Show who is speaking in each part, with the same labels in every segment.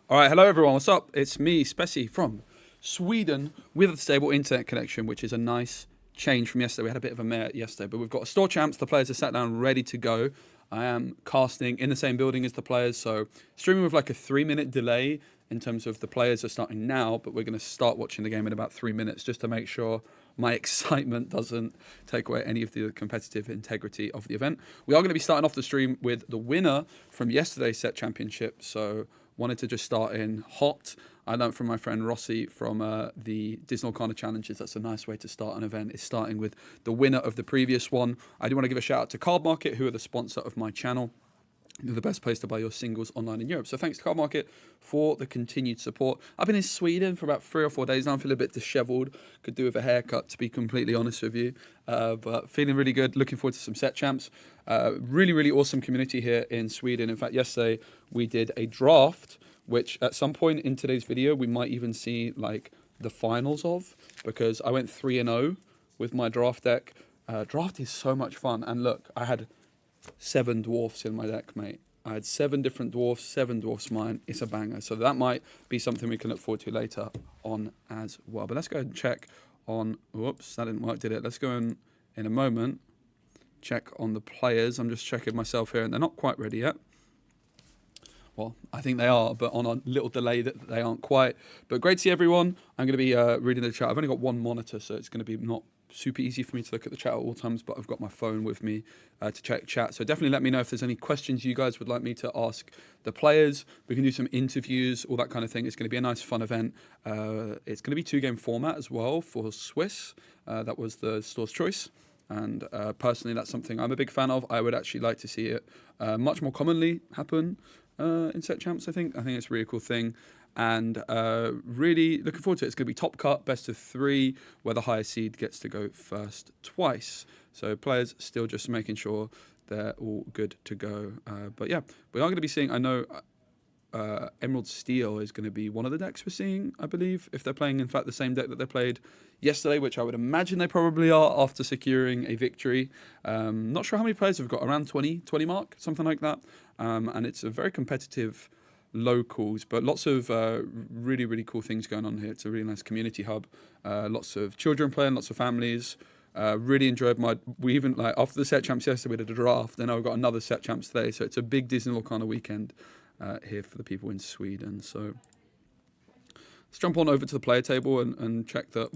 Speaker 1: All right, hello everyone. What's up? It's me, Spessy from Sweden, with a stable internet connection, which is a nice change from yesterday. We had a bit of a mare yesterday, but we've got a store champs. The players are sat down, ready to go. I am casting in the same building as the players, so streaming with like a 3-minute delay in terms of the players are starting now, but we're going to start watching the game in about 3 minutes just to make sure my excitement doesn't take away any of the competitive integrity of the event. We are going to be starting off the stream with the winner from yesterday's set championship, so wanted to just start in hot. I learned from my friend Rossi from the Disney Corner Challenges. That's a nice way to start an event, is starting with the winner of the previous one. I do want to give a shout out to Card Market, who are the sponsor of my channel. They're the best place to buy your singles online in Europe. So thanks to Card Market for the continued support. I've been in Sweden for about 3 or 4 days now. I'm feeling a bit disheveled. Could do with a haircut, to be completely honest with you. But feeling really good. Looking forward to some set champs. Really, really awesome community here in Sweden. In fact, yesterday we did a draft, which at some point in today's video, we might even see like the finals of, because I went 3-0 with my draft deck. Draft is so much fun. And look, I had 7 dwarfs in my deck, mate. I had 7 different dwarfs, 7 dwarfs mine. It's a banger. So that might be something we can look forward to later on as well. But let's go and check on, whoops, that didn't work, did it? Let's go in a moment, check on the players. I'm just checking myself here and they're not quite ready yet. Well, I think they are, but on a little delay that they aren't quite. But great to see everyone. I'm going to be reading the chat. I've only got one monitor, so it's going to be not super easy for me to look at the chat at all times, but I've got my phone with me to check chat. So definitely let me know if there's any questions you guys would like me to ask the players. We can do some interviews, all that kind of thing. It's going to be a nice, fun event. It's going to be 2-game format as well for Swiss. That was the store's choice. And personally, that's something I'm a big fan of. I would actually like to see it much more commonly happen in set champs. I think it's a really cool thing, and really looking forward to it. It's going to be top cut, best of 3, where the highest seed gets to go first twice. So players still just making sure they're all good to go. But yeah, we are going to be seeing, I know Emerald Steel is going to be one of the decks we're seeing, I believe, if they're playing, in fact, the same deck that they played yesterday, which I would imagine they probably are after securing a victory. Not sure how many players have got, around 20 mark, something like that. And it's a very competitive locals, but lots of really, really cool things going on here. It's a really nice community hub. Lots of children playing, lots of families. Really enjoyed we even, like, after the set champs yesterday, we did a draft, then I've got another set champs today. So it's a big Disney kind of weekend here for the people in Sweden. So let's jump on over to the player table and check that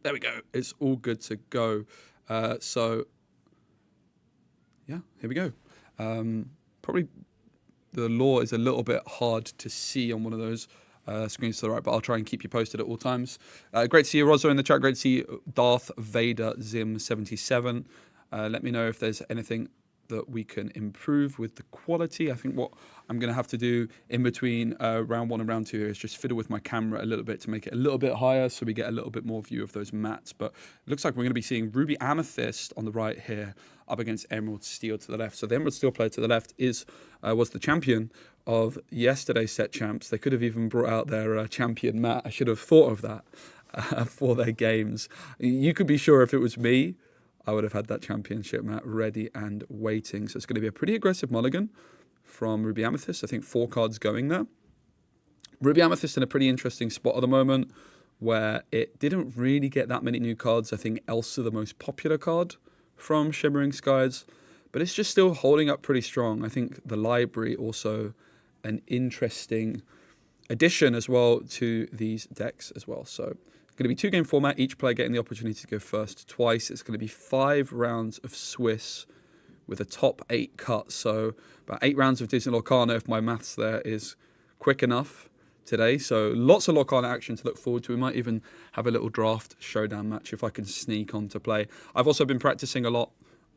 Speaker 1: there we go, it's all good to go. So yeah, here we go. Probably the lore is a little bit hard to see on one of those screens to the right, but I'll try and keep you posted at all times. Great to see you, Rozo, in the chat. Great to see Darth Vader Zim 77. Let me know if there's anything that we can improve with the quality. I think what I'm going to have to do in between round 1 and round 2 is just fiddle with my camera a little bit to make it a little bit higher so we get a little bit more view of those mats. But it looks like we're going to be seeing Ruby Amethyst on the right here up against Emerald Steel to the left. So the Emerald Steel player to the left was the champion of yesterday's set champs. They could have even brought out their champion mat. I should have thought of that for their games. You could be sure if it was me, I would have had that championship mat ready and waiting. So it's going to be a pretty aggressive mulligan from Ruby Amethyst. I think 4 cards going there. Ruby Amethyst in a pretty interesting spot at the moment where it didn't really get that many new cards. I think Elsa, the most popular card from Shimmering Skies, but it's just still holding up pretty strong. I think the library also an interesting addition as well to these decks as well. So going to be 2-game format, each player getting the opportunity to go first twice. It's going to be 5 rounds of Swiss with a top 8 cut. So about 8 rounds of Disney Lorcana, if my maths there is quick enough today. So lots of Lorcana action to look forward to. We might even have a little draft showdown match if I can sneak on to play. I've also been practicing a lot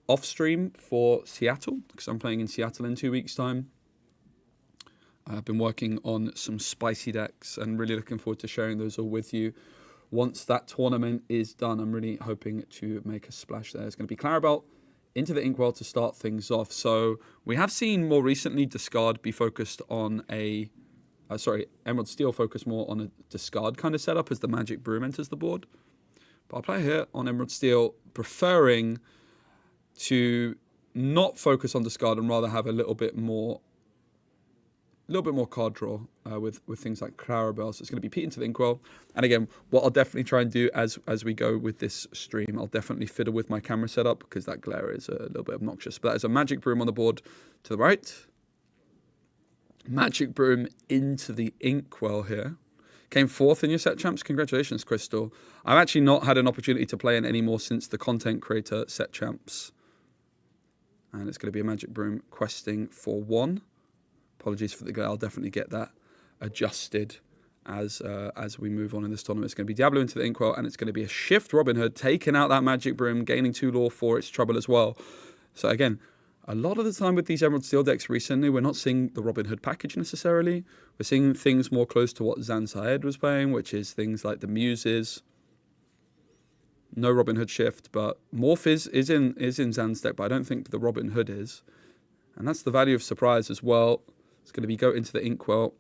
Speaker 1: off stream for Seattle because I'm playing in Seattle in 2 weeks' time. I've been working on some spicy decks and really looking forward to sharing those all with you. Once that tournament is done, I'm really hoping to make a splash there. It's going to be Clarabelle into the Inkwell to start things off. So we have seen more recently Discard be focused on Emerald Steel focus more on a discard kind of setup as the Magic Broom enters the board. But I'll play here on Emerald Steel, preferring to not focus on discard and rather have a little bit more little bit more card draw with things like Clarabelle. So it's going to be Pete into the Inkwell. And again, what I'll definitely try and do as we go with this stream, I'll definitely fiddle with my camera setup because that glare is a little bit obnoxious. But that is a Magic Broom on the board to the right. Magic Broom into the Inkwell here. Came fourth in your set champs. Congratulations, Crystal. I've actually not had an opportunity to play in any more since the content creator set champs. And it's going to be a Magic Broom questing for 1. Apologies for the glare. I'll definitely get that adjusted as we move on in this tournament. It's going to be Diablo into the Inkwell, and it's going to be a Shift Robin Hood, taking out that Magic Broom, gaining 2 lore for its trouble as well. So again, a lot of the time with these Emerald Steel decks recently, we're not seeing the Robin Hood package necessarily. We're seeing things more close to what Zan Syed was playing, which is things like the Muses. No Robin Hood Shift, but Morph is in Zan's deck, but I don't think the Robin Hood is. And that's the value of surprise as well. It's going to be go into the Inkwell.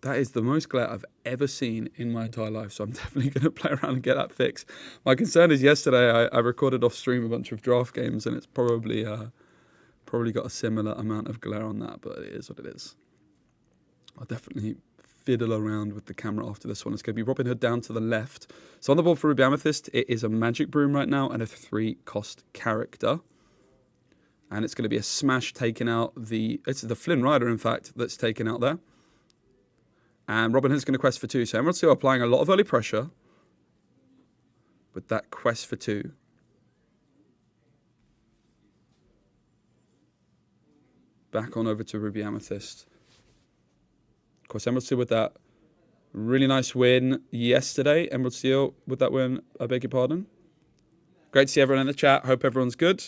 Speaker 1: That is the most glare I've ever seen in my entire life, so I'm definitely going to play around and get that fixed. My concern is yesterday I recorded off stream a bunch of draft games, and it's probably got a similar amount of glare on that, but it is what it is. I'll definitely fiddle around with the camera after this one. It's going to be Robin Hood down to the left. So on the board for Ruby Amethyst, it is a Magic Broom right now and a 3-cost character. And it's going to be a Smash taking out it's the Flynn Rider, in fact, that's taken out there. And Robin Hood's going to quest for 2. So Emerald Steel applying a lot of early pressure with that quest for 2. Back on over to Ruby Amethyst. Of course, Emerald Steel with that really nice win yesterday. Emerald Steel with that win, I beg your pardon. Great to see everyone in the chat. Hope everyone's good.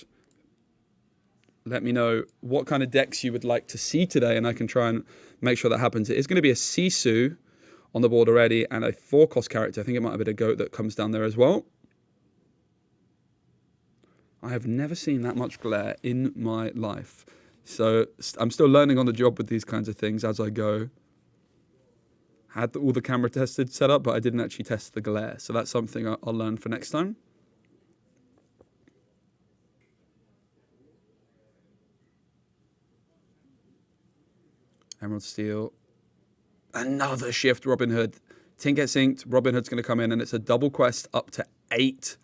Speaker 1: Let me know what kind of decks you would like to see today, and I can try and make sure that happens. It is going to be a Sisu on the board already, and a 4-cost character. I think it might have been a goat that comes down there as well. I have never seen that much glare in my life. So I'm still learning on the job with these kinds of things as I go. Had all the camera tested set up, but I didn't actually test the glare. So that's something I'll learn for next time. Emerald Steel. Another Shift Robin Hood. Tin gets inked. Robin Hood's going to come in, and it's a double quest up to 8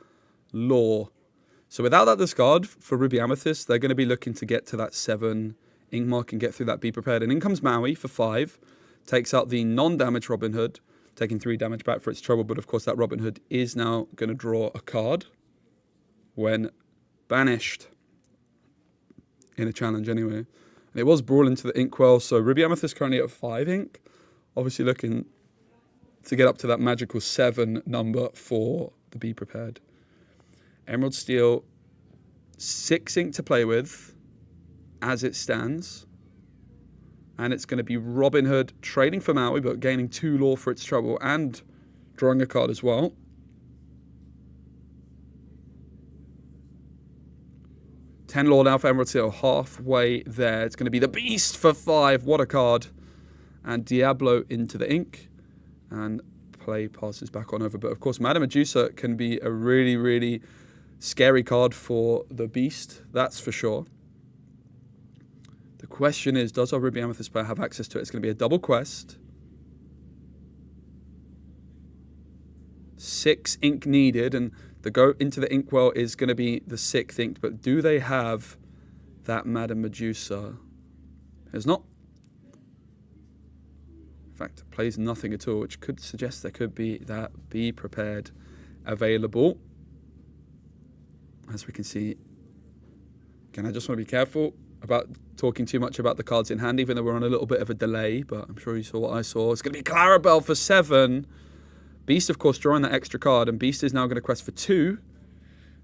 Speaker 1: lore. So without that discard for Ruby Amethyst, they're going to be looking to get to that 7 ink mark and get through that Be Prepared. And in comes Maui for 5. Takes out the non-damage Robin Hood, taking 3 damage back for its trouble. But of course, that Robin Hood is now going to draw a card when banished in a challenge anyway. And it was Brawl into the Inkwell. So Ruby Amethyst currently at 5 ink. Obviously looking to get up to that magical 7 number for the Be Prepared. Emerald Steel, 6 ink to play with as it stands. And it's going to be Robin Hood trading for Maui, but gaining 2 lore for its trouble and drawing a card as well. $10 lore now for Emerald Steel, halfway there. It's going to be the Beast for 5. What a card. And Diablo into the ink. And play passes back on over. But of course, Madame Medusa can be a really, really scary card for the Beast. That's for sure. The question is, does our Ruby Amethyst player have access to it? It's going to be a double quest. 6 ink needed, and the go into the Inkwell is going to be the 6th ink. But do they have that Madame Medusa? There's not. In fact, plays nothing at all, which could suggest there could be that Be Prepared available. As we can see, again, I just want to be careful about talking too much about the cards in hand, even though we're on a little bit of a delay, but I'm sure you saw what I saw. It's going to be Clarabelle for 7. Beast, of course, drawing that extra card, and Beast is now going to quest for 2.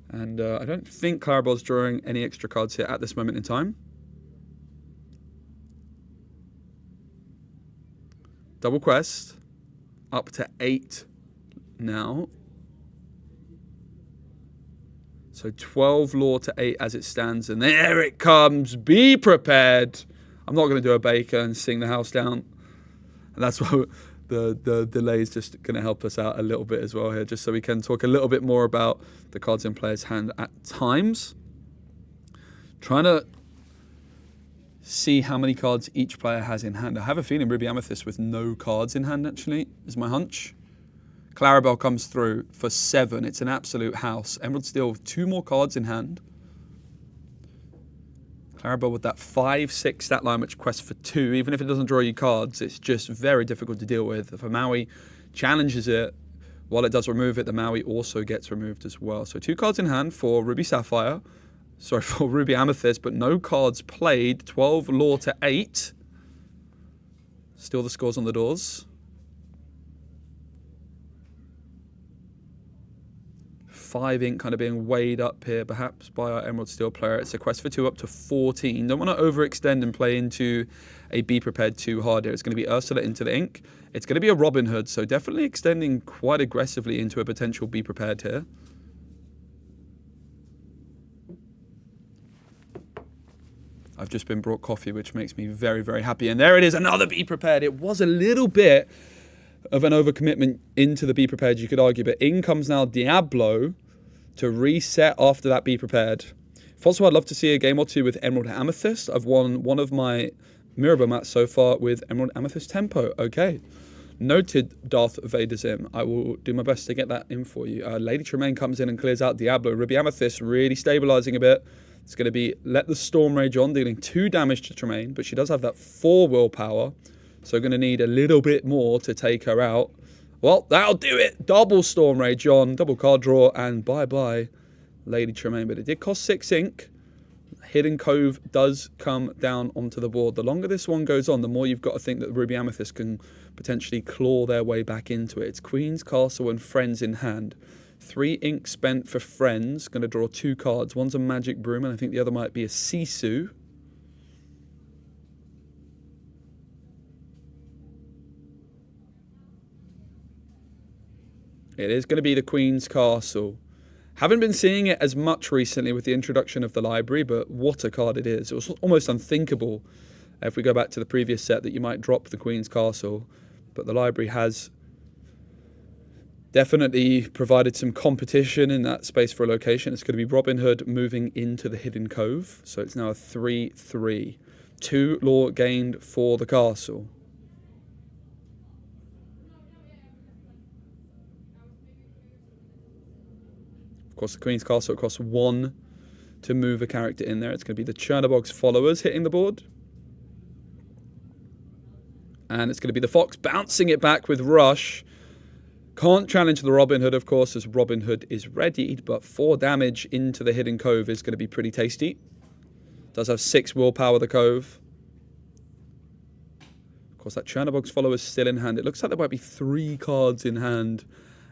Speaker 1: And I don't think Clarabelle's drawing any extra cards here at this moment in time. Double quest, up to 8 now. So 12 lore to 8 as it stands. And there it comes. Be Prepared. I'm not going to do a baker and sing the house down. And that's why the delay is just going to help us out a little bit as well here, just so we can talk a little bit more about the cards in player's hand at times. Trying to see how many cards each player has in hand. I have a feeling Ruby Amethyst with no cards in hand, actually, is my hunch. Clarabelle comes through for 7. It's an absolute house. Emerald Steel with 2 more cards in hand. Clarabelle with that 5-6 stat line, which quests for 2. Even if it doesn't draw you cards, it's just very difficult to deal with. If a Maui challenges it, while it does remove it, the Maui also gets removed as well. So 2 cards in hand for Ruby Sapphire. Sorry, for Ruby Amethyst, but no cards played. 12 lore to 8. Still the scores on the doors. 5 ink kind of being weighed up here, perhaps, by our Emerald Steel player. It's a quest for 2 up to 14. Don't want to overextend and play into a Be Prepared too hard here. It's going to be Ursula into the ink. It's going to be a Robin Hood, so definitely extending quite aggressively into a potential Be Prepared here. I've just been brought coffee, which makes me very, very happy. And there it is, another Be Prepared. It was a little bit of an overcommitment into the Be Prepared, you could argue, but in comes now Diablo to reset after that Be Prepared. If also, I'd love to see a game or 2 with Emerald Amethyst. I've won one of my Mirror mats so far with Emerald Amethyst Tempo. Okay. Noted, Darth Vader Zim. I will do my best to get that in for you. Lady Tremaine comes in and clears out Diablo. Ruby Amethyst really stabilizing a bit. It's going to be let the Storm Rage on, dealing 2 damage to Tremaine, but she does have that 4 willpower. So going to need a little bit more to take her out. Well, that'll do it. Double Storm Rage on, double card draw, and bye-bye, Lady Tremaine. But it did cost 6 ink. Hidden Cove does come down onto the board. The longer this one goes on, the more you've got to think that Ruby Amethyst can potentially claw their way back into it. It's Queen's Castle and Friends in hand. 3 ink spent for Friends. Going to draw 2 cards. One's a Magic Broom, and I think the other might be a Sisu. It is going to be the Queen's Castle. Haven't been seeing it as much recently with the introduction of the library, but what a card it is. It was almost unthinkable, if we go back to the previous set, that you might drop the Queen's Castle. But the library has definitely provided some competition in that space for a location. It's going to be Robin Hood moving into the Hidden Cove. So it's now a 3-3. 2 lore gained for the castle. Of course, the Queen's Castle, it costs 1 to move a character in there. It's going to be the Chernobog's followers hitting the board. And it's going to be the Fox bouncing it back with Rush. Can't challenge the Robin Hood, of course, as Robin Hood is readied, but 4 damage into the Hidden Cove is going to be pretty tasty. Does have 6 willpower, the Cove. Of course, that Chernobog's followers still in hand. It looks like there might be 3 cards in hand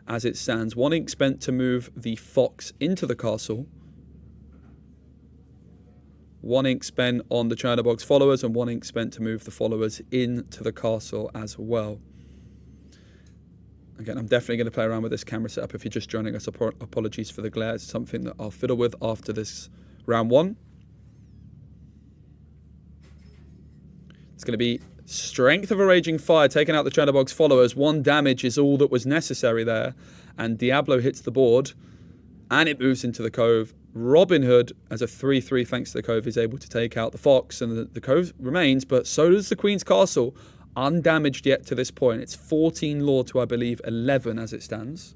Speaker 1: as it stands. 1 ink spent to move the Fox into the castle. 1 ink spent on the Chernobog's followers, and 1 ink spent to move the followers into the castle as well. Again, I'm definitely going to play around with this camera setup. If you're just joining us, apologies for the glare. It's something that I'll fiddle with after this round 1. It's going to be Strength of a Raging Fire, taking out the Chernobog's followers. 1 damage is all that was necessary there. And Diablo hits the board, and it moves into the Cove. Robin Hood, as a 3-3 thanks to the Cove, is able to take out the Fox, and the Cove remains, but so does the Queen's Castle, undamaged yet to this point. It's 14 lore to, I believe, 11 as it stands.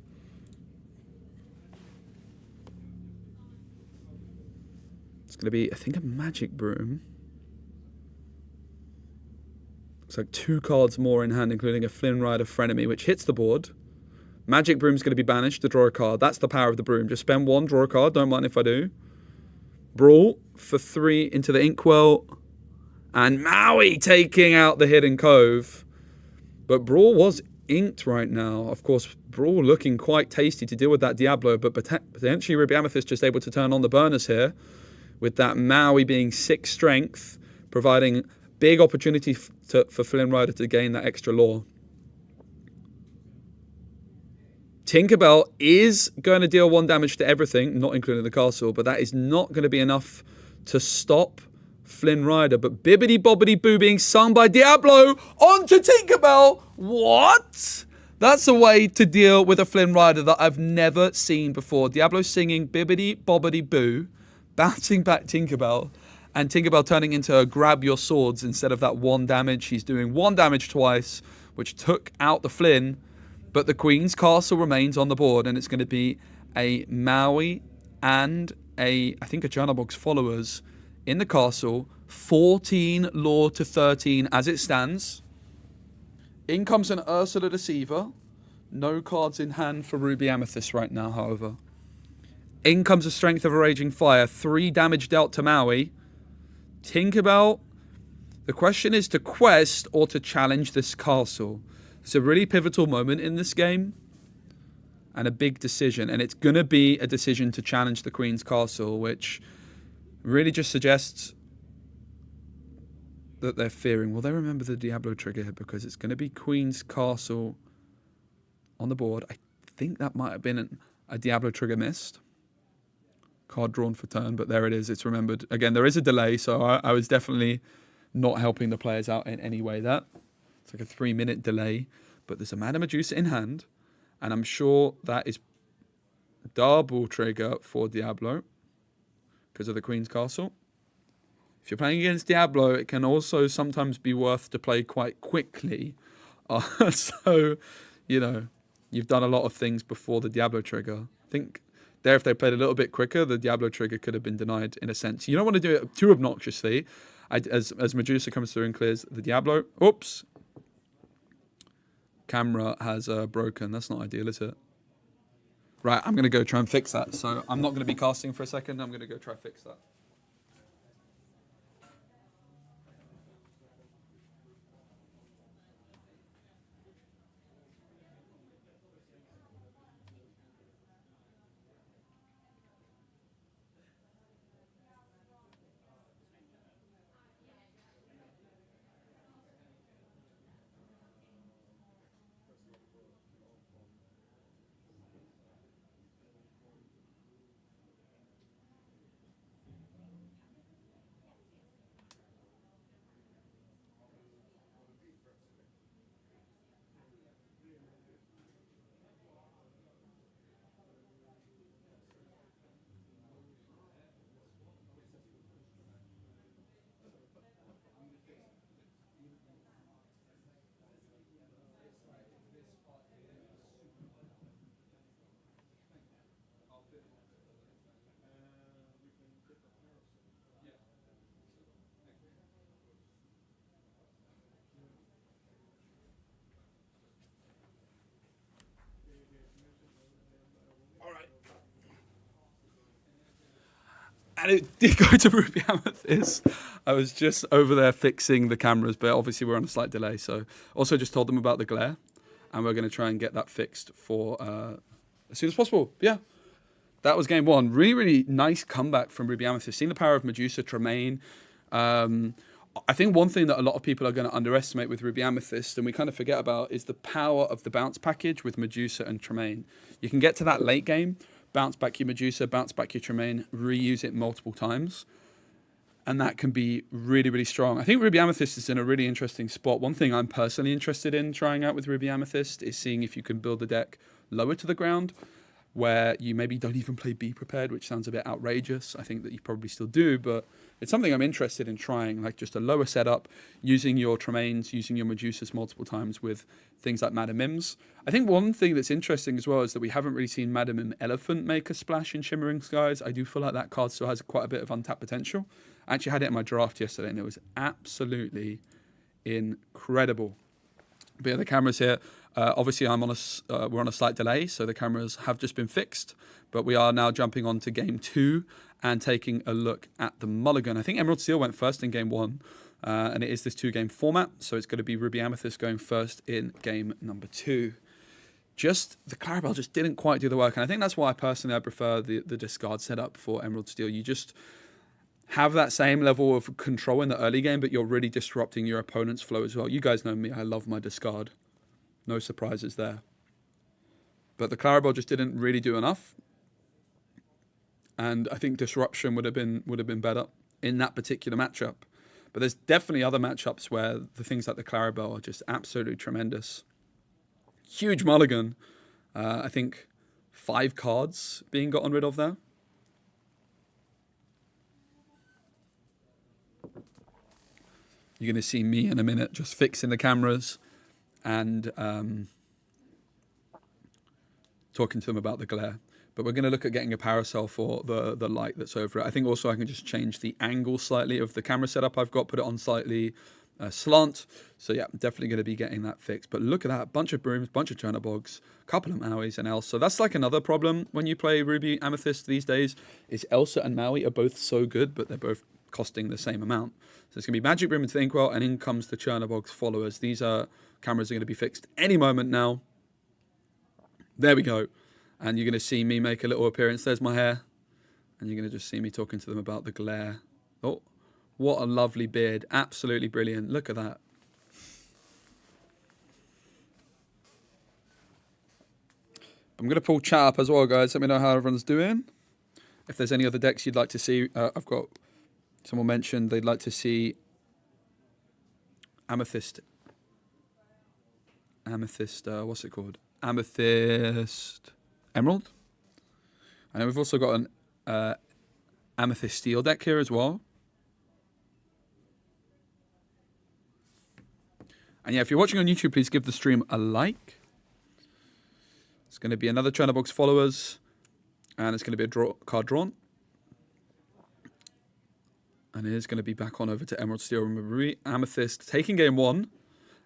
Speaker 1: It's going to be, I think, a Magic Broom. Looks like 2 cards more in hand, including a Flynn Rider Frenemy, which hits the board. Magic Broom's going to be banished to draw a card. That's the power of the Broom. Just spend 1, draw a card. Don't mind if I do. Brawl for 3 into the Inkwell. And Maui taking out the Hidden Cove. But Brawl was inked right now. Of course, Brawl looking quite tasty to deal with that Diablo, but potentially Ruby Amethyst just able to turn on the burners here, with that Maui being 6 strength, providing big opportunity for Flynn Rider to gain that extra lore. Tinkerbell is going to deal 1 damage to everything, not including the castle, but that is not going to be enough to stop Flynn Rider. But Bibbidi Bobbidi Boo being sung by Diablo onto Tinkerbell. What? That's a way to deal with a Flynn Rider that I've never seen before. Diablo singing Bibbidi Bobbidi Boo, bouncing back Tinkerbell, And Tinkerbell turning into a grab your swords instead of that 1 damage. He's doing 1 damage twice, which took out the Flynn. But the Queen's Castle remains on the board, and it's going to be a Maui and I think a Chernobog's followers in the castle. 14 law to 13 as it stands. In comes an Ursula Deceiver. No cards in hand for Ruby Amethyst right now, however. In comes the Strength of a Raging Fire. 3 damage dealt to Maui. Tinkerbell. The question is to quest or to challenge this castle. It's a really pivotal moment in this game. And a big decision. And it's going to be a decision to challenge the Queen's Castle, which really just suggests that they're fearing. Will they remember the Diablo trigger here? Because it's going to be Queen's Castle on the board. I think that might have been a Diablo trigger missed. Card drawn for turn, but there it is. It's remembered. Again, there is a delay, so I was definitely not helping the players out in any way. It's like a 3-minute delay, but there's a Madame Medusa in hand, and I'm sure that is double trigger for Diablo because of the Queen's Castle. If you're playing against Diablo, it can also sometimes be worth to play quite quickly. So, you've done a lot of things before the Diablo trigger. I think there, if they played a little bit quicker, the Diablo trigger could have been denied in a sense. You don't want to do it too obnoxiously. As Medusa comes through and clears the Diablo. Oops. Camera has broken. That's not ideal, is it? Right, I'm going to go try and fix that. So I'm not going to be casting for a second. I'm going to go try and fix that. And it did go to Ruby Amethyst. I was just over there fixing the cameras, but obviously we're on a slight delay. So also just told them about the glare, and we're going to try and get that fixed for as soon as possible. Yeah, that was game 1. Really, really nice comeback from Ruby Amethyst. Seeing the power of Medusa, Tremaine. I think one thing that a lot of people are going to underestimate with Ruby Amethyst, and we kind of forget about, is the power of the bounce package with Medusa and Tremaine. You can get to that late game, bounce back your Medusa, bounce back your Tremaine, reuse it multiple times. And that can be really, really strong. I think Ruby Amethyst is in a really interesting spot. One thing I'm personally interested in trying out with Ruby Amethyst is seeing if you can build the deck lower to the ground, where you maybe don't even play Be Prepared, which sounds a bit outrageous. I think that you probably still do, but it's something I'm interested in trying, like just a lower setup, using your Tremaines, using your Medusas multiple times with things like Madame Mims. I think one thing that's interesting as well is that we haven't really seen Madame Mim Elephant make a splash in Shimmering Skies. I do feel like that card still has quite a bit of untapped potential. I actually had it in my draft yesterday, and it was absolutely incredible. But yeah, the cameras here. Obviously, we're on a slight delay, so the cameras have just been fixed. But we are now jumping on to game 2 and taking a look at the mulligan. I think Emerald Steel went first in game 1, and it is this 2-game format. So it's going to be Ruby Amethyst going first in game number 2. The Clarabelle just didn't quite do the work, and I think that's why I prefer the discard setup for Emerald Steel. You just have that same level of control in the early game, but you're really disrupting your opponent's flow as well. You guys know me, I love my discard. No surprises there. But the Clarabelle just didn't really do enough. And I think disruption would have been better in that particular matchup. But there's definitely other matchups where the things like the Clarabelle are just absolutely tremendous. Huge mulligan. I think 5 cards being gotten rid of there. You're going to see me in a minute just fixing the cameras and talking to them about the glare. But we're going to look at getting a parasol for the light that's over it. I think also I can just change the angle slightly of the camera setup I've got, put it on slightly slant. So yeah, definitely going to be getting that fixed. But look at that, bunch of brooms, bunch of Chernobyls, couple of Mauis and Elsa. So that's like another problem when you play Ruby Amethyst these days, is Elsa and Maui are both so good, but they're both costing the same amount. So it's going to be Magic Broom into the Inkwell, and in comes the Chernobog's followers. These cameras are going to be fixed any moment now. There we go. And you're going to see me make a little appearance. There's my hair. And you're going to just see me talking to them about the glare. Oh, what a lovely beard. Absolutely brilliant. Look at that. I'm going to pull chat up as well, guys. Let me know how everyone's doing. If there's any other decks you'd like to see, I've got someone mentioned they'd like to see Amethyst. What's it called? Amethyst Emerald. And we've also got an Amethyst Steel deck here as well. And yeah, if you're watching on YouTube, please give the stream a like. It's going to be another Chernobog's followers, and it's going to be a card drawn. And it is going to be back on over to Emerald Steel and Ruby Amethyst, taking game 1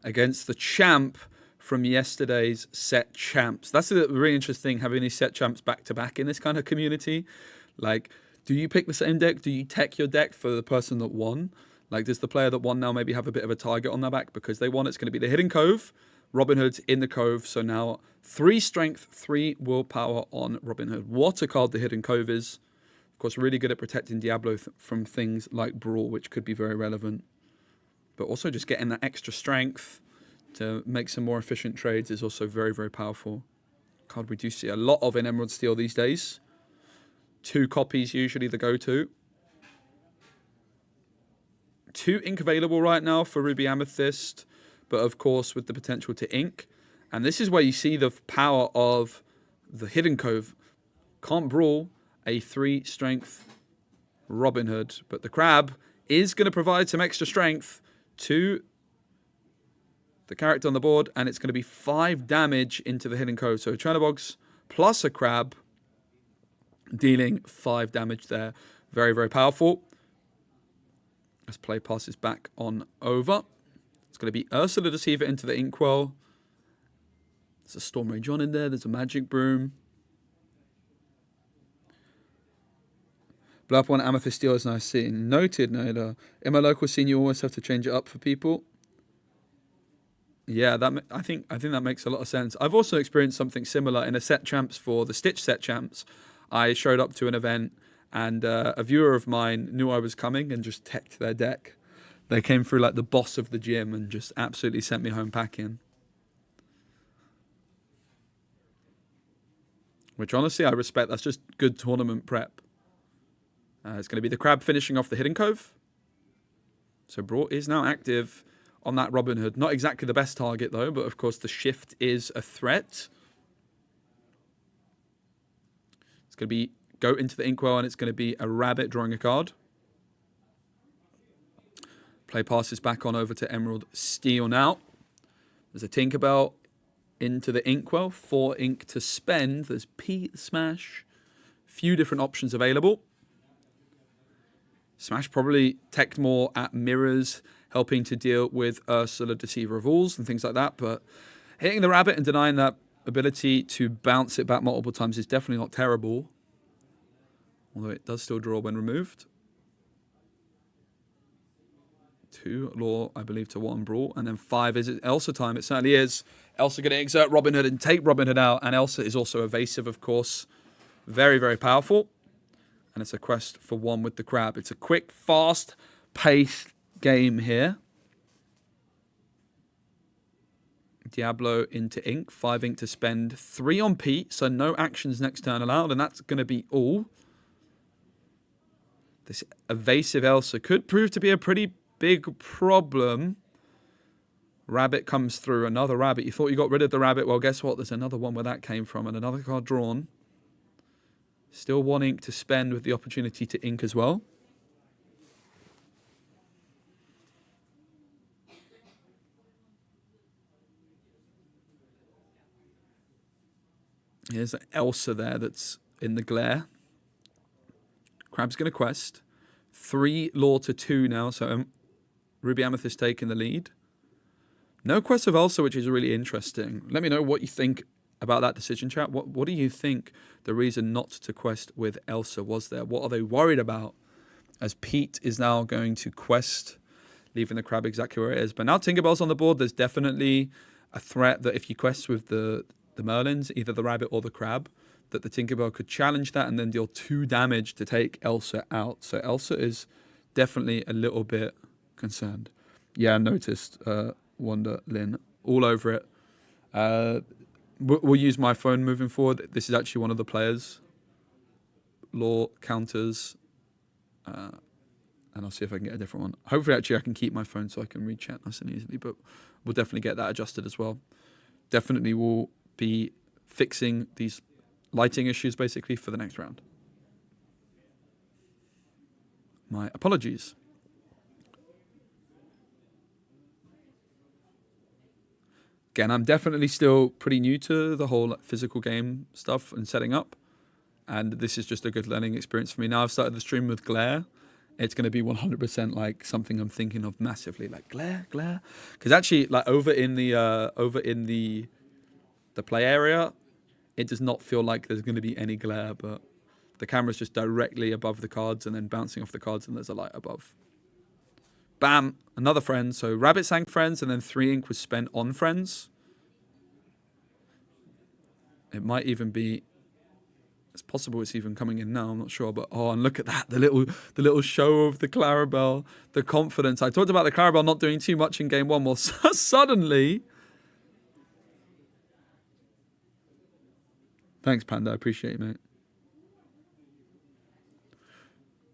Speaker 1: against the champ from yesterday's set champs. That's a really interesting, having these set champs back to back in this kind of community. Like, do you pick the same deck? Do you tech your deck for the person that won? Like, does the player that won now maybe have a bit of a target on their back because they won? It's going to be the Hidden Cove. Robin Hood's in the Cove, so now 3 strength, 3 willpower on Robin Hood. What a card the Hidden Cove is. Of course, really good at protecting Diablo from things like Brawl, which could be very relevant. But also just getting that extra strength to make some more efficient trades is also very, very powerful. Card we do see a lot of in Emerald Steel these days. 2 copies usually the go-to. 2 ink available right now for Ruby Amethyst, but of course with the potential to ink. And this is where you see the power of the Hidden Cove. Can't Brawl a 3 strength Robin Hood, but the Crab is going to provide some extra strength to the character on the board, and it's going to be 5 damage into the Hidden Cove. So Chernobogs plus a Crab dealing 5 damage there. Very, very powerful. As play passes back on over. It's going to be Ursula Deceiver into the Inkwell. There's a Storm Rage on in there. There's a Magic Broom. Blow up one Amethyst Steel is nice seeing. Noted, Noda. In my local scene, you always have to change it up for people. Yeah, I think that makes a lot of sense. I've also experienced something similar in a set champs for the Stitch set champs. I showed up to an event and a viewer of mine knew I was coming and just teched their deck. They came through like the boss of the gym and just absolutely sent me home packing. Which honestly I respect. That's just good tournament prep. It's going to be the Crab finishing off the Hidden Cove. So Brawl is now active on that Robin Hood. Not exactly the best target though, but of course the shift is a threat. It's going to be go into the Inkwell, and it's going to be a rabbit drawing a card. Play passes back on over to Emerald Steel now. There's a Tinkerbell into the Inkwell. 4 ink to spend. There's P Smash. Few different options available. Smash probably teched more at mirrors, helping to deal with Ursula Deceiver of Alls and things like that. But hitting the rabbit and denying that ability to bounce it back multiple times is definitely not terrible. Although it does still draw when removed. 2 Law, I believe, to 1 Brawl. And then 5, is it Elsa time? It certainly is. Elsa going to exert Robin Hood and take Robin Hood out. And Elsa is also evasive, of course. Very, very powerful. And it's a quest for 1 with the Crab. It's a quick, fast-paced game here. Diablo into ink. 5 ink to spend. 3 on Pete, so no actions next turn allowed. And that's going to be all. This evasive Elsa could prove to be a pretty big problem. Rabbit comes through. Another rabbit. You thought you got rid of the rabbit. Well, guess what? There's another one where that came from. And another card drawn. Still 1 ink to spend with the opportunity to ink as well. Here's Elsa there that's in the glare. Crab's going to quest. 3 law to 2 now, so Ruby Amethyst taking the lead. No quest of Elsa, which is really interesting. Let me know what you think about that decision, chat. What do you think the reason not to quest with Elsa was there? What are they worried about? As Pete is now going to quest, leaving the crab exactly where it is. But now Tinkerbell's on the board. There's definitely a threat that if you quest with the Merlins, either the rabbit or the crab, that the Tinkerbell could challenge that and then deal 2 damage to take Elsa out. So Elsa is definitely a little bit concerned. Yeah, I noticed, Wanda Lynn, all over it. We'll use my phone moving forward. This is actually one of the players. Law counters. And I'll see if I can get a different one. Hopefully, actually, I can keep my phone so I can read chat nice and easily. But we'll definitely get that adjusted as well. Definitely will be fixing these lighting issues, basically, for the next round. My apologies. Again, I'm definitely still pretty new to the whole physical game stuff and setting up. And this is just a good learning experience for me. Now I've started the stream with glare. It's going to be 100% like something I'm thinking of massively, like glare. Because actually, like over in the play area, it does not feel like there's going to be any glare, but the camera's just directly above the cards and then bouncing off the cards, and there's a light above. Bam, another friend. So Rabbit sang friends, and then 3 ink was spent on friends. It might even be. It's possible it's even coming in now. I'm not sure, but oh, and look at that, the little show of the Clarabelle, the confidence. I talked about the Clarabelle not doing too much in game 1. Well, suddenly. Thanks, Panda. I appreciate you, mate.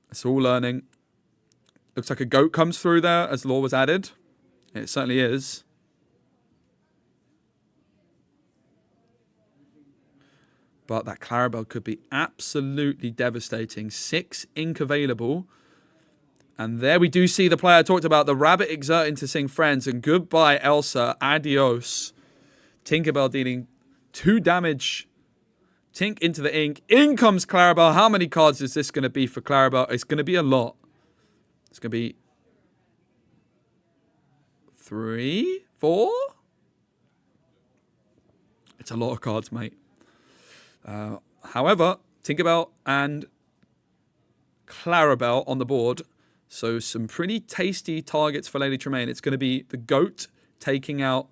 Speaker 1: It's all learning. Looks like a goat comes through there as law was added. It certainly is. But that Clarabelle could be absolutely devastating. 6 ink available. And there we do see the player I talked about, the rabbit exerting to sing friends. And goodbye, Elsa. Adios. Tinkerbell dealing 2 damage. Tink into the ink. In comes Clarabelle. How many cards is this going to be for Clarabelle? It's going to be a lot. It's going to be 3, 4. It's a lot of cards, mate. However, Tinkerbell and Clarabelle on the board. So some pretty tasty targets for Lady Tremaine. It's going to be the goat taking out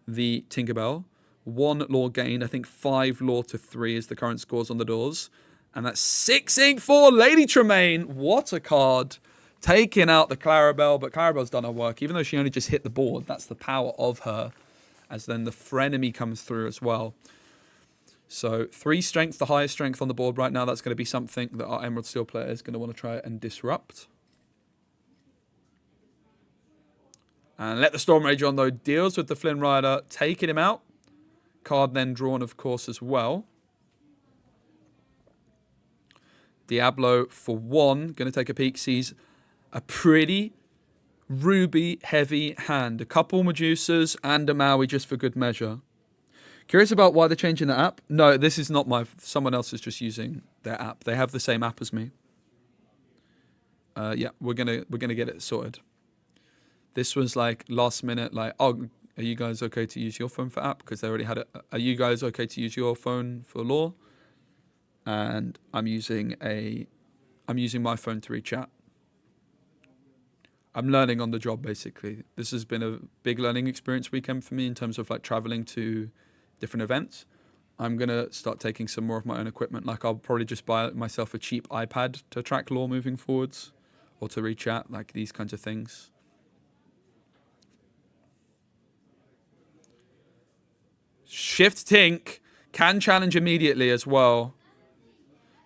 Speaker 1: the Tinkerbell. 1 law gained. I think 5 law to 3 is the current scores on the doors. And that's 6 ink for Lady Tremaine. What a card. Taking out the Clarabelle. But Clarabelle's done her work. Even though she only just hit the board, that's the power of her. As then the frenemy comes through as well. So 3 strength, the highest strength on the board right now. That's going to be something that our Emerald Steel player is going to want to try and disrupt. And let the Storm Rage on, though. Deals with the Flynn Rider, taking him out. Card then drawn, of course, as well. Diablo, for 1, going to take a peek, sees a pretty ruby-heavy hand. A couple Medusas and a Maui just for good measure. Curious about why they're changing the app? No, this is not my... Someone else is just using their app. They have the same app as me. Yeah, we're gonna get it sorted. This was like last minute, like, oh, are you guys okay to use your phone for app? Because they already had it. Are you guys okay to use your phone for law? And I'm using my phone to read chat. I'm learning on the job, basically. This has been a big learning experience weekend for me in terms of like traveling to different events. I'm going to start taking some more of my own equipment. Like I'll probably just buy myself a cheap iPad to track law moving forwards or to read chat, like these kinds of things. Shift Tink can challenge immediately as well.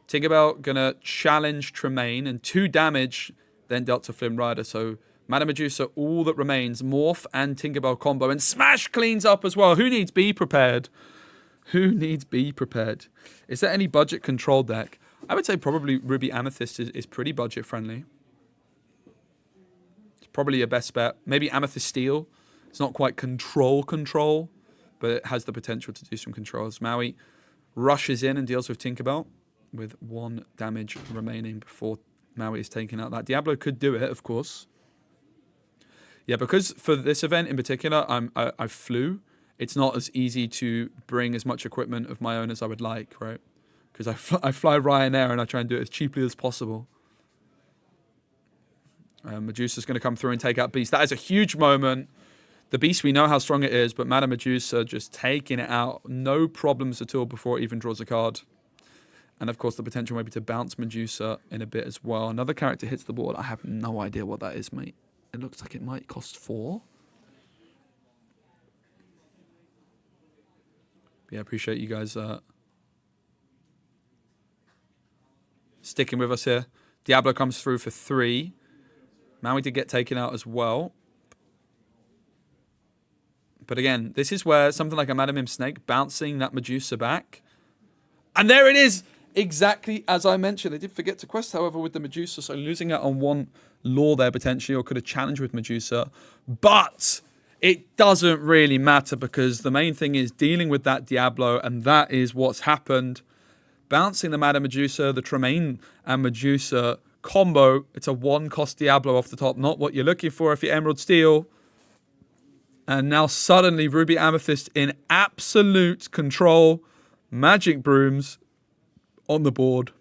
Speaker 1: Tinkerbell going to challenge Tremaine and 2 damage then dealt to Flynn Rider. So Madame Medusa, all that remains, Morph and Tinkerbell combo. And Smash cleans up as well. Who needs Be Prepared? Who needs Be Prepared? Is there any budget control deck? I would say probably Ruby Amethyst is pretty budget friendly. It's probably your best bet. Maybe Amethyst Steel. It's not quite control, but it has the potential to do some controls. Maui rushes in and deals with Tinkerbell with 1 damage remaining before Maui is taken out. That Diablo could do it, of course. Yeah, because for this event in particular, I flew. It's not as easy to bring as much equipment of my own as I would like, right? Because I fly Ryanair and I try and do it as cheaply as possible. Medusa's going to come through and take out Beast. That is a huge moment. The Beast, we know how strong it is, but Madame Medusa just taking it out. No problems at all before it even draws a card. And of course, the potential maybe to bounce Medusa in a bit as well. Another character hits the board. I have no idea what that is, mate. It looks like it might cost 4. Yeah, I appreciate you guys sticking with us here. Diablo comes through for 3. Maui did get taken out as well. But again, this is where something like a Madame Mim Snake bouncing that Medusa back. And there it is! Exactly as I mentioned. They did forget to quest, however, with the Medusa. So losing out on 1 lore there potentially, or could have challenged with Medusa. But it doesn't really matter because the main thing is dealing with that Diablo. And that is what's happened. Bouncing the Madame Medusa, the Tremaine and Medusa combo. It's a 1-cost Diablo off the top. Not what you're looking for if you're Emerald Steel. And now suddenly Ruby Amethyst in absolute control. Magic Brooms on the board.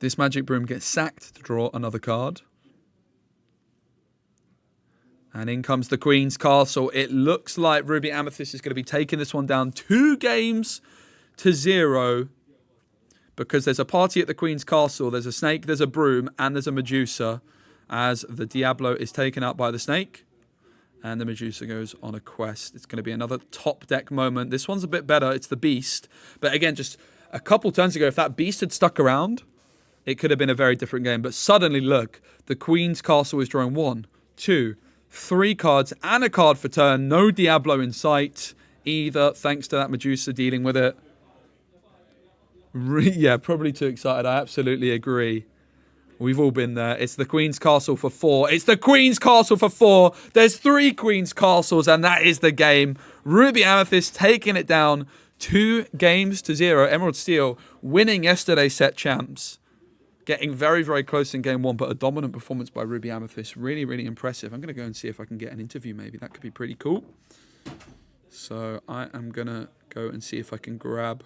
Speaker 1: This Magic Broom gets sacked to draw another card. And in comes the Queen's Castle. It looks like Ruby Amethyst is going to be taking this one down 2 games to 0. Because there's a party at the Queen's Castle. There's a snake, there's a broom, and there's a Medusa. As the Diablo is taken out by the snake. And the Medusa goes on a quest. It's going to be another top deck moment. This one's a bit better. It's the Beast. But again, just a couple turns ago, if that Beast had stuck around, it could have been a very different game. But suddenly, look, the Queen's Castle is drawing 1, 2, 3 cards and a card for turn. No Diablo in sight either, thanks to that Medusa dealing with it. Yeah, probably too excited. I absolutely agree. We've all been there. It's the Queen's Castle for 4. It's the Queen's Castle for 4. There's 3 Queen's Castles, and that is the game. Ruby Amethyst taking it down 2 games to 0. Emerald Steel winning yesterday's set champs. Getting very, very close in game 1, but a dominant performance by Ruby Amethyst. Really, really impressive. I'm going to go and see if I can get an interview maybe. That could be pretty cool. So I am going to go and see if I can grab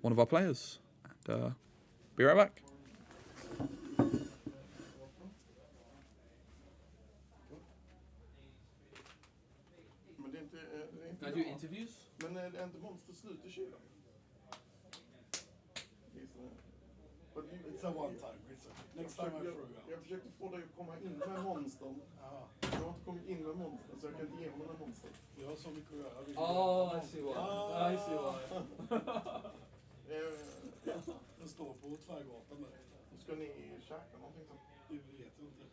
Speaker 1: one of our players. And be right back. Can I do interviews?
Speaker 2: Men är inte monster slut i kylen?
Speaker 3: It's a one time. Next time I throw
Speaker 2: Jag försökte få dig att komma in med monstern. Jag har inte kommit in med monstern så jag kan inte ge mig några monster.
Speaker 3: Jag har så mycket att göra.
Speaker 1: Oh, I see why. I see why.
Speaker 3: Den står på Tvärgatan där.
Speaker 2: Ska ni käka någonting så?
Speaker 3: Du vet inte.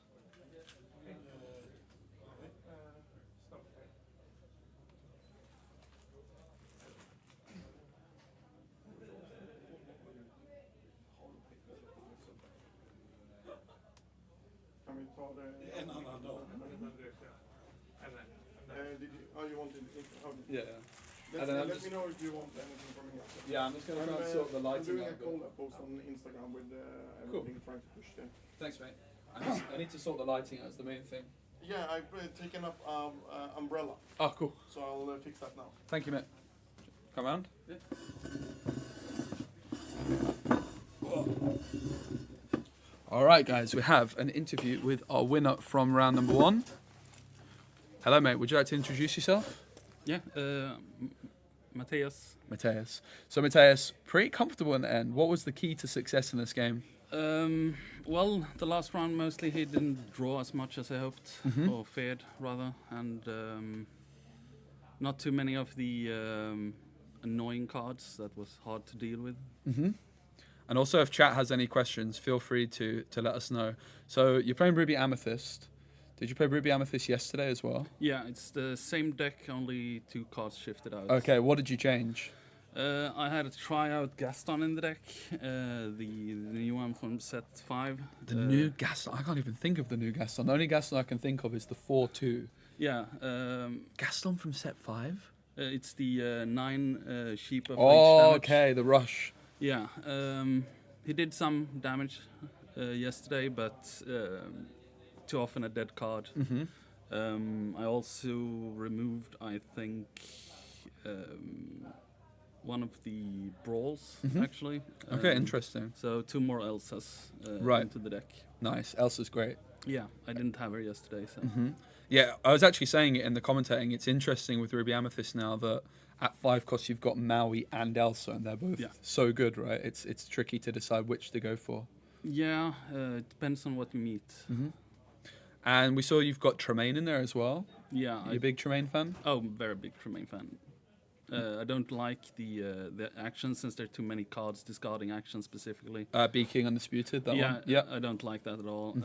Speaker 2: Kan vi ta det
Speaker 3: En annan dag.
Speaker 2: You want it?
Speaker 1: Yeah.
Speaker 2: Let me know if you want anything from here.
Speaker 1: Yeah, I'm just going to try and sort the
Speaker 2: I'm
Speaker 1: lighting
Speaker 2: doing a
Speaker 1: out.
Speaker 2: collab post on Instagram with everything trying to push there.
Speaker 1: Thanks, mate. I need to sort the lighting out. That's the main thing.
Speaker 2: Yeah, I've taken up umbrella,
Speaker 1: Oh, cool.
Speaker 2: so I'll fix that now.
Speaker 1: Thank you, mate. Come round. Yeah. All right, guys, we have an interview with our winner from round number 1. Hello, mate. Would you like to introduce yourself?
Speaker 4: Yeah, Matthias.
Speaker 1: Mateus. So, Mateus, pretty comfortable in the end. What was the key to success in this game?
Speaker 4: Well, the last round mostly he didn't draw as much as I hoped, or feared rather, and not too many of the annoying cards that was hard to deal with.
Speaker 1: And also, if chat has any questions, feel free to let us know. So, you're playing Ruby Amethyst. Did you play Ruby Amethyst yesterday as well?
Speaker 4: Yeah, it's the same deck, only 2 cards shifted out.
Speaker 1: Okay, what did you change?
Speaker 4: I had a tryout Gaston in the deck, the new one from set 5.
Speaker 1: The new Gaston? I can't even think of the new Gaston. The only Gaston I can think of is the 4-2.
Speaker 4: Yeah.
Speaker 1: Gaston from set 5?
Speaker 4: It's the 9 sheep of rage
Speaker 1: Oh,
Speaker 4: damage.
Speaker 1: okay, the rush.
Speaker 4: Yeah, he did some damage yesterday, but too often a dead card. I also removed, I think, one of the brawls, actually.
Speaker 1: Okay, interesting.
Speaker 4: So 2 more Elsas
Speaker 1: Right.
Speaker 4: into the deck.
Speaker 1: Nice. Elsa's great.
Speaker 4: Yeah, I didn't have her yesterday, so.
Speaker 1: Yeah, I was actually saying it in the commentating. It's interesting with Ruby Amethyst now that at 5 costs you've got Maui and Elsa, and they're both so good, right? It's tricky to decide which to go for.
Speaker 4: Yeah, it depends on what you meet.
Speaker 1: And we saw you've got Tremaine in there as well.
Speaker 4: Yeah,
Speaker 1: Are you a big Tremaine fan?
Speaker 4: Oh, very big Tremaine fan. I don't like the actions since there are too many cards discarding actions specifically.
Speaker 1: Be King Undisputed, that one?
Speaker 4: Yeah, I don't like that at all.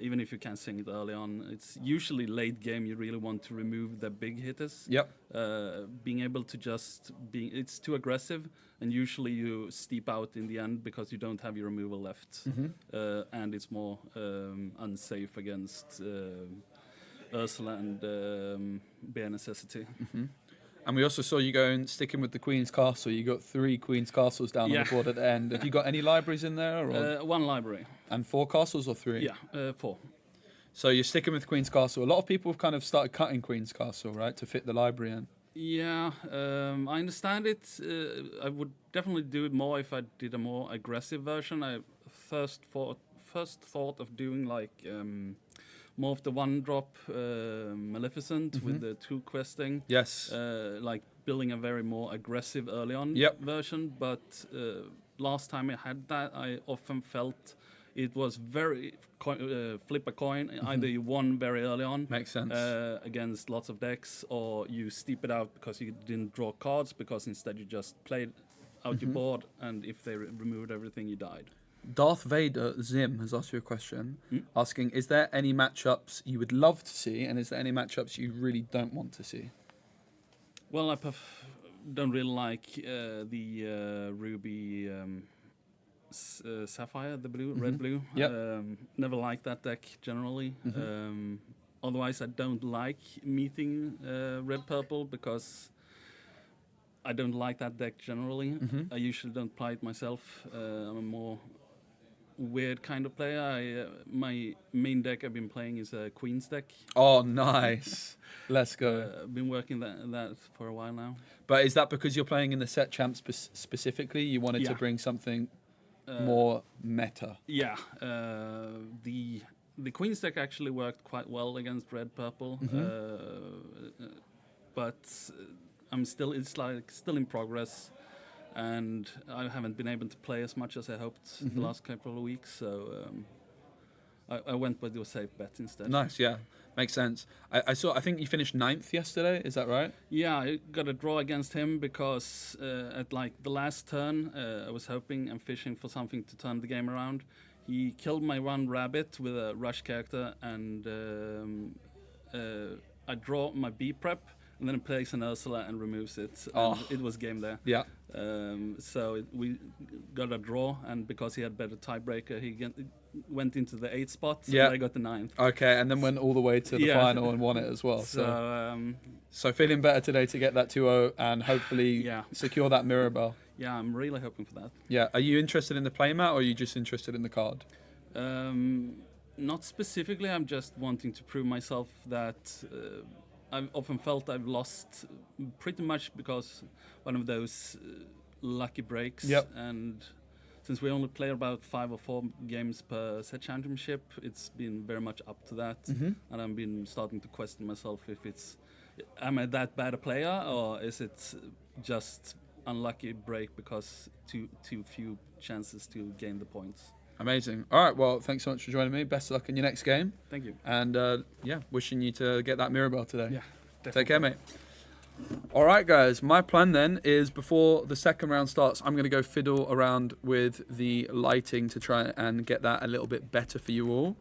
Speaker 4: Even if you can sing it early on, it's usually late game you really want to remove the big hitters.
Speaker 1: Yep.
Speaker 4: Being able to just it's too aggressive, and usually you steep out in the end because you don't have your removal left, and it's more unsafe against Ursula and Bare Necessity.
Speaker 1: And we also saw you going sticking with the Queen's Castle. You got 3 Queen's Castles down on the board at the end. Have you got any libraries in there? Or?
Speaker 4: 1 library.
Speaker 1: And 4 castles or 3?
Speaker 4: Yeah, 4.
Speaker 1: So you're sticking with Queen's Castle. A lot of people have kind of started cutting Queen's Castle, right, to fit the library in.
Speaker 4: Yeah, I understand it. I would definitely do it more if I did a more aggressive version. I first thought of doing like more of the 1-drop Maleficent with the 2 questing.
Speaker 1: Yes.
Speaker 4: Like building a very more aggressive early on version. But last time I had that, I often felt it was very flip a coin. Either you won very early on,
Speaker 1: Makes sense.
Speaker 4: against lots of decks, or you steep it out because you didn't draw cards, because instead you just played out your board, and if they removed everything, you died.
Speaker 1: Darth Vader Zim has asked you a question, asking, is there any matchups you would love to see, and is there any matchups you really don't want to see?
Speaker 4: Well, I don't really like the Ruby Sapphire, the blue, red-blue.
Speaker 1: Yep.
Speaker 4: Never liked that deck generally. Otherwise, I don't like meeting red-purple because I don't like that deck generally. I usually don't play it myself. I'm a more weird kind of player. My main deck I've been playing is a Queen's deck.
Speaker 1: Oh, nice. Let's go.
Speaker 4: I've been working that for a while now.
Speaker 1: But is that because you're playing in the set champ specifically? You wanted to bring something more meta?
Speaker 4: Yeah. The Queen's deck actually worked quite well against red purple, but it's still in progress, and I haven't been able to play as much as I hoped the last couple of weeks. So I went with your safe bet instead.
Speaker 1: Nice, yeah, makes sense. I think you finished 9th yesterday. Is that right?
Speaker 4: Yeah, I got a draw against him because at like the last turn, I was hoping and fishing for something to turn the game around. He killed my 1 rabbit with a rush character, and I draw my B prep, and then he plays an Ursula and removes it. And it was game there.
Speaker 1: Yeah.
Speaker 4: So we got a draw, and because he had better tiebreaker, he went into the 8th spot, and I got the 9th.
Speaker 1: Okay, and then went all the way to the final and won it as well. So feeling better today to get that 2-0 and hopefully secure that Mirabelle.
Speaker 4: Yeah, I'm really hoping for that.
Speaker 1: Yeah, are you interested in the playmat, or are you just interested in the card?
Speaker 4: Not specifically, I'm just wanting to prove myself that I've often felt I've lost pretty much because one of those lucky breaks.
Speaker 1: Yep.
Speaker 4: And since we only play about 5 or 4 games per set championship, it's been very much up to that. And I've been starting to question myself if am I that bad a player, or is it just unlucky break because too few chances to gain the points.
Speaker 1: Amazing. All right, well, thanks so much for joining me. Best of luck in your next game.
Speaker 4: Thank you.
Speaker 1: And wishing you to get that Mirabelle today.
Speaker 4: Yeah, definitely.
Speaker 1: Take care, mate. All right, guys, my plan then is before the second round starts, I'm going to go fiddle around with the lighting to try and get that a little bit better for you all.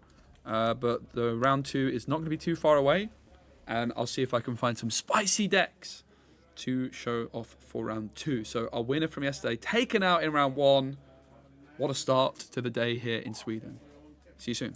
Speaker 1: But the round 2 is not going to be too far away, and I'll see if I can find some spicy decks to show off for round 2. So our winner from yesterday taken out in round 1. What a start to the day here in Sweden. See you soon.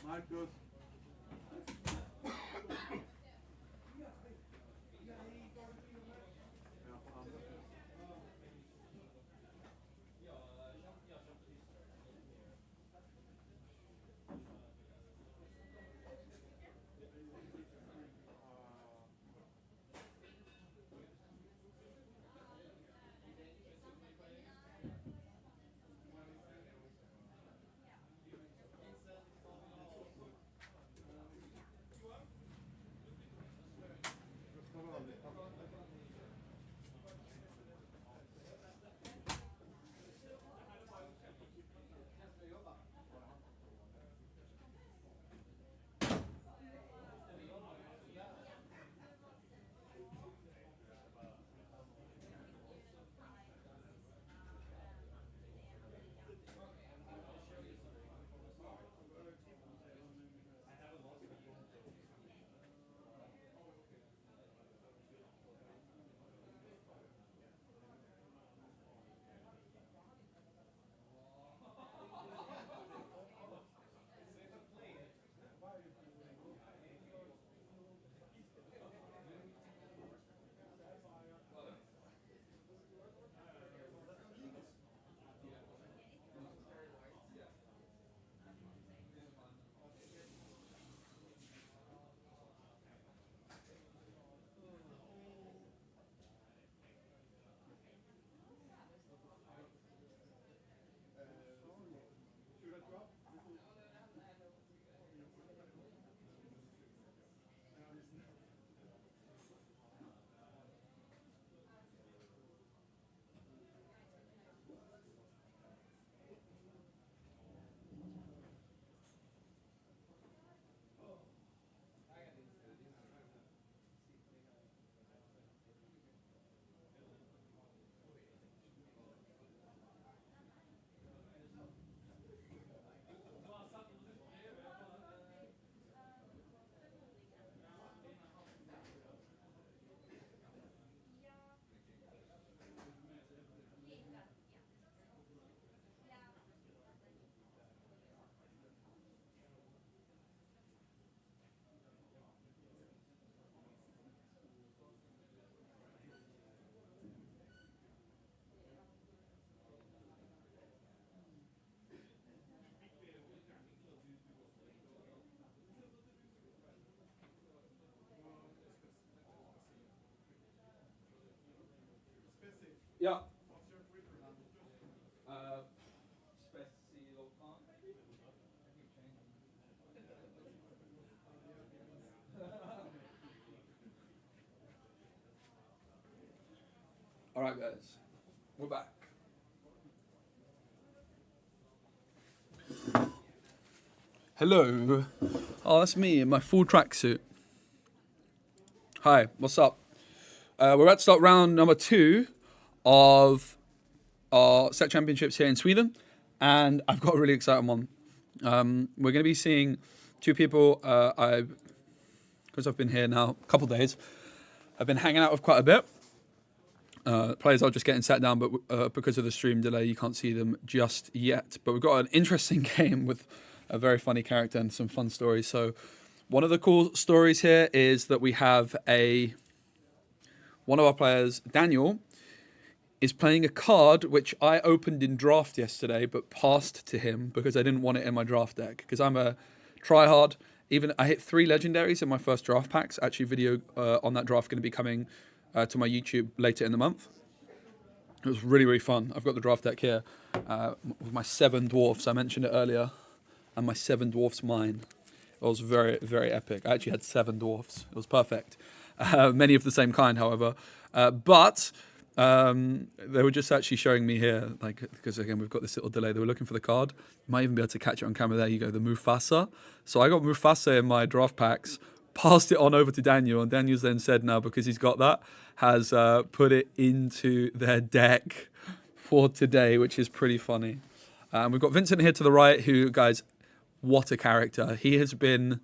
Speaker 2: Marcus.
Speaker 1: Yeah. All right, guys, we're back. Hello. Oh, that's me in my full tracksuit. Hi, what's up? We're about to start round number 2 of our set championships here in Sweden, and I've got a really exciting one. We're going to be seeing 2 people because I've been here now a couple of days. I've been hanging out with quite a bit. Players are just getting sat down, but because of the stream delay, you can't see them just yet. But we've got an interesting game with a very funny character and some fun stories. So one of the cool stories here is that we have one of our players, Daniel, is playing a card which I opened in draft yesterday, but passed to him because I didn't want it in my draft deck. Because I'm a tryhard. Even I hit 3 legendaries in my first draft packs. Actually, video on that draft going to be coming to my YouTube later in the month. It was really, really fun. I've got the draft deck here with my 7 dwarfs. I mentioned it earlier. And my 7 dwarfs mine. It was very, very epic. I actually had 7 dwarfs. It was perfect. Many of the same kind, however. But they were just actually showing me here, like, because again, we've got this little delay. They were looking for the card. You might even be able to catch it on camera. There you go, the Mufasa. So I got Mufasa in my draft packs, passed it on over to Daniel, and Daniel's then said now, because he's got that, has put it into their deck for today, which is pretty funny. We've got Vincent here to the right, who, guys, what a character. He has been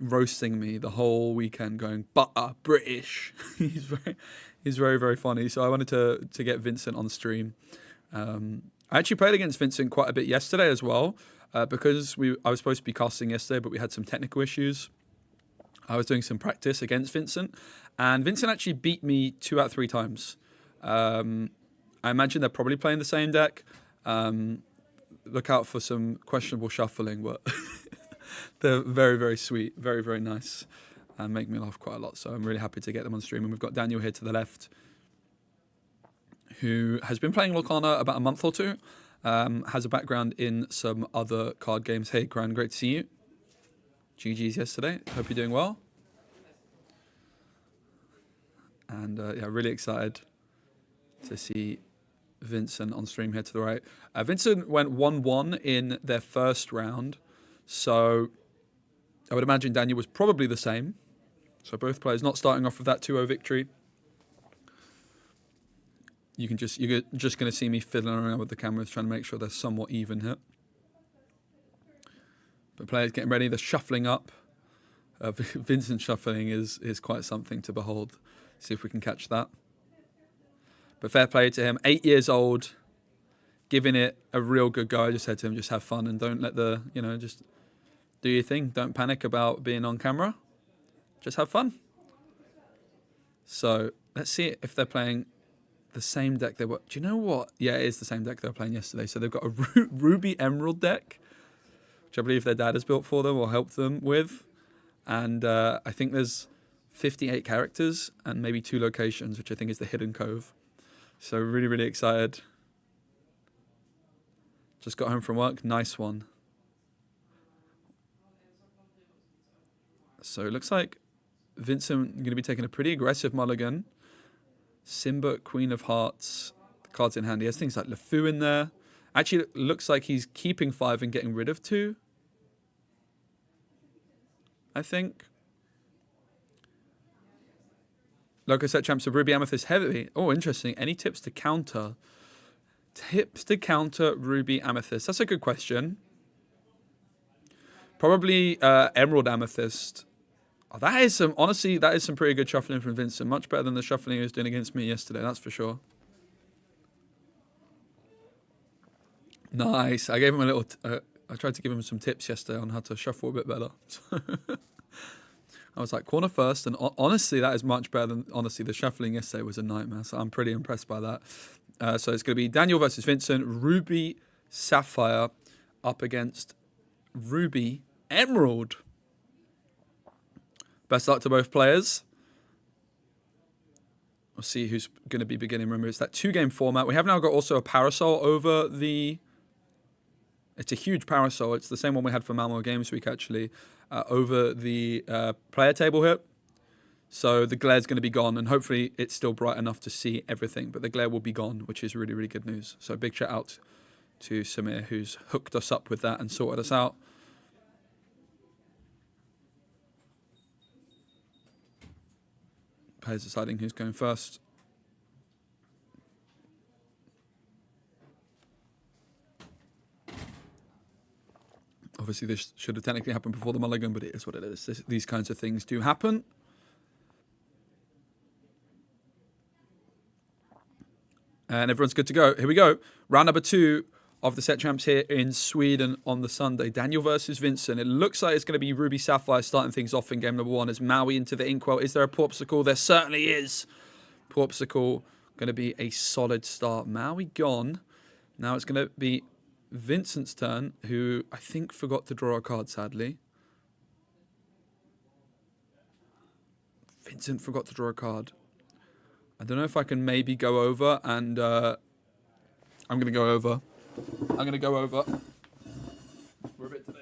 Speaker 1: roasting me the whole weekend, going, butter, British. He's very, very funny. So I wanted to get Vincent on stream. I actually played against Vincent quite a bit yesterday as well. because I was supposed to be casting yesterday, but we had some technical issues. I was doing some practice against Vincent, and Vincent actually beat me 2 out of 3 times. I imagine they're probably playing the same deck. Look out for some questionable shuffling, but they're very, very sweet, very, very nice, and make me laugh quite a lot. So I'm really happy to get them on stream. And we've got Daniel here to the left, who has been playing Lorcana about a month or two, has a background in some other card games. Hey, Gran, great to see you. GG's yesterday. Hope you're doing well. And yeah, really excited to see Vincent on stream here to the right. Vincent went 1-1 in their first round, so I would imagine Daniel was probably the same. So both players not starting off with that 2-0 victory. You're just going to see me fiddling around with the cameras trying to make sure they're somewhat even here. But players getting ready, they're shuffling up. Vincent shuffling is quite something to behold. See if we can catch that. But fair play to him. 8 years old, giving it a real good go. I just said to him, just have fun and don't let just do your thing. Don't panic about being on camera. Just have fun. So let's see if they're playing the same deck they were. Do you know what? Yeah, it is the same deck they were playing yesterday. So they've got a Ruby Emerald deck, which I believe their dad has built for them or helped them with. And I think there's 58 characters and maybe 2 locations, which I think is the Hidden Cove. So really, really excited. Just got home from work. Nice one. So it looks like Vincent going to be taking a pretty aggressive mulligan. Simba, Queen of Hearts. The cards in hand. He has things like LeFou in there. Actually, it looks like he's keeping 5 and getting rid of 2. I think. Local set champs of Ruby Amethyst Heavy. Oh, interesting. Any tips to counter? Tips to counter Ruby Amethyst. That's a good question. Probably Emerald Amethyst. Oh, that is some pretty good shuffling from Vincent. Much better than the shuffling he was doing against me yesterday, that's for sure. Nice. I gave him a little... I tried to give him some tips yesterday on how to shuffle a bit better. I was like, corner first, and honestly, that is much better than, honestly, the shuffling yesterday was a nightmare, so I'm pretty impressed by that. So it's going to be Daniel versus Vincent, Ruby Sapphire up against Ruby Emerald. Best luck to both players. We'll see who's going to be beginning. Remember, it's that 2-game format. We have now got also a parasol over the... It's a huge parasol. It's the same one we had for Malmo Games Week, actually, over the player table here. So the glare's going to be gone, and hopefully it's still bright enough to see everything. But the glare will be gone, which is really, really good news. So big shout out to Samir, who's hooked us up with that and sorted us out. Players deciding who's going first. Obviously, this should have technically happened before the mulligan, but it is what it is. These kinds of things do happen. And everyone's good to go. Here we go. Round number 2 of the set champs here in Sweden on the Sunday. Daniel versus Vincent. It looks like it's going to be Ruby Sapphire starting things off in game number 1 as Maui into the Inkwell. Is there a Porpsicle? There certainly is. Porpsicle going to be a solid start. Maui gone. Now it's going to be Vincent's turn, who I think forgot to draw a card, sadly. Vincent forgot to draw a card. I don't know if I can maybe go over, and I'm going to go over. I'm going to go over. We're a bit delayed.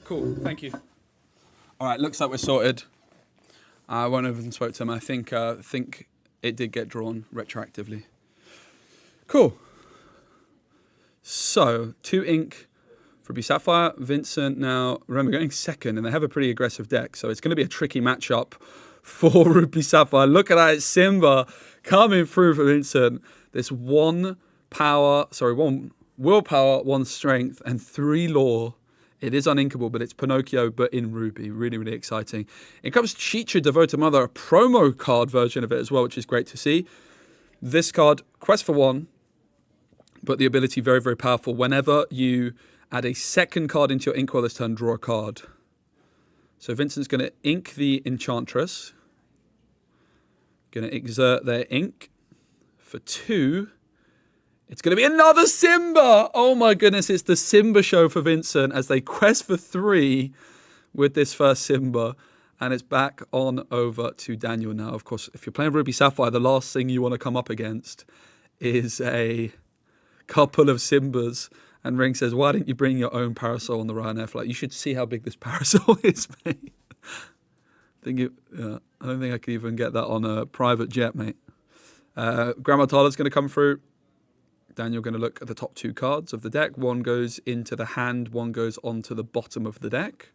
Speaker 1: Cool, thank you. All right, looks like we're sorted. I won't even spoke to him. I think it did get drawn retroactively. Cool. So 2 ink for Ruby Sapphire. Vincent now, remember, going second, and they have a pretty aggressive deck, so it's going to be a tricky matchup for Ruby Sapphire. Look at that, Simba coming through for Vincent. This 1 willpower, 1 strength, and 3 lore. It is uninkable, but it's Pinocchio, but in Ruby. Really, really exciting. In comes Chicha, Devoted Mother, a promo card version of it as well, which is great to see. This card, quest for 1, but the ability very, very powerful. Whenever you add a second card into your ink while this turn, draw a card. So Vincent's going to ink the Enchantress. Going to exert their ink for 2. It's going to be another Simba! Oh my goodness, it's the Simba show for Vincent as they quest for 3 with this first Simba. And it's back on over to Daniel now. Of course, if you're playing Ruby Sapphire, the last thing you want to come up against is a couple of Simbas. And Ring says, why didn't you bring your own parasol on the Ryanair flight? You should see how big this parasol is, mate. I don't think I could even get that on a private jet, mate. Grandma Tyler's going to come through. Daniel going to look at the top 2 cards of the deck. 1 goes into the hand, 1 goes onto the bottom of the deck.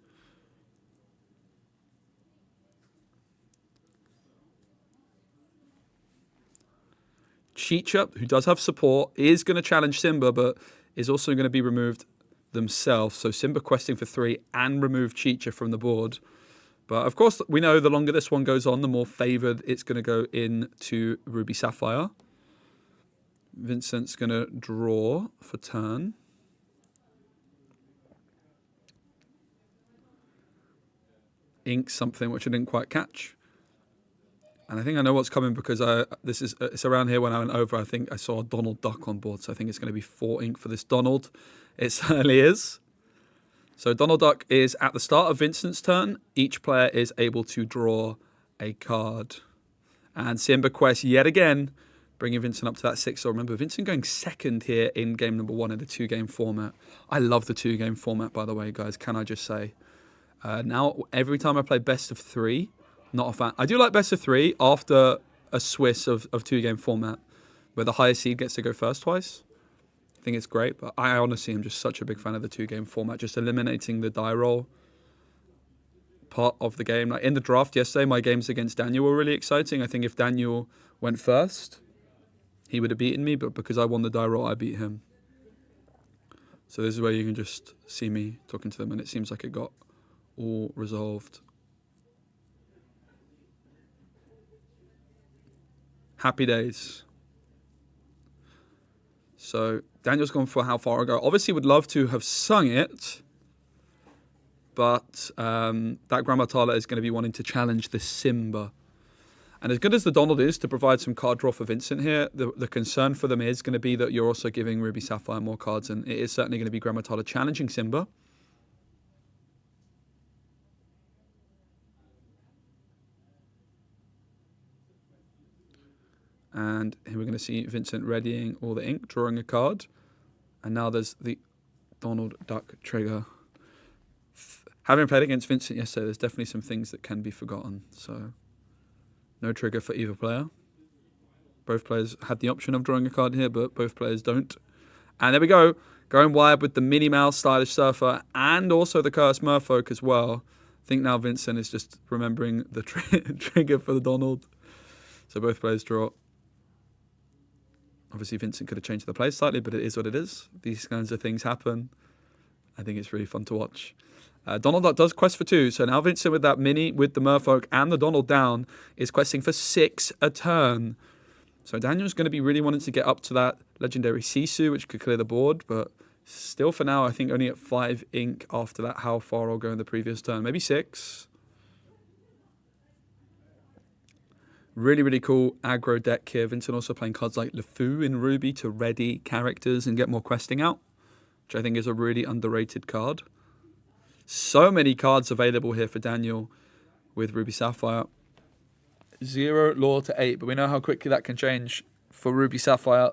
Speaker 1: Chicha, who does have support, is going to challenge Simba, but is also going to be removed themselves. So Simba questing for 3 and remove Chicha from the board. But of course, we know the longer this one goes on, the more favoured it's going to go into Ruby Sapphire. Vincent's going to draw for turn. Ink something which I didn't quite catch. And I think I know what's coming because it's around here when I went over. I think I saw a Donald Duck on board, so I think it's going to be 4 ink for this Donald. It certainly is. So Donald Duck is at the start of Vincent's turn. Each player is able to draw a card. And Simba Quest yet again, bringing Vincent up to that 6. So remember, Vincent going second here in game number 1 in the 2-game format. I love the 2-game format, by the way, guys. Can I just say? Now, every time I play best of 3, not a fan. I do like best of 3 after a Swiss of 2-game format, where the highest seed gets to go first twice. I think it's great, but I honestly am just such a big fan of the 2-game format, just eliminating the die roll part of the game. Like in the draft yesterday, my games against Daniel were really exciting. I think if Daniel went first, he would have beaten me, but because I won the die roll, I beat him. So this is where you can just see me talking to them, and it seems like it got all resolved. Happy days. So Daniel's gone for how far I go. Obviously would love to have sung it, but that Grandma Tyler is going to be wanting to challenge the Simba. And as good as the Donald is to provide some card draw for Vincent here, the concern for them is going to be that you're also giving Ruby Sapphire more cards, and it is certainly going to be Grandma Tyler challenging Simba. And here we're going to see Vincent readying all the ink, drawing a card. And now there's the Donald Duck trigger. Having played against Vincent yesterday, there's definitely some things that can be forgotten. So no trigger for either player. Both players had the option of drawing a card here, but both players don't. And there we go. Going wide with the Minnie Mouse Stylish Surfer and also the Cursed Merfolk as well. I think now Vincent is just remembering the trigger for the Donald. So both players draw. Obviously, Vincent could have changed the play slightly, but it is what it is. These kinds of things happen. I think it's really fun to watch. Donald Duck does quest for 2. So now Vincent with that Mini, with the Merfolk and the Donald down, is questing for 6 a turn. So Daniel's going to be really wanting to get up to that legendary Sisu, which could clear the board. But still for now, I think only at 5 ink after that. How far I'll go in the previous turn. Maybe 6. Really, really cool aggro deck here. Vincent also playing cards like LeFou in Ruby to ready characters and get more questing out, which I think is a really underrated card. So many cards available here for Daniel with Ruby Sapphire. 0 lore to 8, but we know how quickly that can change for Ruby Sapphire.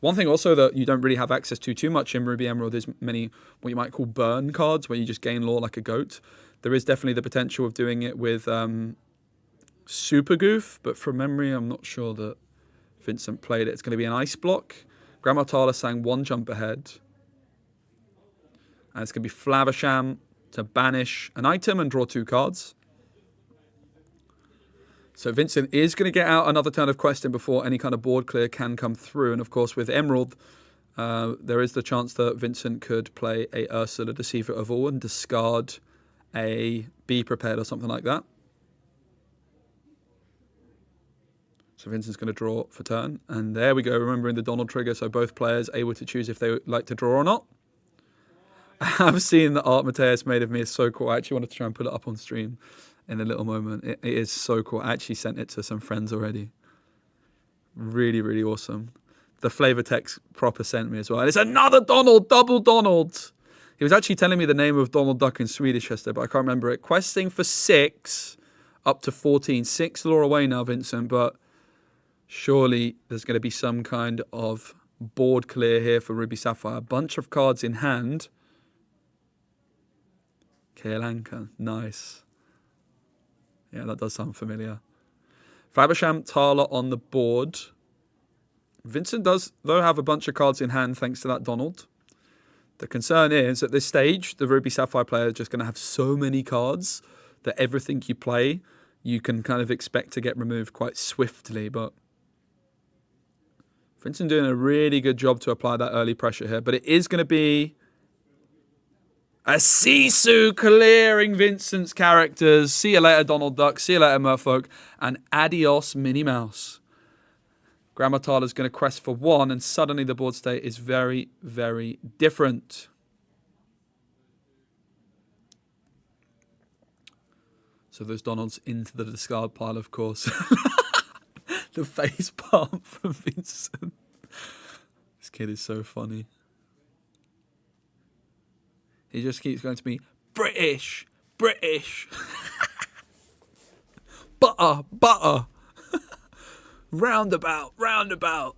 Speaker 1: One thing also that you don't really have access to too much in Ruby Emerald is many what you might call burn cards, where you just gain lore like a goat. There is definitely the potential of doing it with Super Goof, but from memory, I'm not sure that Vincent played it. It's going to be an ice block. Grandma Tala sang one jump ahead. And it's going to be Flavisham to banish an item and draw 2 cards. So Vincent is going to get out another turn of questing before any kind of board clear can come through. And of course, with Emerald, there is the chance that Vincent could play a Ursula, Deceiver of All, and discard a Be Prepared or something like that. So Vincent's going to draw for turn. And there we go, remembering the Donald trigger. So both players able to choose if they would like to draw or not. I've seen the art Mateus made of me is so cool. I actually wanted to try and put it up on stream in a little moment. It is so cool. I actually sent it to some friends already. Really, really awesome. The flavor text proper sent me as well. And it's another Donald, double Donald. He was actually telling me the name of Donald Duck in Swedish yesterday, but I can't remember it. Questing for 6 up to 14. 6 lore away now, Vincent, but surely there's going to be some kind of board clear here for Ruby Sapphire. A bunch of cards in hand. Kaelanka, nice. Yeah, that does sound familiar. Fabersham, Tala on the board. Vincent does, though, have a bunch of cards in hand thanks to that Donald. The concern is, at this stage, the Ruby Sapphire player is just going to have so many cards that everything you play, you can kind of expect to get removed quite swiftly. But Vincent doing a really good job to apply that early pressure here. But it is going to be a Sisu clearing Vincent's characters. See you later, Donald Duck. See you later, Merfolk. And adios, Minnie Mouse. Grandma Tala's going to quest for 1, and suddenly the board state is very, very different. So those Donalds into the discard pile, of course. The face palm from Vincent. This kid is so funny. He just keeps going to me, British, British. Butter, butter. Roundabout, roundabout.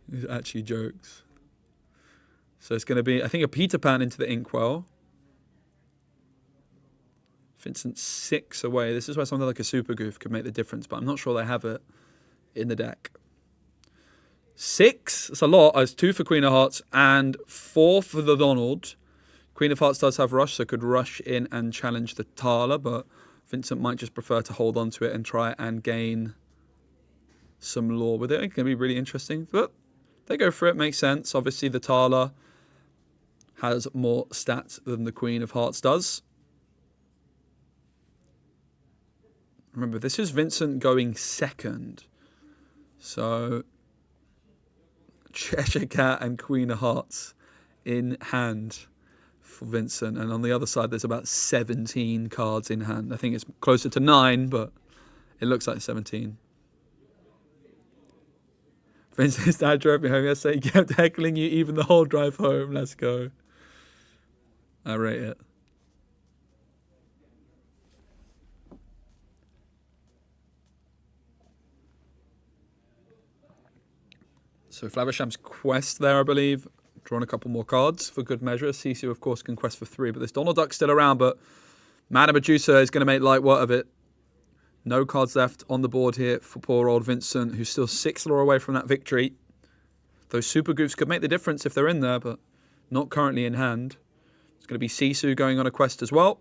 Speaker 1: These are actually jokes. So it's going to be, I think, a Peter Pan into the Inkwell. Vincent's 6 away. This is where something like a Super Goof could make the difference, but I'm not sure they have it in the deck. 6, it's a lot. It's 2 for Queen of Hearts and 4 for the Donald. Queen of Hearts does have Rush, so could rush in and challenge the Tala, but Vincent might just prefer to hold on to it and try and gain some lore with it. It's going to be really interesting, but they go for it. Makes sense. Obviously, the Tala has more stats than the Queen of Hearts does. Remember, this is Vincent going second. So Cheshire Cat and Queen of Hearts in hand for Vincent. And on the other side, there's about 17 cards in hand. I think it's closer to 9, but it looks like 17. Vincent's dad drove me home yesterday. He kept heckling you even the whole drive home. Let's go. I rate it. So Flavisham's quest there, I believe. Drawn a couple more cards for good measure. Sisu, of course, can quest for 3, but this Donald Duck's still around, but Madame Medusa is going to make light work of it. No cards left on the board here for poor old Vincent, who's still 6 lore away from that victory. Those Super Goofs could make the difference if they're in there, but not currently in hand. It's going to be Sisu going on a quest as well.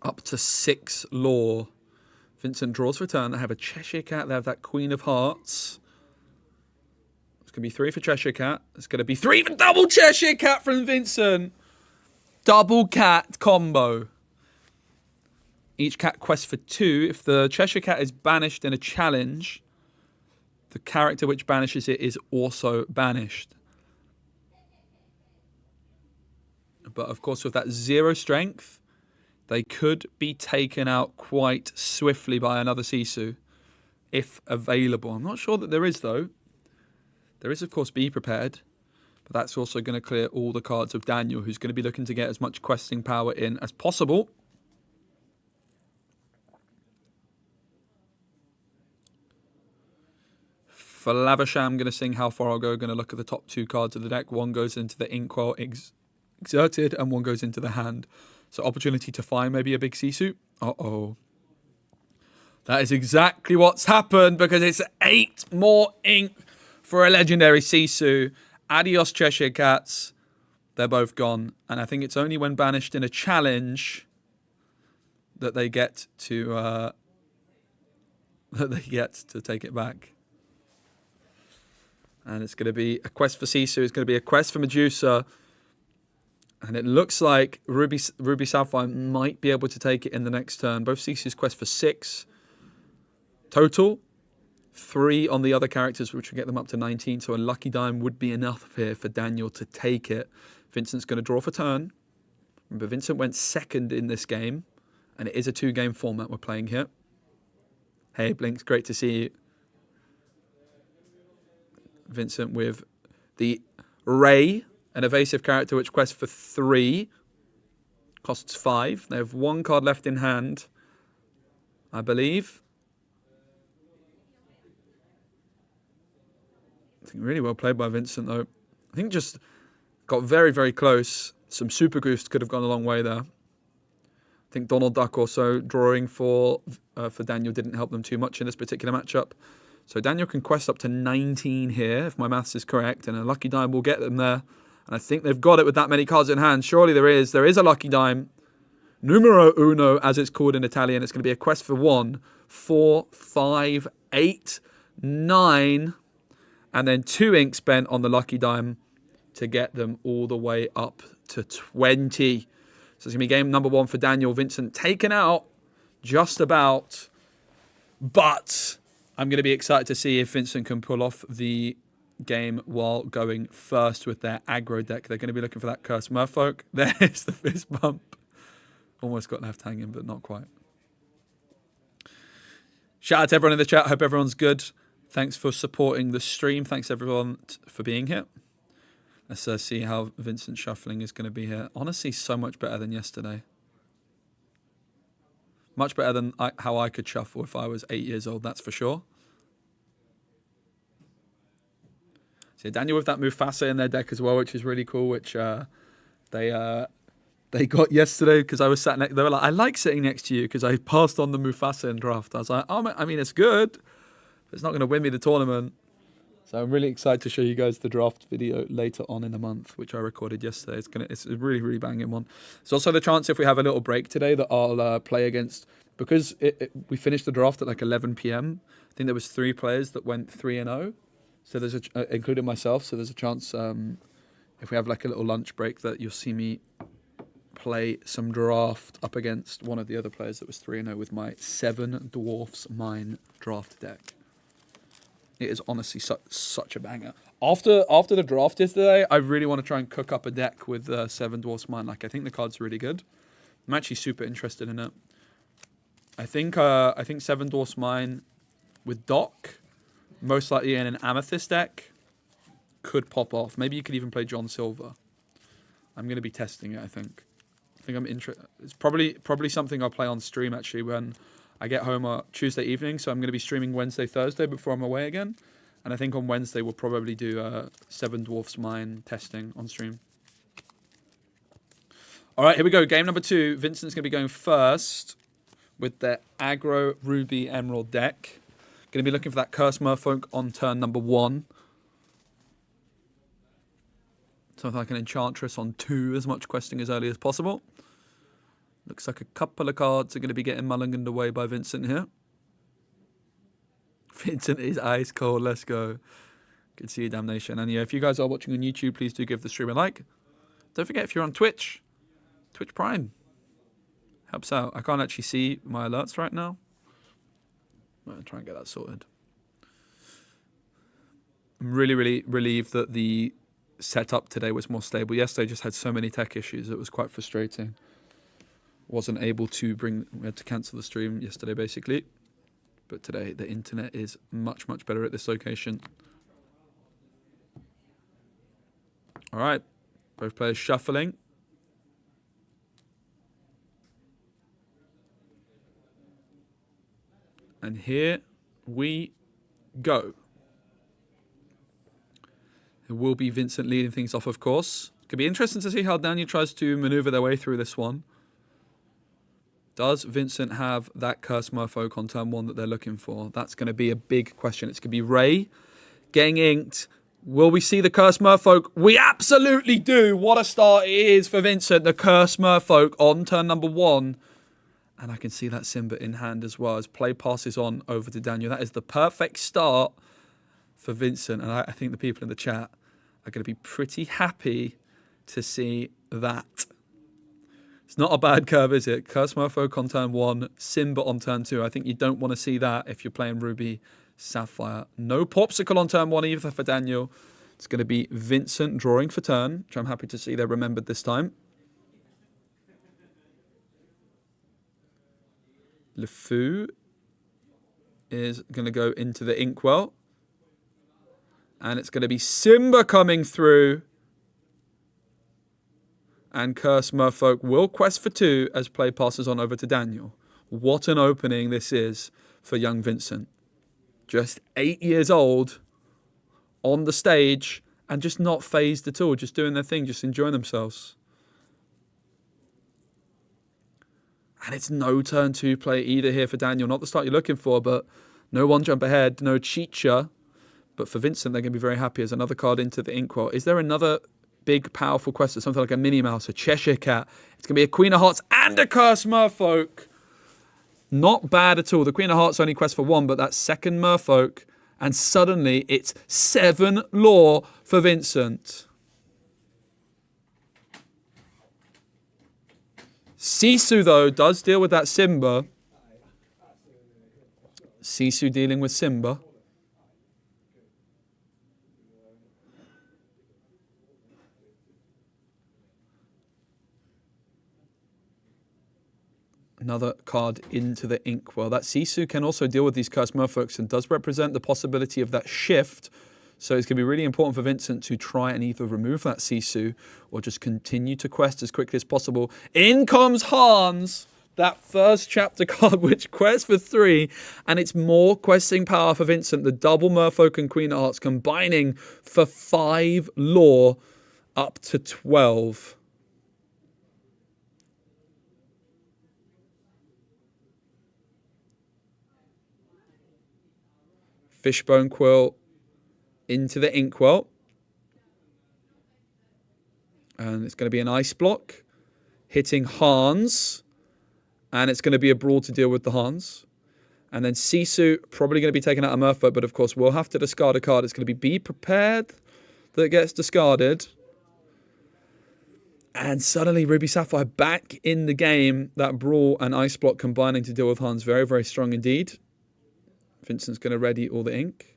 Speaker 1: Up to 6 lore. Vincent draws for turn. They have a Cheshire Cat. They have that Queen of Hearts. It's going to be 3 for Cheshire Cat. It's going to be 3 for double Cheshire Cat from Vincent. Double cat combo. Each cat quests for 2. If the Cheshire Cat is banished in a challenge, the character which banishes it is also banished. But of course, with that 0 strength, they could be taken out quite swiftly by another Sisu, if available. I'm not sure that there is, though. There is, of course, Be Prepared. But that's also going to clear all the cards of Daniel, who's going to be looking to get as much questing power in as possible. For Lavasham, going to sing How Far I'll Go. Going to look at the top 2 cards of the deck. One goes into the Inkwell Exerted, and one goes into the hand. So opportunity to find maybe a big Sisu. Uh-oh. That is exactly what's happened because it's 8 more ink for a legendary Sisu. Adios, Cheshire Cats. They're both gone. And I think it's only when banished in a challenge that they get to take it back. And it's going to be a quest for Sisu. It's going to be a quest for Medusa. And it looks like Ruby Sapphire might be able to take it in the next turn. Both Sisu's quest for 6 total. 3 on the other characters, which will get them up to 19. So a Lucky Dime would be enough here for Daniel to take it. Vincent's going to draw for turn. Remember, Vincent went second in this game. And it is a 2-game format we're playing here. Hey, Blinks, great to see you. Vincent with the Ray, an evasive character which quests for 3. Costs 5. They have 1 card left in hand, I believe. I think really well played by Vincent, though. I think just got very, very close. Some super goofs could have gone a long way there. I think Donald Duck also drawing for Daniel didn't help them too much in this particular matchup. So Daniel can quest up to 19 here, if my maths is correct, and a Lucky Dime will get them there. And I think they've got it with that many cards in hand. Surely there is. There is a Lucky Dime. Numero uno, as it's called in Italian. It's going to be a quest for 1, 4, 5, 8, 9, and then 2 ink spent on the Lucky Dime to get them all the way up to 20. So it's going to be game number 1 for Daniel. Vincent taken out just about, but I'm going to be excited to see if Vincent can pull off the game while going first with their aggro deck. They're going to be looking for that Cursed Merfolk. There's the fist bump. Almost got left hanging, but not quite. Shout out to everyone in the chat. Hope everyone's good. Thanks for supporting the stream. Thanks everyone for being here. Let's see how Vincent's shuffling is going to be here. Honestly, so much better than yesterday. Much better than how I could shuffle if I was 8 years old, that's for sure. So Daniel with that Mufasa in their deck as well, which is really cool, which they got yesterday because I was sat next. They were like, I like sitting next to you because I passed on the Mufasa in draft. I was like, oh, I mean, it's good, but it's not going to win me the tournament. So I'm really excited to show you guys the draft video later on in the month, which I recorded yesterday. It's a really, really banging one. There's also the chance if we have a little break today that I'll play against, because we finished the draft at like 11 p.m. I think there was 3 players that went 3-0. So there's including myself. So there's a chance if we have like a little lunch break that you'll see me play some draft up against one of the other players that was 3-0 with my 7 Dwarfs Mine draft deck. It is honestly such a banger. After the draft yesterday, I really want to try and cook up a deck with 7 Dwarfs Mine. Like, I think the card's really good. I'm actually super interested in it. I think 7 Dwarfs Mine with Doc, most likely in an Amethyst deck, could pop off. Maybe you could even play John Silver. I'm going to be testing it, I think. I'm interested. It's probably something I'll play on stream, actually, when I get home Tuesday evening. So I'm going to be streaming Wednesday, Thursday before I'm away again. And I think on Wednesday we'll probably do 7 Dwarfs Mine testing on stream. All right, here we go. Game number 2. Vincent's going to be going first with their aggro Ruby Emerald deck. Going to be looking for that Cursed Merfolk on turn number 1. Something like an Enchantress on 2, as much questing as early as possible. Looks like a couple of cards are going to be getting mulliganed away by Vincent here. Vincent is ice cold. Let's go. Good to see you, Damnation. And yeah, if you guys are watching on YouTube, please do give the stream a like. Don't forget, if you're on Twitch, Twitch Prime helps out. I can't actually see my alerts right now. I'm going to try and get that sorted. I'm really, really relieved that the setup today was more stable. Yesterday just had so many tech issues. It was quite frustrating. Wasn't able to we had to cancel the stream yesterday, basically. But today, the internet is much, much better at this location. All right. Both players shuffling. And here we go. It will be Vincent leading things off, of course. Could be interesting to see how Daniel tries to maneuver their way through this one. Does Vincent have that Curse Merfolk on turn 1 that they're looking for? That's going to be a big question. It's going to be Ray getting inked. Will we see the Curse Merfolk? We absolutely do. What a start it is for Vincent. The Curse Merfolk on turn number 1. And I can see that Simba in hand as well as play passes on over to Daniel. That is the perfect start for Vincent. And I think the people in the chat are going to be pretty happy to see that. It's not a bad curve, is it? Curse Merfolk on turn 1, Simba on turn 2. I think you don't want to see that if you're playing Ruby Sapphire. No Popsicle on turn 1 either for Daniel. It's going to be Vincent drawing for turn, which I'm happy to see they remembered this time. LeFou is going to go into the Inkwell. And it's going to be Simba coming through. And Curse Merfolk will quest for 2 as play passes on over to Daniel. What an opening this is for young Vincent. Just 8 years old, on the stage, and just not phased at all. Just doing their thing, just enjoying themselves. And it's no turn 2 play either here for Daniel. Not the start you're looking for, but no one jump ahead, no Cheetah. But for Vincent, they're going to be very happy as another card into the Inkwell. Is there another big, powerful quest, or something like a Minnie Mouse, a Cheshire Cat? It's going to be a Queen of Hearts and a Curse Merfolk. Not bad at all. The Queen of Hearts only quest for 1, but that second Merfolk, and suddenly it's 7 lore for Vincent. Sisu, though, does deal with that Simba. Sisu dealing with Simba. Another card into the Inkwell. That Sisu can also deal with these Cursed Merfolks and does represent the possibility of that shift. So it's going to be really important for Vincent to try and either remove that Sisu or just continue to quest as quickly as possible. In comes Hans, that first chapter card, which quests for 3, and it's more questing power for Vincent. The double Merfolk and Queen of Hearts combining for 5 lore up to 12. Fishbone Quill into the Inkwell. And it's going to be an Ice Block hitting Hans. And it's going to be a Brawl to deal with the Hans. And then Sisu probably going to be taken out of Merfolk, but of course we'll have to discard a card. It's going to be Prepared that it gets discarded. And suddenly Ruby Sapphire back in the game. That Brawl and Ice Block combining to deal with Hans. Very, very strong indeed. Vincent's going to ready all the ink.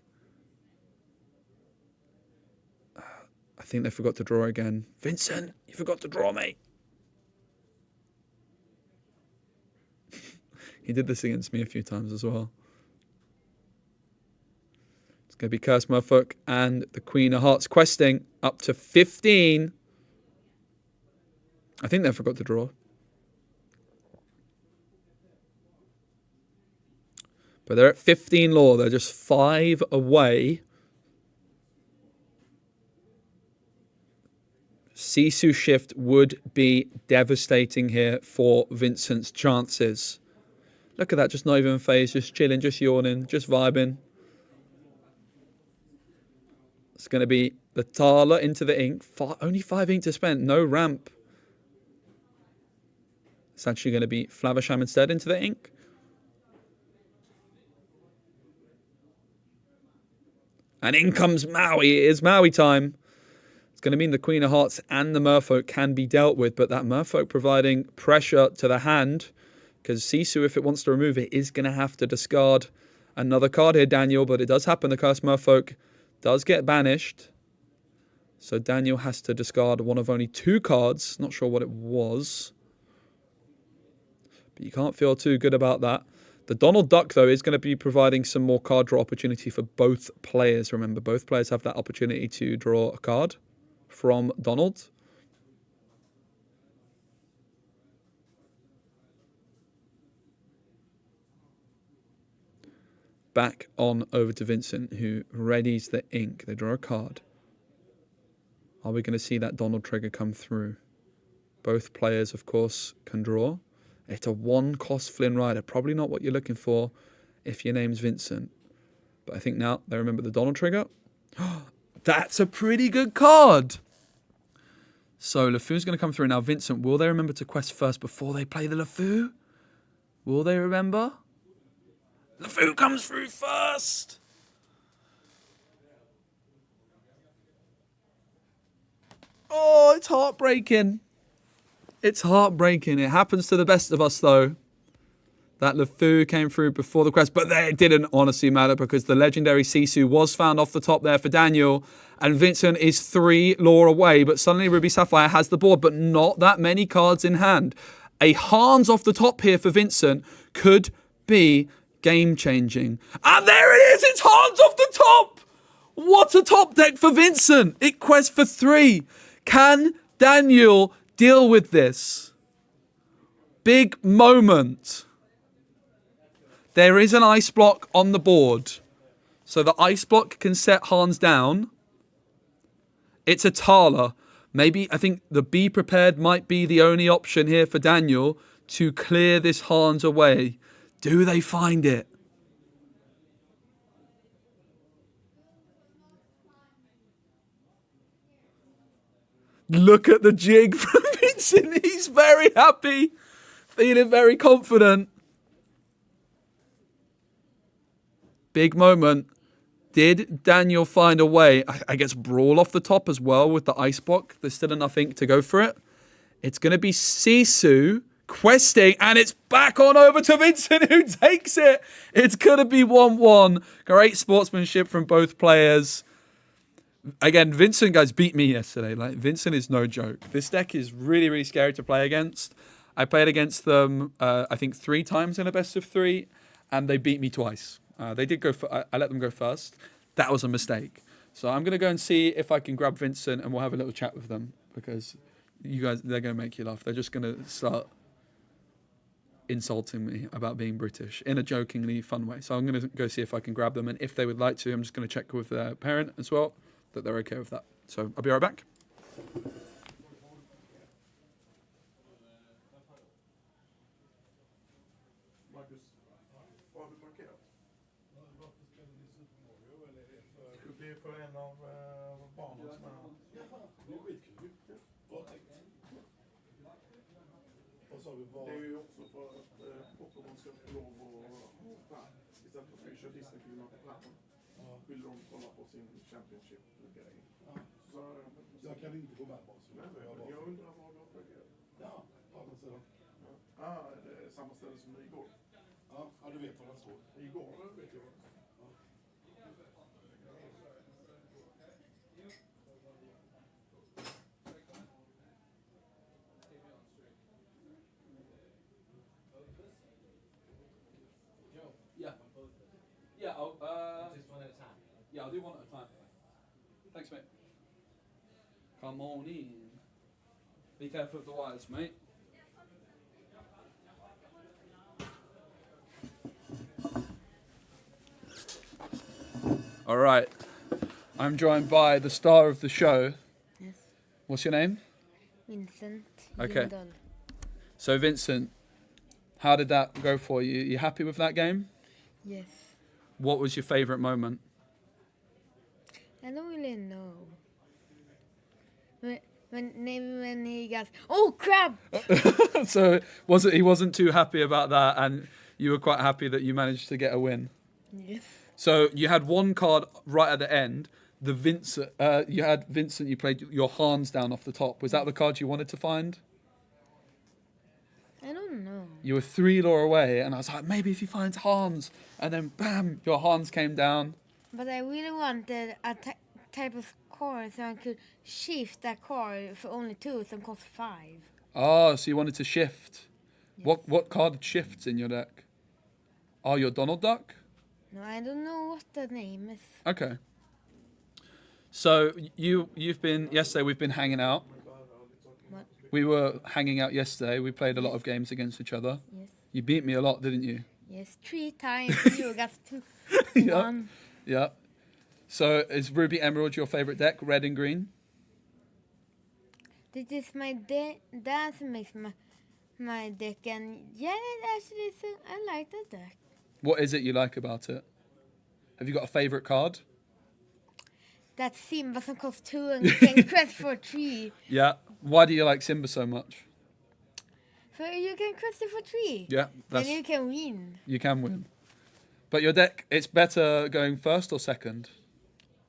Speaker 1: I think they forgot to draw again. Vincent, you forgot to draw, mate. He did this against me a few times as well. It's going to be Curse Merfolk and the Queen of Hearts questing up to 15. I think they forgot to draw. But they're at 15 lore. They're just 5 away. Sisu shift would be devastating here for Vincent's chances. Look at that, just not even phased, just chilling, just yawning, just vibing. It's going to be the Tala into the ink. Only 5 ink to spend, no ramp. It's actually going to be Flaversham instead into the ink. And in comes Maui. It is Maui time. It's going to mean the Queen of Hearts and the Merfolk can be dealt with, but that Merfolk providing pressure to the hand, because Sisu, if it wants to remove it, is going to have to discard another card here, Daniel, but it does happen. The Cursed Merfolk does get banished. So Daniel has to discard one of only 2 cards. Not sure what it was. But you can't feel too good about that. The Donald Duck, though, is going to be providing some more card draw opportunity for both players. Remember, both players have that opportunity to draw a card from Donald. Back on over to Vincent, who readies the ink. They draw a card. Are we going to see that Donald trigger come through? Both players, of course, can draw. It's a 1-cost Flynn Rider. Probably not what you're looking for if your name's Vincent. But I think now they remember the Donald trigger. That's a pretty good card. So LeFou's going to come through now. Vincent, will they remember to quest first before they play the LeFou? Will they remember? LeFou comes through first. Oh, it's heartbreaking. It's heartbreaking. It happens to the best of us, though. That LeFou came through before the quest, but it didn't honestly matter because the legendary Sisu was found off the top there for Daniel, and Vincent is 3 lore away, but suddenly Ruby Sapphire has the board, but not that many cards in hand. A Hans off the top here for Vincent could be game-changing. And there it is! It's Hans off the top! What a top deck for Vincent! It quests for 3. Can Daniel deal with this? Big moment. There is an ice block on the board. So the ice block can set Hans down. It's a Tala. Maybe, I think the Be Prepared might be the only option here for Daniel to clear this Hans away. Do they find it? Look at the jig from Vincent. He's very happy. Feeling very confident. Big moment. Did Daniel find a way? I guess Brawl off the top as well with the ice block. There's still enough ink to go for it. It's going to be Sisu questing, and it's back on over to Vincent, who takes it. It's going to be 1-1. Great sportsmanship from both players. Again, Vincent, guys, beat me yesterday. Like, Vincent is no joke. This deck is really, really scary to play against. I played against them, I think, 3 times in a best of 3, and they beat me twice. They did go. I let them go first. That was a mistake. So I'm gonna go and see if I can grab Vincent, and we'll have a little chat with them because you guys, they're gonna make you laugh. They're just gonna start insulting me about being British in a jokingly fun way. So I'm gonna go see if I can grab them, and if they would like to, I'm just gonna check with their parent as well that they're okay with that. So I'll be right back.
Speaker 2: Marcus, vad har du markerat?
Speaker 3: Varför spelar ni Super Mario? Eller är det för...
Speaker 2: Det är för en av barnen som är här.
Speaker 3: Jaha, det är skitkul. Bra tänkt. Vad sa vi?
Speaker 2: Det är ju också för att Pokémon ska få lov att... Istället för att vi kör Disney-filmer på planen vill de kolla på sin Championship-grej. Så
Speaker 3: Jag kan inte gå med bara.
Speaker 2: jag undrar vad du har fungerat.
Speaker 3: Ja, på andra sidan.
Speaker 2: Det är samma ställe som igår.
Speaker 3: Ja, du vet vad den står.
Speaker 2: Igår vet jag vad.
Speaker 1: Yeah. Just one at a time. Yeah, I'll do one at a time. Thanks, mate. Come on in. Be careful of the wires, mate. All right. I'm joined by the star of the show.
Speaker 5: Yes.
Speaker 1: What's your name?
Speaker 5: Vincent
Speaker 1: Okay.
Speaker 5: Lindahl.
Speaker 1: So, Vincent, how did that go for you? You happy with that game?
Speaker 5: Yes.
Speaker 1: What was your favourite moment?
Speaker 5: I don't really know. When he goes, oh crap!
Speaker 1: So, he wasn't too happy about that, and you were quite happy that you managed to get a win.
Speaker 5: Yes.
Speaker 1: So you had one card right at the end. The Vincent, you had Vincent. You played your Hans down off the top. Was that the card you wanted to find?
Speaker 5: I don't know.
Speaker 1: You were 3 lore away, and I was like, maybe if he finds Hans, and then bam, your Hans came down.
Speaker 5: But I really wanted a type of card so I could shift that card for only 2, so it cost 5.
Speaker 1: Oh, so you wanted to shift.
Speaker 5: Yes.
Speaker 1: What card shifts in your deck? Oh, your Donald Duck?
Speaker 5: No, I don't know what the name is.
Speaker 1: Okay. So you've been yesterday. We've been hanging out.
Speaker 5: What?
Speaker 1: We were hanging out yesterday. We played a lot of games against each other.
Speaker 5: Yes.
Speaker 1: You beat me a lot, didn't you?
Speaker 5: Yes, 3 times. You got 2.
Speaker 1: Yeah.
Speaker 5: 1.
Speaker 1: Yeah. So is Ruby Emerald your favorite deck, red and green?
Speaker 5: This is my dance makes my deck, and yeah, actually, so I like the deck.
Speaker 1: What is it you like about it? Have you got a favorite card?
Speaker 5: That Simba som costs 2 and can quest for 3.
Speaker 1: Yeah. Why do you like Simba so much?
Speaker 5: So you can quest it for 3.
Speaker 1: Yeah,
Speaker 5: Then you can win.
Speaker 1: you can win. But your deck, it's better going first or second?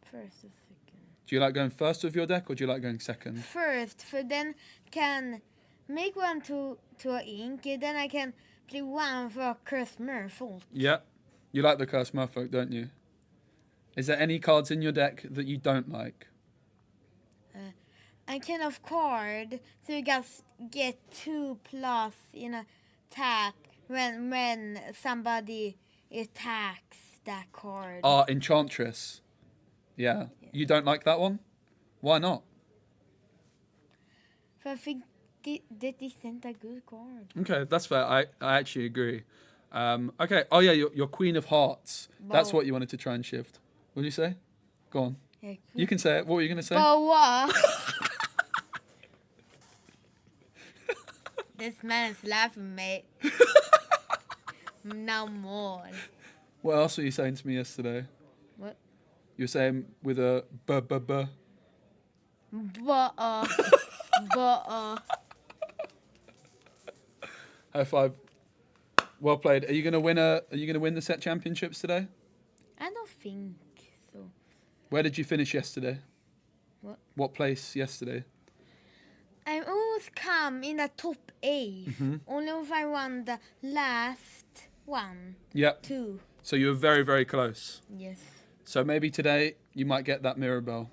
Speaker 5: First or second.
Speaker 1: Do you like going first with your deck or do you like going second?
Speaker 5: First, for then can make 1 to a ink, then I can play 1 for a cursed merfolk.
Speaker 1: Yeah. You like the Cursed Merfolk, don't you? Is there any cards in your deck that you don't like?
Speaker 5: I can of card, so you guys get 2+ in attack when somebody attacks that card.
Speaker 1: Enchantress. Yeah. You don't like that one? Why not?
Speaker 5: So I think that isn't a good card.
Speaker 1: Okay, that's fair. I actually agree. Okay. Oh yeah, your Queen of Hearts. That's
Speaker 5: Bow.
Speaker 1: what you wanted to try and shift. What did you say? Go on.
Speaker 5: Yeah,
Speaker 1: You can say it. What were you going to say?
Speaker 5: Boa. This man is laughing, mate. No more.
Speaker 1: What else were you saying to me yesterday?
Speaker 5: What?
Speaker 1: You were saying with a b.
Speaker 5: Boa. Boa.
Speaker 1: High five. Well played. Are you gonna win the set championships today?
Speaker 5: I don't think so.
Speaker 1: Where did you finish yesterday?
Speaker 5: What?
Speaker 1: What place yesterday?
Speaker 5: I always come in the top 8. Only if I won the last 1,
Speaker 1: Yep.
Speaker 5: 2.
Speaker 1: So you were very, very close.
Speaker 5: Yes.
Speaker 1: So maybe today you might get that Mirabelle.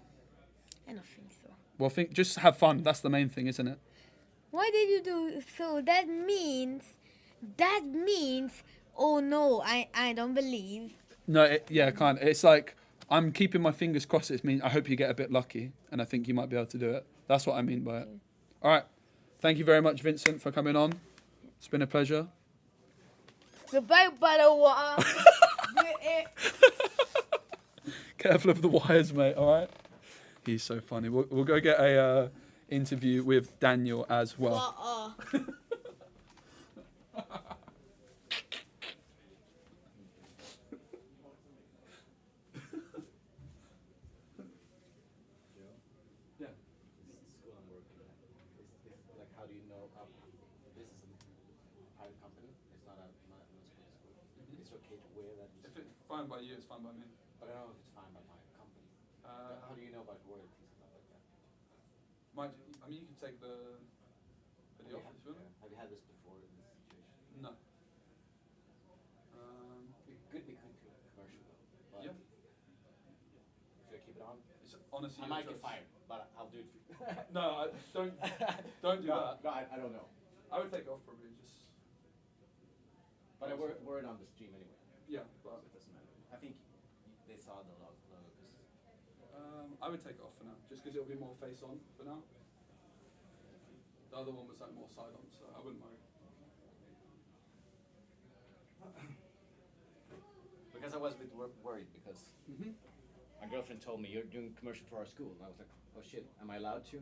Speaker 5: I don't think so.
Speaker 1: Well, just have fun. That's the main thing, isn't it?
Speaker 5: Why did you do so? That means, oh no, I don't believe.
Speaker 1: No, kind of. It's like I'm keeping my fingers crossed. It means I hope you get a bit lucky, and I think you might be able to do it. That's what I mean by it. All right. Thank you very much, Vincent, for coming on. It's been a pleasure.
Speaker 5: Goodbye, Padawan.
Speaker 1: Careful of the wires, mate. All right. He's so funny. We'll go get a interview with Daniel as well. Yeah.
Speaker 6: School I'm working at. It's like, how do you know? This is a private company. It's not a school. It's okay to wear that.
Speaker 1: If it's fine by you, it's fine by me.
Speaker 6: But I don't know if it's fine by my company. How do you know about royalties and stuff like that?
Speaker 1: I mean, you can take the off if you want.
Speaker 6: Have you had this before in this situation?
Speaker 1: No.
Speaker 6: It could be commercial though. But
Speaker 1: Yeah.
Speaker 6: should I keep it on?
Speaker 1: It's honestly.
Speaker 6: I
Speaker 1: your
Speaker 6: might get
Speaker 1: choice.
Speaker 6: fired, but I'll do it for you.
Speaker 1: No, don't do that.
Speaker 6: No, I don't know.
Speaker 1: I would take it off probably. Just
Speaker 6: But I wore it on the stream anyway.
Speaker 1: yeah,
Speaker 6: So
Speaker 1: but
Speaker 6: it doesn't matter. I think they saw the logos.
Speaker 1: I would take it off for now, just because it'll be more face on for now. The other one was like more side on, so I wouldn't worry.
Speaker 6: Because I was a bit worried because my girlfriend told me you're doing commercial for our school, and I was like, oh shit, am I allowed to?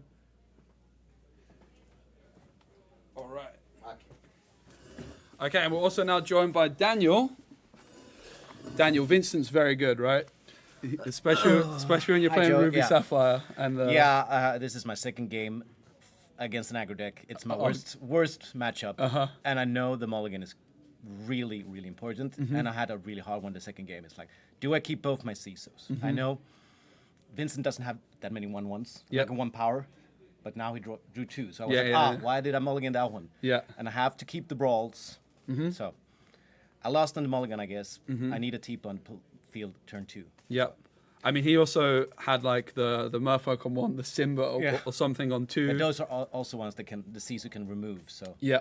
Speaker 1: All right.
Speaker 6: Okay.
Speaker 1: Okay, and we're also now joined by Daniel. Daniel, Vincent's very good, right? Especially when you're
Speaker 7: Hi,
Speaker 1: playing
Speaker 7: Joe.
Speaker 1: Ruby
Speaker 7: Yeah.
Speaker 1: Sapphire and
Speaker 7: This is my second game against an aggro deck. It's my worst matchup, and I know the mulligan is really, really important. And I had a really hard one the second game. It's like, do I keep both my CISOs? I know Vincent doesn't have that many 1/1s,
Speaker 1: Yep.
Speaker 7: like a 1 power, but now he drew 2. So I was
Speaker 1: Yeah,
Speaker 7: like,
Speaker 1: yeah.
Speaker 7: why did I mulligan that one?
Speaker 1: Yeah.
Speaker 7: And I have to keep the brawls. So I lost on the mulligan, I guess. I need a T on field turn 2.
Speaker 1: Yep. I mean, he also had like the Merfolk on 1, the Simba or something on 2.
Speaker 7: But those are also ones that the CISO can remove. So
Speaker 1: Yeah.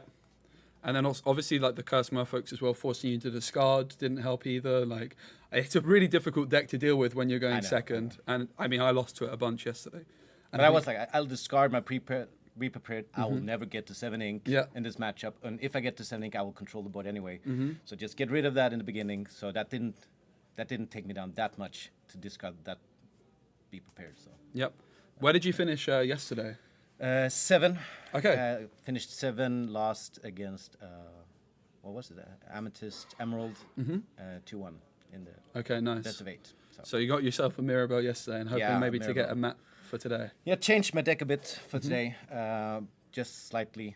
Speaker 1: And then also, obviously, like the Cursed Merfolks as well, forcing you to discard didn't help either. Like, it's a really difficult deck to deal with when you're going
Speaker 7: I know.
Speaker 1: second. And I mean, I lost to it a bunch yesterday.
Speaker 7: But I was like, I'll discard my pre-prepared. I will never get to 7 ink
Speaker 1: Yeah.
Speaker 7: in this matchup. And if I get to 7 ink, I will control the board anyway. So just get rid of that in the beginning. So that didn't take me down that much to discard that be prepared. So
Speaker 1: Yep. Where did you finish yesterday?
Speaker 7: 7.
Speaker 1: Okay.
Speaker 7: Finished 7, lost against, what was it? Amethyst Emerald, 2-1 in the
Speaker 1: Okay, nice.
Speaker 7: best of 8.
Speaker 1: So you got yourself a Mirabelle yesterday and hoping
Speaker 7: Yeah,
Speaker 1: maybe to get
Speaker 7: Mirabelle.
Speaker 1: a map for today.
Speaker 7: Yeah, changed my deck a bit for today, just slightly,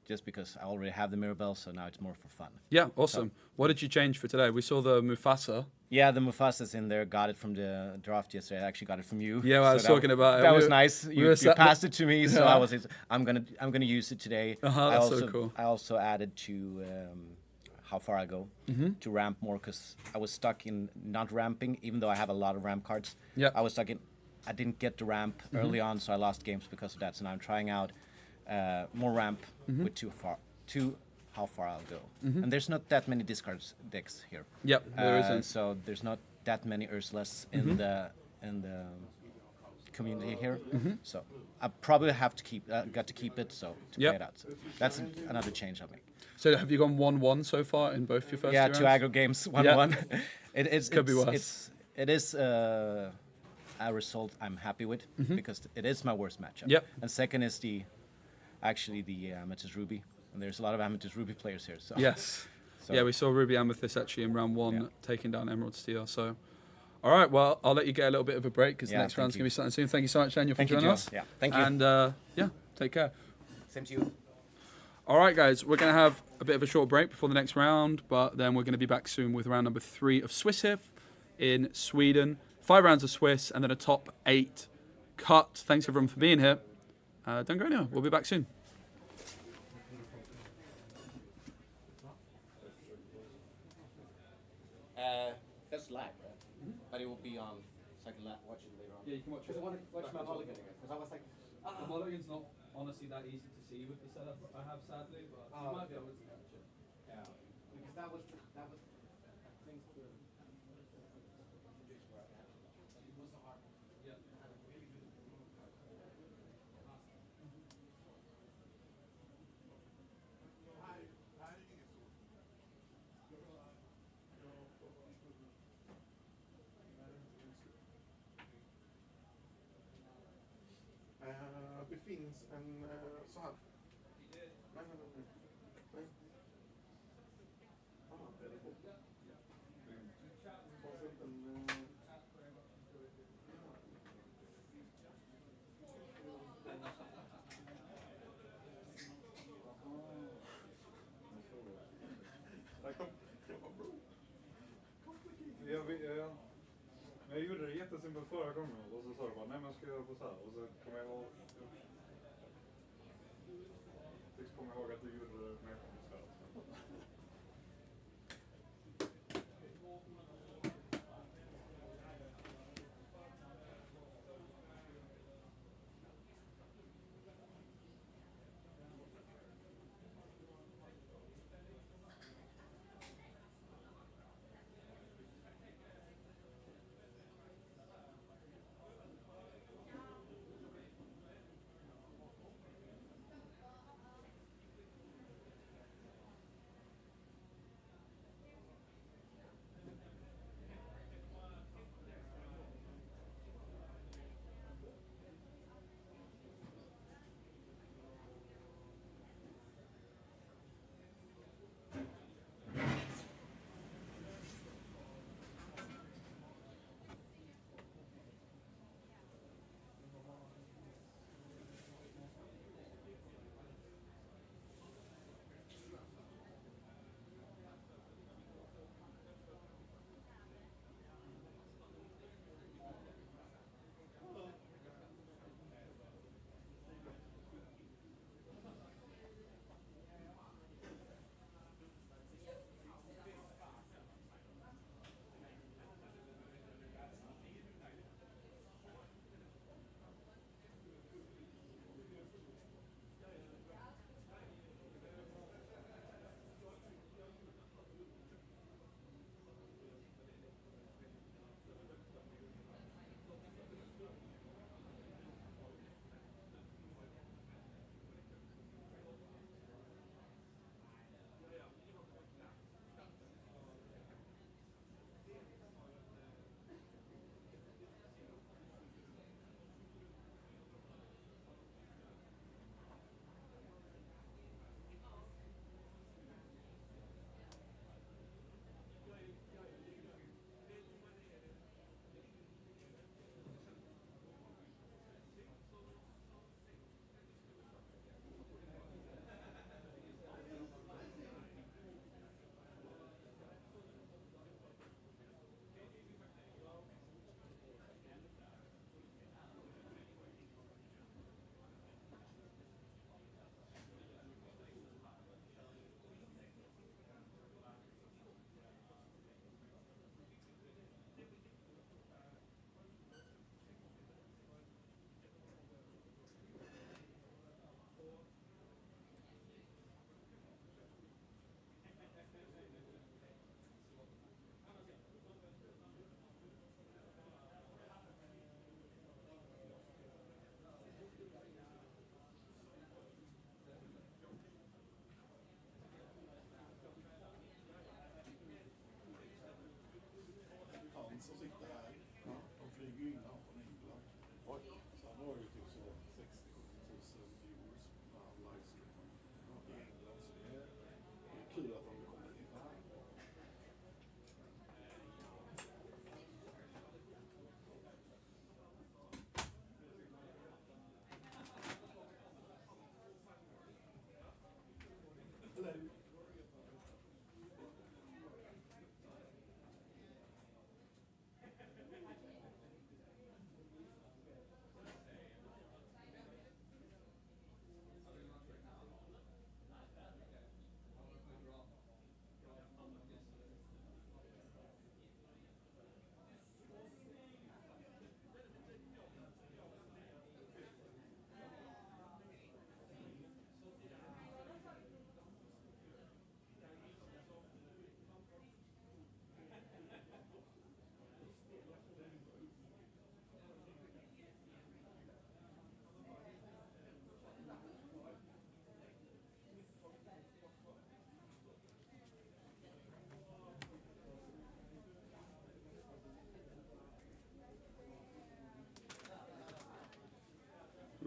Speaker 7: just because I already have the Mirabelle, so now it's more for fun.
Speaker 1: Yeah, awesome. What did you change for today? We saw the Mufasa.
Speaker 7: Yeah, the Mufasa's in there. Got it from the draft yesterday. I actually got it from you.
Speaker 1: Yeah, well, I was
Speaker 7: that
Speaker 1: talking about it.
Speaker 7: That
Speaker 1: We
Speaker 7: was
Speaker 1: were-
Speaker 7: nice.
Speaker 1: we
Speaker 7: You,
Speaker 1: were
Speaker 7: you
Speaker 1: sat-
Speaker 7: passed it to me, so
Speaker 1: Yeah.
Speaker 7: I'm gonna use it today.
Speaker 1: Uh-huh, that's so cool.
Speaker 7: I also added to how far I go to ramp more because I was stuck in not ramping, even though I have a lot of ramp cards.
Speaker 1: Yeah.
Speaker 7: I was stuck in. I didn't get the ramp early on, so I lost games because of that. So now I'm trying out more ramp with how far I'll go. And there's not that many discards decks here.
Speaker 1: Yep, there isn't.
Speaker 7: So there's not that many Ursulas in the community here. So I probably have to got to keep it to
Speaker 1: Yep.
Speaker 7: play it out. So that's another change I'll make.
Speaker 1: So have you gone 1-1 so far in both your first
Speaker 7: Yeah,
Speaker 1: two
Speaker 7: two
Speaker 1: rounds?
Speaker 7: aggro games, 1-1.
Speaker 1: Could be worse.
Speaker 7: It is a result I'm happy with because it is my worst matchup.
Speaker 1: Yep.
Speaker 7: And second is the Amethyst Ruby, and there's a lot of Amethyst Ruby players here. So
Speaker 1: Yes.
Speaker 7: So-
Speaker 1: Yeah, we saw Ruby Amethyst actually in round 1
Speaker 7: Yeah.
Speaker 1: taking down Emerald Steel. So, all right, well, I'll let you get a little bit of a break because
Speaker 7: Yeah,
Speaker 1: the next
Speaker 7: thank
Speaker 1: round's
Speaker 7: you.
Speaker 1: going to be starting soon. Thank you so much, Daniel, for
Speaker 7: Thank you,
Speaker 1: joining
Speaker 7: Joe.
Speaker 1: us.
Speaker 7: Yeah, thank you.
Speaker 1: And yeah, take care.
Speaker 7: Same to you.
Speaker 1: All right, guys, we're going to have a bit of a short break before the next round, but then we're going to be back soon with round number 3 of Swiss Hiv in Sweden. 5 rounds of Swiss and then a top 8 cut. Thanks everyone for being here. Don't go anywhere. We'll be back soon.
Speaker 7: That's live, right? But it will be on, so I can watch it later on.
Speaker 1: Yeah, you can watch it.
Speaker 7: Because I want to watch my mulligan again. Because I was like,
Speaker 1: The mulligan's not honestly that easy to see with the setup I have, sadly, but
Speaker 7: you might
Speaker 1: be able to catch it.
Speaker 7: yeah, because that was things to.
Speaker 2: Det finns en så här. Nej. Det är det.
Speaker 3: Jag gjorde det jättesimpelt förra gången och så sa du bara nej men jag ska göra på så här och så kom jag ihåg. Jag kommer ihåg att du gjorde det mer komplicerat.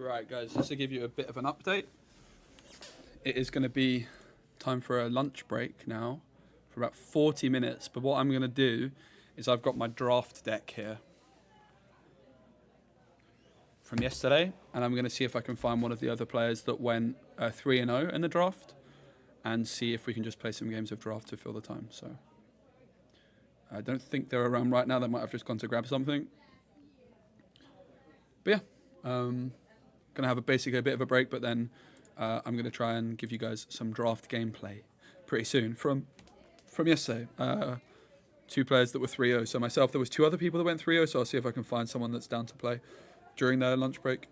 Speaker 1: Right, guys, just to give you a bit of an update, it is going to be time for a lunch break now for about 40 minutes. But what I'm going to do is I've got my draft deck here from yesterday, and I'm going to see if I can find one of the other players that went 3-0 in the draft and see if we can just play some games of draft to fill the time. So I don't think they're around right now. They might have just gone to grab something. But yeah, going to have a bit of a break, but then I'm going to try and give you guys some draft gameplay pretty soon from yesterday. 2 players that were 3-0. So myself, there was 2 other people that went 3-0, so I'll see if I can find someone that's down to play during their lunch break.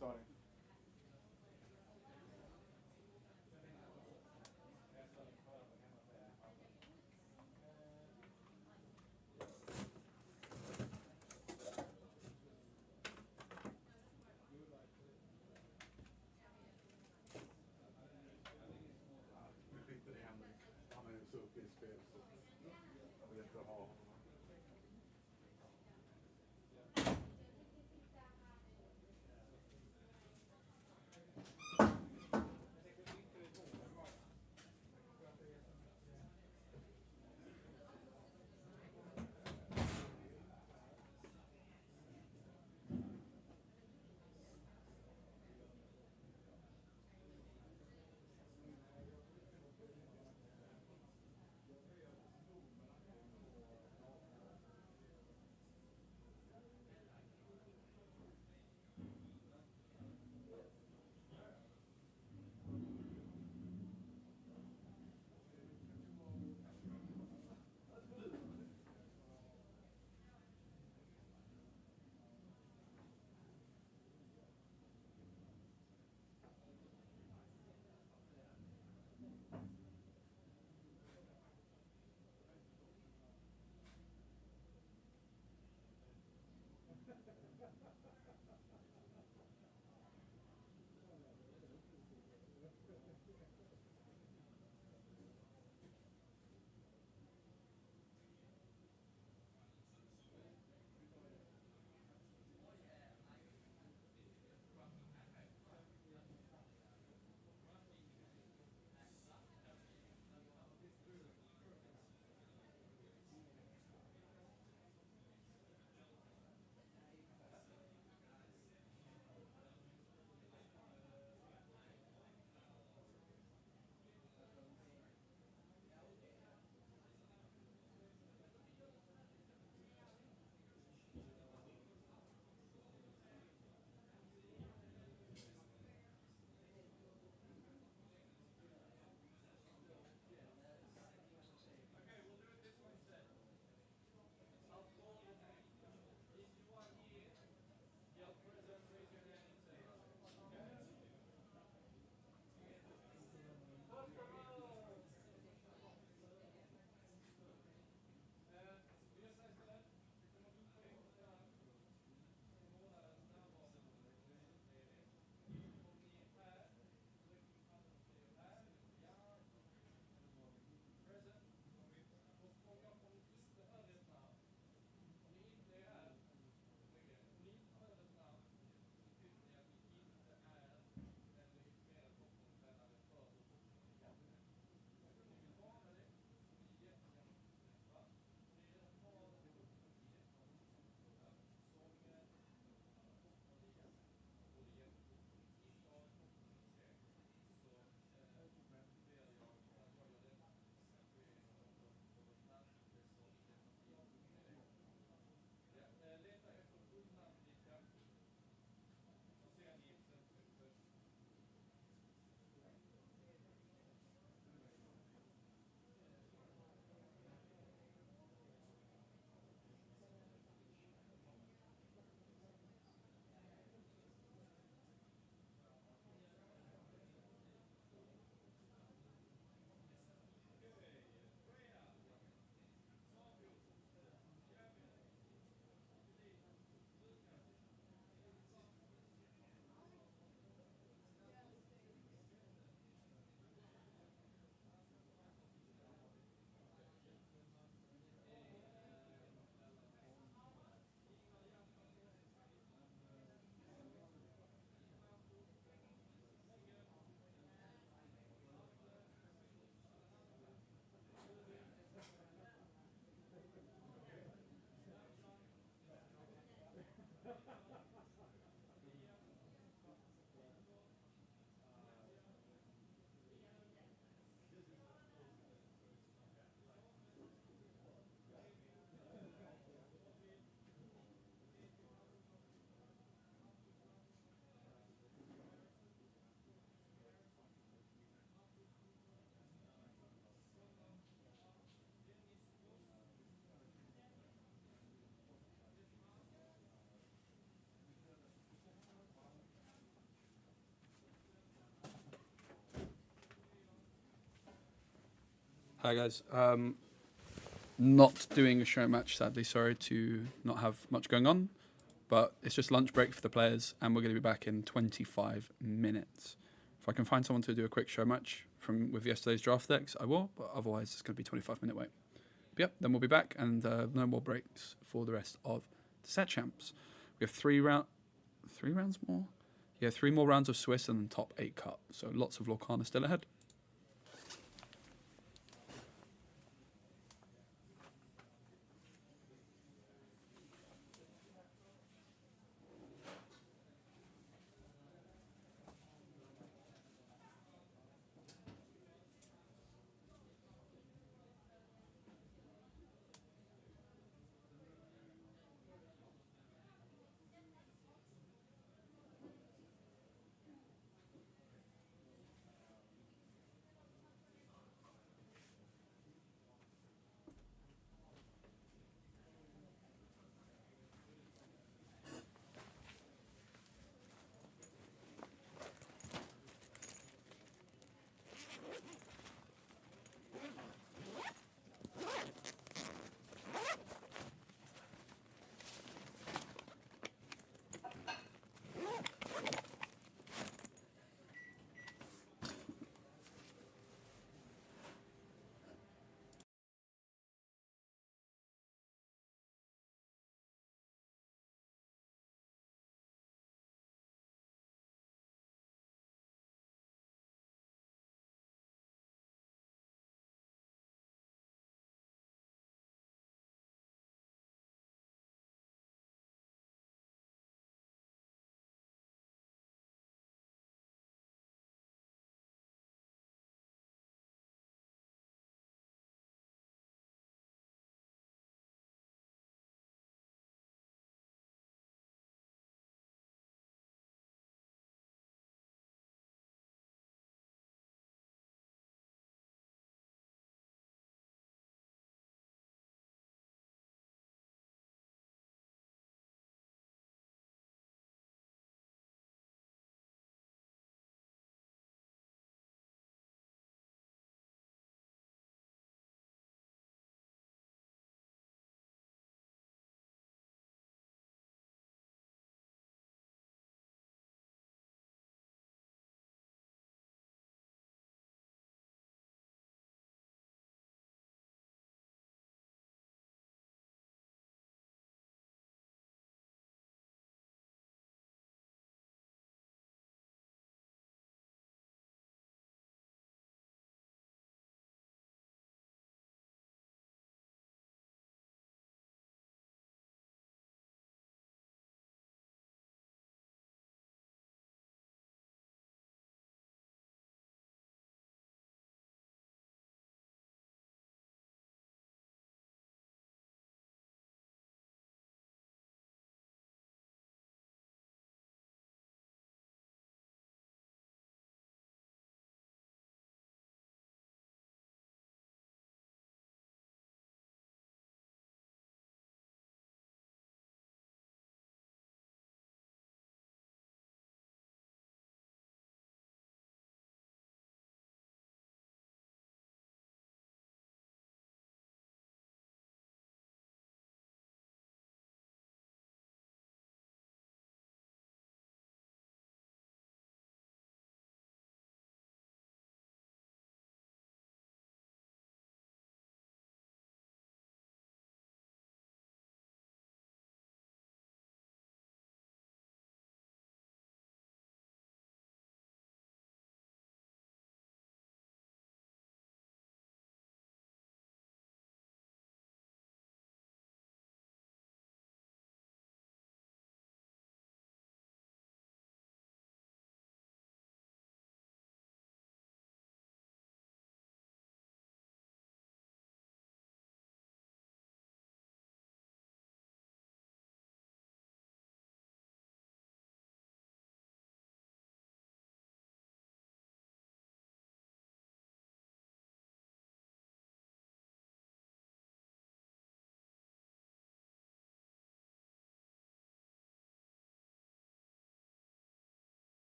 Speaker 2: starting.
Speaker 3: Nu skiter i Henrik. Han är så uppe i spel så jag vill inte ha honom.
Speaker 1: Hi guys. Not doing a show match, sadly. Sorry to not have much going on, but it's just lunch break for the players, and we're going to be back in 25 minutes. If I can find someone to do a quick show match with yesterday's draft decks, I will. But otherwise, it's going to be 25-minute wait. But yep, then we'll be back, and no more breaks for the rest of the set champs. We have three rounds more. Yeah, 3 more rounds of Swiss and then top 8 cut. So lots of Lorcana still ahead.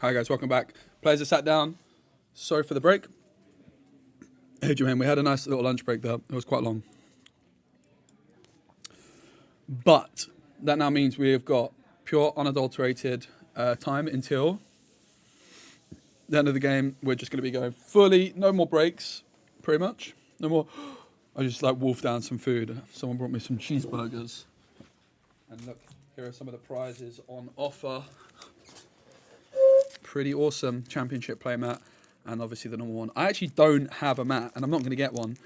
Speaker 1: Hi guys, welcome back. Players have sat down. Sorry for the break. Hey Jermaine, we had a nice little lunch break there. It was quite long. But that now means we have got pure, unadulterated time until the end of the game. We're just going to be going fully, no more breaks, pretty much. No more. I just like wolfed down some food. Someone brought me some cheeseburgers. And look, here are some of the prizes on offer. Pretty awesome championship play mat. And obviously the normal one. I actually don't have a mat, and I'm not going to get one.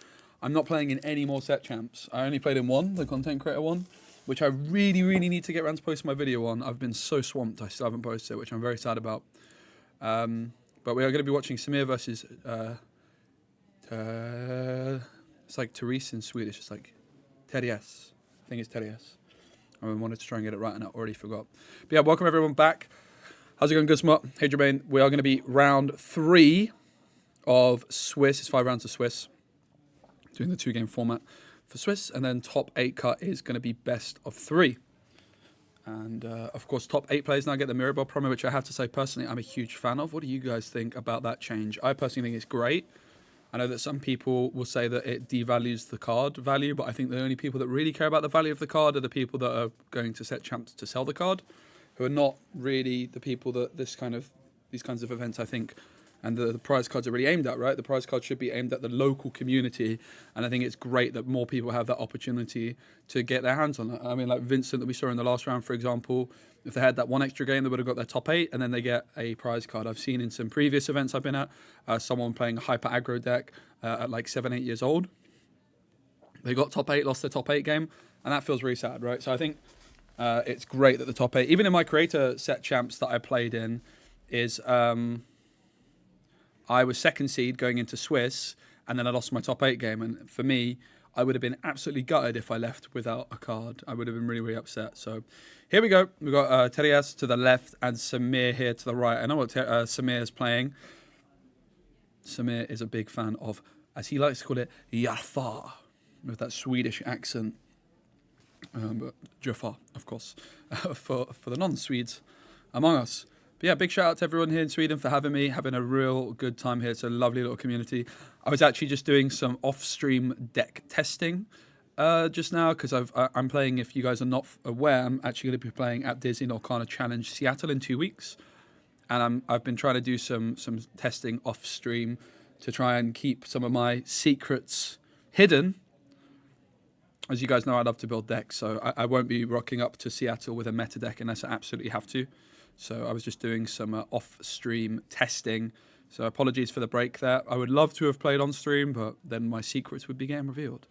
Speaker 1: I'm not playing in any more set champs. I only played in one, the content creator one, which I really, really need to get around to posting my video on. I've been so swamped, I still haven't posted it, which I'm very sad about. But we are going to be watching Samir versus... it's like Therese in Swedish. It's like Therese. I think it's Therese. I wanted to try and get it right, and I already forgot. But yeah, welcome everyone back. How's it going, Guzma? Hey, Jermaine. We are going to be round 3 of Swiss. It's 5 rounds of Swiss. Doing the 2-game format for Swiss. And then top 8 cut is going to be best of 3. And, of course, top 8 players now get the Mirror Ball promo, which I have to say, personally, I'm a huge fan of. What do you guys think about that change? I personally think it's great. I know that some people will say that it devalues the card value, but I think the only people that really care about the value of the card are the people that are going to set champs to sell the card, who are not really the people that these kinds of events, I think, and the prize cards are really aimed at, right? The prize card should be aimed at the local community, and I think it's great that more people have that opportunity to get their hands on it. I mean, like Vincent that we saw in the last round, for example, if they had that one extra game, they would have got their top 8, and then they get a prize card. I've seen in some previous events I've been at, someone playing a hyper aggro deck at like 7, 8 years old. They got top 8, lost their top 8 game, and that feels really sad, right? So I think it's great that the top 8, even in my creator set champs that I played in, is I was second seed going into Swiss, and then I lost my top 8 game. And for me, I would have been absolutely gutted if I left without a card. I would have been really, really upset. So here we go. We've got Terias to the left and Samir here to the right. I know what Samir is playing. Samir is a big fan of, as he likes to call it, Jafar, with that Swedish accent. But Jafar, of course, for the non-Swedes among us. But yeah, big shout out to everyone here in Sweden for having me, having a real good time here. It's a lovely little community. I was actually just doing some off-stream deck testing just now because I'm playing, if you guys are not aware, I'm actually going to be playing at Disney Norcana Challenge Seattle in 2 weeks. And I've been trying to do some testing off-stream to try and keep some of my secrets hidden. As you guys know, I love to build decks, so I won't be rocking up to Seattle with a meta deck unless I absolutely have to. So I was just doing some off-stream testing. So apologies for the break there. I would love to have played on stream, but then my secrets would be getting revealed.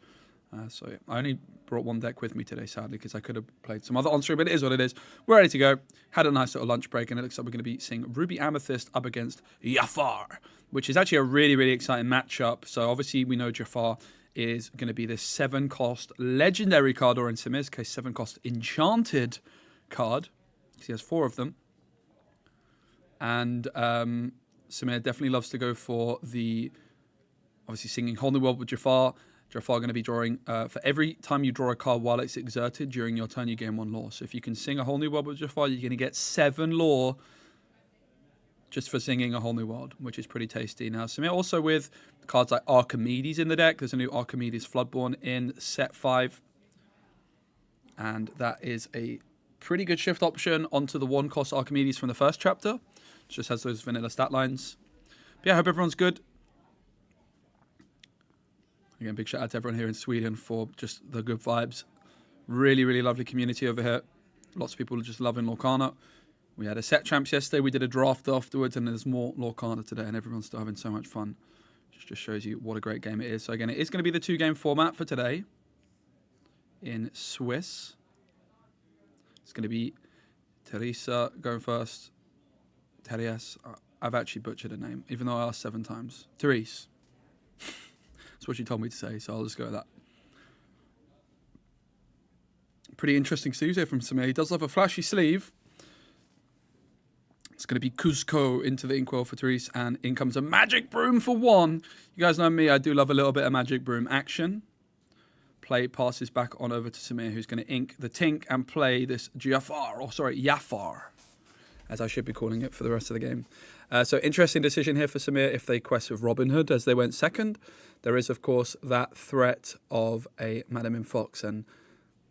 Speaker 1: So yeah, I only brought one deck with me today, sadly, because I could have played some other on stream, but it is what it is. We're ready to go. Had a nice little lunch break, and it looks like we're going to be seeing Ruby Amethyst up against Jafar, which is actually a really, really exciting matchup. So obviously we know Jafar is going to be this 7-cost legendary card, or in Samir's case, 7-cost enchanted card. He has 4 of them. And Samir definitely loves to go for the, obviously, singing Whole New World with Jafar. Jafar going to be drawing, for every time you draw a card while it's exerted during your turn, you gain 1 lore. So if you can sing a Whole New World with Jafar, you're going to get 7 lore just for singing a Whole New World, which is pretty tasty. Now, Samir also with cards like Archimedes in the deck. There's a new Archimedes Floodborn in set 5. And that is a pretty good shift option onto the 1-cost Archimedes from the first chapter. Just has those vanilla stat lines. But yeah, I hope everyone's good. Again, big shout out to everyone here in Sweden for just the good vibes. Really, really lovely community over here. Lots of people just loving Lorcana. We had a set champs yesterday. We did a draft afterwards, and there's more Lorcana today, and everyone's still having so much fun. Just shows you what a great game it is. So again, it is going to be the 2-game format for today in Swiss. It's going to be Teresa going first. Terias. I've actually butchered her name, even though I asked 7 times. Therese. That's what she told me to say, so I'll just go with that. Pretty interesting sleeves here from Samir. He does have a flashy sleeve. It's going to be Cusco into the Inkwell for Therese, and in comes a Magic Broom for 1. You guys know me, I do love a little bit of Magic Broom action. Play passes back on over to Samir, who's going to ink the Tink and play this Jafar. as I should be calling it for the rest of the game. So interesting decision here for Samir if they quest with Robin Hood as they went second. There is, of course, that threat of a Madam in Fox, and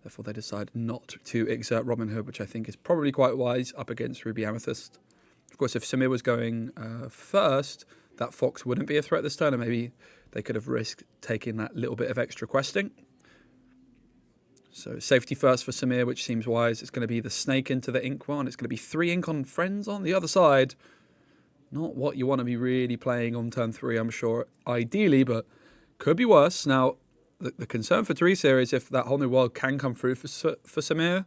Speaker 1: therefore they decide not to exert Robin Hood, which I think is probably quite wise up against Ruby Amethyst. Of course, if Samir was going first, that Fox wouldn't be a threat this turn, and maybe they could have risked taking that little bit of extra questing. So safety first for Samir, which seems wise. It's going to be the snake into the ink one. It's going to be 3 ink on friends on the other side. Not what you want to be really playing on turn 3, I'm sure, ideally, but could be worse. Now, the concern for Therese here is if that whole new world can come through for Samir,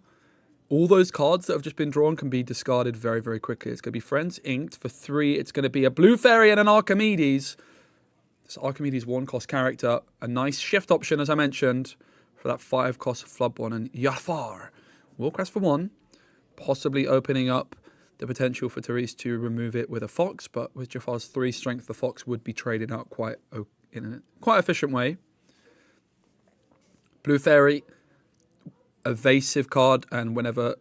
Speaker 1: all those cards that have just been drawn can be discarded very, very quickly. It's going to be friends inked for 3. It's going to be a blue fairy and an Archimedes. This Archimedes 1-cost character. A nice shift option, as I mentioned, for that 5-cost flood one. And Jafar will crest for 1, possibly opening up the potential for Therese to remove it with a Fox. But with Jafar's 3 strength, the Fox would be traded out in a quite efficient way. Blue fairy, evasive card, and whenever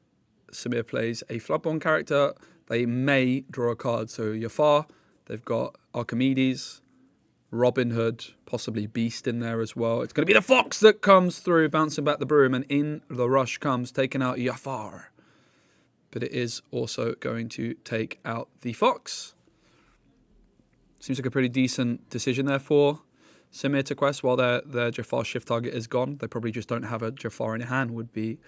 Speaker 1: Samir plays a Floodborn character, they may draw a card. So Jafar, they've got Archimedes, Robin Hood, possibly Beast in there as well. It's going to be the Fox that comes through, bouncing back the broom, and in the rush comes taking out Jafar. But it is also going to take out the Fox. Seems like a pretty decent decision there for Samir to quest while their Jafar shift target is gone. They probably just don't have a Jafar in hand, would be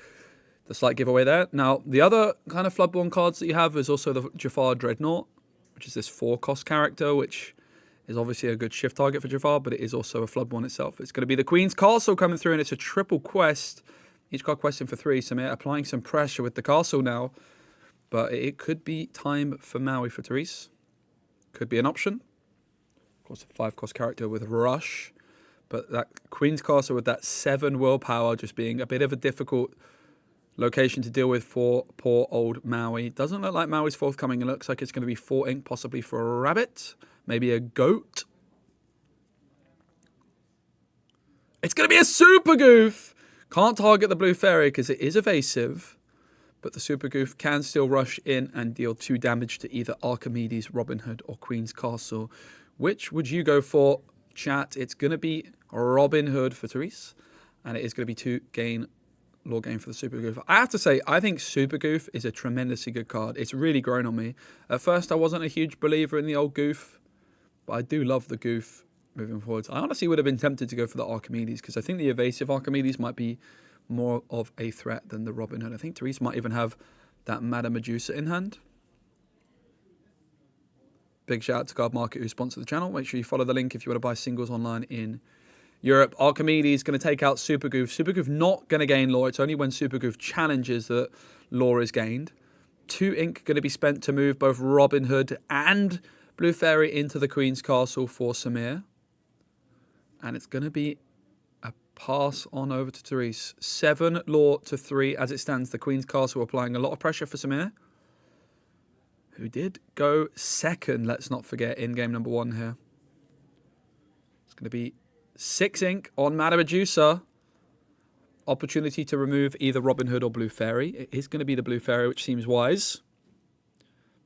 Speaker 1: the slight giveaway there. Now, the other kind of Floodborn cards that you have is also the Jafar Dreadnought, which is this 4-cost character, which is obviously a good shift target for Jafar, but it is also a Floodborn itself. It's going to be the Queen's Castle coming through, and it's a triple quest. Each card questing for 3. Samir applying some pressure with the castle now, but it could be time for Maui for Therese. Could be an option. Of course, a 5-cost character with Rush, but that Queen's Castle with that 7 willpower just being a bit of a difficult location to deal with for poor old Maui. Doesn't look like Maui's forthcoming. It looks like it's going to be 4 ink, possibly for a rabbit, maybe a goat. It's going to be a Super Goof. Can't target the blue fairy because it is evasive, but the Super Goof can still rush in and deal 2 damage to either Archimedes, Robin Hood, or Queen's Castle. Which would you go for, chat? It's going to be Robin Hood for Therese, and it is going to be 2 lore gain for the Super Goof. I have to say, I think Super Goof is a tremendously good card. It's really grown on me. At first, I wasn't a huge believer in the old Goof, but I do love the Goof moving forwards. I honestly would have been tempted to go for the Archimedes, because I think the evasive Archimedes might be more of a threat than the Robin Hood. I think Therese might even have that Madame Medusa in hand. Big shout out to Card Market who sponsored the channel. Make sure you follow the link if you want to buy singles online in Europe. Archimedes going to take out Super Goof. Super Goof not going to gain lore. It's only when Super Goof challenges that lore is gained. 2 ink going to be spent to move both Robin Hood and Blue Fairy into the Queen's Castle for Samir. And it's going to be a pass on over to Therese. 7 lore to 3 as it stands. The Queen's Castle applying a lot of pressure for Samir, who did go second, let's not forget, in game number 1 here. It's going to be 6 ink on Madame Medusa. Opportunity to remove either Robin Hood or Blue Fairy. It is going to be the Blue Fairy, which seems wise.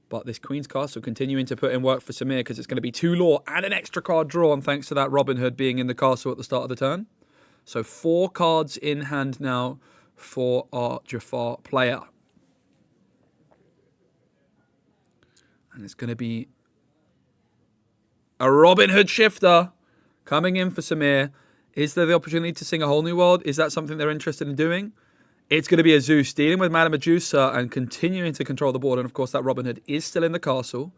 Speaker 1: But this Queen's Castle continuing to put in work for Samir, because it's going to be 2 lore and an extra card drawn thanks to that Robin Hood being in the castle at the start of the turn. So 4 cards in hand now for our Jafar player. And it's going to be a Robin Hood shifter coming in for Samir. Is there the opportunity to sing a whole new world? Is that something they're interested in doing? It's going to be a Zeus dealing with Madame Medusa and continuing to control the board. And of course, that Robin Hood is still in the castle.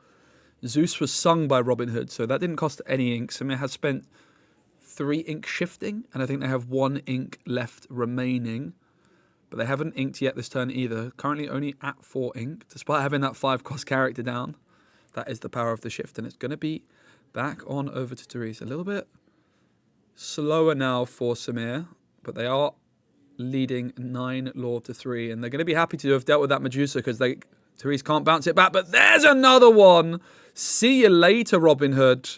Speaker 1: Zeus was sung by Robin Hood, so that didn't cost any ink. Samir has spent 3 ink shifting, and I think they have 1 ink left remaining. But they haven't inked yet this turn either. Currently only at 4 ink, despite having that 5-cost character down. That is the power of the shift, and it's going to be back on over to Therese. A little bit slower now for Samir, but they are leading 9 lore to 3, and they're going to be happy to have dealt with that Medusa because Therese can't bounce it back. But there's another one. See you later, Robin Hood.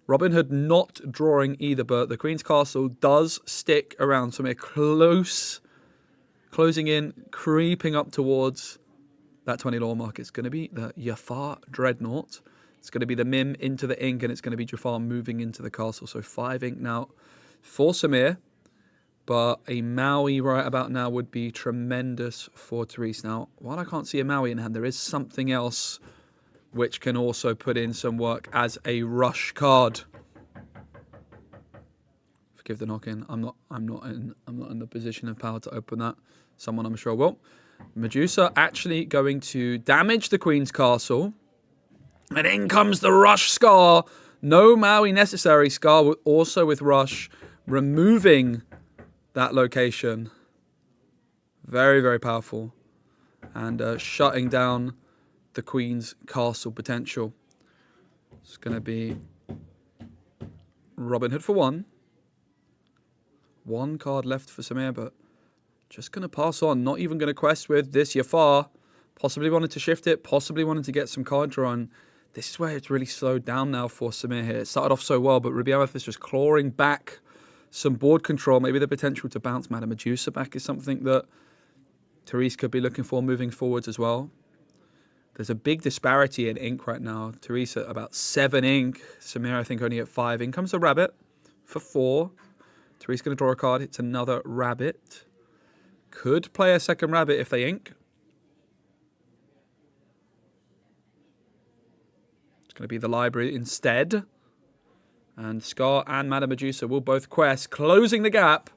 Speaker 1: Robin Hood not drawing either, but the Queen's Castle does stick around Samir closing in, creeping up towards that 20 law mark. It's going to be the Jafar Dreadnought. It's going to be the Mim into the ink, and it's going to be Jafar moving into the castle. So 5 ink now for Samir. But a Maui right about now would be tremendous for Therese. Now, while I can't see a Maui in hand, there is something else which can also put in some work as a rush card. Forgive the knock-in. I'm not in the position of power to open that. Someone I'm sure will. Medusa actually going to damage the Queen's castle. And in comes the rush Scar. No Maui necessary. Scar also with rush, removing that location. Very, very powerful. And shutting down the Queen's castle potential. It's going to be Robin Hood for 1. 1 card left for Samir, but just going to pass on. Not even going to quest with this Jafar. Possibly wanted to shift it. Possibly wanted to get some card draw on. This is where it's really slowed down now for Samir here. It started off so well, but Ruby Amethyst just clawing back some board control. Maybe the potential to bounce Madame Medusa back is something that Therese could be looking for moving forwards as well. There's a big disparity in ink right now. Therese at about 7 ink. Samir, I think, only at 5. In comes the rabbit for 4. Therese going to draw a card. It's another rabbit. Could play a second rabbit if they ink. It's going to be the library instead. And Scar and Madame Medusa will both quest, closing the gap.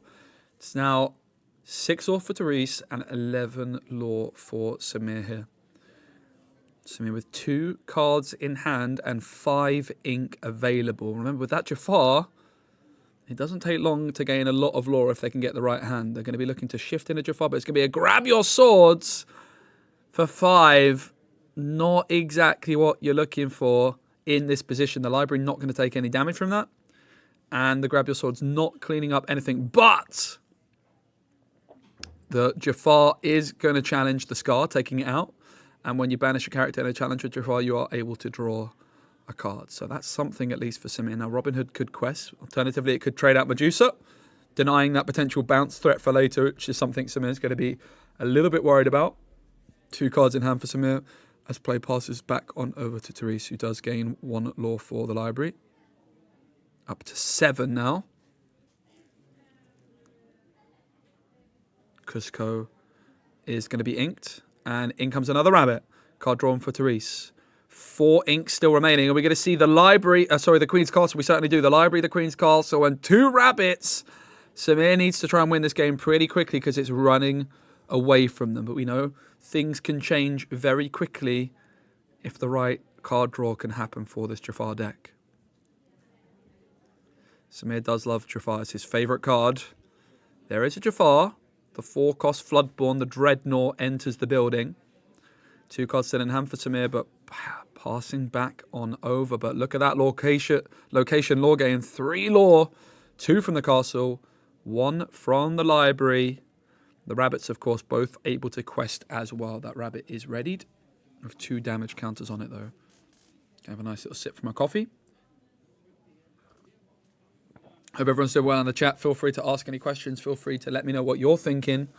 Speaker 1: It's now 6 law for Therese and 11 law for Samir here. Samir with 2 cards in hand and 5 ink available. Remember, with that Jafar, it doesn't take long to gain a lot of law if they can get the right hand. They're going to be looking to shift in a Jafar, but it's going to be a grab your swords for 5. Not exactly what you're looking for in this position. The library not going to take any damage from that. And the grab your swords not cleaning up anything. But the Jafar is going to challenge the Scar, taking it out. And when you banish a character in a challenge with Jafar, you are able to draw a card. So that's something at least for Samir. Now Robin Hood could quest. Alternatively, it could trade out Medusa, denying that potential bounce threat for later, which is something Samir's going to be a little bit worried about. 2 cards in hand for Samir as play passes back on over to Therese, who does gain 1 law for the library. Up to 7 now. Cusco is going to be inked. And in comes another rabbit. Card drawn for Therese. 4 inks still remaining. Are we going to see the library? The Queen's Castle. We certainly do. The library, the Queen's Castle, and 2 rabbits. Samir needs to try and win this game pretty quickly because it's running away from them. But we know things can change very quickly if the right card draw can happen for this Jafar deck. Samir does love Jafar. It's his favourite card. There is a Jafar. The 4-cost Floodborn, the Dreadnought, enters the building. 2 cards still in hand for Samir, but passing back on over. But look at that location law gain. 3 law, 2 from the castle, 1 from the library. The rabbits, of course, both able to quest as well. That rabbit is readied with 2 damage counters on it, though. Have a nice little sip from my coffee. Hope everyone's doing well in the chat. Feel free to ask any questions. Feel free to let me know what you're thinking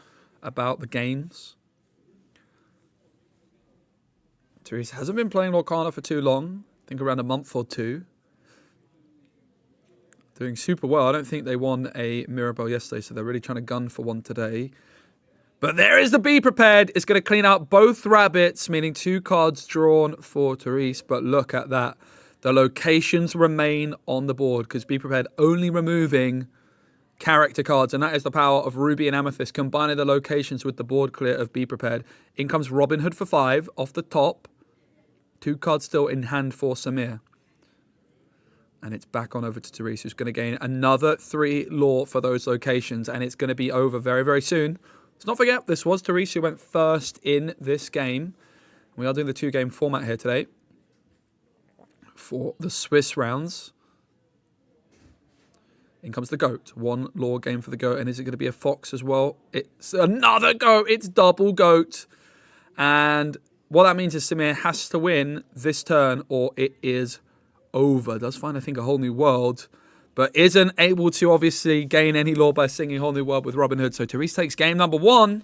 Speaker 1: about the games. Therese hasn't been playing Lorcana for too long. I think around a month or 2. Doing super well. I don't think they won a Mirabelle yesterday, so they're really trying to gun for one today. But there is the Be Prepared. It's going to clean out both rabbits, meaning 2 cards drawn for Therese. But look at that. The locations remain on the board because Be Prepared only removing character cards. And that is the power of Ruby and Amethyst, combining the locations with the board clear of Be Prepared. In comes Robin Hood for 5 off the top. 2 cards still in hand for Samir. And it's back on over to Therese, who's going to gain another 3 law for those locations. And it's going to be over very, very soon. Let's not forget, this was Therese who went first in this game. We are doing the 2-game format here today for the Swiss rounds. In comes the goat. 1 law game for the goat. And is it going to be a fox as well? It's another goat. It's double goat. And what that means is Samir has to win this turn or it is over. Does find, I think, a whole new world, but isn't able to obviously gain any law by singing Whole New World with Robin Hood. So Therese takes game number 1.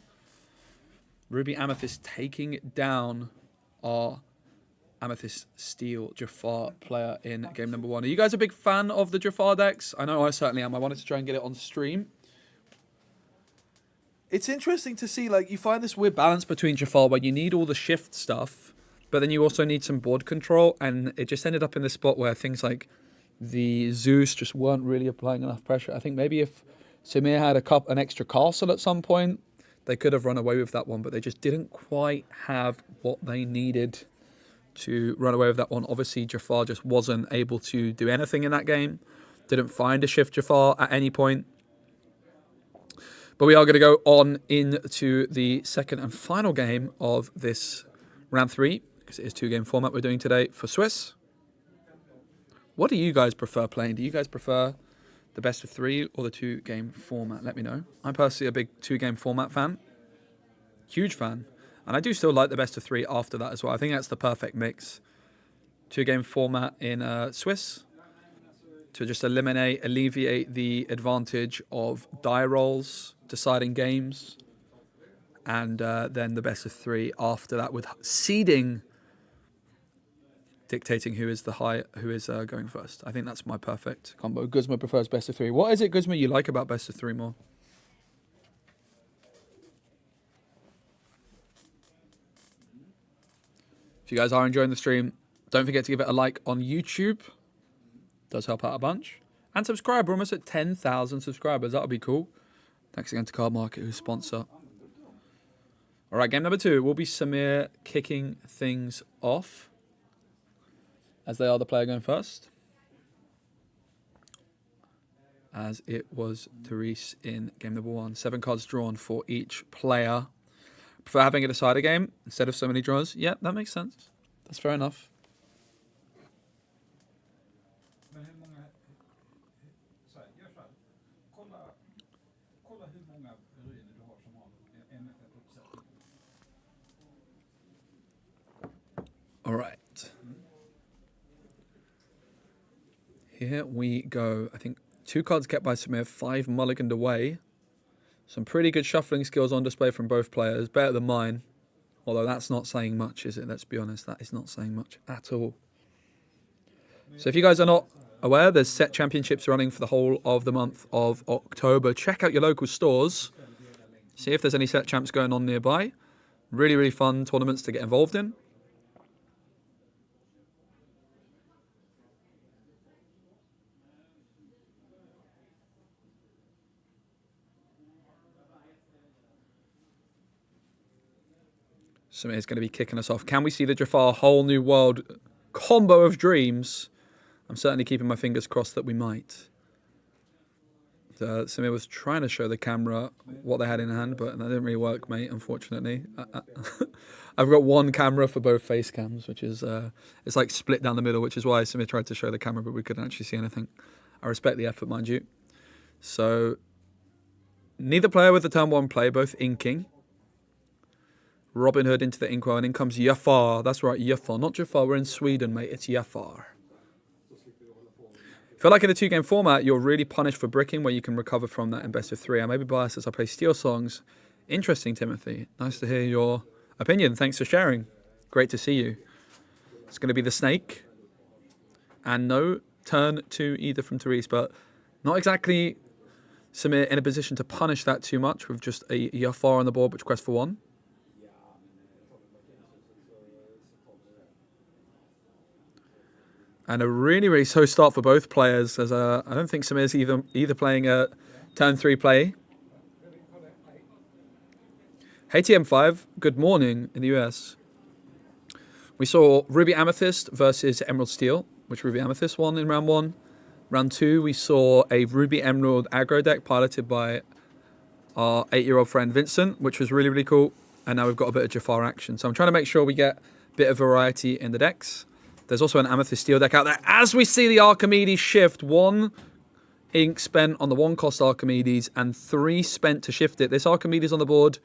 Speaker 1: Ruby Amethyst taking down our Amethyst Steel Jafar player in game number 1. Are you guys a big fan of the Jafar decks? I know I certainly am. I wanted to try and get it on stream. It's interesting to see, like, you find this weird balance between Jafar where you need all the shift stuff, but then you also need some board control, and it just ended up in this spot where things like the Zeus just weren't really applying enough pressure. I think maybe if Samir had an extra castle at some point, they could have run away with that one, but they just didn't quite have what they needed to run away with that one. Obviously, Jafar just wasn't able to do anything in that game. Didn't find a shift Jafar at any point. But we are going to go on into the second and final game of this round 3, because it is 2-game format we're doing today for Swiss. What do you guys prefer playing? Do you guys prefer the best of 3 or the 2-game format? Let me know. I'm personally a big 2-game format fan. Huge fan. And I do still like the best of 3 after that as well. I think that's the perfect mix. 2-game format in Swiss to just alleviate the advantage of die rolls, deciding games, and then the best of 3 after that with seeding dictating who is going first. I think that's my perfect combo. Guzma prefers best of 3. What is it, Guzma, you like about best of 3 more? If you guys are enjoying the stream, don't forget to give it a like on YouTube. Does help out a bunch. And subscribe. We're almost at 10,000 subscribers. That would be cool. Thanks again to Card Market, who's sponsor. All right, game number 2 will be Samir kicking things off, as they are the player going first, as it was Therese in game number 1. 7 cards drawn for each player. Prefer having a decider game instead of so many draws? Yeah, that makes sense. That's fair enough.
Speaker 3: Men hur många, så här, gör så här. Kolla hur många ruiner du har som har MFF-uppsättning.
Speaker 1: All right. Here we go. I think 2 cards kept by Samir, 5 mulliganed away. Some pretty good shuffling skills on display from both players. Better than mine. Although that's not saying much, is it? Let's be honest. That is not saying much at all. So if you guys are not aware, there's set championships running for the whole of the month of October. Check out your local stores. See if there's any set champs going on nearby. Really, really fun tournaments to get involved in. Samir's going to be kicking us off. Can we see the Jafar Whole New World combo of dreams? I'm certainly keeping my fingers crossed that we might. Samir was trying to show the camera what they had in hand, but that didn't really work, mate, unfortunately. I've got one camera for both face cams, which is it's like split down the middle, which is why Samir tried to show the camera, but we couldn't actually see anything. I respect the effort, mind you. So, neither player with the turn 1 play, both inking. Robin Hood into the inkwell, and in comes Jafar. That's right, Jafar. Not Jafar, we're in Sweden, mate. It's Jafar. I feel like in the 2-game format, you're really punished for bricking, where you can recover from that in best of 3. I may be biased as I play Steel Songs. Interesting, Timothy. Nice to hear your opinion. Thanks for sharing. Great to see you. It's going to be the snake. And no turn 2 either from Therese, but not exactly Samir in a position to punish that too much with just a Jafar on the board, which quests for 1. And a really, really slow start for both players, as I don't think Samir's either playing a turn 3 play. Hey TM5, good morning in the US. We saw Ruby Amethyst versus Emerald Steel, which Ruby Amethyst won in round 1. Round 2, we saw a Ruby Emerald aggro deck piloted by our 8-year-old friend Vincent, which was really, really cool. And now we've got a bit of Jafar action. So I'm trying to make sure we get a bit of variety in the decks. There's also an Amethyst Steel deck out there. As we see the Archimedes shift, 1 ink spent on the 1-cost Archimedes and 3 spent to shift it. This Archimedes on the board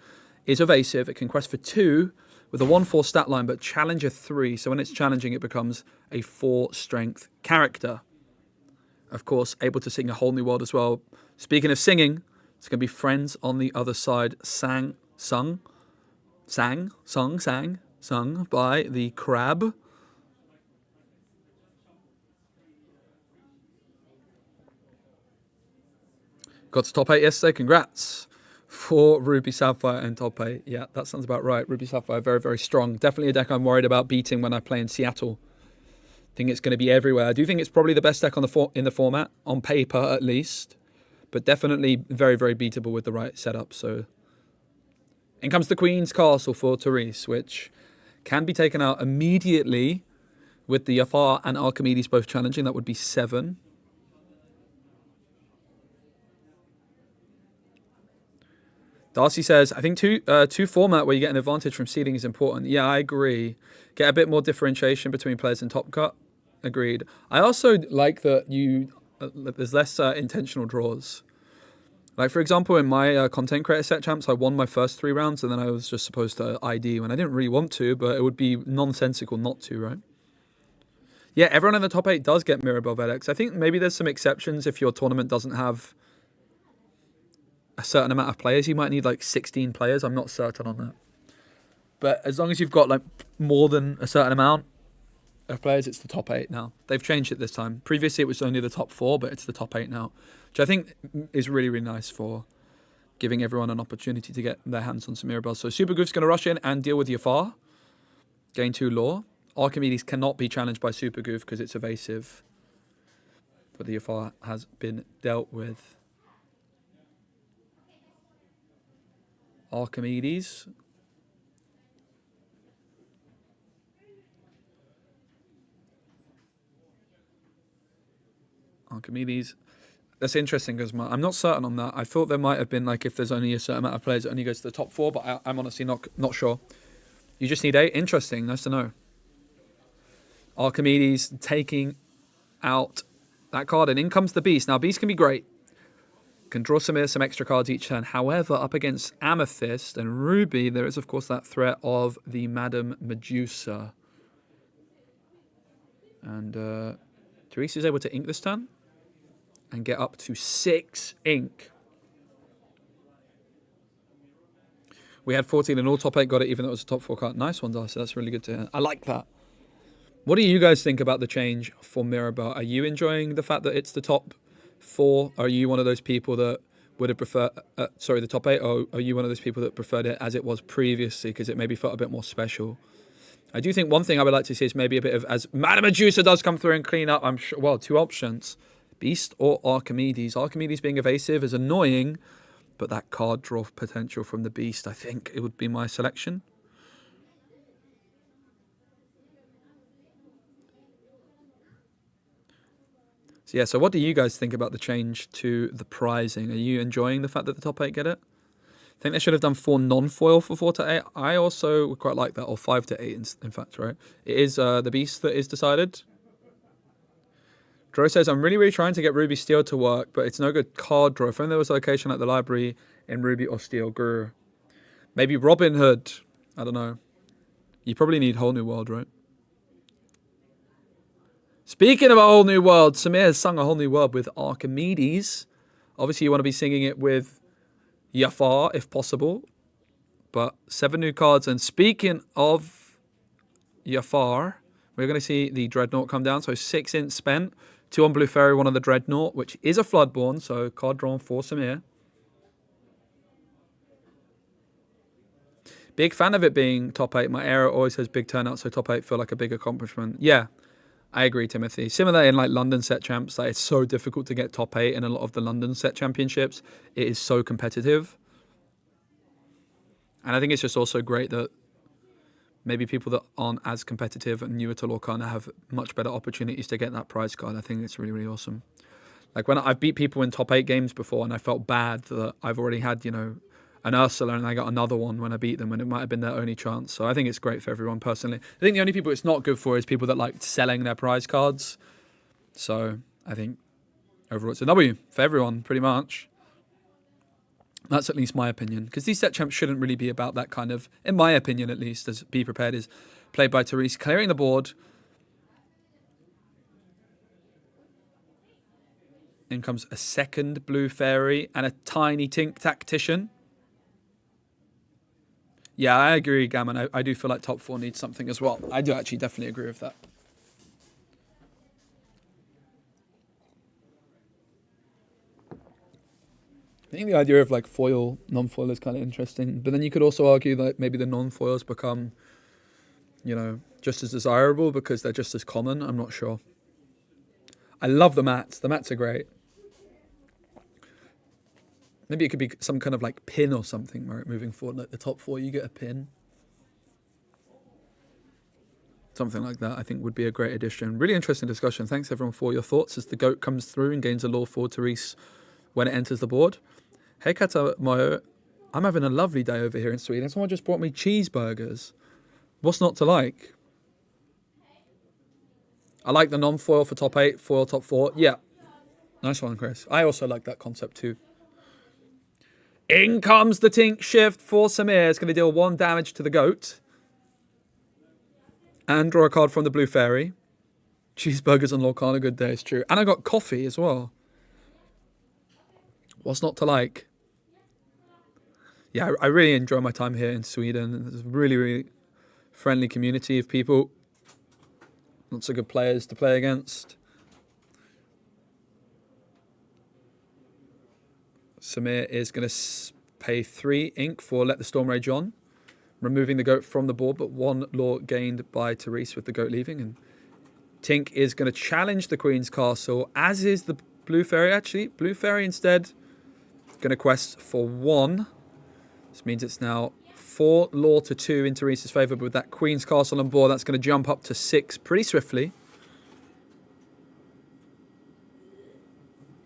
Speaker 1: is evasive. It can quest for 2 with a 1/4 stat line, but challenge a 3. So when it's challenging, it becomes a 4 strength character. Of course, able to sing a whole new world as well. Speaking of singing, it's going to be Friends on the Other Side sung Sung by the Crab. Got to top 8 yesterday. Congrats for Ruby Sapphire and top 8. Yeah, that sounds about right. Ruby Sapphire, very, very strong. Definitely a deck I'm worried about beating when I play in Seattle. I think it's going to be everywhere. I do think it's probably the best deck on in the format, on paper at least. But definitely very, very beatable with the right setup. So in comes the Queen's Castle for Therese, which can be taken out immediately with the Jafar and Archimedes both challenging. That would be 7. Darcy says, I think two format where you get an advantage from seeding is important. Yeah, I agree. Get a bit more differentiation between players in Top Cut. Agreed. I also like that there's less intentional draws. Like, for example, in my content creator set champs, I won my first 3 rounds and then I was just supposed to ID when I didn't really want to, but it would be nonsensical not to, right? Yeah, everyone in the top 8 does get Mirabelle Vedex. I think maybe there's some exceptions if your tournament doesn't have a certain amount of players. You might need like 16 players. I'm not certain on that. But as long as you've got like more than a certain amount of players, it's the top 8 now. They've changed it this time. Previously, it was only the top 4, but it's the top 8 now, which I think is really, really nice for giving everyone an opportunity to get their hands on some Mirabelle. So Super Goof's going to rush in and deal with Jafar. Gain 2 lore. Archimedes cannot be challenged by Super Goof because it's evasive. But the Jafar has been dealt with. Archimedes. That's interesting because I'm not certain on that. I thought there might have been like if there's only a certain amount of players, it only goes to the top 4, but I'm honestly not sure. You just need 8. Interesting. Nice to know. Archimedes taking out that card, and in comes the Beast. Now, Beast can be great. Can draw some extra cards each turn. However, up against Amethyst and Ruby, there is, of course, that threat of the Madame Medusa. And Therese is able to ink this turn and get up to 6 ink. We had 14 and all top 8 got it, even though it was a top 4 card. Nice one, Darcy. That's really good to hear. I like that. What do you guys think about the change for Mirabelle? Are you enjoying the fact that it's the top 4? Are you one of those people that would have preferred, the top 8? Or are you one of those people that preferred it as it was previously because it maybe felt a bit more special? I do think one thing I would like to see is maybe a bit of, as Madame Medusa does come through and clean up, I'm sure, well, 2 options. Beast or Archimedes. Archimedes being evasive is annoying, but that card draw potential from the Beast, I think it would be my selection. So yeah, so what do you guys think about the change to the prizing? Are you enjoying the fact that the top 8 get it? I think they should have done 4 non-foil for 4 to 8. I also would quite like that, or 5 to 8 in fact, right? It is the Beast that is decided. Dro says, I'm really, really trying to get Ruby Steel to work, but it's no good card draw. If only there was a location at the library in Ruby or Steel. Grr. Maybe Robin Hood. I don't know. You probably need Whole New World, right? Speaking of a Whole New World, Samir has sung a Whole New World with Archimedes. Obviously, you want to be singing it with Jafar, if possible. But 7 new cards. And speaking of Jafar, we're going to see the Dreadnought come down. So 6 int spent. 2 on Blue Fairy, 1 on the Dreadnought, which is a Floodborn. So card drawn for Samir. Big fan of it being top 8. My era always has big turnout, so top 8 feel like a big accomplishment. Yeah, I agree, Timothy. Similar in like London set champs, like it's so difficult to get top 8 in a lot of the London set championships. It is so competitive. And I think it's just also great that maybe people that aren't as competitive and newer to Lorcana have much better opportunities to get that prize card. I think it's really, really awesome. Like when I've beat people in top 8 games before and I felt bad that I've already had, an Ursula and I got another one when I beat them when it might have been their only chance. So I think it's great for everyone personally. I think the only people it's not good for is people that like selling their prize cards. So I think overall it's a W for everyone pretty much. That's at least my opinion. Because these set champs shouldn't really be about that kind of, in my opinion at least, as Be Prepared is played by Therese. Clearing the board. In comes a second Blue Fairy and a tiny Tink Tactician. Yeah, I agree, Gammon. I do feel like top 4 needs something as well. I do actually definitely agree with that. I think the idea of like foil, non-foil is kind of interesting. But then you could also argue that maybe the non-foils become, just as desirable because they're just as common. I'm not sure. I love the mats. The mats are great. Maybe it could be some kind of like pin or something, right? Moving forward, like the top 4, you get a pin. Something like that, I think, would be a great addition. Really interesting discussion. Thanks, everyone, for your thoughts as the GOAT comes through and gains a law for Therese when it enters the board. Hey, Kata Moyo, I'm having a lovely day over here in Sweden. Someone just brought me cheeseburgers. What's not to like? I like the non-foil for top 8, foil top 4. Yeah, nice one, Chris. I also like that concept too. In comes the Tink Shift for Samir. It's going to deal 1 damage to the GOAT. And draw a card from the Blue Fairy. Cheeseburgers and Lorcana, good day, it's true. And I got coffee as well. What's not to like? Yeah, I really enjoy my time here in Sweden. There's a really, really friendly community of people. Lots of good players to play against. Samir is going to pay 3 ink for Let the Storm Rage On, removing the GOAT from the board, but 1 law gained by Therese with the GOAT leaving. And Tink is going to challenge the Queen's Castle, as is the Blue Fairy, actually. Blue Fairy instead going to quest for 1. This means it's now 4 law to 2 in Therese's favour, but with that Queen's Castle on board, that's going to jump up to 6 pretty swiftly.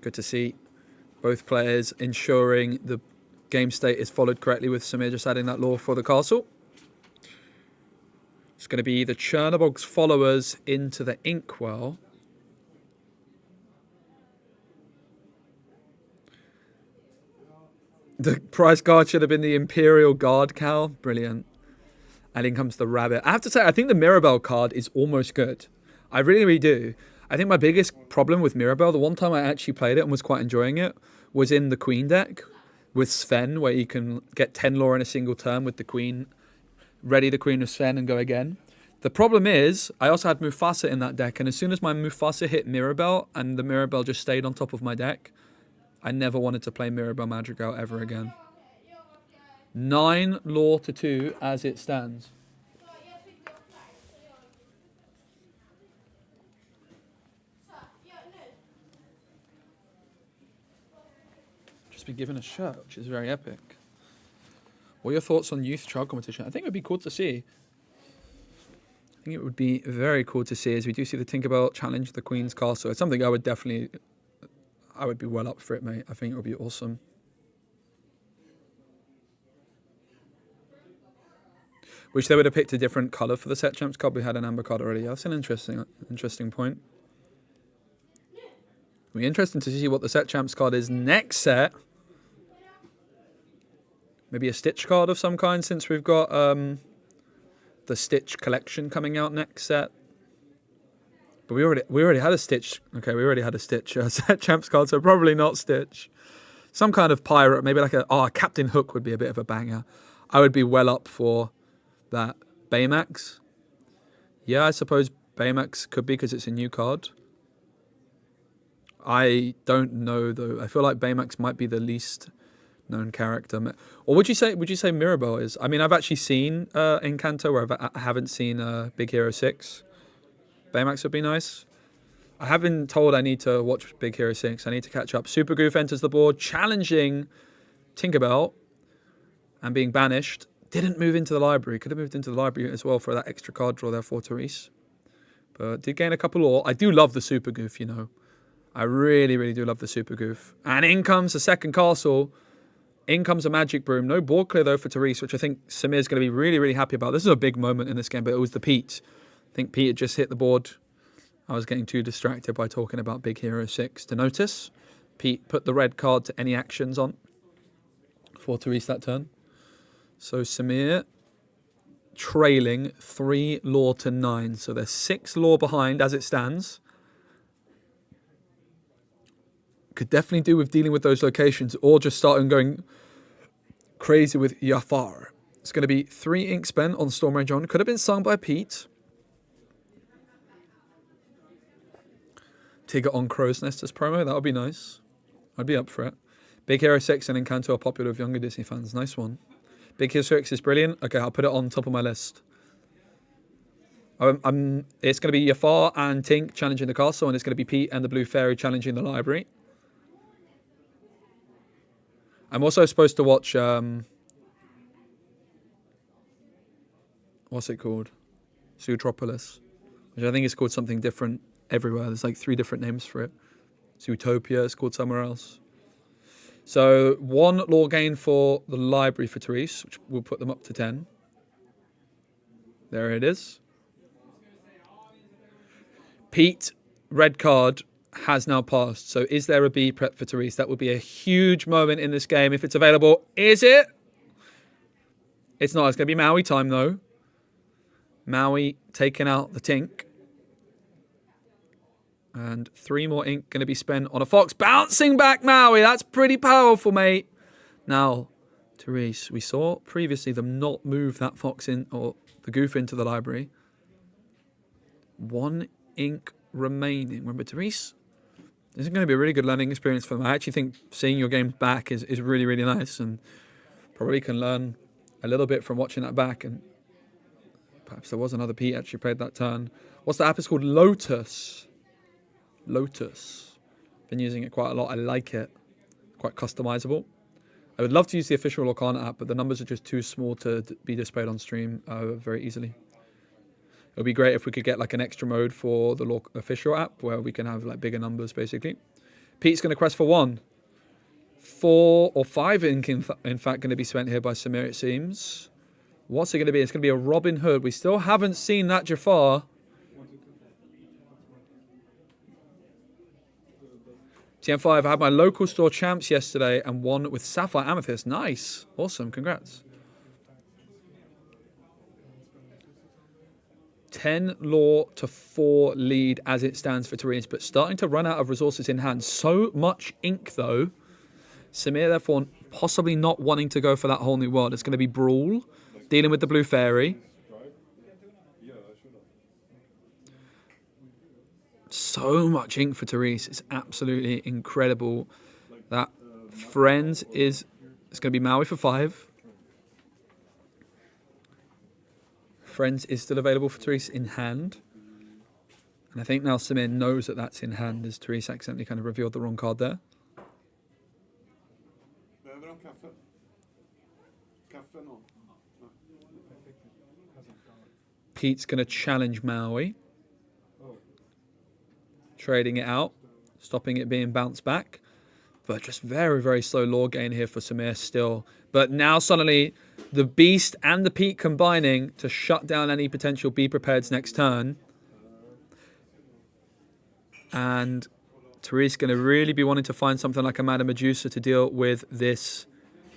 Speaker 1: Good to see both players ensuring the game state is followed correctly, with Samir just adding that law for the castle. It's going to be the Chernobog's followers into the Inkwell. The prize card should have been the Imperial Guard Cow. Brilliant. And in comes the Rabbit. I have to say, I think the Mirabelle card is almost good. I really, really do. I think my biggest problem with Mirabelle, the one time I actually played it and was quite enjoying it, was in the Queen deck with Sven, where you can get 10 lore in a single turn with the Queen, ready the Queen with Sven and go again. The problem is, I also had Mufasa in that deck, and as soon as my Mufasa hit Mirabelle and the Mirabelle just stayed on top of my deck, I never wanted to play Mirabelle Madrigal ever again. 9 law to 2 as it stands. Just been given a shirt, which is very epic. What are your thoughts on youth child competition? I think it would be cool to see. I think it would be very cool to see, as we do see the Tinkerbell challenge the Queen's Castle. It's something I would be well up for it, mate. I think it would be awesome. Wish they would have picked a different colour for the set champs card. We had an amber card already. That's an interesting point. It'll be interesting to see what the set champs card is next set. Maybe a Stitch card of some kind, since we've got the Stitch collection coming out next set. But we already had a Stitch. Okay, we already had a Stitch set champs card, so probably not Stitch. Some kind of pirate, maybe like a Captain Hook would be a bit of a banger. I would be well up for that. Baymax. Yeah, I suppose Baymax could be, because it's a new card. I don't know though. I feel like Baymax might be the least known character. Or would you say Mirabelle is? I mean, I've actually seen Encanto, where I haven't seen Big Hero 6. Baymax would be nice. I have been told I need to watch Big Hero 6. I need to catch up. Super Goof enters the board, challenging Tinkerbell and being banished. Didn't move into the library. Could have moved into the library as well for that extra card draw there for Therese. But did gain a couple more. I do love the Super Goof, you know. I really, really do love the Super Goof. And in comes the second castle. In comes a Magic Broom. No board clear, though, for Therese, which I think Samir's going to be really, really happy about. This is a big moment in this game, but it was the Pete. I think Pete had just hit the board. I was getting too distracted by talking about Big Hero 6 to notice. Pete put the red card to any actions on for Therese that turn. So Samir trailing 3 law to 9. So they're 6 law behind as it stands. Could definitely do with dealing with those locations, or just starting going crazy with Jafar. It's going to be 3 ink spent on Storm Rage On. Could have been sung by Pete. Tigger on Crow's Nest as promo. That would be nice. I'd be up for it. Big Hero 6 and Encanto are popular with younger Disney fans. Nice one. Big Hero 6 is brilliant. Okay, I'll put it on top of my list. It's going to be Jafar and Tink challenging the castle, and it's going to be Pete and the Blue Fairy challenging the library. I'm also supposed to watch... what's it called? Zootropolis, which I think is called something different everywhere. There's like 3 different names for it. Zootopia is called somewhere else. So 1 lore gain for the library for Therese, which will put them up to 10. There it is. Pete, red card, has now passed. So is there a B prep for Therese? That would be a huge moment in this game if it's available. Is it? It's not. It's going to be Maui time though. Maui taking out the Tink. And 3 more ink going to be spent on a fox. Bouncing back Maui. That's pretty powerful, mate. Now, Therese, we saw previously them not move that fox in, or the goof into the library. 1 ink remaining. Remember, Therese, this is going to be a really good learning experience for them. I actually think seeing your games back is really, really nice, and probably can learn a little bit from watching that back. And perhaps there was another Pete actually played that turn. What's the app? It's called Lotus. Lotus. Been using it quite a lot. I like it. Quite customizable. I would love to use the official Lorcana app, but the numbers are just too small to be displayed on stream very easily. It would be great if we could get like an extra mode for the official app where we can have like bigger numbers basically. Pete's going to quest for 1. 4 or 5 ink in fact going to be spent here by Samir, it seems. What's it going to be? It's going to be a Robin Hood. We still haven't seen that Jafar. TM5, I had my local store champs yesterday and won with Sapphire Amethyst. Nice. Awesome. Congrats. 10 lore to 4 lead as it stands for Therese, but starting to run out of resources in hand. So much ink, though. Samir, therefore, possibly not wanting to go for that whole new world. It's going to be Brawl, dealing with the Blue Fairy. So much ink for Therese. It's absolutely incredible. That Friends it's going to be Maui for 5. Friends is still available for Therese in hand. And I think now Samir knows that that's in hand as Therese accidentally kind of revealed the wrong card there.
Speaker 2: Behöver de kaffe? Kaffe någon?
Speaker 1: Pete's going to challenge Maui. Trading it out. Stopping it being bounced back. But just very, very slow lore gain here for Samir still. But now suddenly the Beast and the Pete combining to shut down any potential Be Prepared's next turn. And Therese going to really be wanting to find something like a Madame Medusa to deal with this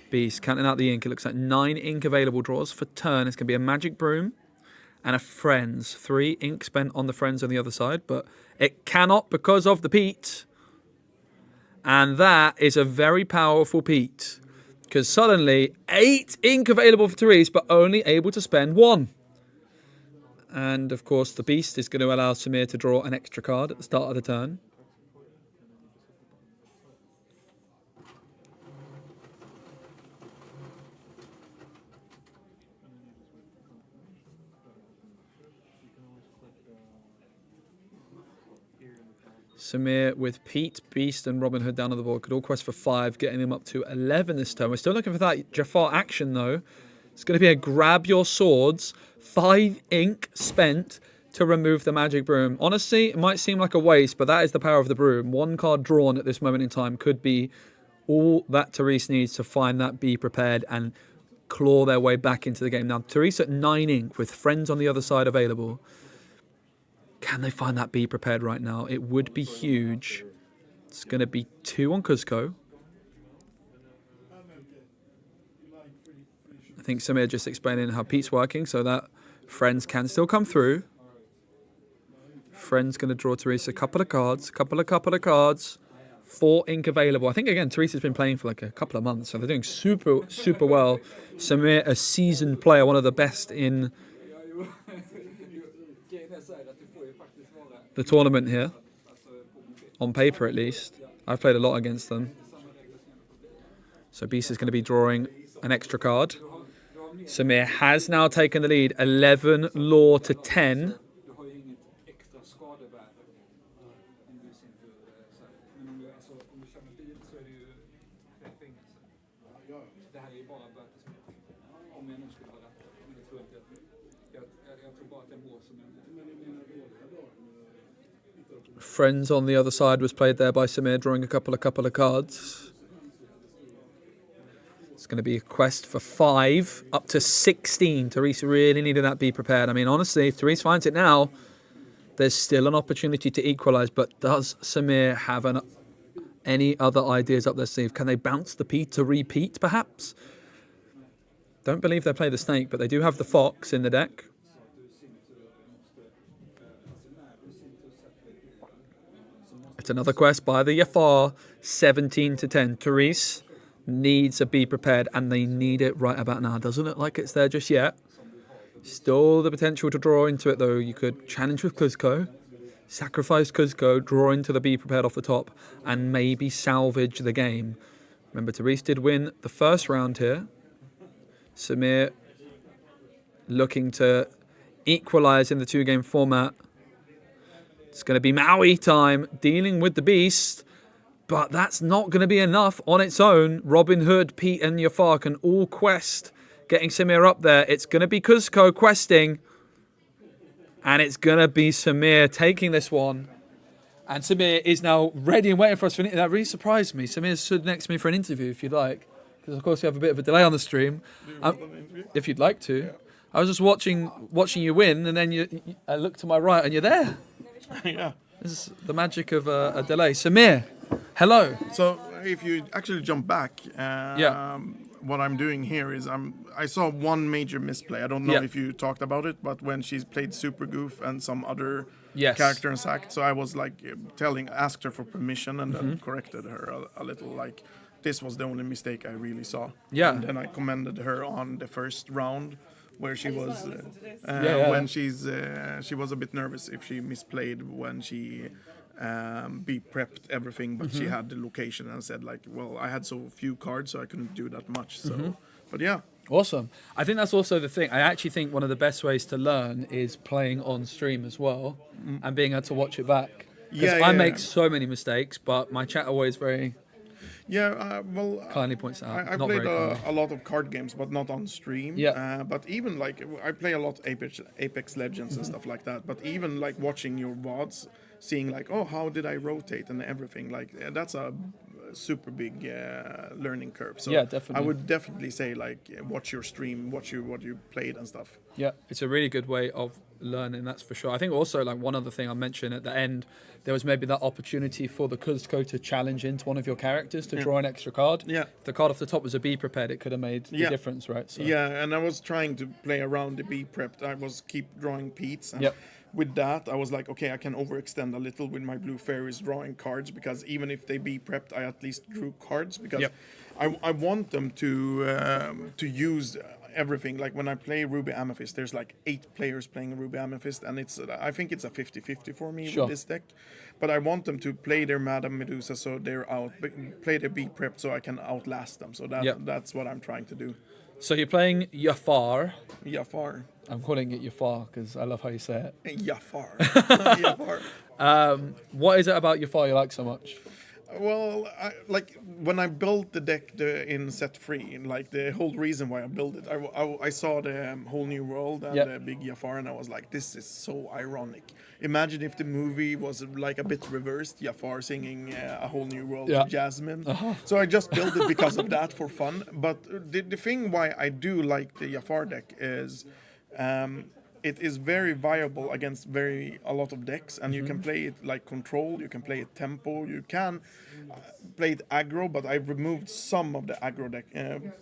Speaker 1: Beast. Counting out the ink, it looks like 9 ink available draws for turn. It's going to be a Magic Broom and a Friends. 3 ink spent on the Friends on the other side, but it cannot because of the Pete. And that is a very powerful Pete. Because suddenly, 8 ink available for Therese, but only able to spend 1. And of course, the Beast is going to allow Samir to draw an extra card at the start of the turn. Samir with Pete, Beast and Robin Hood down on the board could all quest for 5, getting them up to 11 this turn. We're still looking for that Jafar action though. It's going to be a grab your swords, 5 ink spent to remove the Magic Broom. Honestly, it might seem like a waste, but that is the power of the broom. 1 card drawn at this moment in time could be all that Therese needs to find that Be Prepared and claw their way back into the game. Now, Therese at 9 ink with Friends on the other side available. Can they find that Be Prepared right now? It would be huge. It's going to be 2 on Cuzco. I think Samir just explaining how Pete's working so that Friends can still come through. Friends going to draw Therese a couple of cards. 4 ink available. I think, again, Teresa's been playing for like a couple of months, so they're doing super, super well. Samir, a seasoned player, one of the best in the tournament here, on paper at least. I've played a lot against them. So Beast is going to be drawing an extra card. Samir has now taken the lead, 11 law to 10. Friends on the other side was played there by Samir, drawing a couple of cards. It's going to be a quest for 5, up to 16. Teresa really needed that be prepared. I mean, honestly, if Teresa finds it now, there's still an opportunity to equalise. But does Samir have any other ideas up their sleeve? Can they bounce the P to repeat, perhaps? Don't believe they play the snake, but they do have the fox in the deck. It's another quest by the Jafar, 17 to 10. Therese needs a be prepared, and they need it right about now. Doesn't look like it's there just yet. Still the potential to draw into it, though. You could challenge with Kuzco, sacrifice Kuzco, draw into the be prepared off the top, and maybe salvage the game. Remember, Therese did win the first round here. Samir looking to equalise in the 2-game format. It's going to be Maui time, dealing with the beast. But that's not going to be enough on its own. Robin Hood, Pete and Jafar can all quest, getting Samir up there. It's going to be Kuzco questing. And it's going to be Samir taking this one. And Samir is now ready and waiting for us for an interview. That really surprised me. Samir stood next to me for an interview, if you'd like. Because, of course, we have a bit of a delay on the stream. If you'd like to. Yeah. I was just watching you win, and then I look to my right, and you're there.
Speaker 2: Yeah.
Speaker 1: This is the magic of a delay. Samir, hello.
Speaker 2: So if you actually jump back, what I'm doing here is I saw one major misplay. I don't know if you talked about it, but when she's played Super Goof and some other character and sacked, so I was like asked her for permission and then corrected her a little. Like this was the only mistake I really saw. Yeah. And then I commended her on the first round, where she was when she was a bit nervous if she misplayed when she be prepped everything, but she had the location and said like, well, I had so few cards, so I couldn't do that much. So, but yeah.
Speaker 1: Awesome. I think that's also the thing. I actually think one of the best ways to learn is playing on stream as well and being able to watch it back. Because I make so many mistakes, but my chat always very... kindly points out.
Speaker 2: I played a lot of card games, but not on stream. Yeah. But even like I play a lot Apex Legends and stuff like that. But even like watching your VODs, seeing like, oh, how did I rotate and everything, like that's a super big learning curve. So yeah, definitely. I would definitely say like watch your stream, watch what you played and stuff.
Speaker 1: Yeah, it's a really good way of learning, that's for sure. I think also like one other thing I mentioned at the end, there was maybe that opportunity for the Kuzco to challenge into one of your characters to draw an extra card. Yeah. If the card off the top was a be prepared, it could have made the difference, right? So.
Speaker 2: Yeah, and I was trying to play around the be prepped. I was keep drawing Pete's. And with that, I was like, okay, I can overextend a little with my blue fairies drawing cards, because even if they be prepped, I at least drew cards, because I want them to use everything. Like when I play Ruby Amethyst, there's like 8 players playing Ruby Amethyst, and I think it's a 50-50 for me with this deck. But I want them to play their Madame Medusa, so they're out, play their be prepped, so I can outlast them. So that's what I'm trying to do.
Speaker 1: So you're playing Jafar.
Speaker 2: Jafar.
Speaker 1: I'm calling it Jafar because I love how you say it.
Speaker 2: Jafar. Jafar.
Speaker 1: What is it about Jafar you like so much?
Speaker 2: Well, like when I built the deck in set 3, like the whole reason why I built it, I saw the whole new world and the big Jafar, and I was like, this is so ironic. Imagine if the movie was like a bit reversed, Jafar singing a whole new world to Jasmine. So I just built it because of that, for fun. But the thing why I do like the Jafar deck is it is very viable against a lot of decks, and you can play it like control, you can play it tempo, you can play it aggro, but I removed some of the aggro deck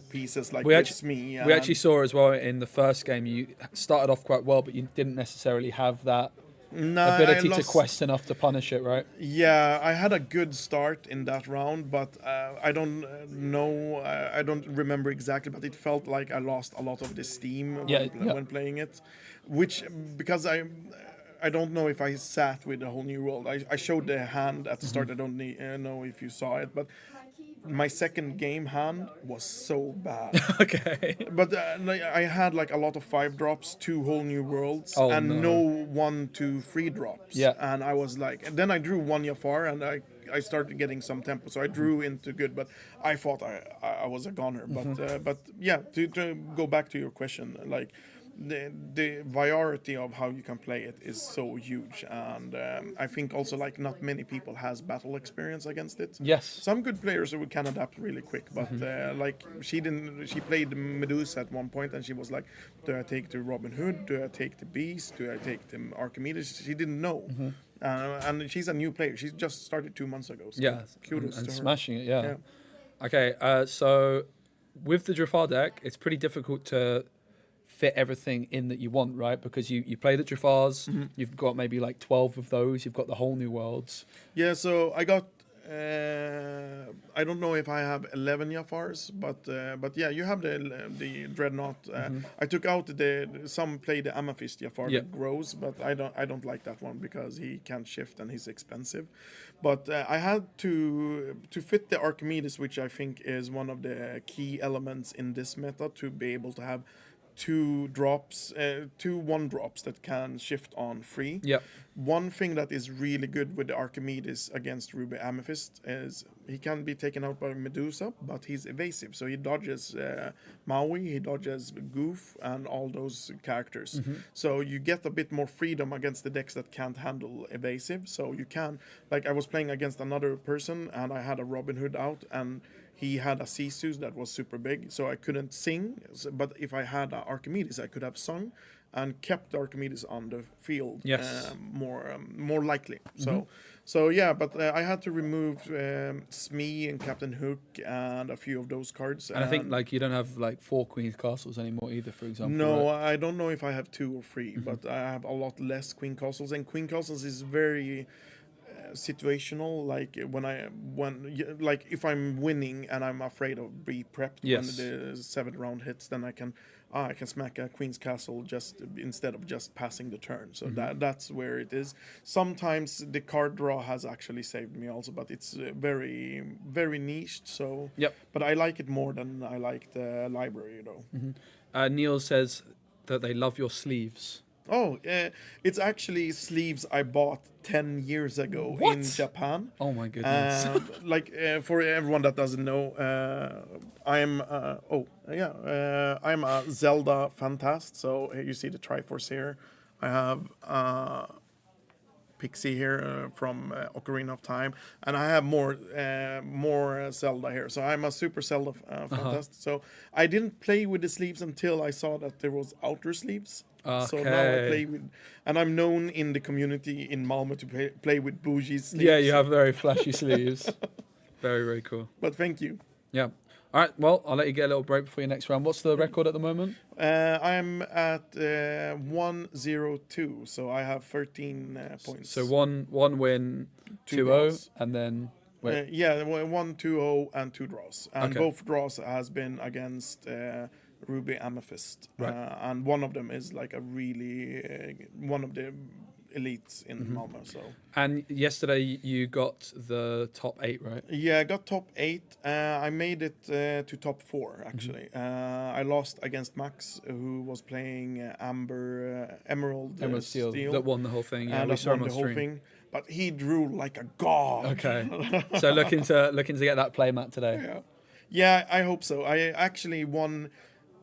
Speaker 2: pieces, like
Speaker 1: we actually saw as well in the first game, you started off quite well, but you didn't necessarily have that
Speaker 2: No, I
Speaker 1: ability to
Speaker 2: lost.
Speaker 1: quest enough to punish it, right?
Speaker 2: Yeah, I had a good start in that round, but I don't know. I don't remember exactly, but it felt like I lost a lot of the steam when playing it, which because I don't know if I sat with the whole new world. I showed the hand at the start. I don't know if you saw it, but my second game hand was so bad.
Speaker 1: Okay.
Speaker 2: But like, I had like a lot of 5 drops, 2 whole new worlds,
Speaker 1: Oh,
Speaker 2: and
Speaker 1: no.
Speaker 2: no 1, 2, 3 drops.
Speaker 1: Yeah.
Speaker 2: And I was like, and then I drew 1 Jafar, and I started getting some tempo, so I drew into good. But I thought I was a goner. But yeah, to go back to your question, like. The variety of how you can play it is so huge, and I think also like not many people has battle experience against it.
Speaker 1: Yes.
Speaker 2: Some good players who can adapt really quick, but like she didn't. She played Medusa at one point, and she was like, "Do I take the Robin Hood? Do I take the Beast? Do I take the Archimedes?" She didn't know, and she's a new player. She just started 2 months ago. So
Speaker 1: Yeah.
Speaker 2: kudos
Speaker 1: And
Speaker 2: to her.
Speaker 1: smashing it. Yeah.
Speaker 2: Yeah.
Speaker 1: Okay. So with the Jafar deck, it's pretty difficult to fit everything in that you want, right? Because you play the Jafars, you've got maybe like 12 of those, you've got the whole new worlds.
Speaker 2: Yeah, so I got. I don't know if I have 11 Jafars, but yeah, you have the Dreadnought. I took out some play the Amethyst Jafar
Speaker 1: Yeah.
Speaker 2: that grows, but I don't like that one because he can't shift and he's expensive. But I had to fit the Archimedes, which I think is one of the key elements in this meta, to be able to have 2 1-drops that can shift on free.
Speaker 1: Yep.
Speaker 2: One thing that is really good with the Archimedes against Ruby Amethyst is he can be taken out by Medusa, but he's evasive. So he dodges Maui, he dodges Goof, and all those characters. So you get a bit more freedom against the decks that can't handle evasive. So you can, like I was playing against another person, and I had a Robin Hood out, and he had a Sisus that was super big, so I couldn't sing. But if I had Archimedes, I could have sung and kept Archimedes on the field.
Speaker 1: Yes.
Speaker 2: More likely. So yeah, but I had to remove Smee and Captain Hook and a few of those cards.
Speaker 1: And I think like you don't have like 4 Queen's Castles anymore either, for example.
Speaker 2: No,
Speaker 1: right?
Speaker 2: I don't know if I have 2 or 3, but I have a lot less Queen Castles, and Queen Castles is very situational. Like like if I'm winning and I'm afraid of be prepped
Speaker 1: Yes.
Speaker 2: when the 7th round hits, then I can smack a Queen's Castle just instead of just passing the turn. So that's where it is. Sometimes the card draw has actually saved me also, but it's very very niched. So
Speaker 1: Yep.
Speaker 2: but I like it more than I like the library though.
Speaker 1: Neil says that they love your sleeves.
Speaker 2: Oh, it's actually sleeves I bought 10 years ago in
Speaker 1: What?
Speaker 2: Japan.
Speaker 1: Oh my goodness.
Speaker 2: For everyone that doesn't know, I'm a Zelda fantast. So you see the Triforce here. I have Pixie here from Ocarina of Time, and I have more Zelda here. So I'm a super Zelda fantast. So I didn't play with the sleeves until I saw that there was outer sleeves. So now I
Speaker 1: Okay.
Speaker 2: play with, and I'm known in the community in Malmo to play with bougie sleeves.
Speaker 1: Yeah, you have very flashy sleeves. Very, very cool.
Speaker 2: But thank you.
Speaker 1: Yeah. All right, well, I'll let you get a little break before your next round. What's the record at the moment?
Speaker 2: I'm at 102, so I have 13 points.
Speaker 1: So one win, 2-0,
Speaker 2: draws.
Speaker 1: and then... Wait.
Speaker 2: Yeah, 1-2-0 and 2 draws, and
Speaker 1: Okay.
Speaker 2: both draws has been against Ruby Amethyst,
Speaker 1: Right.
Speaker 2: and one of them is like a really one of the elites in Malmo. So
Speaker 1: And yesterday you got the top 8, right?
Speaker 2: yeah, I got top 8. I made it to top 4 actually. I lost against Max, who was playing Emerald
Speaker 1: Steel,
Speaker 2: Steel,
Speaker 1: that won the whole thing. Yeah,
Speaker 2: and
Speaker 1: we
Speaker 2: that
Speaker 1: saw him
Speaker 2: won
Speaker 1: on
Speaker 2: the whole
Speaker 1: stream.
Speaker 2: thing. But he drew like a god.
Speaker 1: Okay. So looking to get that playmat today.
Speaker 2: Yeah, I hope so. I actually won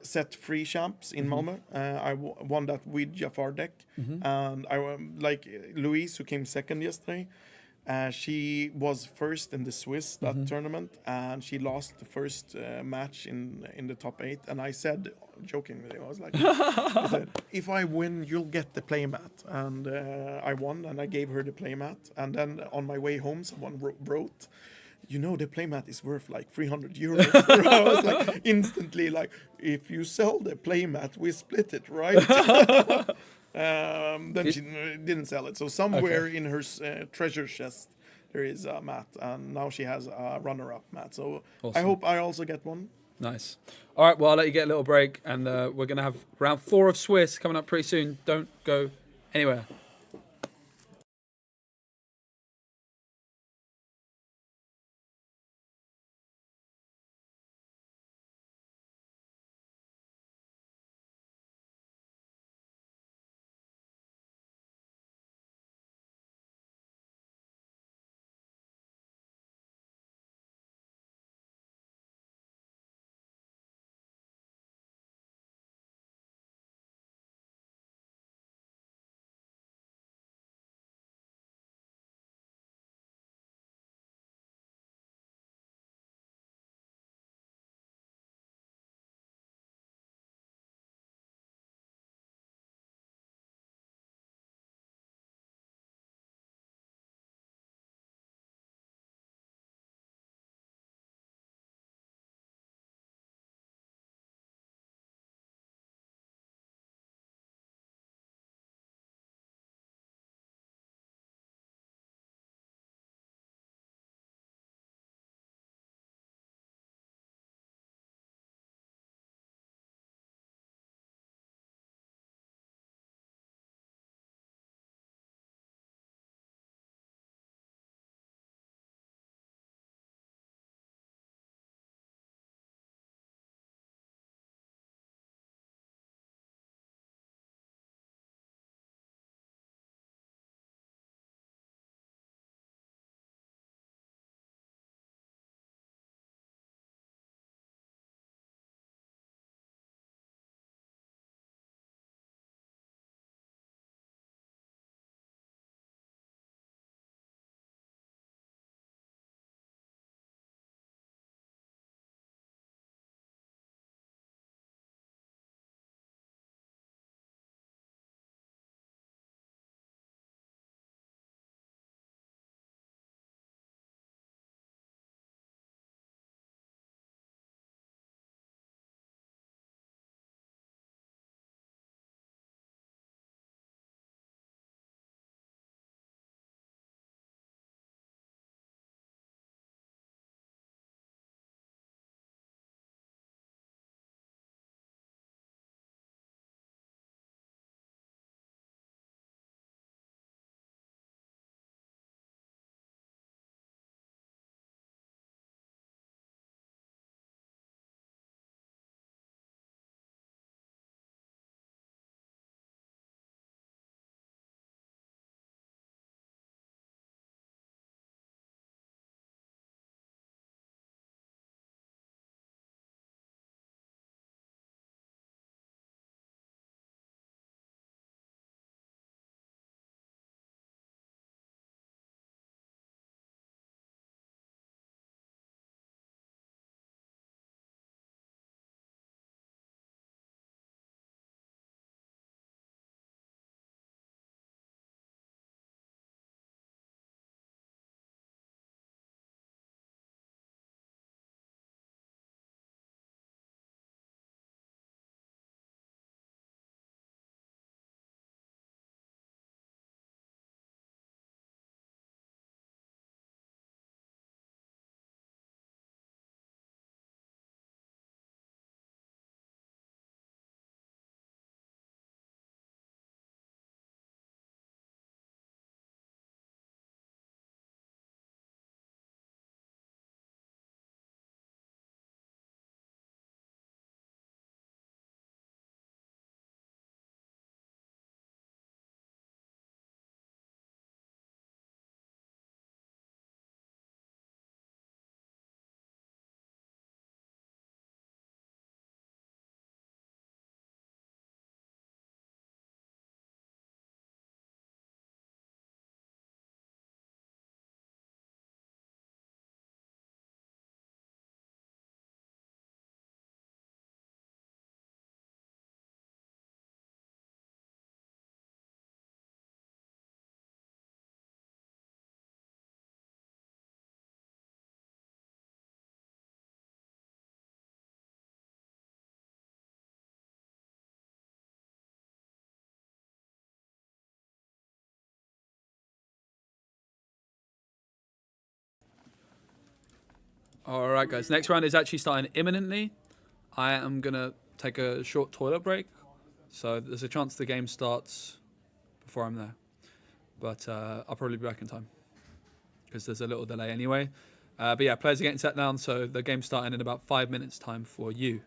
Speaker 2: set 3 champs in Malmo. I won that with Jafar deck, and I like Louise, who came second yesterday. She was first in the Swiss that tournament, and she lost the first match in the top 8. And I said, jokingly, I was like, I said, if I win, you'll get the playmat. And I won, and I gave her the playmat. And then on my way home, someone wrote, you know, the playmat is worth like 300 euros. I was like instantly like, if you sell the playmat, we split it, right? Then she didn't sell it. So somewhere in her treasure chest there is a mat, and now she has a runner-up mat. So I
Speaker 1: Awesome.
Speaker 2: hope I also get one.
Speaker 1: Nice. All right, well, I'll let you get a little break, and we're going to have round 4 of Swiss coming up pretty soon. Don't go anywhere. All right, guys. Next round is actually starting imminently. I am gonna take a short toilet break, so there's a chance the game starts before I'm there. But I'll probably be back in time because there's a little delay anyway. But yeah, players are getting set down, so the game's starting in about 5 minutes' time for you.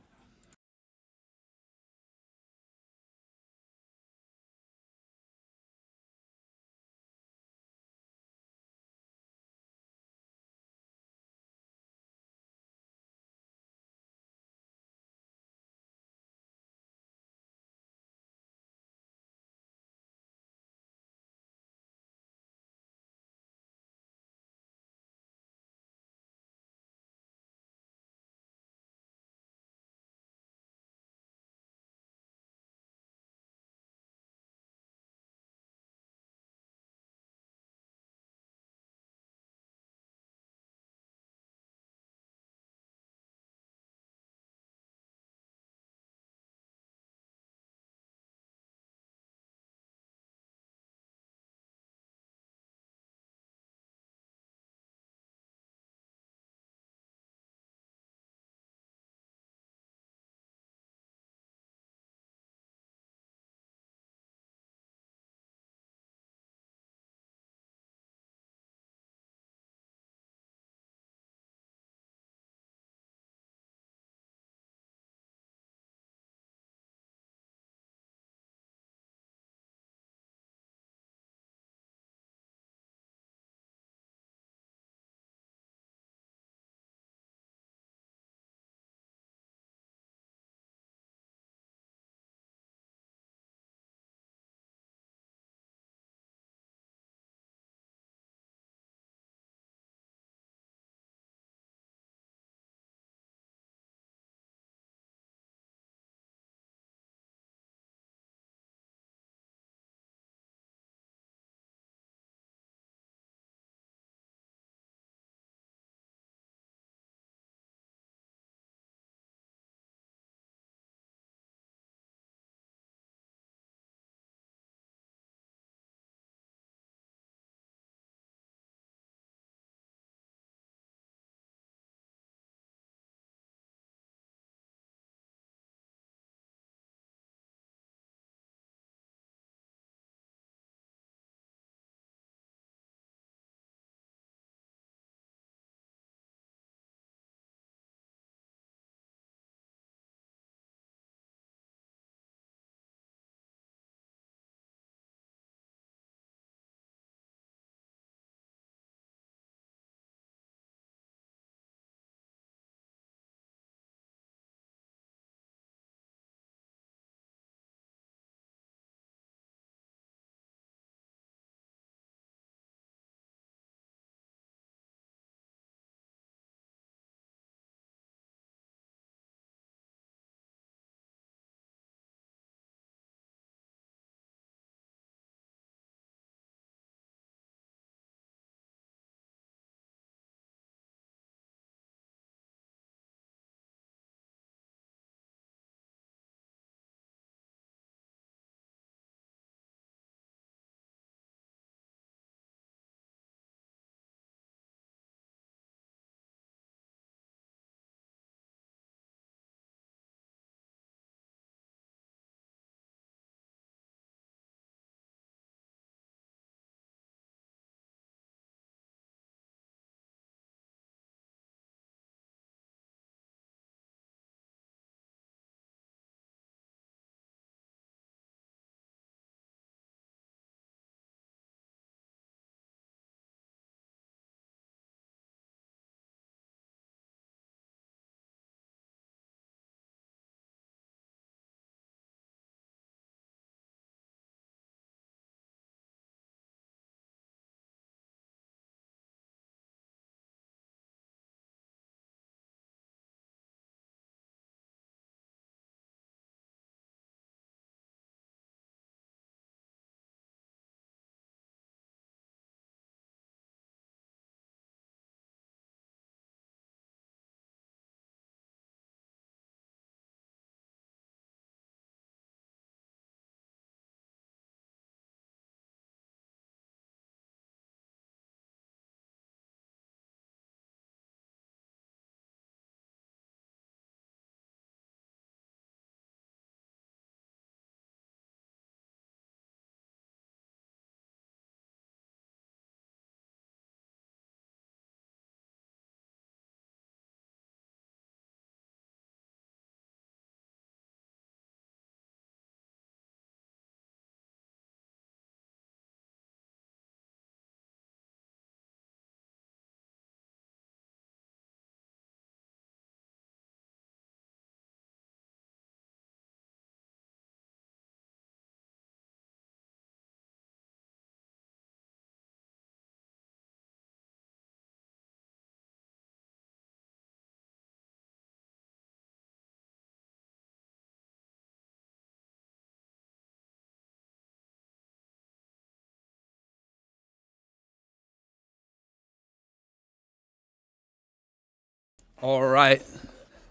Speaker 1: All right,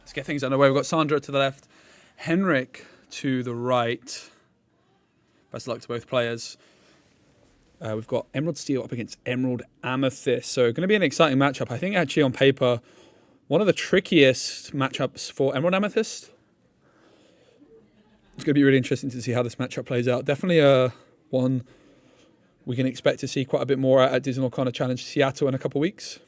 Speaker 1: let's get things underway. We've got Sandra to the left, Henrik to the right. Best of luck to both players. We've got Emerald Steel up against Emerald Amethyst. So going to be an exciting matchup. I think actually on paper, one of the trickiest matchups for Emerald Amethyst. It's going to be really interesting to see how this matchup plays out. Definitely one we can expect to see quite a bit more at Disney O'Connor Challenge Seattle in a couple of weeks.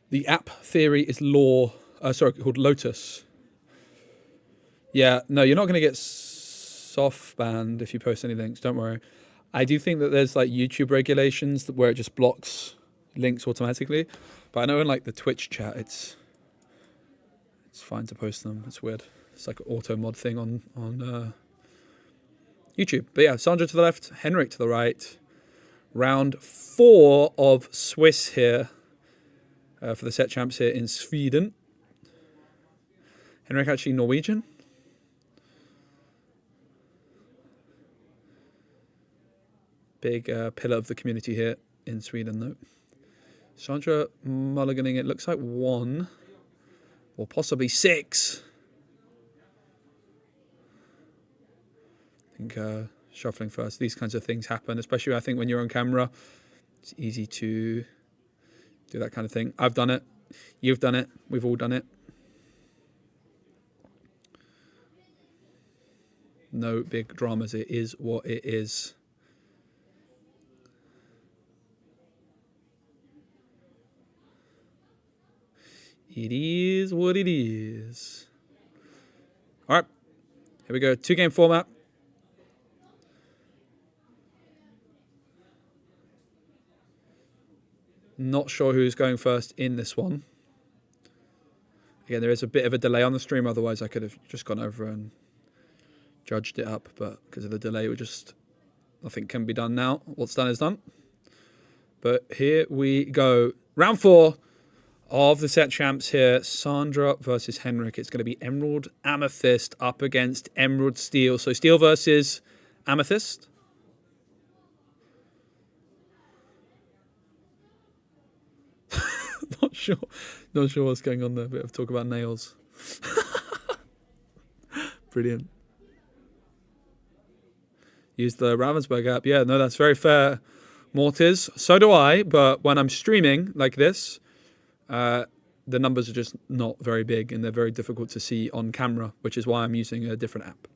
Speaker 1: The app theory is called Lotus. Yeah, no, you're not going to get soft banned if you post any links. Don't worry. I do think that there's like YouTube regulations where it just blocks links automatically. But I know in like the Twitch chat, it's fine to post them. It's weird. It's like an auto mod thing on YouTube. But yeah, Sandra to the left, Henrik to the right. Round 4 of Swiss here. For the set champs here in Sweden. Henrik actually Norwegian. Big pillar of the community here in Sweden, though. Sandra mulliganing, it looks like 1 or possibly 6. I think shuffling first. These kinds of things happen, especially I think when you're on camera. It's easy to do that kind of thing. I've done it. You've done it. We've all done it. No big dramas. It is what it is. It is what it is. All right. Here we go. 2-game format. Not sure who's going first in this one. Again, there is a bit of a delay on the stream. Otherwise, I could have just gone over and judged it up. But because of the delay, nothing can be done now. What's done is done. But here we go. Round 4 of the set champs here. Sandra versus Henrik. It's going to be Emerald Amethyst up against Emerald Steel. So Steel versus Amethyst. Not sure what's going on there. A bit of talk about nails. Brilliant. Use the Ravensburg app. Yeah, no, that's very fair, Mortis. So do I, but when I'm streaming like this, the numbers are just not very big and they're very difficult to see on camera, which is why I'm using a different app.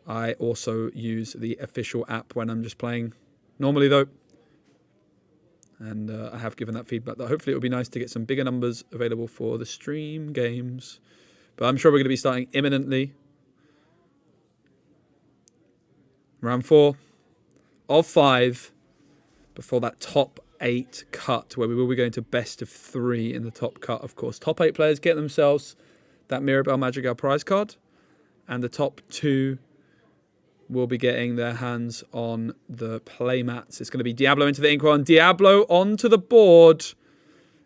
Speaker 1: I also use the official app when I'm just playing normally, though. And I have given that feedback that hopefully it will be nice to get some bigger numbers available for the stream games. But I'm sure we're going to be starting imminently. Round 4 of 5 before that top 8 cut, where we will be going to best of 3 in the top cut, of course. Top 8 players get themselves that Mirabelle Madrigal prize card. And the top 2 will be getting their hands on the playmats. It's going to be Diablo into the Inkwell, Diablo onto the board.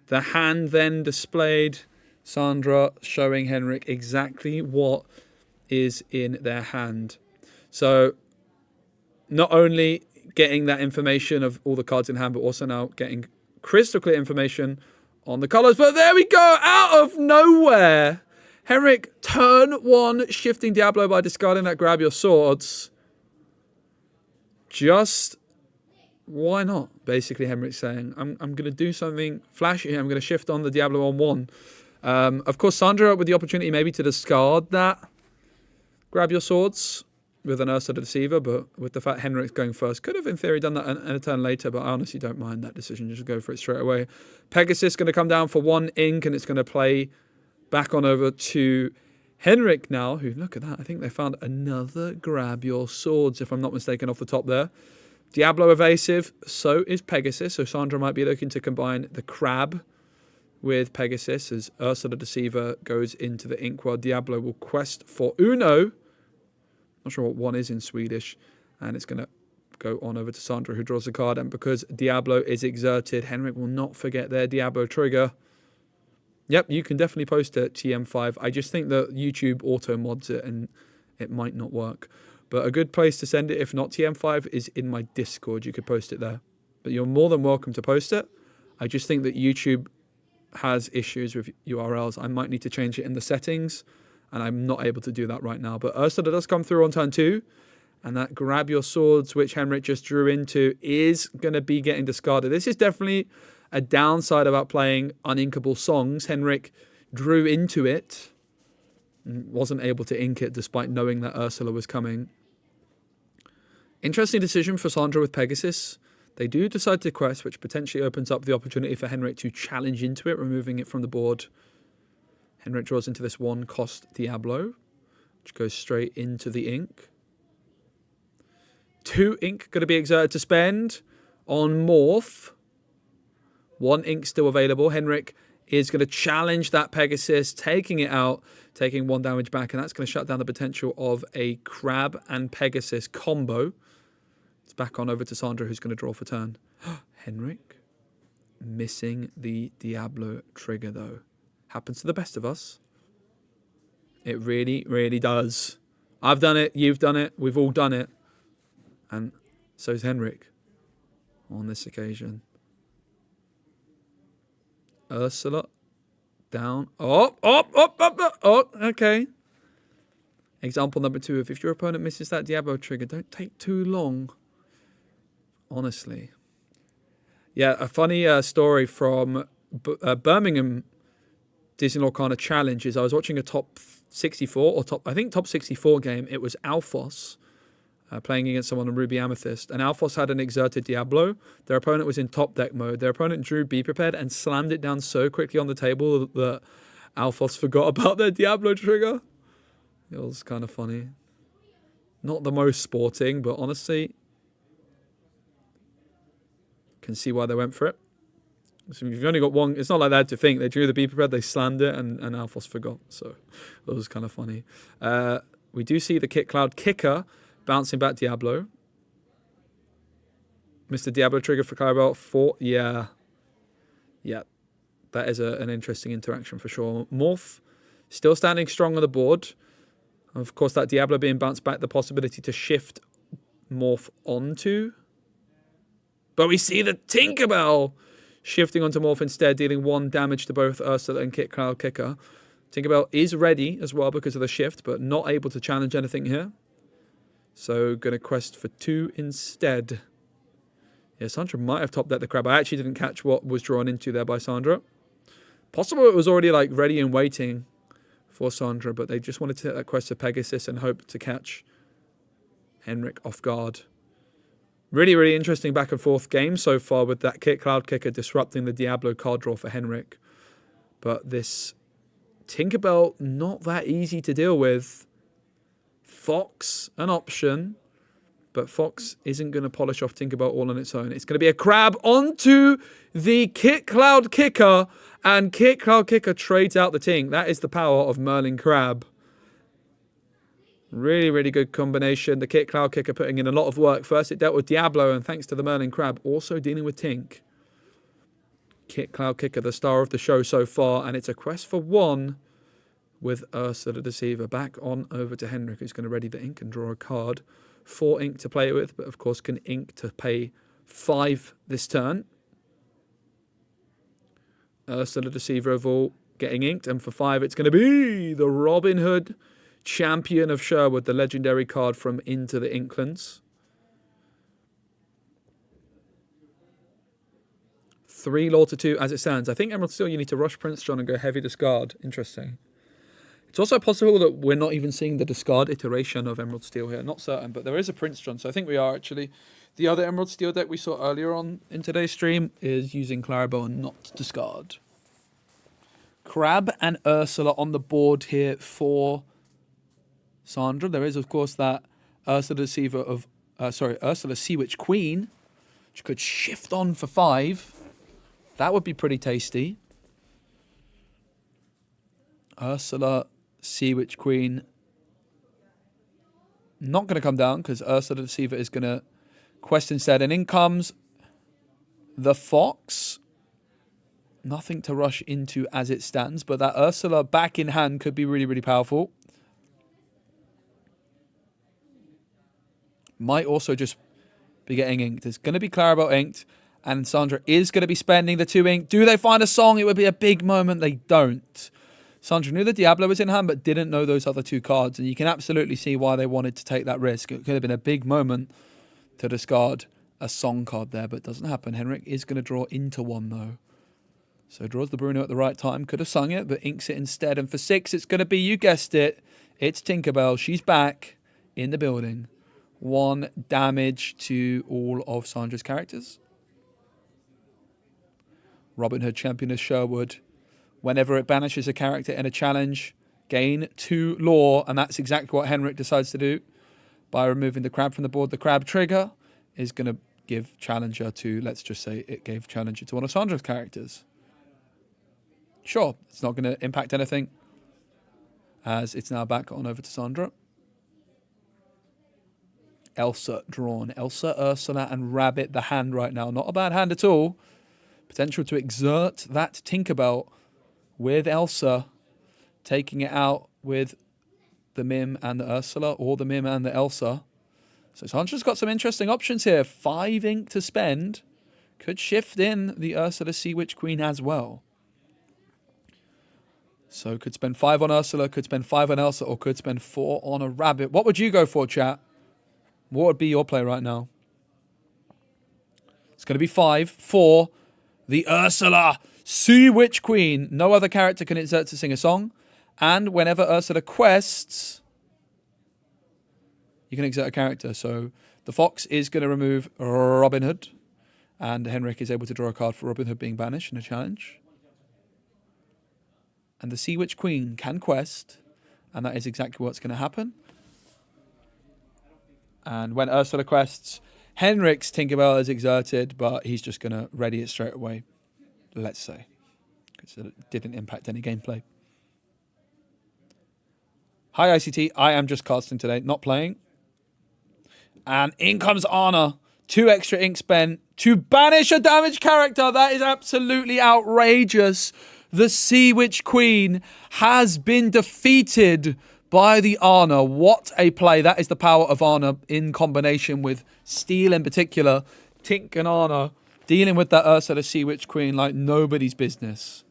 Speaker 1: The hand then displayed. Sandra showing Henrik exactly what is in their hand. So not only getting that information of all the cards in hand, but also now getting crystal clear information on the colors. But there we go, out of nowhere. Henrik, turn 1, shifting Diablo by discarding that Grab Your Swords. Just, why not? Basically, Henrik's saying, I'm going to do something flashy here. I'm going to shift on the Diablo on 1. Of course, Sandra with the opportunity maybe to discard that Grab Your Swords with an Ursa the Deceiver, but with the fact Henrik's going first, could have in theory done that a turn later, but I honestly don't mind that decision. Just go for it straight away. Pegasus going to come down for 1 ink, and it's going to play back on over to Henrik now, who, look at that, I think they found another Grab Your Swords, if I'm not mistaken, off the top there. Diablo evasive, so is Pegasus, so Sandra might be looking to combine the Crab with Pegasus as Ursa the Deceiver goes into the Inkwell. Diablo will quest for Uno. Not sure what 1 is in Swedish, and it's going to go on over to Sandra, who draws the card, and because Diablo is exerted, Henrik will not forget their Diablo trigger. Yep, you can definitely post it, TM5. I just think that YouTube auto mods it and it might not work. But a good place to send it, if not TM5, is in my Discord. You could post it there. But you're more than welcome to post it. I just think that YouTube has issues with URLs. I might need to change it in the settings, and I'm not able to do that right now. But Ursula does come through on turn 2, and that grab your swords, which Henrik just drew into, is going to be getting discarded. This is definitely a downside about playing uninkable songs. Henrik drew into it, and wasn't able to ink it despite knowing that Ursula was coming. Interesting decision for Sandra with Pegasus. They do decide to quest, which potentially opens up the opportunity for Henrik to challenge into it, removing it from the board. Henrik draws into this 1-cost Diablo, which goes straight into the ink. 2 ink going to be exerted to spend on Morph. 1 ink still available. Henrik is going to challenge that Pegasus, taking it out, taking 1 damage back, and that's going to shut down the potential of a Crab and Pegasus combo. It's back on over to Sandra, who's going to draw for turn. Henrik missing the Diablo trigger, though. Happens to the best of us. It really, really does. I've done it. You've done it. We've all done it. And so's Henrik on this occasion. Ursula down. Oh, okay. Example number 2. If your opponent misses that Diablo trigger, don't take too long. Honestly. Yeah, a funny story from Birmingham Disney Lorcana Challenge is I was watching a top 64 or top 64 game. It was Alphos playing against someone on Ruby Amethyst, and Alphos had an exerted Diablo. Their opponent was in top deck mode. Their opponent drew Be Prepared and slammed it down so quickly on the table that Alphos forgot about their Diablo trigger. It was kind of funny. Not the most sporting, but honestly, can see why they went for it. So if you've only got one, it's not like they had to think. They drew the Be Prepared, they slammed it, and Alphos forgot. So that was kind of funny. We do see the Kit Cloud Kicker bouncing back Diablo. Mr. Diablo trigger for Clarabelle 4. Yeah. That is an interesting interaction for sure. Morph still standing strong on the board. Of course, that Diablo being bounced back, the possibility to shift Morph onto. But we see the Tinkerbell shifting onto Morph instead, dealing 1 damage to both Ursula and Kit Cloud Kicker. Tinkerbell is ready as well because of the shift, but not able to challenge anything here. So going to quest for 2 instead. Yeah, Sandra might have top decked the Crab. I actually didn't catch what was drawn into there by Sandra. Possible it was already like ready and waiting for Sandra, but they just wanted to hit that quest of Pegasus and hope to catch Henrik off guard. Really, really interesting back and forth game so far with that Kit Cloud Kicker disrupting the Diablo card draw for Henrik. But this Tinkerbell, not that easy to deal with. Fox, an option. But Fox isn't going to polish off Tinkerbell all on its own. It's going to be a Crab onto the Kit Cloud Kicker. And Kit Cloud Kicker trades out the Tink. That is the power of Merlin Crab. Really, really good combination. The Kit Cloud Kicker putting in a lot of work. First it dealt with Diablo, and thanks to the Merlin Crab, also dealing with Tink. Kit Cloud Kicker, the star of the show so far, and it's a quest for 1 with Ursula the Deceiver. Back on over to Henrik, who's going to ready the ink and draw a card. 4 ink to play with, but of course can ink to pay 5 this turn. Ursula the Deceiver of all getting inked, and for 5 it's going to be the Robin Hood Champion of Sherwood, the legendary card from Into the Inklands. 3 Law to 2 as it stands. I think Emerald Steel, you need to rush Prince John and go heavy discard. Interesting. It's also possible that we're not even seeing the discard iteration of Emerald Steel here. Not certain, but there is a Prince John, so I think we are actually. The other Emerald Steel deck we saw earlier on in today's stream is using Clarabelle and not discard. Crab and Ursula on the board here for Sandra. There is, of course, that Ursula Deceiver of Ursula Sea Witch Queen, which could shift on for 5. That would be pretty tasty. Ursula Sea Witch Queen not going to come down because Ursula Deceiver is going to quest instead. And in comes the Fox. Nothing to rush into as it stands, but that Ursula back in hand could be really, really powerful. Might also just be getting inked. There's going to be Clarabelle inked, And Sandra is going to be spending the 2 ink. Do they find a song? It would be a big moment. They don't. Sandra knew the Diablo was in hand, but didn't know those other 2 cards. And you can absolutely see why they wanted to take that risk. It could have been a big moment to discard a song card there, but it doesn't happen. Henrik is going to draw into 1, though. So draws the Bruno at the right time. Could have sung it, but inks it instead. And for 6, it's going to be, you guessed it, it's Tinkerbell. She's back in the building. 1 damage to all of Sandra's characters. Robin Hood, Championess Sherwood. Whenever it banishes a character in a challenge, gain 2 lore. And that's exactly what Henrik decides to do by removing the crab from the board. The crab trigger is going to give challenger to, let's just say it gave challenger to one of Sandra's characters. Sure, it's not going to impact anything, as it's now back on over to Sandra. Elsa drawn. Elsa, Ursula, and Rabbit, the hand right now. Not a bad hand at all. Potential to exert that Tinkerbell with Elsa, taking it out with the Mim and the Ursula, or the Mim and the Elsa. So Sandra's got some interesting options here. 5 ink to spend. Could shift in the Ursula Sea Witch Queen as well. So could spend 5 on Ursula, could spend 5 on Elsa, or could spend 4 on a Rabbit. What would you go for, chat? What would be your play right now? It's going to be 5 for the Ursula Sea Witch Queen. No other character can exert to sing a song. And whenever Ursula quests, you can exert a character. So the Fox is going to remove Robin Hood. And Henrik is able to draw a card for Robin Hood being banished in a challenge. And the Sea Witch Queen can quest. And that is exactly what's going to happen. And when Ursula quests, Henrik's Tinkerbell is exerted, but he's just going to ready it straight away, let's say. Because it didn't impact any gameplay. Hi, ICT. I am just casting today, not playing. And in comes Anna. 2 extra ink spent to banish a damaged character. That is absolutely outrageous. The Sea Witch Queen has been defeated by the Anna. What a play. That is the power of Anna in combination with Steel in particular. Tink and Anna dealing with that Ursula Sea Witch Queen like nobody's business.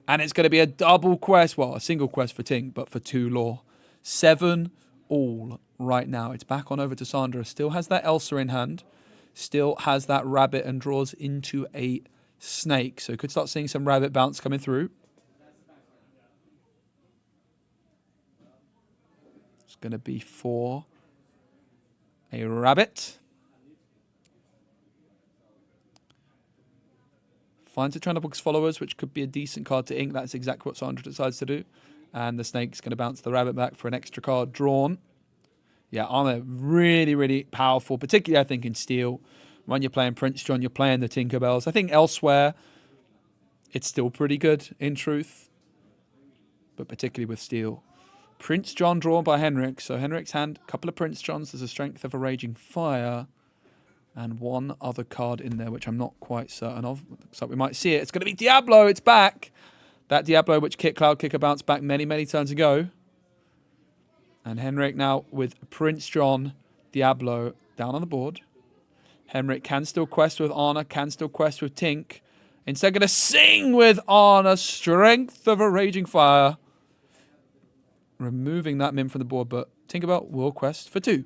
Speaker 1: And it's going to be a double quest. Well, a single quest for Tink, but for 2 lore. 7 all right now. It's back on over to Sandra. Still has that Elsa in hand. Still has that Rabbit and draws into a Snake. So could start seeing some Rabbit bounce coming through. It's going to be for a Rabbit. Finds a Trundlebuck's followers, which could be a decent card to ink. That's exactly what Sandra decides to do. And the Snake's going to bounce the Rabbit back for an extra card drawn. Yeah, Anna, really, really powerful, particularly, I think, in Steel. When you're playing Prince John, you're playing the Tinkerbells. I think elsewhere, it's still pretty good, in truth. But particularly with Steel. Prince John drawn by Henrik. So Henrik's hand, a couple of Prince Johns. There's a Strength of a Raging Fire. And 1 other card in there, which I'm not quite certain of. Looks like we might see it. It's going to be Diablo. It's back. That Diablo, which Cloud Kicker bounced back many, many turns ago. And Henrik now with Prince John, Diablo down on the board. Henrik can still quest with Anna, can still quest with Tink. Instead, going to sing with Anna, Strength of a Raging Fire. Removing that Mim from the board, but Tinkerbell will quest for 2.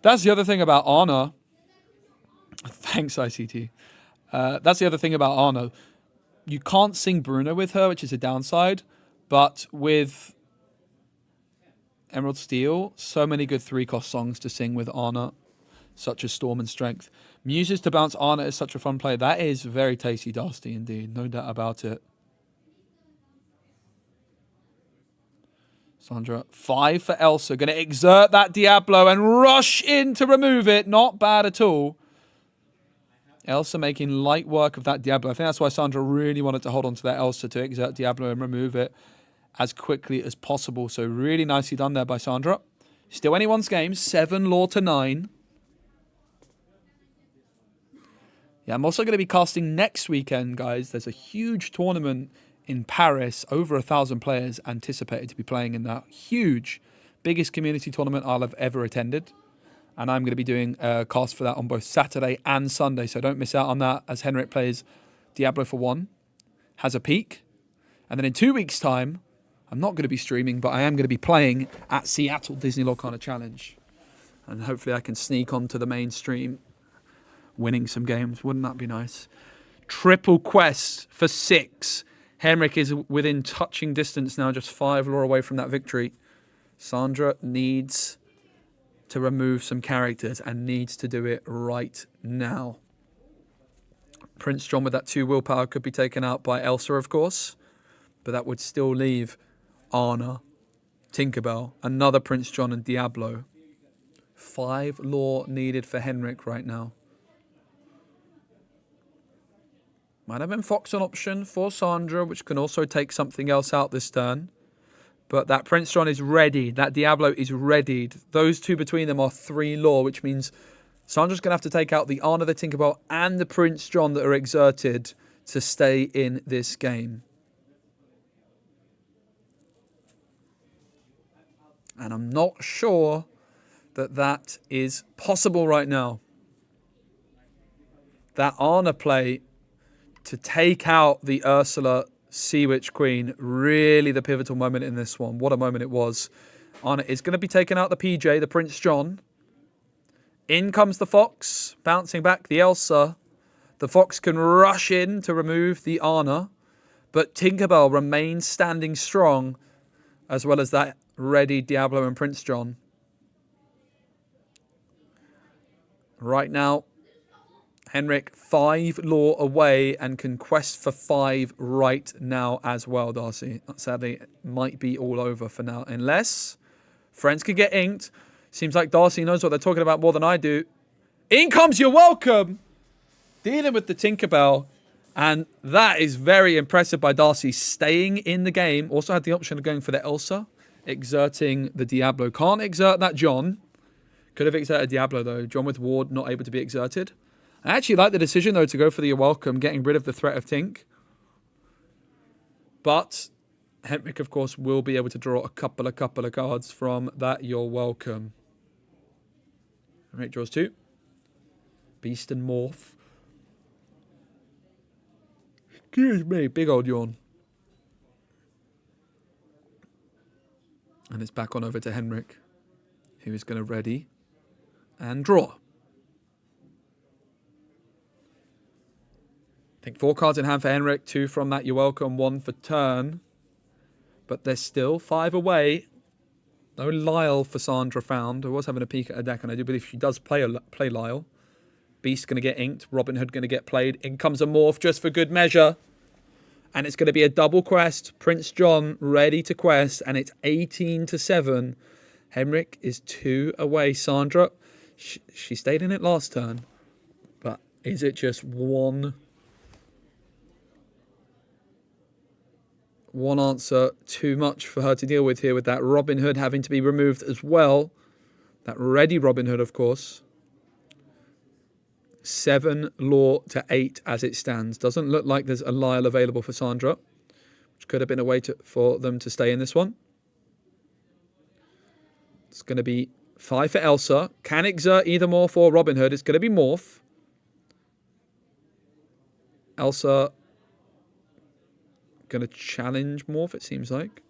Speaker 1: That's the other thing about Anna. Thanks, ICT. That's the other thing about Anna. You can't sing Bruno with her, which is a downside. But with Emerald Steel, so many good 3-cost songs to sing with Anna, such as Storm and Strength. Muses to bounce Anna is such a fun play. That is very tasty dasty indeed, no doubt about it. Sandra, 5 for Elsa. Going to exert that Diablo and rush in to remove it. Not bad at all. Elsa making light work of that Diablo. I think that's why Sandra really wanted to hold on to that Elsa to exert Diablo and remove it as quickly as possible. So really nicely done there by Sandra. Still anyone's game. 7 lore to 9. Yeah, I'm also going to be casting next weekend, guys. There's a huge tournament in Paris. Over 1,000 players anticipated to be playing in that. Huge. Biggest community tournament I'll have ever attended. And I'm going to be doing a cast for that on both Saturday and Sunday. So don't miss out on that as Henrik plays Diablo for 1, has a peak. And then in 2 weeks' time, I'm not going to be streaming, but I am going to be playing at Seattle Disney Lorcana Challenge. And hopefully I can sneak onto the main stream, winning some games. Wouldn't that be nice? Triple quest for 6. Henrik is within touching distance now, just 5 lore away from that victory. Sandra needs to remove some characters and needs to do it right now. Prince John with that 2 willpower could be taken out by Elsa, of course, but that would still leave Anna, Tinkerbell, another Prince John and Diablo. 5 lore needed for Henrik right now. Might have been Fox an option for Sandra, which can also take something else out this turn. But that Prince John is ready. That Diablo is readied. Those 2 between them are 3 lore, which means Sandra's going to have to take out the Anna, the Tinkerbell, and the Prince John that are exerted to stay in this game. And I'm not sure that that is possible right now. That Anna play to take out the Ursula Sea Witch Queen, really the pivotal moment in this one. What a moment it was. Anna is going to be taking out the PJ, the Prince John. In comes the Fox, bouncing back the Elsa. The Fox can rush in to remove the Anna, but Tinkerbell remains standing strong, as well as that ready Diablo and Prince John. Right now, Henrik 5 lore away and can quest for 5 right now as well, Darcy. Sadly, it might be all over for now. Unless friends can get inked. Seems like Darcy knows what they're talking about more than I do. In comes You're Welcome! Dealing with the Tinkerbell. And that is very impressive by Darcy. Staying in the game. Also had the option of going for the Elsa. Exerting the Diablo. Can't exert that John. Could have exerted Diablo though. John with Ward not able to be exerted. I actually like the decision, though, to go for the You're Welcome, getting rid of the threat of Tink. But Henrik, of course, will be able to draw a couple of cards from that You're Welcome. Henrik draws 2. Beast and Morph. Excuse me, big old yawn. And it's back on over to Henrik, who is going to ready and draw. I think 4 cards in hand for Henrik, 2 from that You're Welcome, 1 for turn. But there's still 5 away. No Lyle for Sandra found. I was having a peek at her deck, and I do believe she does play Lyle. Beast going to get inked. Robin Hood going to get played. In comes a Morph just for good measure. And it's going to be a double quest. Prince John ready to quest, and it's 18-7. Henrik is 2 away. Sandra, she stayed in it last turn. But is it just one answer too much for her to deal with here, with that Robin Hood having to be removed as well? That ready Robin Hood, of course. 7 lore to 8 as it stands. Doesn't look like there's a Lyle available for Sandra, which could have been a way for them to stay in this one. It's going to be 5 for Elsa. Can exert either Morph or Robin Hood. It's going to be Morph. Elsa going to challenge Morph, it seems like.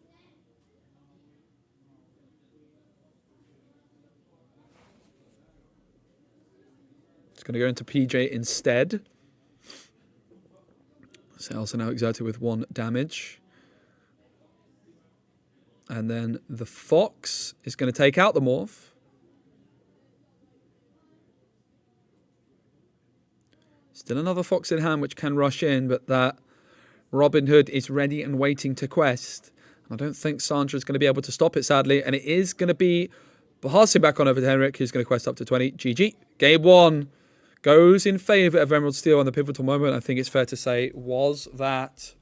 Speaker 1: It's going to go into PJ instead. So Elsa now exerted with 1 damage. And then the Fox is going to take out the Morph. Still another Fox in hand which can rush in, but that Robin Hood is ready and waiting to quest. I don't think Sandra's going to be able to stop it, sadly. And it is going to be passing back on over to Henrik, who's going to quest up to 20. GG. Game 1 goes in favour of Emerald Steel, and the pivotal moment, I think it's fair to say, was that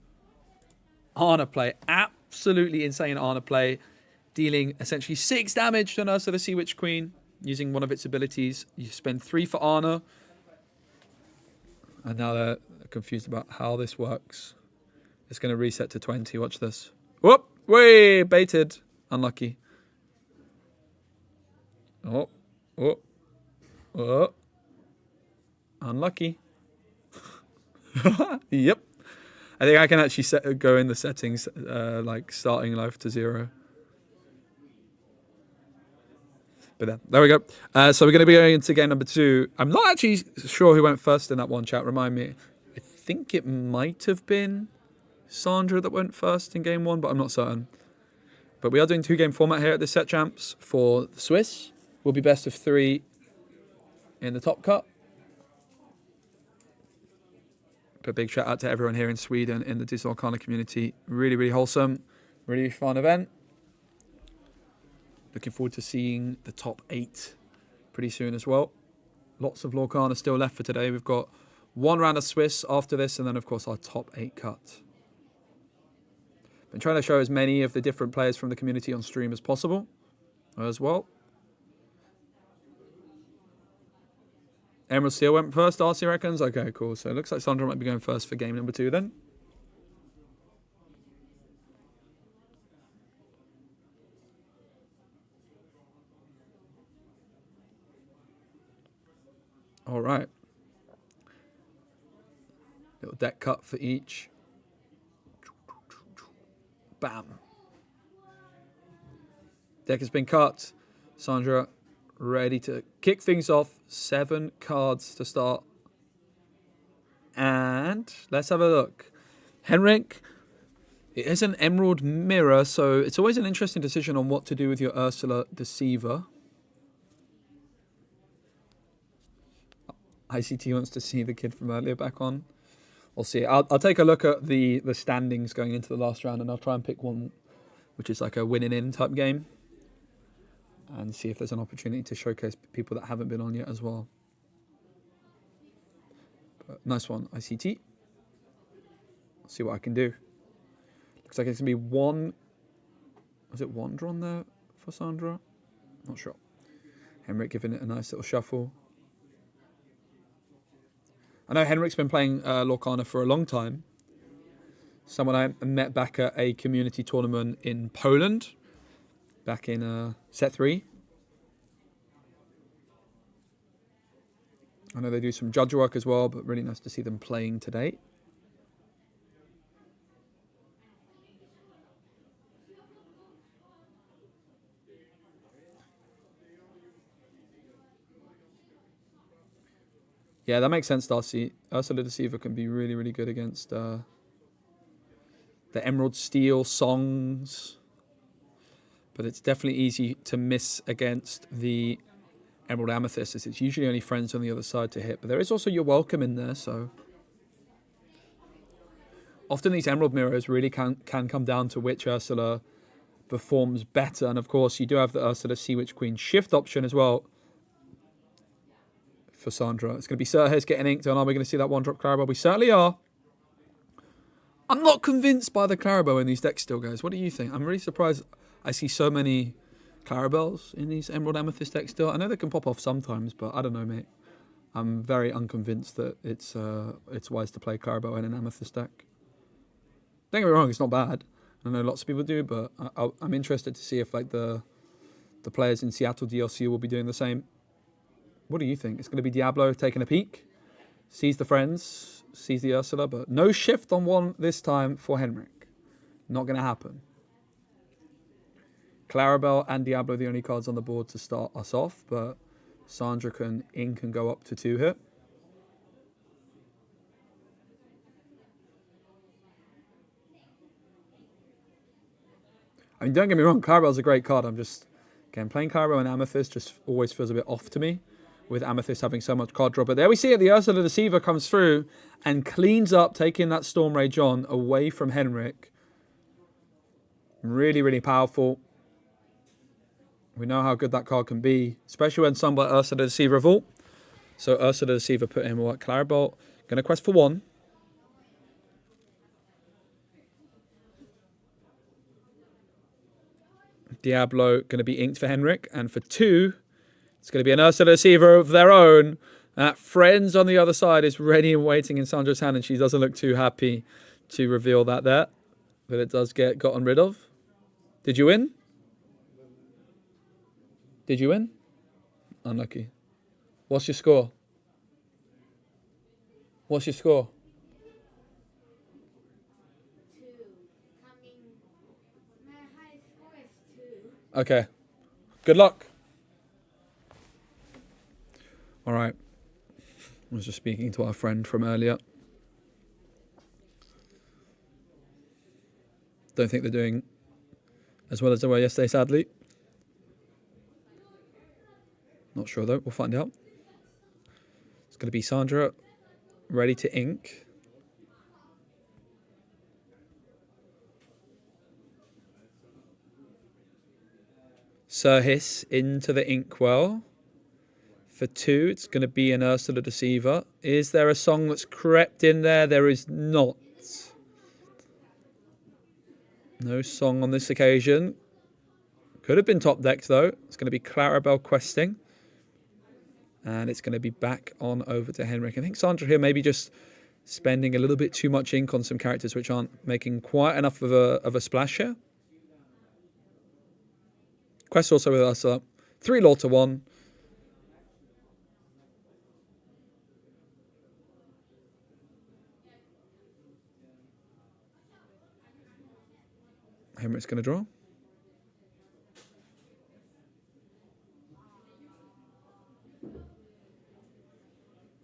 Speaker 1: Anna play. Absolutely insane Anna play. Dealing essentially 6 damage to Ursula the Sea Witch Queen using one of its abilities. You spend 3 for Anna. And now they're confused about how this works. It's going to reset to 20. Watch this. Whoop! Way baited. Unlucky. Oh. Oh. Unlucky. Yep. I think I can actually go in the settings, like starting life to 0. But there we go. So we're going to be going into game number 2. I'm not actually sure who went first in that one, chat. Remind me. I think it might have been Sandra that went first in game 1, but I'm not certain. But we are doing 2-game format here at the Set Champs for the Swiss. Will be best of 3 in the top cut. But a big shout out to everyone here in Sweden in the Digital Arcana community. Really, really wholesome. Really fun event. Looking forward to seeing the top 8 pretty soon as well. Lots of Lorcana still left for today. We've got 1 round of Swiss after this, and then, of course, our top 8 cut. Been trying to show as many of the different players from the community on stream as possible as well. Emerald Steel went first, Darcy reckons. Okay, cool. So it looks like Sandra might be going first for game number 2 then. All right. Little deck cut for each. Bam. Deck has been cut. Sandra ready to kick things off. 7 cards to start. And let's have a look. Henrik, it is an Emerald Mirror, so it's always an interesting decision on what to do with your Ursula Deceiver. ICT wants to see the kid from earlier back on. We'll see. I'll take a look at the standings going into the last round, and I'll try and pick one which is like a winning in type game, and see if there's an opportunity to showcase people that haven't been on yet as well. But nice one, ICT. I'll see what I can do. Looks like it's going to be 1... Was it 1 drawn there for Sandra? Not sure. Henrik giving it a nice little shuffle. I know Henrik's been playing Lorcana for a long time. Someone I met back at a community tournament in Poland, back in set 3. I know they do some judge work as well, but really nice to see them playing today. Yeah, that makes sense, Darcy. Ursula Deceiver can be really, really good against the Emerald Steel songs. But it's definitely easy to miss against the Emerald Amethyst, as it's usually only friends on the other side to hit. But there is also You're Welcome in there, so... Often these Emerald Mirrors really can come down to which Ursula performs better. And of course, you do have the Ursula Sea Witch Queen shift option as well for Sandra. It's going to be Sirhis getting inked on. Are we going to see that 1-drop Clarabelle? We certainly are. I'm not convinced by the Clarabelle in these decks still, guys. What do you think? I'm really surprised I see so many Clarabelles in these Emerald Amethyst decks still. I know they can pop off sometimes, but I don't know, mate. I'm very unconvinced that it's wise to play Clarabelle in an Amethyst deck. Don't get me wrong, it's not bad. I know lots of people do, but I'm interested to see if like the players in Seattle DLC will be doing the same. What do you think? It's going to be Diablo taking a peek, sees the friends, sees the Ursula, but no shift on 1 this time for Henrik. Not going to happen. Clarabelle and Diablo are the only cards on the board to start us off, but Sandra can ink and go up to 2 here. I mean, don't get me wrong, Clarabelle's a great card. I'm just, again, playing Clarabelle and Amethyst just always feels a bit off to me, with Amethyst having so much card draw. But there we see it, the Ursula Deceiver comes through and cleans up, taking that Storm Rage on away from Henrik. Really, really powerful. We know how good that card can be, especially when sung by Ursula Deceiver revolt. So Ursula Deceiver put in what? Clarabelle, going to quest for 1. Diablo going to be inked for Henrik, and for 2, it's going to be an Ursula Deceiver of their own. Friends on the other side is ready and waiting in Sandra's hand, and she doesn't look too happy to reveal that there. But it does get gotten rid of. Did you win? Did you win? Unlucky. What's your score? What's your score?
Speaker 5: 2. Coming. My high score is 2.
Speaker 1: Okay. Good luck. All right. I was just speaking to our friend from earlier. Don't think they're doing as well as they were yesterday, sadly. Not sure though. We'll find out. It's going to be Sandra ready to ink. Sirhis into the inkwell. For 2, it's going to be an Ursula Deceiver. Is there a song that's crept in there? There is not. No song on this occasion. Could have been top decked though. It's going to be Clarabelle questing. And it's going to be back on over to Henrik. I think Sandra here maybe just spending a little bit too much ink on some characters which aren't making quite enough of a splash here. Quest also with Ursula. 3 law to 1. Henrik's going to draw.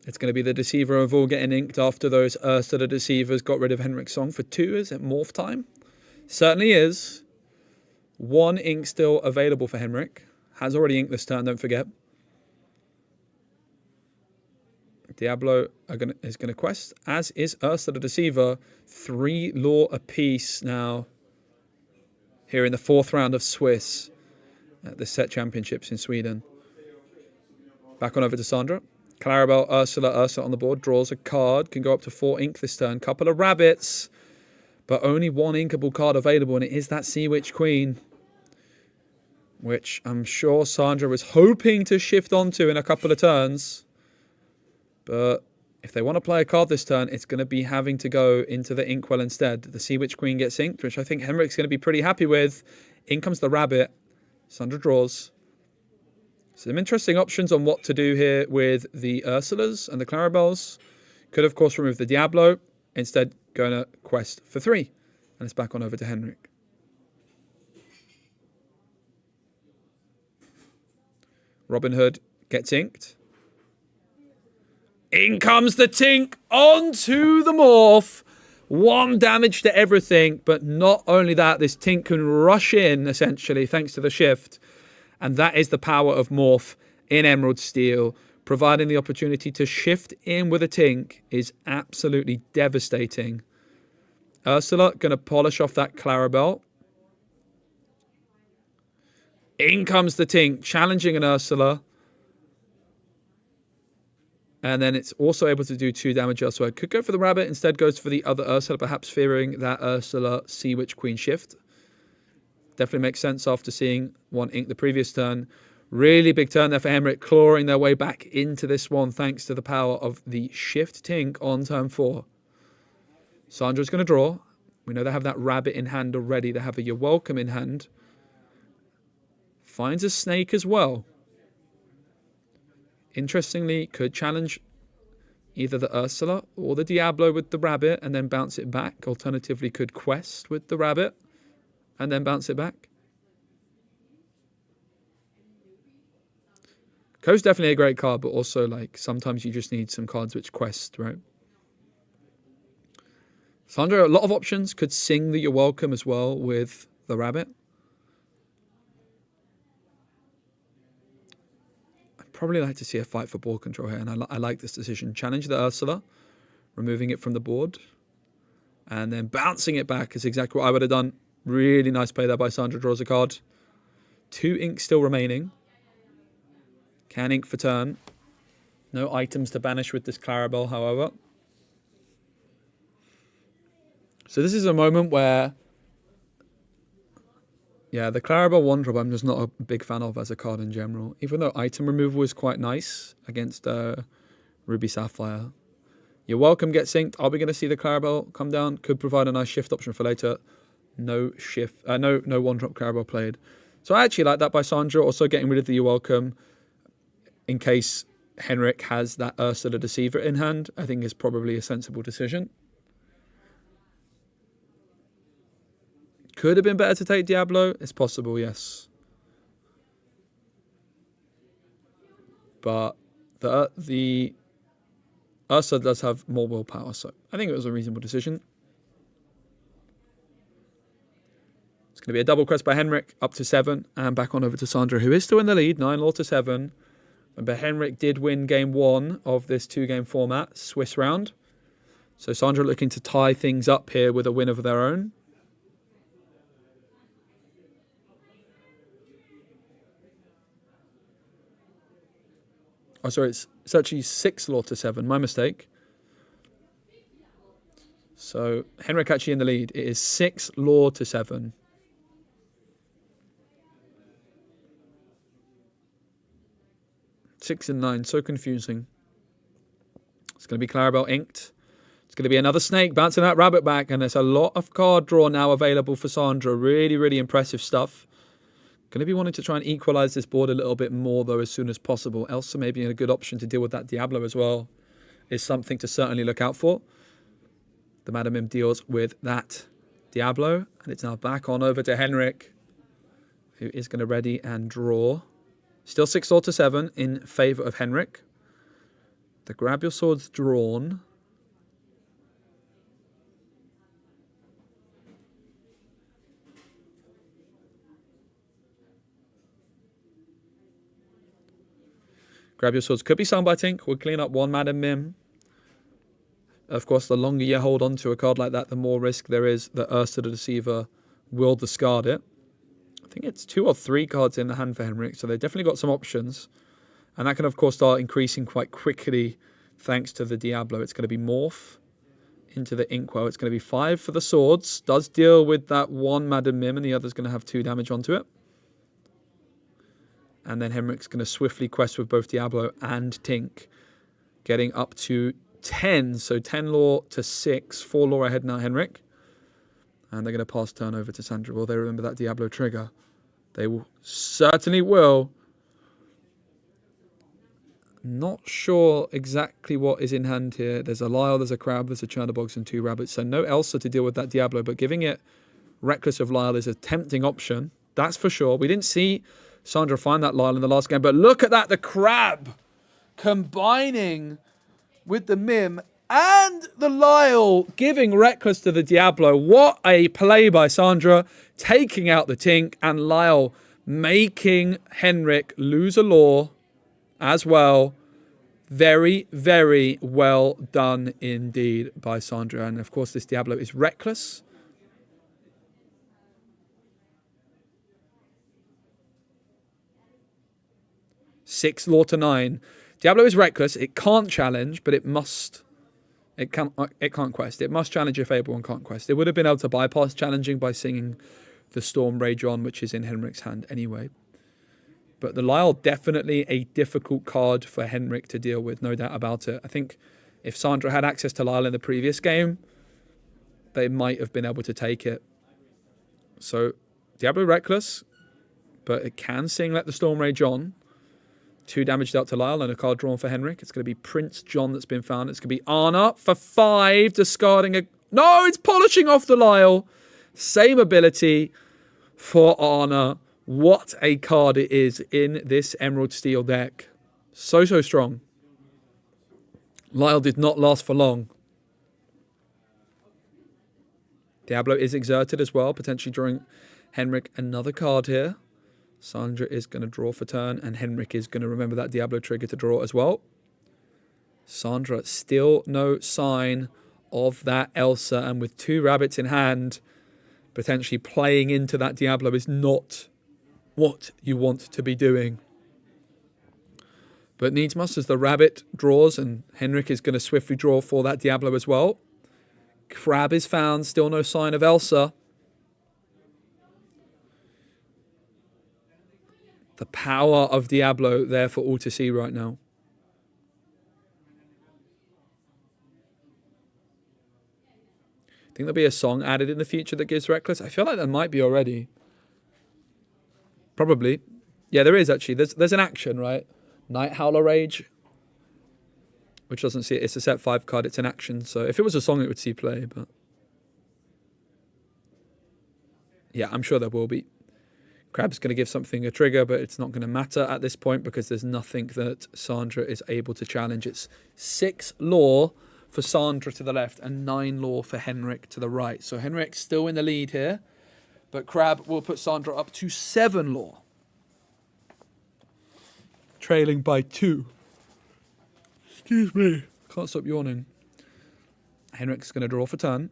Speaker 1: It's going to be the Deceiver of all getting inked after those Ursula Deceivers got rid of Henrik's song for 2. Is it morph time? Certainly is. 1 ink still available for Henrik. Has already inked this turn, don't forget. Diablo is going to quest, as is Ursula Deceiver. 3 law apiece now. Here in the 4th round of Swiss at the set championships in Sweden. Back on over to Sandra. Clarabelle, Ursula on the board. Draws a card. Can go up to 4 ink this turn. Couple of rabbits. But only 1 inkable card available. And it is that Sea Witch Queen. Which I'm sure Sandra was hoping to shift onto in a couple of turns. But if they want to play a card this turn, it's going to be having to go into the inkwell instead. The Sea Witch Queen gets inked, which I think Henrik's going to be pretty happy with. In comes the rabbit. Sandra draws. Some interesting options on what to do here with the Ursulas and the Clarabelles. Could, of course, remove the Diablo. Instead, going to quest for 3. And it's back on over to Henrik. Robin Hood gets inked. In comes the Tink onto the morph. 1 damage to everything, but not only that, this Tink can rush in, essentially, thanks to the shift. And that is the power of morph in Emerald Steel. Providing the opportunity to shift in with a Tink is absolutely devastating. Ursula going to polish off that Clarabelle. In comes the Tink, challenging an Ursula. And then it's also able to do 2 damage elsewhere. Could go for the rabbit, instead goes for the other Ursula, perhaps fearing that Ursula Sea Witch Queen shift. Definitely makes sense after seeing 1 ink the previous turn. Really big turn there for Henrik, clawing their way back into this one thanks to the power of the shift Tink on turn 4. Sandra's going to draw. We know they have that rabbit in hand already. They have a You're Welcome in hand. Finds a snake as well. Interestingly, could challenge either the Ursula or the Diablo with the rabbit and then bounce it back. Alternatively, could quest with the rabbit and then bounce it back. Co's definitely a great card, but also like sometimes you just need some cards which quest, right? Sandra, a lot of options. Could sing the You're Welcome as well with the rabbit. Probably like to see a fight for ball control here, and I like this decision. Challenge the Ursula, removing it from the board, and then bouncing it back is exactly what I would have done. Really nice play there by Sandra. Draws a card. 2 inks still remaining. Can ink for turn. No items to banish with this Clarabelle, however. So this is a moment where, yeah, the Clarabelle 1-drop I'm just not a big fan of as a card in general. Even though item removal is quite nice against Ruby Sapphire. You're Welcome gets synced. Are we going to see the Clarabelle come down? Could provide a nice shift option for later. No shift, no 1-drop Clarabelle played. So I actually like that by Sandra. Also getting rid of the You're Welcome in case Henrik has that Ursa the Deceiver in hand, I think is probably a sensible decision. Could have been better to take Diablo. It's possible, yes. But the Ursa does have more willpower, so I think it was a reasonable decision. It's going to be a double crest by Henrik, up to 7, and back on over to Sandra, who is still in the lead, 9-law to 7. Remember, Henrik did win game 1 of this 2-game format, Swiss round. So Sandra looking to tie things up here with a win of their own. Oh, sorry, it's actually 6-law to 7. My mistake. So Henrik actually in the lead. It is 6-law to 7. Six and 9, so confusing. It's going to be Clarabelle inked. It's going to be another snake bouncing that rabbit back, and there's a lot of card draw now available for Sandra. Really, really impressive stuff. Going to be wanting to try and equalise this board a little bit more, though, as soon as possible. Elsa may be a good option to deal with that Diablo as well. Is something to certainly look out for. The Madam Mim deals with that Diablo, and it's now back on over to Henrik, who is going to ready and draw. Still 6-law to 7 in favour of Henrik. The grab your swords drawn. Grab your swords could be Soundbiting. We'll clean up one Madam Mim. Of course, the longer you hold on to a card like that, the more risk there is that Ursa the Deceiver will discard it. I think it's 2 or 3 cards in the hand for Henrik, so they've definitely got some options. And that can, of course, start increasing quite quickly thanks to the Diablo. It's going to be Morph into the Inkwell. It's going to be 5 for the swords. Does deal with that one Madam Mim, and the other's going to have 2 damage onto it. And then Henrik's going to swiftly quest with both Diablo and Tink, getting up to 10. So 10-law to 6. 4-law ahead now, Henrik. And they're going to pass turn over to Sandra. Will they remember that Diablo trigger? They will, certainly will. Not sure exactly what is in hand here. There's a Lyle, there's a Crab, there's a Chernaboggs and 2 rabbits. So no Elsa to deal with that Diablo, but giving it Reckless of Lyle is a tempting option. That's for sure. We didn't see Sandra find that Lyle in the last game, but look at that. The Crab combining with the Mim and the Lyle, giving Reckless to the Diablo. What a play by Sandra, taking out the Tink, and Lyle making Henrik lose a law as well. Very, very well done indeed by Sandra. And of course, this Diablo is Reckless. Six law to 9. Diablo is Reckless. It can't challenge, but it must. It can't quest. It must challenge if able and can't quest. It would have been able to bypass challenging by singing the Storm Rage on, which is in Henrik's hand anyway. But the Lyle, definitely a difficult card for Henrik to deal with, no doubt about it. I think if Sandra had access to Lyle in the previous game, they might have been able to take it. So Diablo Reckless, but it can sing Let the Storm Rage on. 2 damage dealt to Lyle and a card drawn for Henrik. It's going to be Prince John that's been found. It's going to be Anna for 5, discarding a... No, it's polishing off the Lyle. Same ability for Anna. What a card it is in this Emerald Steel deck. So, so strong. Lyle did not last for long. Diablo is exerted as well, potentially drawing Henrik another card here. Sandra is going to draw for turn, and Henrik is going to remember that Diablo trigger to draw as well. Sandra, still no sign of that Elsa, and with 2 rabbits in hand, potentially playing into that Diablo is not what you want to be doing. But needs must as the rabbit draws, and Henrik is going to swiftly draw for that Diablo as well. Crab is found, still no sign of Elsa. The power of Diablo there for all to see right now. Think there'll be a song added in the future that gives Reckless? I feel like there might be already. Probably. Yeah, there is actually. There's an action, right? Night Howler Rage. which doesn't see it. It's a set 5 card. It's an action. So if it was a song, it would see play. But yeah, I'm sure there will be. Crab's going to give something a trigger, but it's not going to matter at this point because there's nothing that Sandra is able to challenge. It's 6 law for Sandra to the left and 9 law for Henrik to the right. So Henrik's still in the lead here, but Crab will put Sandra up to 7 law. Trailing by 2. Excuse me. Can't stop yawning. Henrik's going to draw for turn.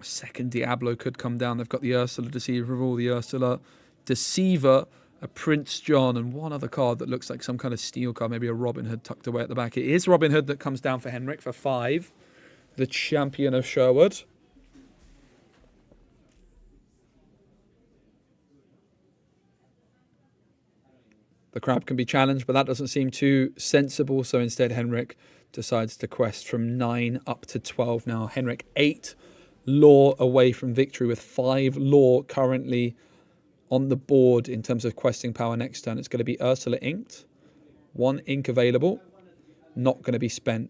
Speaker 1: Second Diablo could come down. They've got the Ursula Deceiver of all the Ursula Deceiver, a Prince John, and one other card that looks like some kind of steel card, maybe a Robin Hood tucked away at the back. It is Robin Hood that comes down for Henrik for 5, the champion of Sherwood. The Crab can be challenged, but that doesn't seem too sensible, so instead Henrik decides to quest from 9 up to 12 now. Henrik 8 law away from victory with 5 law currently on the board in terms of questing power next turn. It's going to be Ursula inked. 1 ink available. Not going to be spent.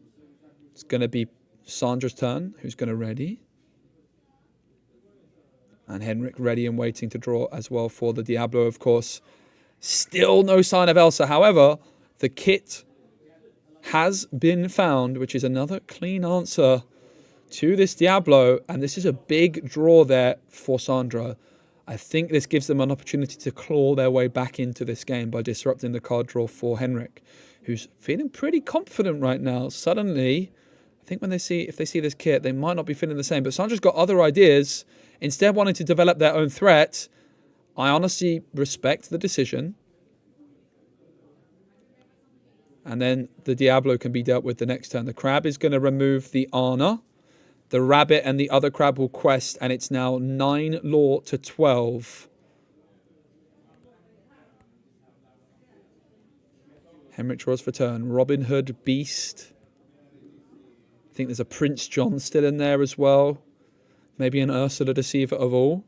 Speaker 1: It's going to be Sandra's turn, who's going to ready. And Henrik ready and waiting to draw as well for the Diablo, of course. Still no sign of Elsa. However, the kit has been found, which is another clean answer to this Diablo, and this is a big draw there for Sandra. I think this gives them an opportunity to claw their way back into this game by disrupting the card draw for Henrik, who's feeling pretty confident right now. Suddenly, I think if they see this kit, they might not be feeling the same, but Sandra's got other ideas. Instead wanting to develop their own threat, I honestly respect the decision. And then the Diablo can be dealt with the next turn. The Crab is going to remove the Arna. The Rabbit and the other Crab will quest, and it's now 9 law to 12. Henrik draws for turn. Robin Hood, Beast. I think there's a Prince John still in there as well. Maybe an Ursula Deceiver of all.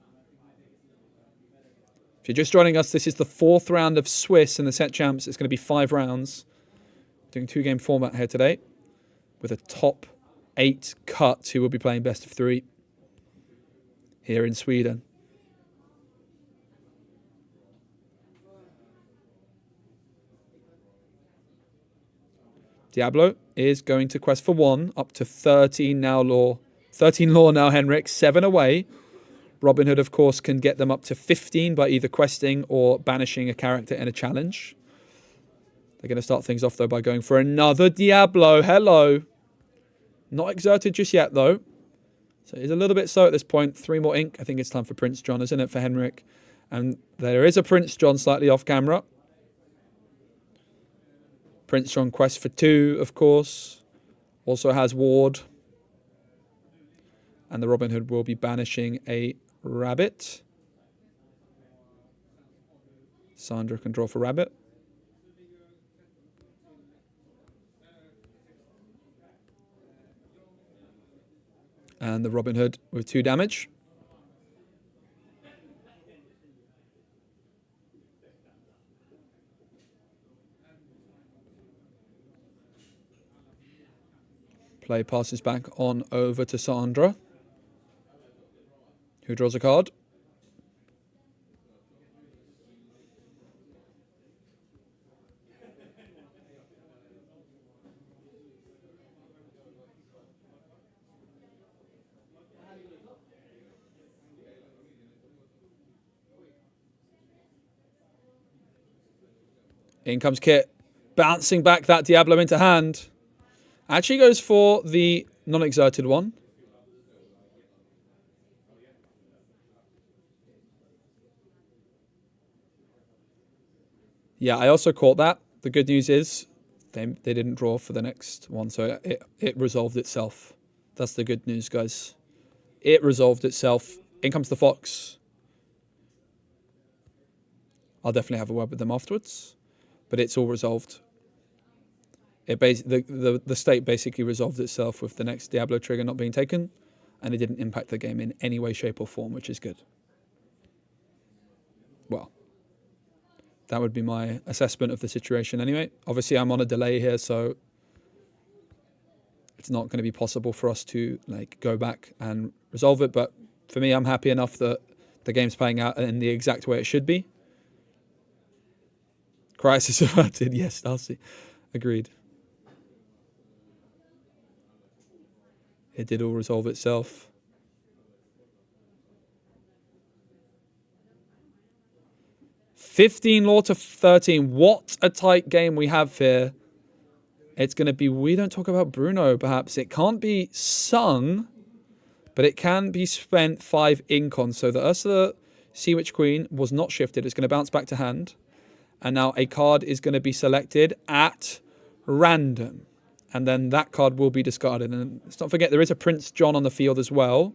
Speaker 1: If you're just joining us, this is the 4th round of Swiss in the set champs. It's going to be 5 rounds. Doing 2-game format here today with a top 8 cut who will be playing best of 3 here in Sweden. Diablo is going to quest for 1 up to 13 now law. 13 law now, Henrik, 7 away. Robin Hood, of course, can get them up to 15 by either questing or banishing a character in a challenge. They're going to start things off, though, by going for another Diablo. Hello. Not exerted just yet, though. So he's a little bit slow at this point. 3 more ink. I think it's time for Prince John, isn't it, for Henrik? And there is a Prince John slightly off camera. Prince John quests for 2, of course. Also has Ward. And the Robin Hood will be banishing a Rabbit. Sandra can draw for Rabbit. And the Robin Hood with 2 damage. Play passes back on over to Sandra, who draws a card. In comes Kit, bouncing back that Diablo into hand. Actually goes for the non-exerted one. Yeah, I also caught that. The good news is they didn't draw for the next one, so it resolved itself. That's the good news, guys. It resolved itself. In comes the Fox. I'll definitely have a word with them afterwards, but it's all resolved. The state basically resolved itself with the next Diablo trigger not being taken, and it didn't impact the game in any way, shape, or form, which is good. Well, that would be my assessment of the situation anyway. Obviously, I'm on a delay here, so it's not going to be possible for us to like go back and resolve it. But for me, I'm happy enough that the game's playing out in the exact way it should be. Crisis averted. Yes, Darcy. Agreed. It did all resolve itself. $15 law to 13. What a tight game we have here. It's going to be, we don't talk about Bruno, perhaps. It can't be sung, but it can be spent 5 incon. So the Ursula Sea Witch Queen was not shifted. It's going to bounce back to hand. And now a card is going to be selected at random. And then that card will be discarded. And let's not forget, there is a Prince John on the field as well.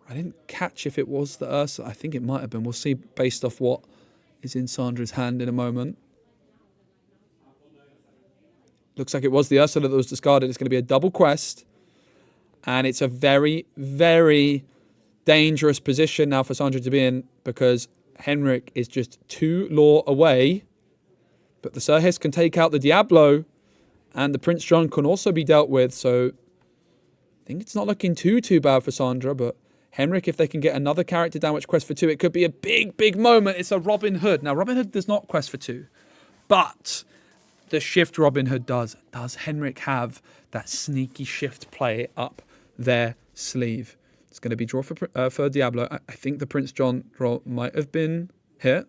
Speaker 1: I didn't catch if it was the Ursula. I think it might have been. We'll see based off what is in Sandra's hand in a moment. Looks like it was the Ursula that was discarded. It's going to be a double quest. And it's a very, very dangerous position now for Sandra to be in, because Henrik is just 2 law away. But the Sir Hiss can take out the Diablo, and the Prince John can also be dealt with. So I think it's not looking too bad for Sandra. But Henrik, if they can get another character down which quest for 2, it could be a big moment. It's a Robin Hood. Now, Robin Hood does not quest for 2, but the shift Robin Hood does. Does Henrik have that sneaky shift play up their sleeve? It's going to be draw for Diablo. I think the Prince John draw might have been hit.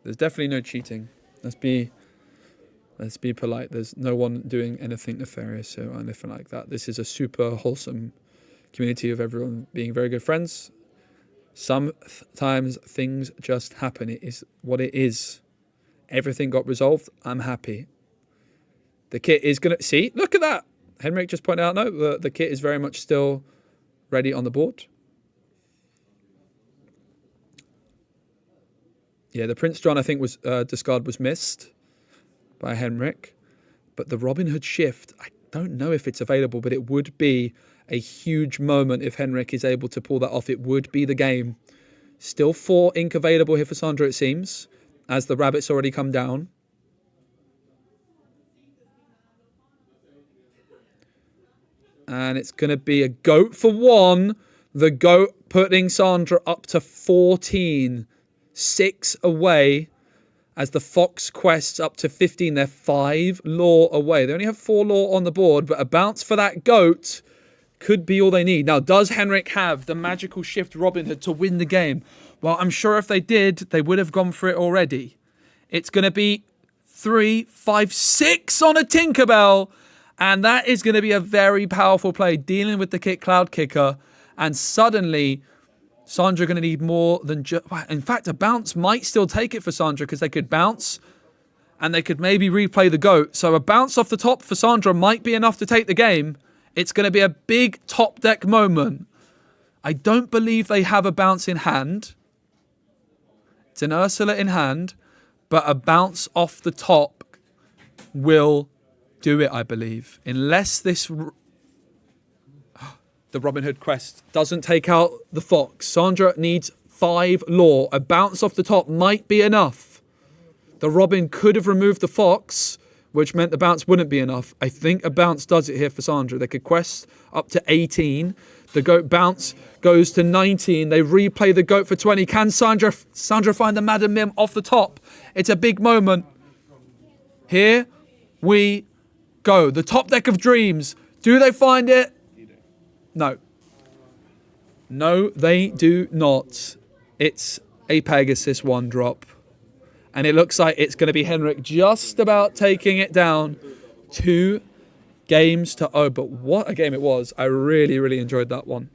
Speaker 1: There's definitely no cheating. Let's be polite. There's no one doing anything nefarious or anything like that. This is a super wholesome community of everyone being very good friends. Sometimes things just happen. It is what it is. Everything got resolved. I'm happy. The kit is going to... See? Look at that. Henrik just pointed out, no, the kit is very much still ready on the board. Yeah, the Prince John, I think, was discard was missed by Henrik. But the Robin Hood shift, I don't know if it's available, but it would be a huge moment if Henrik is able to pull that off. It would be the game. Still 4 ink available here for Sandra, it seems, as the rabbits already come down. And it's going to be a goat for 1. The goat putting Sandra up to 14. 6 away as the Fox quests up to 15. They're 5 law away. They only have 4 law on the board, but a bounce for that goat could be all they need. Now, does Henrik have the magical shift Robin Hood to win the game? Well, I'm sure if they did, they would have gone for it already. It's going to be 3, 5, 6 on a Tinkerbell. And that is going to be a very powerful play, dealing with the Cloud Kicker. And suddenly, Sandra going to need more than just... In fact, a bounce might still take it for Sandra, because they could bounce and they could maybe replay the goat. So a bounce off the top for Sandra might be enough to take the game. It's going to be a big top deck moment. I don't believe they have a bounce in hand. It's an Ursula in hand, but a bounce off the top will do it, I believe. Unless this... The Robin Hood quest doesn't take out the Fox. Sandra needs 5 law. A bounce off the top might be enough. The Robin could have removed the Fox, which meant the bounce wouldn't be enough. I think a bounce does it here for Sandra. They could quest up to 18. The goat bounce goes to 19. They replay the goat for 20. Can Sandra find the Madam Mim off the top? It's a big moment. Here we go. The top deck of dreams. Do they find it? No. No, they do not. It's a Pegasus 1-drop. And it looks like it's going to be Henrik just about taking it down. 2 games to 0. But what a game it was. I really enjoyed that one.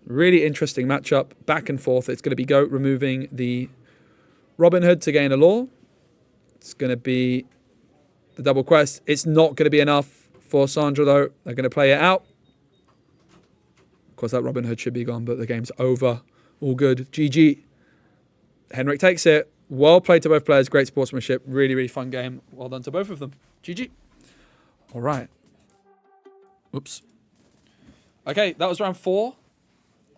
Speaker 1: Really interesting matchup. Back and forth. It's going to be Goat removing the Robin Hood to gain a law. It's going to be the double quest. It's not going to be enough for Sandra, though. They're going to play it out. Of course, that Robin Hood should be gone, but the game's over. All good. GG. Henrik takes it. Well played to both players. Great sportsmanship. Really fun game. Well done to both of them. GG. All right. Oops. Okay, that was round 4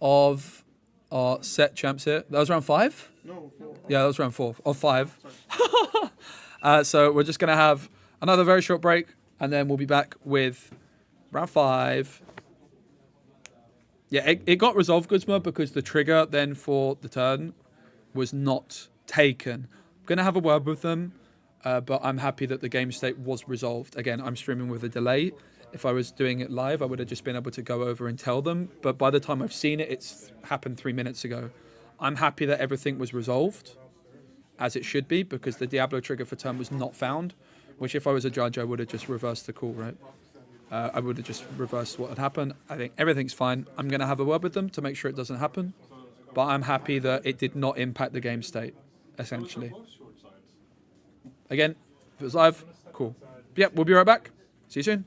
Speaker 1: of our set champs here. That was round 5?
Speaker 2: No, 4.
Speaker 1: Yeah, that was round 4 of 5. So we're just going to have another very short break, and then we'll be back with round 5. Yeah, it got resolved, Guzma, because the trigger then for the turn was not taken. I'm going to have a word with them, but I'm happy that the game state was resolved. Again, I'm streaming with a delay. If I was doing it live, I would have just been able to go over and tell them. But by the time I've seen it, it's happened 3 minutes ago. I'm happy that everything was resolved, as it should be, because the Diablo trigger for turn was not found, which if I was a judge, I would have just reversed the call, right? I would have just reversed what had happened. I think everything's fine. I'm going to have a word with them to make sure it doesn't happen. But I'm happy that it did not impact the game state, essentially. Again, if it was live, cool. But yeah, we'll be right back. See you soon.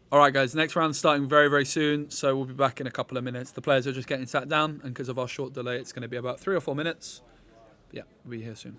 Speaker 1: All right, guys, next round's starting very, very soon, so we'll be back in a couple of minutes. The players are just getting sat down, and because of our short delay, it's going to be about 3 or 4 minutes. Yeah, we'll be here soon.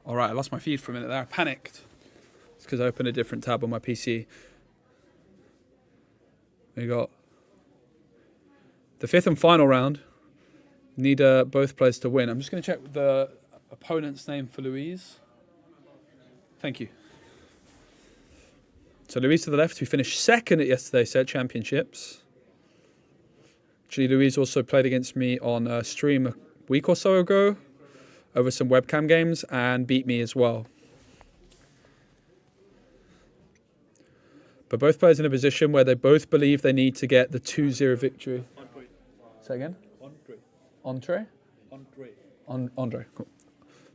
Speaker 1: All right, I lost my feed for a minute there. I panicked. It's because I opened a different tab on my PC. We got the 5th and final round. Need both players to win. I'm just going to check the opponent's name for Louise. Thank you. So Louise to the left, who finished second at yesterday's Set Championships. Actually, Louise also played against me on a stream a week or so ago over some webcam games and beat me as well. But both players in a position where they both believe they need to get the 2-0 victory.
Speaker 3: Andre.
Speaker 1: Say again?
Speaker 3: Andre.
Speaker 1: Entree?
Speaker 3: Andre.
Speaker 1: Andre, cool.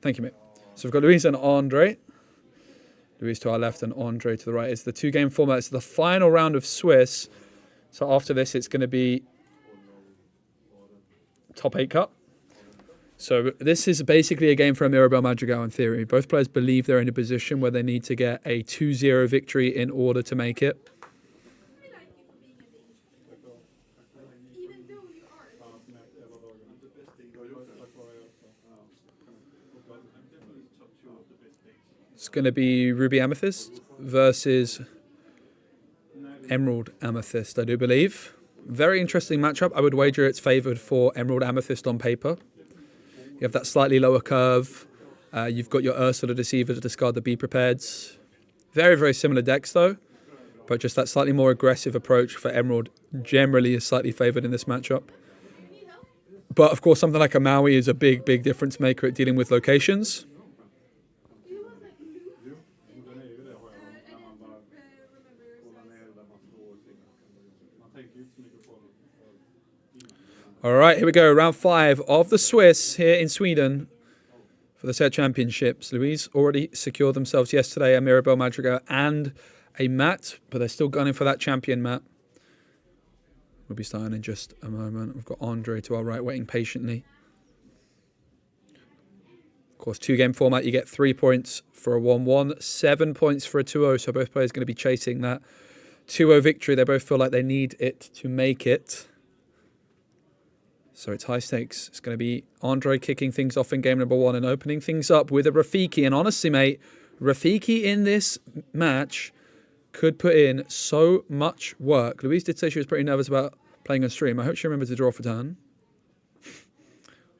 Speaker 1: Thank you, mate. So we've got Louise and Andre. Louise to our left and Andre to the right. It's the 2-game format. It's the final round of Swiss. So after this, it's going to be top 8 cup. So this is basically a game for a Mirabel Madrigal in theory. Both players believe they're in a position where they need to get a 2-0 victory in order to make it. It's going to be Ruby Amethyst versus Emerald Amethyst, I do believe. Very interesting matchup. I would wager it's favoured for Emerald Amethyst on paper. You have that slightly lower curve. You've got your Ursula Deceiver to discard the Be Prepareds. Very, very similar decks though. But just that slightly more aggressive approach for Emerald generally is slightly favoured in this matchup. But of course, something like a Maui is a big, big difference maker at dealing with locations.
Speaker 3: Jo, och den är ju det har jag när man bara kollar ner där man står och ting. Man tänker ju inte så mycket på det.
Speaker 1: All right, here we go. Round 5 of the Swiss here in Sweden for the set championships. Louise already secured themselves yesterday a Mirabelle Madrigal and a mat, but they're still gunning for that champion mat. We'll be starting in just a moment. We've got Andre to our right waiting patiently. Of course, 2-game format, you get 3 points for a 1-1, 7 points for a 2-0, so both players going to be chasing that 2-0 victory. They both feel like they need it to make it. So it's high stakes. It's going to be Andre kicking things off in game number 1 and opening things up with a Rafiki. And honestly, mate, Rafiki in this match could put in so much work. Louise did say she was pretty nervous about playing on stream. I hope she remembers to draw for turn.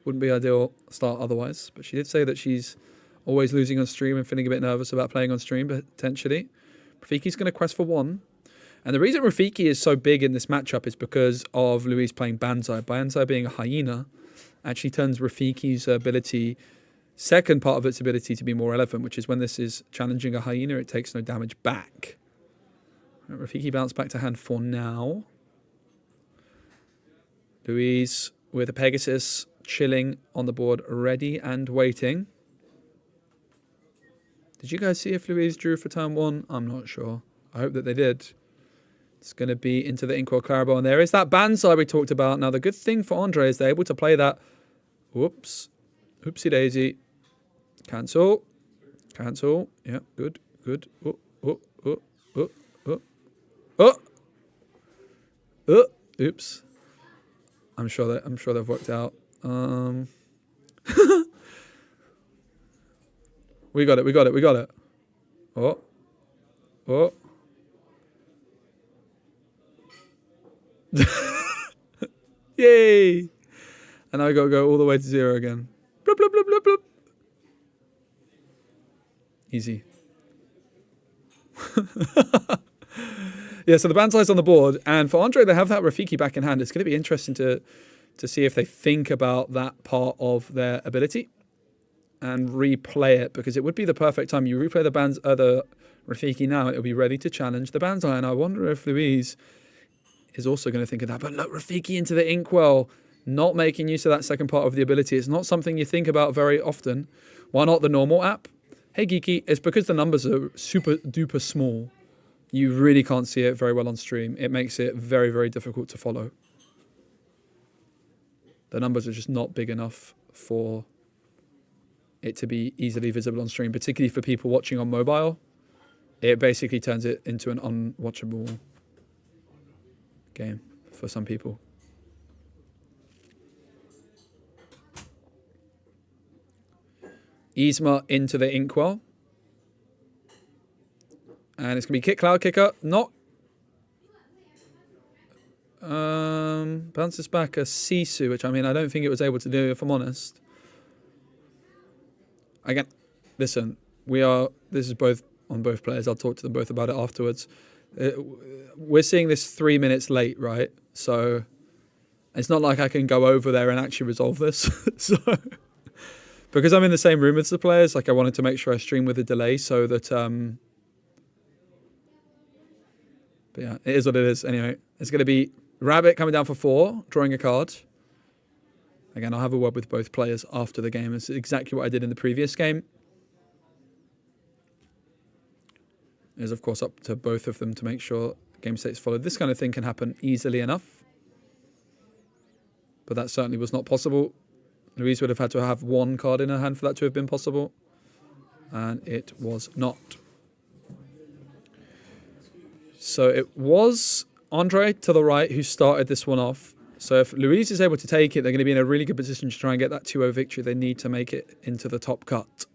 Speaker 1: Wouldn't be ideal start otherwise. But she did say that she's always losing on stream and feeling a bit nervous about playing on stream, potentially. Rafiki's going to quest for 1. And the reason Rafiki is so big in this matchup is because of Louise playing Banzai. Banzai being a hyena actually turns Rafiki's ability, second part of its ability, to be more relevant, which is when this is challenging a hyena, it takes no damage back. Right, Rafiki bounce back to hand for now. Louise with a Pegasus chilling on the board, ready and waiting. Did you guys see if Louise drew for turn 1? I'm not sure. I hope that they did. It's going to be into the Inkwell Clarabelle, and there is that Banzai we talked about. Now, the good thing for Andre is they're able to play that. Whoops. Oopsie daisy. Cancel. Cancel. Yeah, good, good. Oh, oh, oh, oh, oh. Oh! Oh! Oops. I'm sure they've worked out. We got it. Oh. Oh. Yay! And I got to go all the way to 0 again. Bloop, bloop, bloop, bloop, bloop. Easy. Yeah, so the Banzai's on the board, and for Andre, they have that Rafiki back in hand. It's going to be interesting to see if they think about that part of their ability and replay it, because it would be the perfect time. You replay the Rafiki now, it'll be ready to challenge the Banzai, and I wonder if Louise is also going to think of that. But look, Rafiki into the Inkwell, not making use of that second part of the ability. It's not something you think about very often. Why not the normal app? Hey, Geeky, it's because the numbers are super duper small. You really can't see it very well on stream. It makes it very, very difficult to follow. The numbers are just not big enough for it to be easily visible on stream, particularly for people watching on mobile. It basically turns it into an unwatchable game for some people. Yzma into the Inkwell. And it's going to be Cloud Kicker. Not. Bounces back a Sisu, which I don't think it was able to do, if I'm honest. Again, listen, this is both on both players. I'll talk to them both about it afterwards. We're seeing this 3 minutes late, right? So it's not like I can go over there and actually resolve this. So because I'm in the same room as the players, I wanted to make sure I stream with a delay so that but yeah, it is what it is. Anyway, it's going to be Rabbit coming down for 4, drawing a card. Again, I'll have a word with both players after the game. It's exactly what I did in the previous game. It is, of course, up to both of them to make sure game state's followed. This kind of thing can happen easily enough. But that certainly was not possible. Louise would have had to have 1 card in her hand for that to have been possible. And it was not. So it was Andre to the right who started this one off. So if Louise is able to take it, they're going to be in a really good position to try and get that 2-0 victory. They need to make it into the top cut.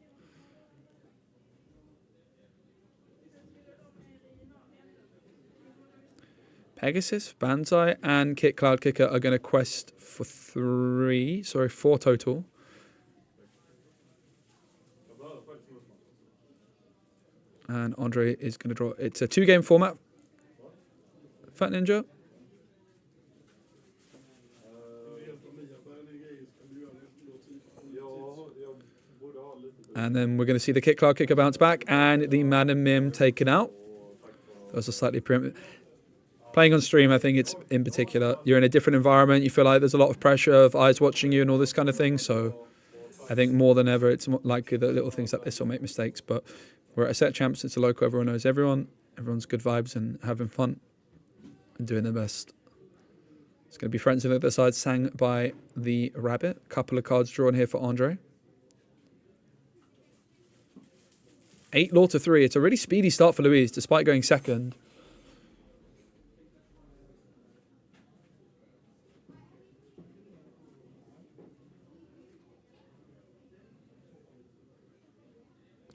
Speaker 1: Pegasus, Banzai, and Cloud Kicker are going to quest for 4 total. And Andre is going to draw. It's a 2-game format. Fat Ninja. And then we're going to see the Cloud Kicker bounce back and the Madam Mim taken out. That was a slightly preemptive. Playing on stream, I think it's in particular, you're in a different environment. You feel like there's a lot of pressure of eyes watching you and all this kind of thing. So I think more than ever, it's likely that little things like this will make mistakes. But we're at a set champs. It's a local. Everyone knows everyone. Everyone's good vibes and having fun and doing their best. It's going to be Friends on the other side, sang by the Rabbit. A couple of cards drawn here for Andre. 8 Law to 3. It's a really speedy start for Louise, despite going second.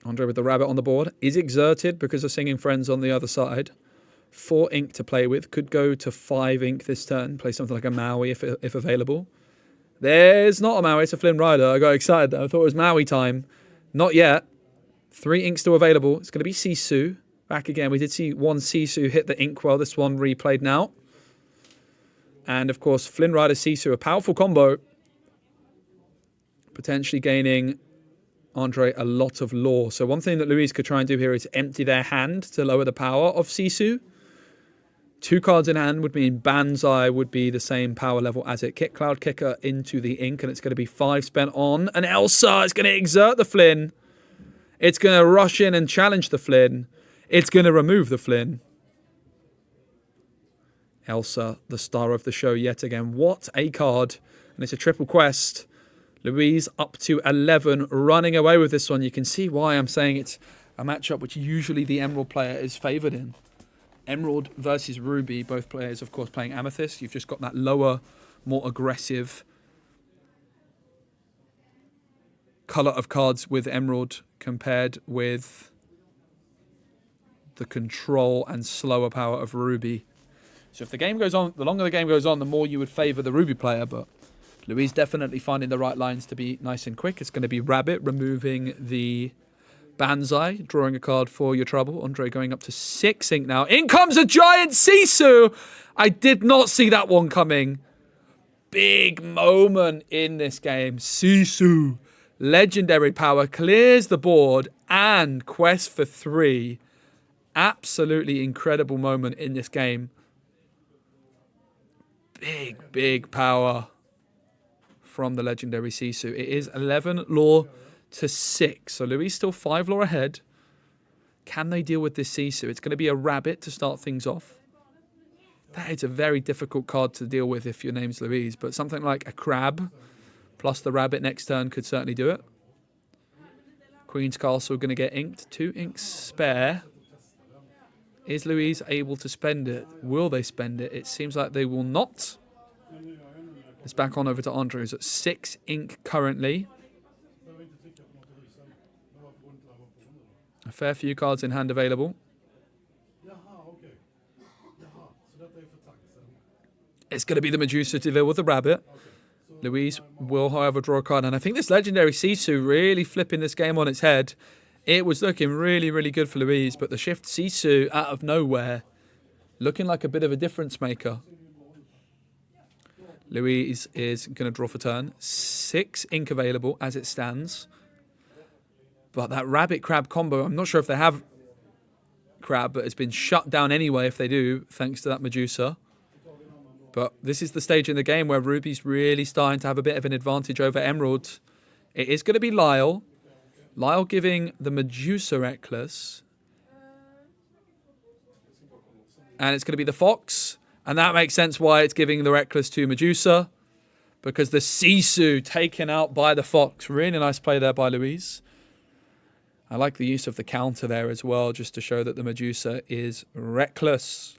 Speaker 1: Andre with the Rabbit on the board is exerted because of singing Friends on the other side. 4 ink to play with. Could go to 5 ink this turn. Play something like a Maui if available. There's not a Maui. It's a Flynn Rider. I got excited though. I thought it was Maui time. Not yet. 3 inks still available. It's going to be Sisu. Back again. We did see one Sisu hit the ink well. This one replayed now. And of course, Flynn Rider Sisu, a powerful combo. Potentially gaining Andre a lot of lore. So one thing that Louise could try and do here is empty their hand to lower the power of Sisu. 2 cards in hand would mean Banzai would be the same power level as it. Cloud Kicker into the ink, and it's going to be 5 spent on. And Elsa is going to exert the Flynn. It's going to rush in and challenge the Flynn. It's going to remove the Flynn. Elsa, the star of the show yet again. What a card. And it's a triple quest. Louise up to 11, running away with this one. You can see why I'm saying it's a matchup which usually the Emerald player is favoured in. Emerald versus Ruby, both players, of course, playing Amethyst. You've just got that lower, more aggressive colour of cards with Emerald compared with the control and slower power of Ruby. So if the game goes on, the longer the game goes on, the more you would favour the Ruby player. But Louise definitely finding the right lines to be nice and quick. It's going to be Rabbit removing the Banzai, drawing a card for your trouble. Andre going up to 6 ink now. In comes a giant Sisu! I did not see that one coming. Big moment in this game. Sisu. Legendary power, clears the board, and quest for 3. Absolutely incredible moment in this game. Big power from the legendary Sisu. It is 11 lore to 6. So Louise still 5 lore ahead. Can they deal with this Sisu? It's going to be a Rabbit to start things off. That is a very difficult card to deal with if your name's Louise, but something like a Crab plus the Rabbit next turn could certainly do it. Queen's Castle going to get inked. 2 inks spare. Is Louise able to spend it? Will they spend it? It seems like they will not. It's back on over to Andre, who's at 6 ink currently. A fair few cards in hand available. It's going to be the Medusa to deal with the Rabbit. Louise will, however, draw a card. And I think this legendary Sisu really flipping this game on its head. It was looking really, really good for Louise, but the shift Sisu out of nowhere, looking like a bit of a difference maker. Louise is going to draw for turn. 6 ink available as it stands. But that Rabbit Crab combo, I'm not sure if they have Crab, but it's been shut down anyway if they do, thanks to that Medusa. But this is the stage in the game where Ruby's really starting to have a bit of an advantage over Emerald. It is going to be Lyle. Lyle giving the Medusa Reckless. And it's going to be the Fox. And that makes sense why it's giving the Reckless to Medusa. Because the Sisu taken out by the Fox. Really nice play there by Louise. I like the use of the counter there as well, just to show that the Medusa is Reckless.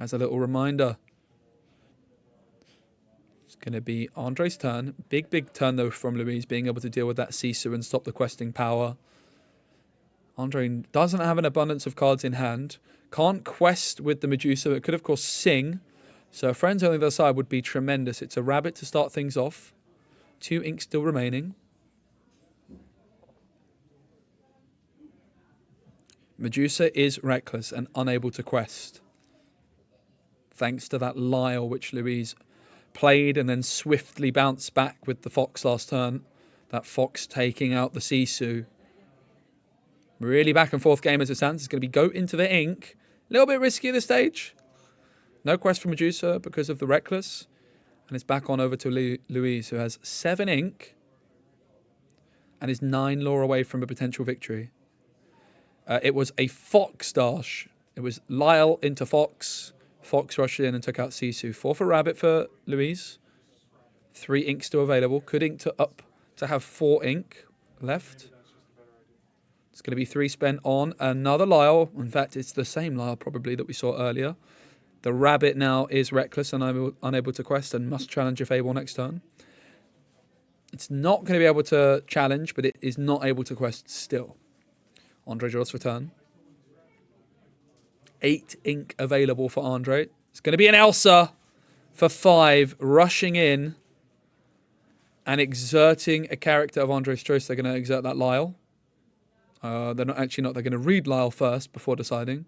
Speaker 1: As a little reminder. It's going to be Andre's turn. Big turn, though, from Louise, being able to deal with that Sisu and stop the questing power. Andre doesn't have an abundance of cards in hand. Can't quest with the Medusa. It could, of course, sing. So friends on the other side would be tremendous. It's a rabbit to start things off. 2 ink still remaining. Medusa is reckless and unable to quest. Thanks to that Lyle which Louise played and then swiftly bounced back with the fox last turn. That fox taking out the Sisu. Really back and forth game as it stands. It's going to be goat into the ink. A little bit risky at this stage. No quest for Medusa because of the reckless. And it's back on over to Louise, who has 7 ink and is 9 lore away from a potential victory. It was a fox dash. It was Lyle into fox. Fox rushed in and took out Sisu. 4 for rabbit for Louise. 3 ink still available. Could ink to up to have 4 ink left. It's going to be 3 spent on another Lyle. In fact, it's the same Lyle probably that we saw earlier. The rabbit now is reckless and unable to quest and must challenge a Fable next turn. It's not going to be able to challenge, but it is not able to quest still. Andre draws for turn. 8 ink available for Andre. It's going to be an Elsa for 5, rushing in and exerting a character of Andre's choice. They're going to exert that Lyle. They're not. They're going to read Lyle first before deciding.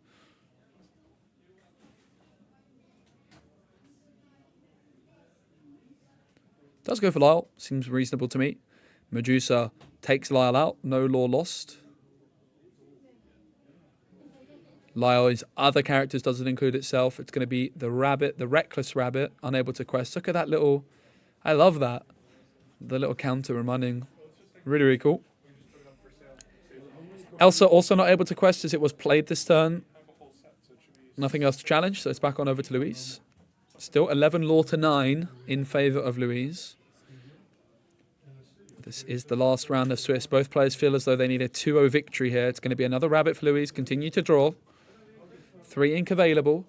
Speaker 1: Does go for Lyle. Seems reasonable to me. Medusa takes Lyle out. No lore lost. Lyle's other characters doesn't include itself. It's going to be the rabbit, the reckless rabbit, unable to quest. Look at that little... I love that. The little counter reminding. Really, really cool. Elsa also not able to quest as it was played this turn. Nothing else to challenge, so it's back on over to Louise. Still 11 lore to 9 in favour of Louise. This is the last round of Swiss. Both players feel as though they need a 2-0 victory here. It's going to be another rabbit for Louise. Continue to draw. 3 ink available.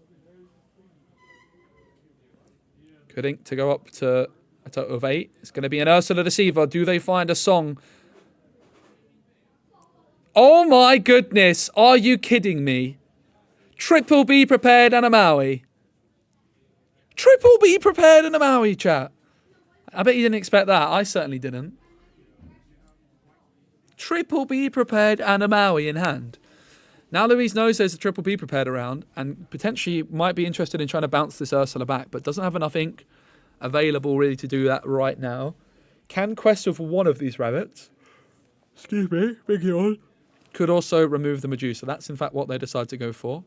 Speaker 1: Good ink to go up to a total of 8. It's going to be an Ursula Deceiver. Do they find a song? Oh my goodness. Are you kidding me? Triple B prepared and a Maui. Triple B prepared and a Maui, chat. I bet you didn't expect that. I certainly didn't. Triple B prepared and a Maui in hand. Now Louise knows there's a triple B prepared around and potentially might be interested in trying to bounce this Ursula back, but doesn't have enough ink available really to do that right now. Can quest with one of these rabbits. Excuse me, big yawn. Could also remove the Medusa. That's in fact what they decide to go for.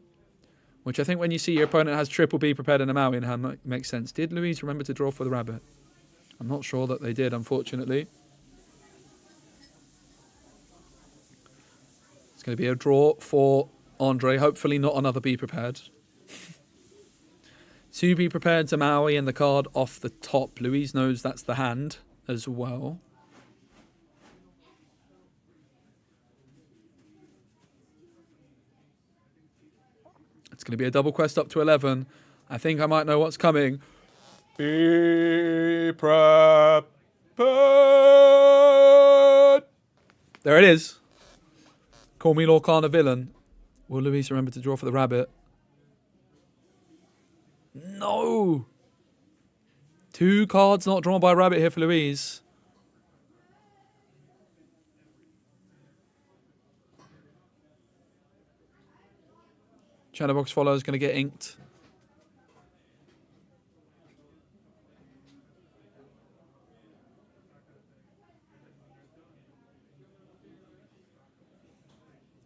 Speaker 1: Which I think when you see your opponent has triple B prepared and a Maui in hand makes sense. Did Louise remember to draw for the rabbit? I'm not sure that they did, unfortunately. It's going to be a draw for Andre. Hopefully not another B prepared. 2 B prepared to Maui and the card off the top. Louise knows that's the hand as well. It's going to be a double quest up to 11. I think I might know what's coming. Be prepared. There it is. Call me Lorcana villain. Will Louise remember to draw for the rabbit? No. 2 cards not drawn by rabbit here for Louise. Chatterbox follower is going to get inked.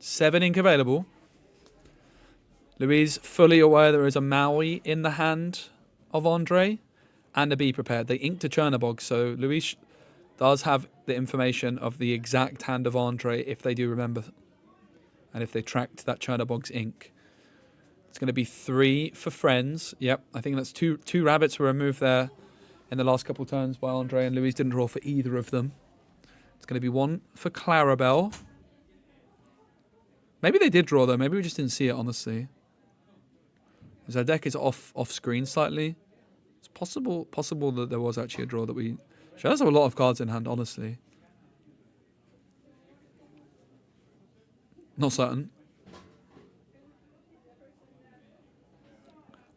Speaker 1: Seven ink available. Louise fully aware there is a Maui in the hand of Andre and a B prepared. They inked a Chernabog, so Louise does have the information of the exact hand of Andre if they do remember and if they tracked that Chernabog's ink. It's going to be 3 for friends. Yep, I think that's two rabbits were removed there in the last couple of turns by Andre, and Louise didn't draw for either of them. It's going to be 1 for Clarabelle. Maybe they did draw, though. Maybe we just didn't see it, honestly. Because our deck is off screen slightly. It's possible that there was actually a draw that we... She has a lot of cards in hand, honestly. Not certain.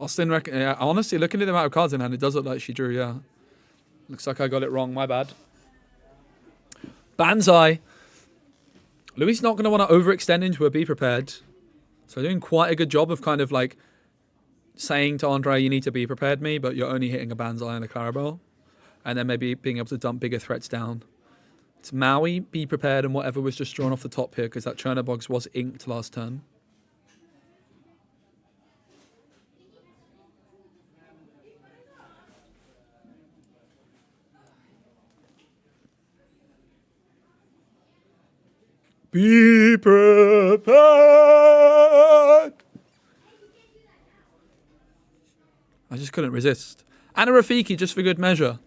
Speaker 1: Austin, honestly, looking at the amount of cards in hand, it does look like she drew, yeah. Looks like I got it wrong, my bad. Banzai. Louis not going to want to overextend into a Be Prepared. So doing quite a good job of kind of like saying to Andre, you need to be prepared me, but you're only hitting a Banzai and a Clarabelle. And then maybe being able to dump bigger threats down. It's Maui, Be Prepared, and whatever was just drawn off the top here, because that Chernobog's was inked last turn. Be prepared. I just couldn't resist. And a Rafiki just for good measure.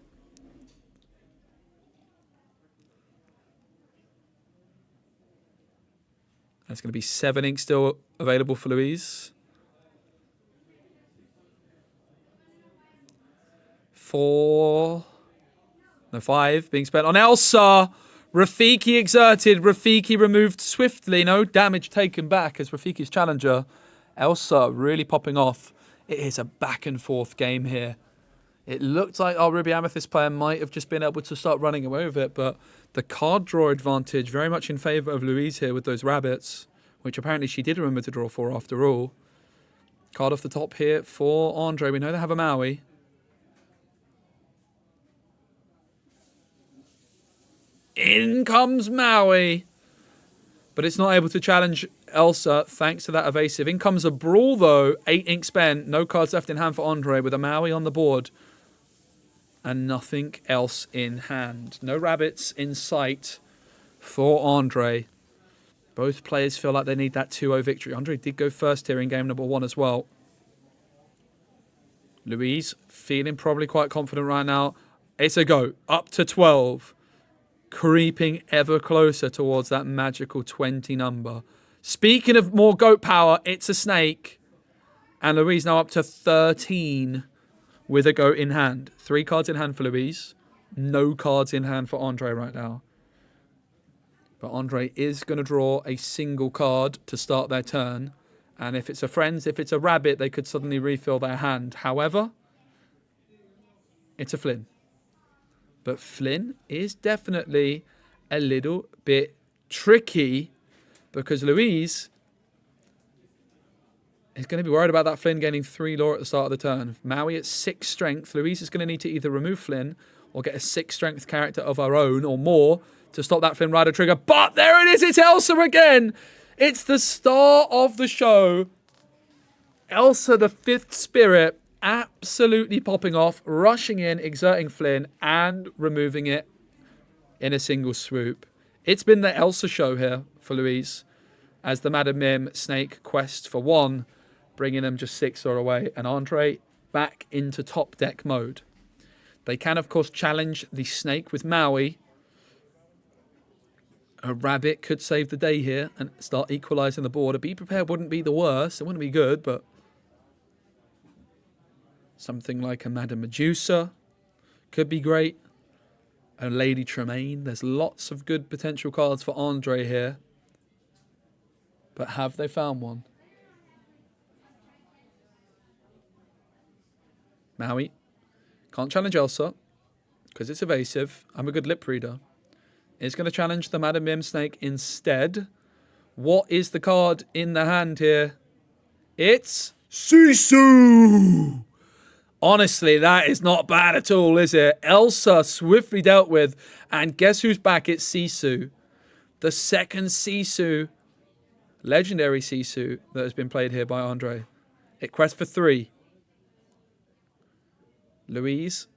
Speaker 1: That's going to be 7 ink still available for Louise. 4. No, 5 being spent on Elsa. Rafiki exerted. Rafiki removed swiftly. No damage taken back as Rafiki's challenger. Elsa really popping off. It is a back and forth game here. It looked like our Ruby Amethyst player might have just been able to start running away with it, but the card draw advantage very much in favour of Louise here with those rabbits, which apparently she did remember to draw for after all. Card off the top here for Andre. We know they have a Maui. In comes Maui. But it's not able to challenge Elsa thanks to that evasive. In comes a Brawl though. 8 ink spent. No cards left in hand for Andre with a Maui on the board. And nothing else in hand. No rabbits in sight for Andre. Both players feel like they need that 2-0 victory. Andre did go first here in game number 1 as well. Louise feeling probably quite confident right now. It's a go. Up to 12. Creeping ever closer towards that magical 20 number. Speaking of more goat power, it's a snake. And Louise now up to 13 with a goat in hand. 3 cards in hand for Louise. No cards in hand for Andre right now. But Andre is going to draw a single card to start their turn. And if it's a friends, if it's a rabbit, they could suddenly refill their hand. However, it's a Flynn. But Flynn is definitely a little bit tricky because Louise is going to be worried about that Flynn gaining 3 lore at the start of the turn. Maui at 6 strength. Louise is going to need to either remove Flynn or get a 6 strength character of her own or more to stop that Flynn Rider trigger. But there it is. It's Elsa again. It's the star of the show. Elsa, the 5th spirit. Absolutely popping off, rushing in, exerting Flynn, and removing it in a single swoop. It's been the Elsa show here for Louise, as the Madam Mim Snake quest for 1, bringing them just 6 or away, and Andre back into top deck mode. They can, of course, challenge the Snake with Maui. A rabbit could save the day here and start equalising the board. A Be Prepared wouldn't be the worst. It wouldn't be good, but something like a Madame Medusa could be great. A Lady Tremaine. There's lots of good potential cards for Andre here. But have they found one? Maui. Can't challenge Elsa because it's evasive. I'm a good lip reader. It's going to challenge the Madam Mim Snake instead. What is the card in the hand here? It's Sisu! Honestly, that is not bad at all, is it? Elsa swiftly dealt with. And guess who's back? It's Sisu. The second Sisu, legendary Sisu, that has been played here by Andre. It quests for 3. Louise,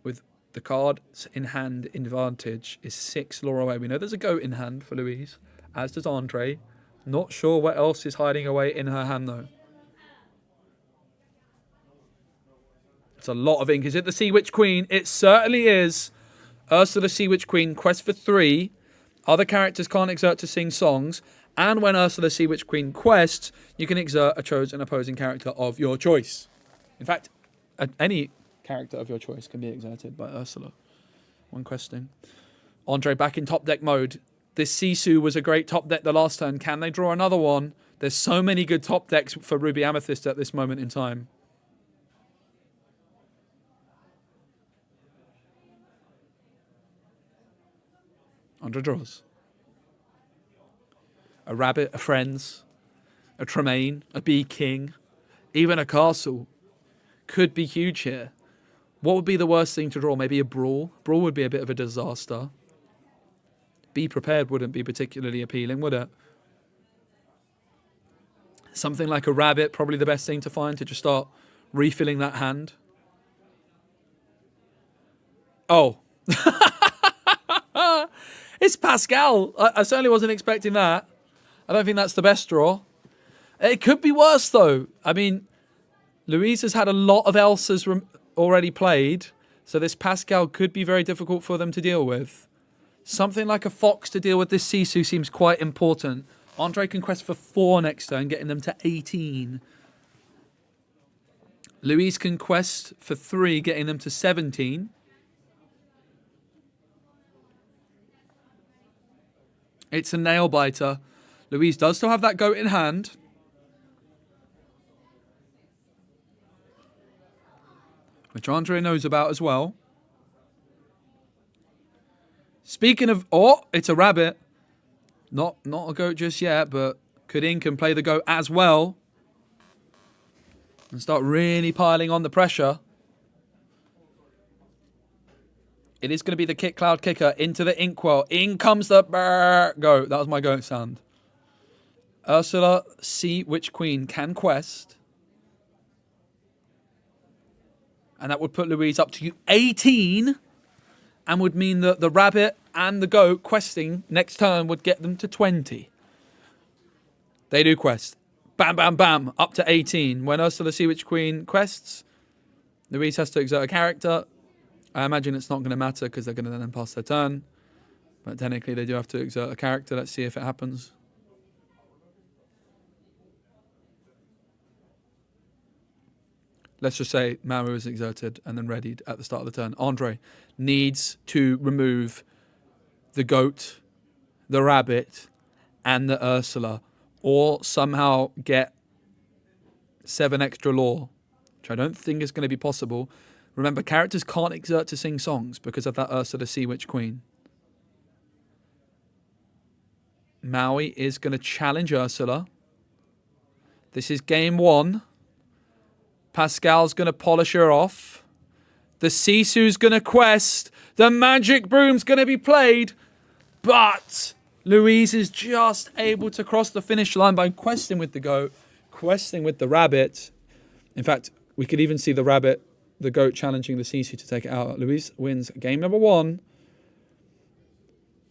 Speaker 1: with the cards in hand advantage, is 6 lore away. We know there's a goat in hand for Louise, as does Andre. Not sure what else is hiding away in her hand, though. It's a lot of ink. Is it the Sea Witch Queen? It certainly is. Ursula Sea Witch Queen, quest for 3. Other characters can't exert to sing songs. And when Ursula Sea Witch Queen quests, you can exert a chosen opposing character of your choice. In fact, any character of your choice can be exerted by Ursula when questing. Andre back in top deck mode. This Sisu was a great top deck the last turn. Can they draw another one? There's so many good top decks for Ruby Amethyst at this moment in time. Andre draws. A rabbit, a friends, a Tremaine, a bee king, even a castle could be huge here. What would be the worst thing to draw? Maybe a brawl. Brawl would be a bit of a disaster. Be prepared wouldn't be particularly appealing, would it? Something like a rabbit, probably the best thing to find to just start refilling that hand. Oh. It's Pascal. I certainly wasn't expecting that. I don't think that's the best draw. It could be worse, though. I mean, Louise has had a lot of Elsas already played, so this Pascal could be very difficult for them to deal with. Something like a fox to deal with this Sisu seems quite important. Andre can quest for 4 next turn, getting them to 18. Louise can quest for 3, getting them to 17. It's a nail biter. Louise does still have that goat in hand. Which Andre knows about as well. Speaking of... Oh, it's a rabbit. Not a goat just yet, but Kudin can play the goat as well. And start really piling on the pressure. It is going to be the Kick Cloud Kicker into the Inkwell. In comes the goat. That was my goat sound. Ursula Sea Witch Queen can quest. And that would put Louise up to 18. And would mean that the rabbit and the goat questing next turn would get them to 20. They do quest. Bam, bam, bam. Up to 18. When Ursula Sea Witch Queen quests, Louise has to exert a character. I imagine it's not going to matter because they're going to then pass their turn. But technically they do have to exert a character. Let's see if it happens. Let's just say Maru is exerted and then readied at the start of the turn. Andre needs to remove the goat, the rabbit, and the Ursula. Or somehow get 7 extra lore, which I don't think is going to be possible. Remember, characters can't exert to sing songs because of that Ursula Sea Witch Queen. Maui is going to challenge Ursula. This is game 1. Pascal's going to polish her off. The Sisu's going to quest. The magic broom's going to be played. But Louise is just able to cross the finish line by questing with the goat, questing with the rabbit. In fact, we could even see the rabbit, the goat challenging the Sisu to take it out. Louise wins game number 1,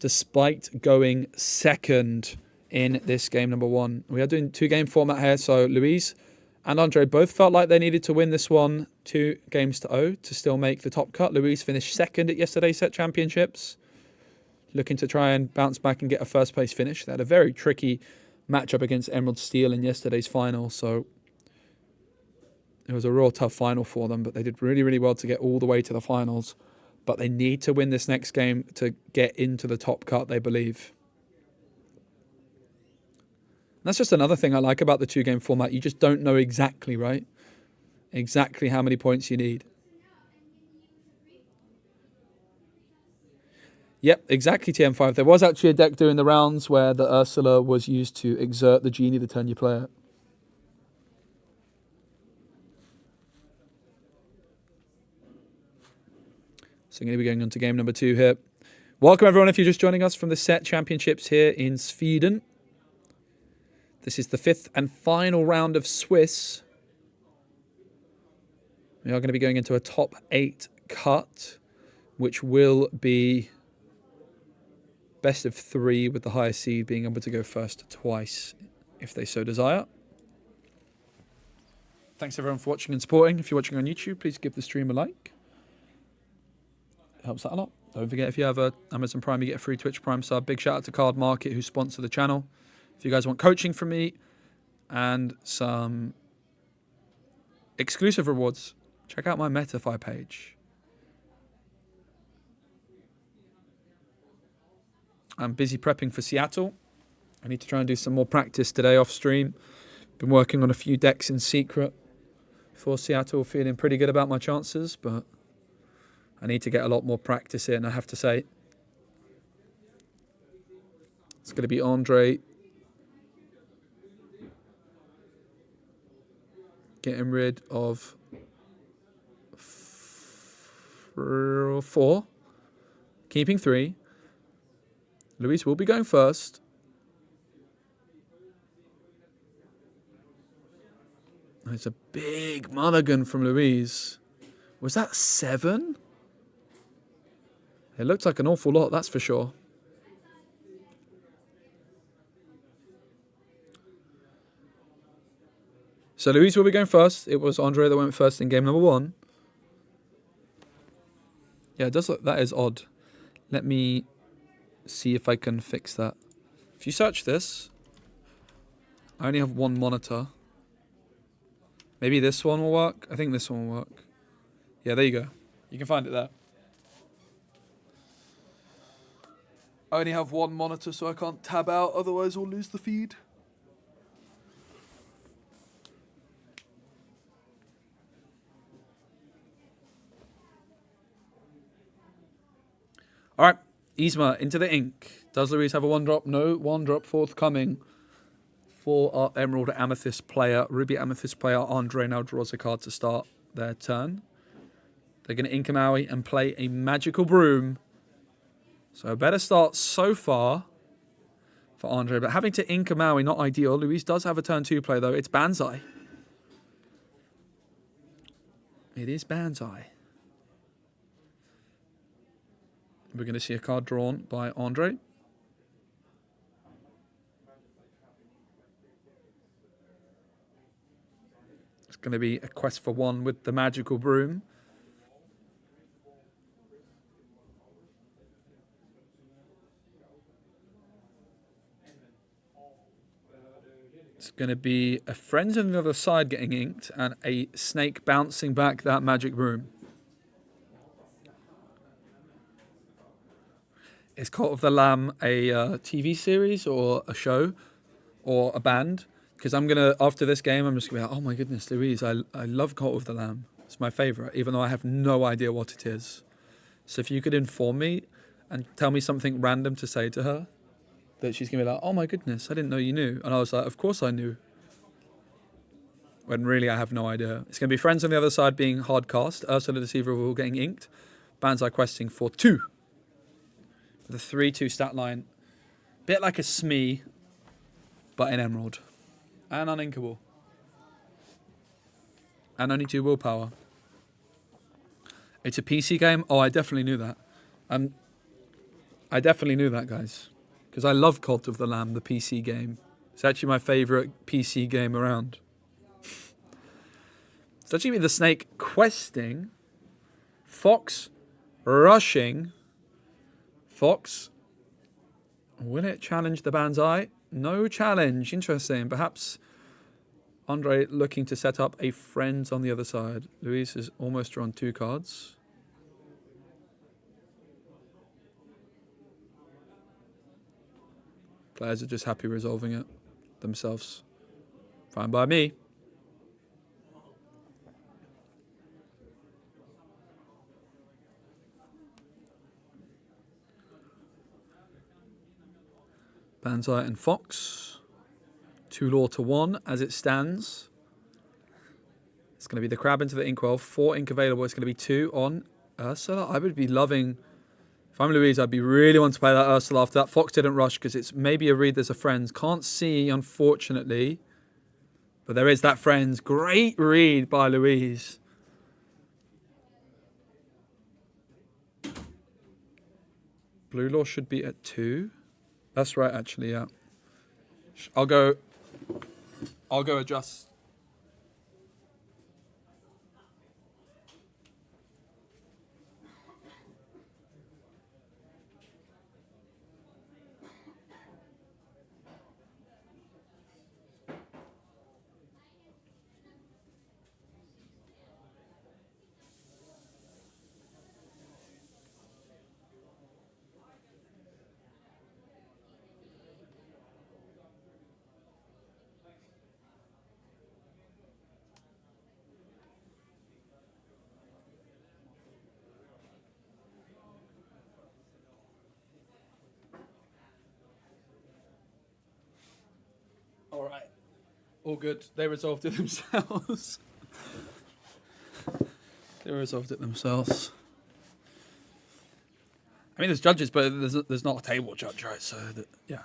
Speaker 1: despite going second in this game number 1. We are doing 2-game format here, so Louise and Andre both felt like they needed to win this one 2-0 to still make the top cut. Louise finished second at yesterday's set championships, looking to try and bounce back and get a first place finish. They had a very tricky matchup against Emerald Steel in yesterday's final, so it was a real tough final for them, but they did really, really well to get all the way to the finals. But they need to win this next game to get into the top cut, they believe. And that's just another thing I like about the 2-game format. You just don't know exactly, right? Exactly how many points you need. Yep, exactly, TM5. There was actually a deck doing the rounds where the Ursula was used to exert the genie the turn you play it. So I'm going to be going on to game number 2 here. Welcome, everyone, if you're just joining us from the set championships here in Sweden. This is the 5th and final round of Swiss. We are going to be going into a top 8 cut, which will be best of 3 with the highest seed being able to go first twice if they so desire. Thanks, everyone, for watching and supporting. If you're watching on YouTube, please give the stream a like. It helps out a lot. Don't forget, if you have a Amazon Prime, you get a free Twitch Prime sub. Big shout out to Card Market, who sponsor the channel. If you guys want coaching from me and some exclusive rewards, check out my Metafy page. I'm busy prepping for Seattle. I need to try and do some more practice today off stream. Been working on a few decks in secret for Seattle, feeling pretty good about my chances, but I need to get a lot more practice in, I have to say. It's going to be Andre getting rid of 4, keeping 3. Luis will be going first. It's a big mulligan from Luis. Was that 7? It looked like an awful lot, that's for sure. So Luis will be going first. It was Andre that went first in game number 1. Yeah, it does look, that is odd. Let me see if I can fix that. If you search this, I only have 1 monitor. Maybe this one will work. I think this one will work. Yeah, there you go. You can find it there. I only have 1 monitor, so I can't tab out, otherwise I'll lose the feed. All right, Yzma into the ink. Does Luis have a 1-drop? No, 1-drop forthcoming for our Emerald Amethyst player. Ruby Amethyst player Andre now draws a card to start their turn. They're going to ink a Maui and play a Magical Broom. So a better start so far for Andre. But having to ink a Maui, not ideal. Luis does have a turn 2 play, though. It's Banzai. It is Banzai. We're going to see a card drawn by Andre. It's going to be a quest for 1 with the Magical Broom. It's going to be a friend on the other side getting inked and a snake bouncing back that Magic Broom. Is Cult of the Lamb a TV series or a show or a band? Because I'm going to, after this game, I'm just going to be like, oh my goodness, Louise, I love Cult of the Lamb. It's my favourite, even though I have no idea what it is. So if you could inform me and tell me something random to say to her, that she's going to be like, oh my goodness, I didn't know you knew. And I was like, of course I knew. When really I have no idea. It's going to be friends on the other side being hard cast. Ursula Deceiver all getting inked. Banzai questing for 2. The 3-2 stat line. Bit like a Smee, but in Emerald. And uninkable. And only 2 willpower. It's a PC game? Oh, I definitely knew that. I definitely knew that, guys. Because I love Cult of the Lamb, the PC game. It's actually my favourite PC game around. It's actually the snake questing. Fox rushing. Fox. Will it challenge the Banzai? No challenge. Interesting. Perhaps Andre looking to set up a friend on the other side. Luis has almost drawn 2 cards. Players are just happy resolving it themselves. Fine by me. Banzai and Fox. 2 law to 1 as it stands. It's going to be the crab into the inkwell. 4 ink available. It's going to be 2 on Ursula. I would be loving... If I'm Louise, I'd be really wanting to play that Ursula after that. Fox didn't rush because it's maybe a read there's a friends. Can't see, unfortunately. But there is that friends. Great read by Louise. Blue law should be at 2. That's right, actually, yeah. I'll go adjust. All good. They resolved it themselves. They resolved it themselves. I mean, there's judges, but there's not a table judge, right? So, yeah.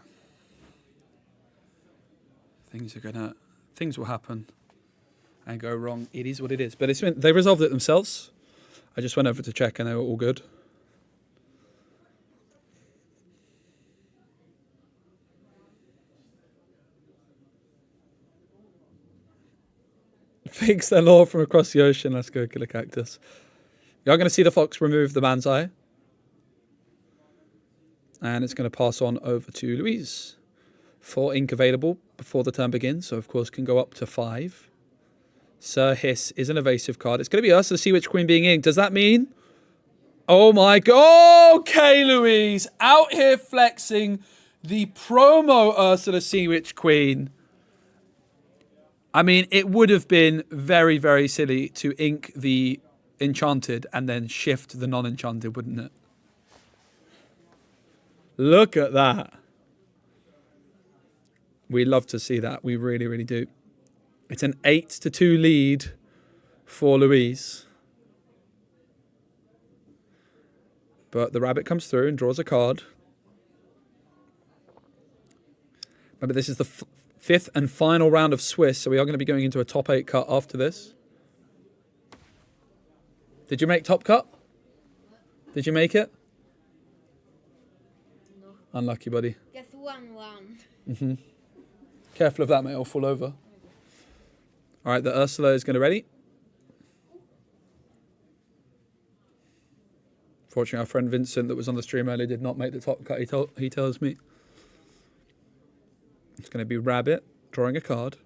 Speaker 1: Things will happen and go wrong. It is what it is. But they resolved it themselves. I just went over to check and they were all good. Fix their law from across the ocean. Let's go, Killer Cactus. You're going to see the fox remove the man's eye. And it's going to pass on over to Louise. 4 ink available before the turn begins. So, of course, can go up to 5. Sir Hiss is an evasive card. It's going to be Ursula Sea Witch Queen being inked. Does that mean... Oh, my God. Okay, Louise. Out here flexing the promo Ursula Sea Witch Queen. I mean, it would have been very, very silly to ink the enchanted and then shift the non-enchanted, wouldn't it? Look at that. We love to see that. We really, really do. It's an 8-2 lead for Louise. But the rabbit comes through and draws a card. Remember, this is the 5th and final round of Swiss, so we are going to be going into a top 8 cut after this. Did you make top cut? Did you make it?
Speaker 5: No.
Speaker 1: Unlucky, buddy.
Speaker 5: Just 1-1.
Speaker 1: Mm-hmm. Careful of that, mate. It'll fall over. All right, the Ursula is going to ready. Fortunately, our friend Vincent that was on the stream earlier did not make the top cut, he tells me. It's going to be Rabbit drawing a card.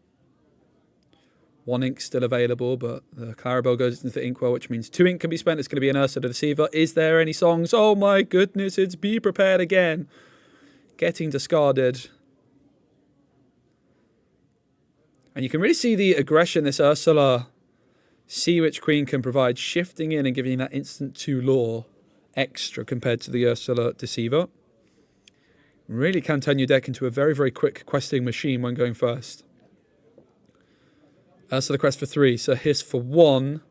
Speaker 1: 1 ink still available, but the Clarabelle goes into the inkwell, which means 2 ink can be spent. It's going to be an Ursula the Deceiver. Is there any songs? Oh my goodness, it's Be Prepared again. Getting discarded. And you can really see the aggression this Ursula Sea Witch Queen can provide, shifting in and giving you that instant 2 lore extra compared to the Ursula Deceiver. Really can turn your deck into a very, very quick questing machine when going first. Ursula Quest for 3, so Hiss for 1.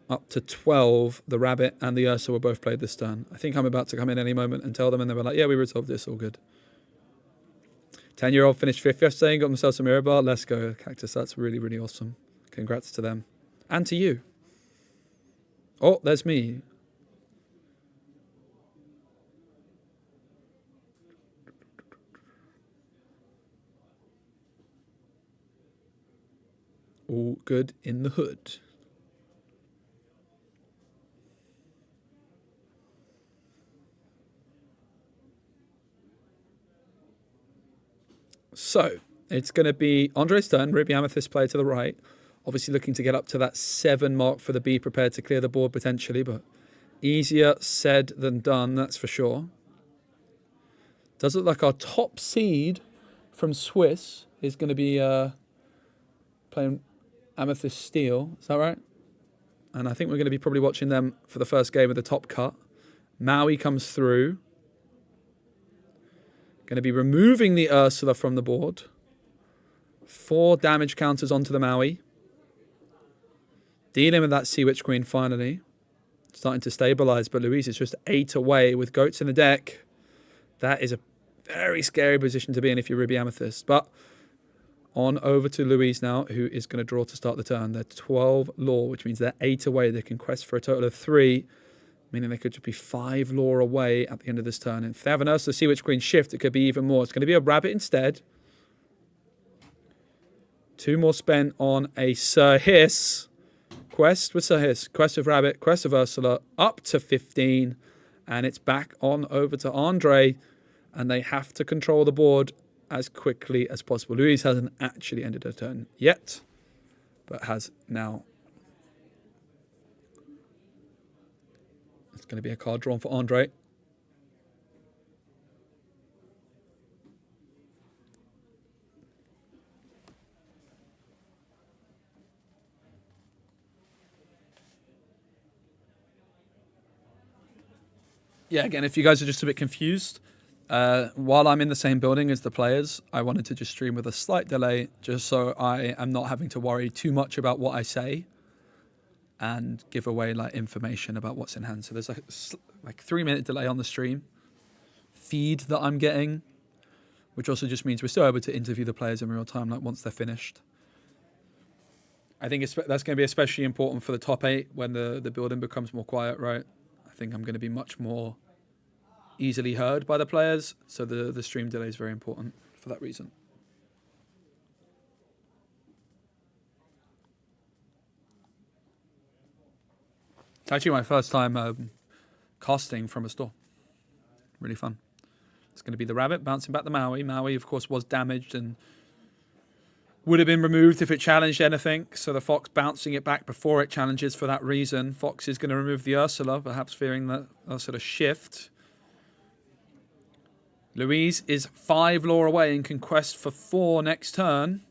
Speaker 1: Up to 12, the Rabbit and the Ursa were both played this turn. I think I'm about to come in any moment and tell them, and they were like, yeah, we resolved this, all good. 10-year-old finished 5th yesterday and got themselves a mirror bar. Let's go, Cactus. That's really, really awesome. Congrats to them. And to you. Oh, there's me. All good in the hood. So, it's going to be Andre's turn. Ruby Amethyst player to the right. Obviously looking to get up to that 7 mark for the Be Prepared to clear the board potentially, but easier said than done, that's for sure. Does look like our top seed from Swiss is going to be playing Amethyst Steel. Is that right? And I think we're going to be probably watching them for the first game of the top cut. Maui comes through. Going to be removing the Ursula from the board. 4 damage counters onto the Maui. Dealing with that Sea Witch Queen finally. Starting to stabilize, but Louise is just 8 away with goats in the deck. That is a very scary position to be in if you're Ruby Amethyst. But on over to Louise now, who is going to draw to start the turn. They're 12 lore, which means they're 8 away. They can quest for a total of 3, meaning they could just be 5 lore away at the end of this turn. And if they have an Ursula Sea Witch Queen shift, it could be even more. It's going to be a Rabbit instead. 2 more spent on a Sir Hiss. Quest with Sir Hiss, Quest of Rabbit, Quest of Ursula, up to 15. And it's back on over to Andre. And they have to control the board as quickly as possible. Louise hasn't actually ended her turn yet, but has now. It's going to be a card drawn for Andre. Yeah, again, if you guys are just a bit confused, While I'm in the same building as the players, I wanted to just stream with a slight delay, just so I am not having to worry too much about what I say and give away like information about what's in hand. So there's like 3-minute delay on the stream feed that I'm getting, which also just means we're still able to interview the players in real time, like once they're finished. I think that's going to be especially important for the top 8 when the building becomes more quiet, right? I think I'm going to be much more easily heard by the players, so the stream delay is very important for that reason. It's actually my first time casting from a store. Really fun. It's going to be the rabbit bouncing back the Maui. Maui, of course, was damaged and would have been removed if it challenged anything. So the fox bouncing it back before it challenges for that reason. Fox is going to remove the Ursula, perhaps fearing that Ursula shift. Louise is 5 lore away and can quest for 4 next turn.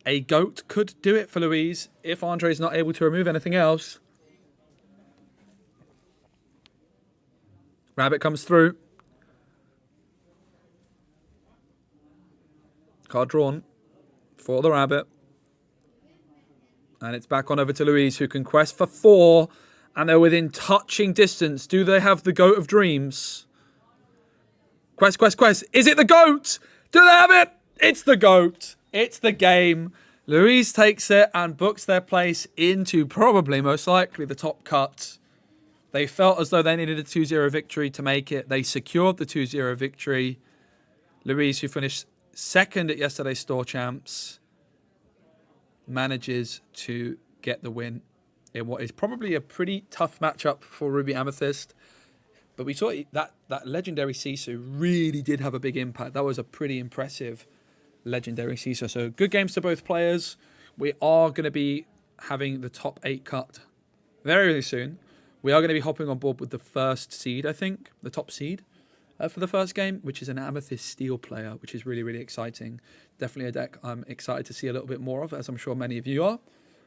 Speaker 1: A goat could do it for Louise if Andre is not able to remove anything else. Rabbit comes through. Card drawn for the rabbit. And it's back on over to Louise, who can quest for 4. And they're within touching distance. Do they have the Goat of Dreams? Quest, quest, quest. Is it the goat? Do they have it? It's the goat. It's the game. Louise takes it and books their place into probably, most likely, the top cut. They felt as though they needed a 2-0 victory to make it. They secured the 2-0 victory. Louise, who finished second at yesterday's store champs, manages to get the win in what is probably a pretty tough matchup for Ruby Amethyst. But we saw that legendary Sisu really did have a big impact. That was a pretty impressive legendary Sisu. So good games to both players. We are going to be having the top 8 cut very, very soon. We are going to be hopping on board with the first seed, I think, the top seed for the first game, which is an Amethyst Steel player, which is really, really exciting. Definitely a deck I'm excited to see a little bit more of, as I'm sure many of you are.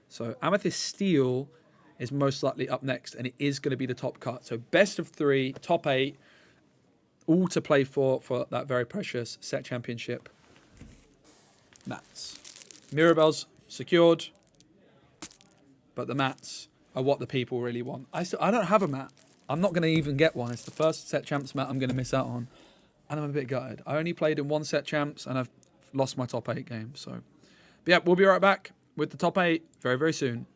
Speaker 1: So Amethyst Steel is most likely up next, and it is going to be the top cut. So best of 3, top 8, all to play for that very precious set championship. Mats. Mirabelle's secured, but the mats are what the people really want. I don't have a mat. I'm not going to even get one. It's the first set champs mat I'm going to miss out on, and I'm a bit gutted. I only played in 1 set champs, and I've lost my top 8 game. So, but yeah, we'll be right back with the top 8 very, very soon.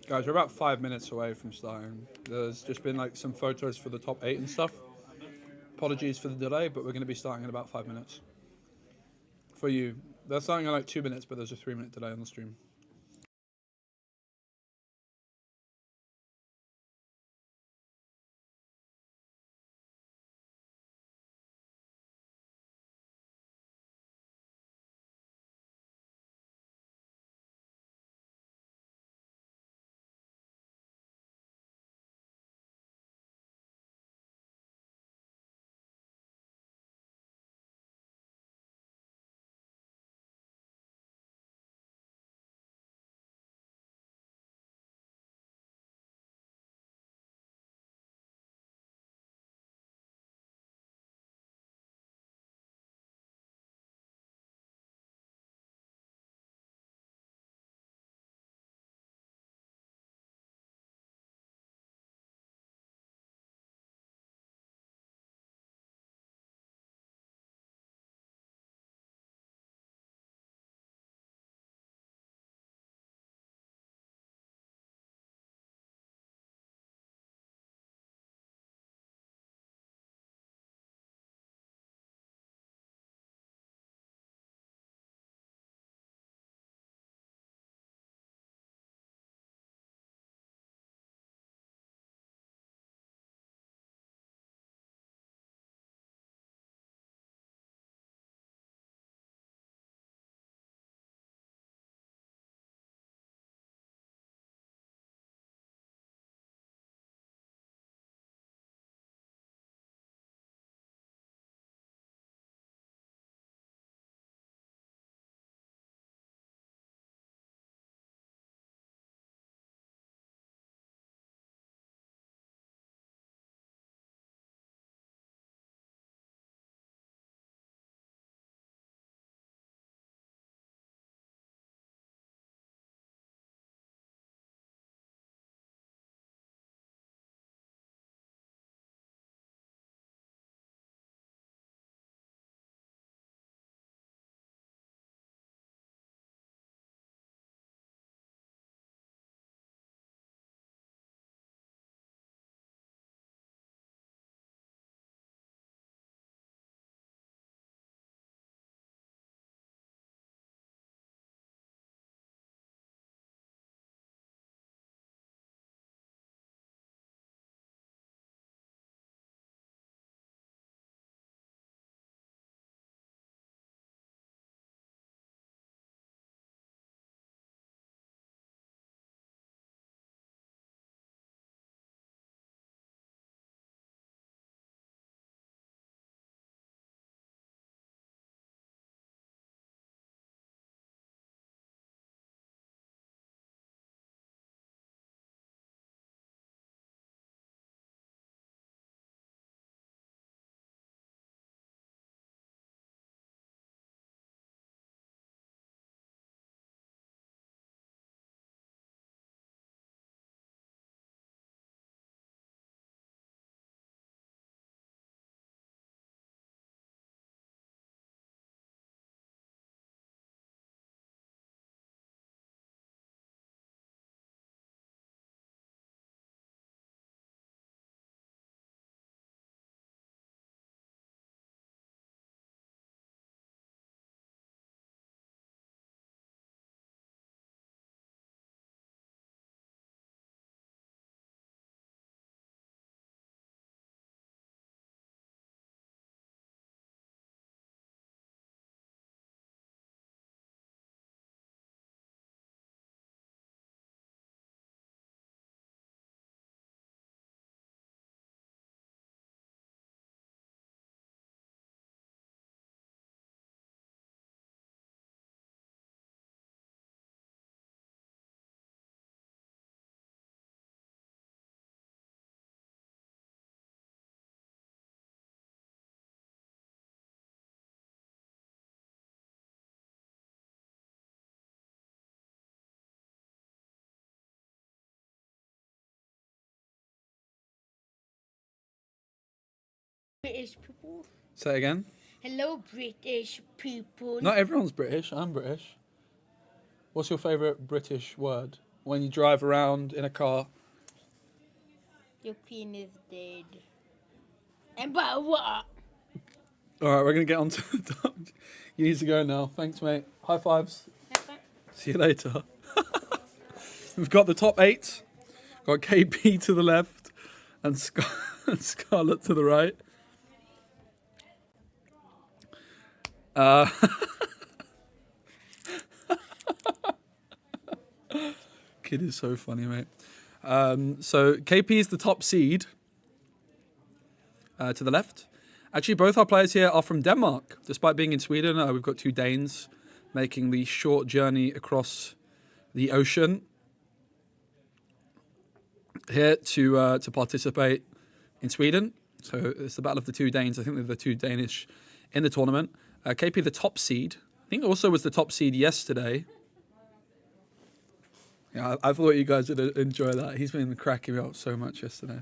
Speaker 1: Guys, we're about 5 minutes away from starting. There's just been like some photos for the top 8 and stuff. Apologies for the delay, but we're going to be starting in about 5 minutes. For you, they're starting in like 2 minutes, but there's a 3-minute delay on the stream.
Speaker 5: British people.
Speaker 1: Say it again.
Speaker 5: Hello, British people.
Speaker 1: Not everyone's British. I'm British. What's your favourite British word? when you drive around in a car.
Speaker 5: Your queen is dead. And but what?
Speaker 1: All right, we're going to get on to the top. You need to go now. Thanks, mate. High fives. See you later. We've got the top 8. Got KP to the left and Scarlett to the right. Kid is so funny, mate. So KP is the top seed to the left. Actually, both our players here are from Denmark. Despite being in Sweden, we've got 2 Danes making the short journey across the ocean here to participate in Sweden. So it's the battle of the 2 Danes. I think they're the 2 Danish in the tournament. KP, the top seed. I think also was the top seed yesterday. Yeah, I thought you guys would enjoy that. He's been cracking me up so much yesterday.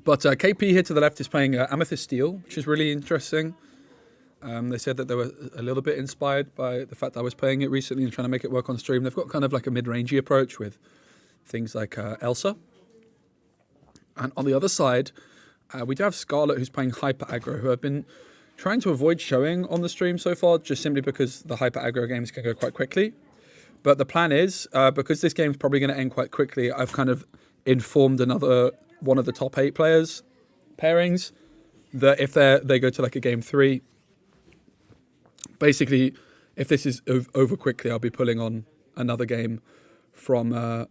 Speaker 1: But KP here to the left is playing Amethyst Steel, which is really interesting. They said that they were a little bit inspired by the fact that I was playing it recently and trying to make it work on stream. They've got kind of like a mid-rangey approach with things like Elsa. And on the other side, we do have Scarlett, who's playing Hyper Aggro, who I've been trying to avoid showing on the stream so far, just simply because the Hyper Aggro games can go quite quickly. But the plan is, because this game's probably going to end quite quickly, I've kind of informed one of the top 8 players pairings that if they go to like a game 3, basically, if this is over quickly, I'll be pulling on another game from the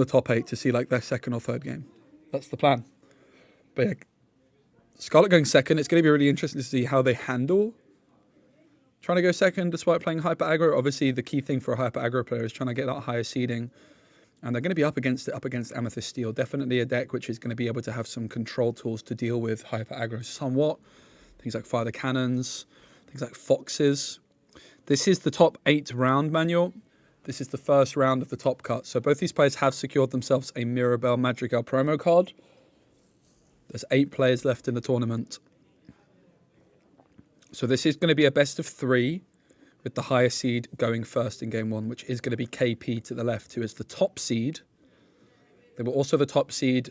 Speaker 1: top 8 to see like their second or third game. That's the plan. But yeah, Scarlett going second. It's going to be really interesting to see how they handle trying to go second despite playing Hyper Aggro. Obviously, the key thing for a Hyper Aggro player is trying to get that higher seeding. And they're going to be up against Amethyst Steel. Definitely a deck which is going to be able to have some control tools to deal with Hyper Aggro somewhat. Things like Fire the Cannons, things like Foxes. This is the top 8 round manual. This is the first round of the top cut. So both these players have secured themselves a Mirabelle Madrigal promo card. There's 8 players left in the tournament. So this is going to be a best of 3. With the higher seed going first in game 1, which is going to be KP to the left, who is the top seed. They were also the top seed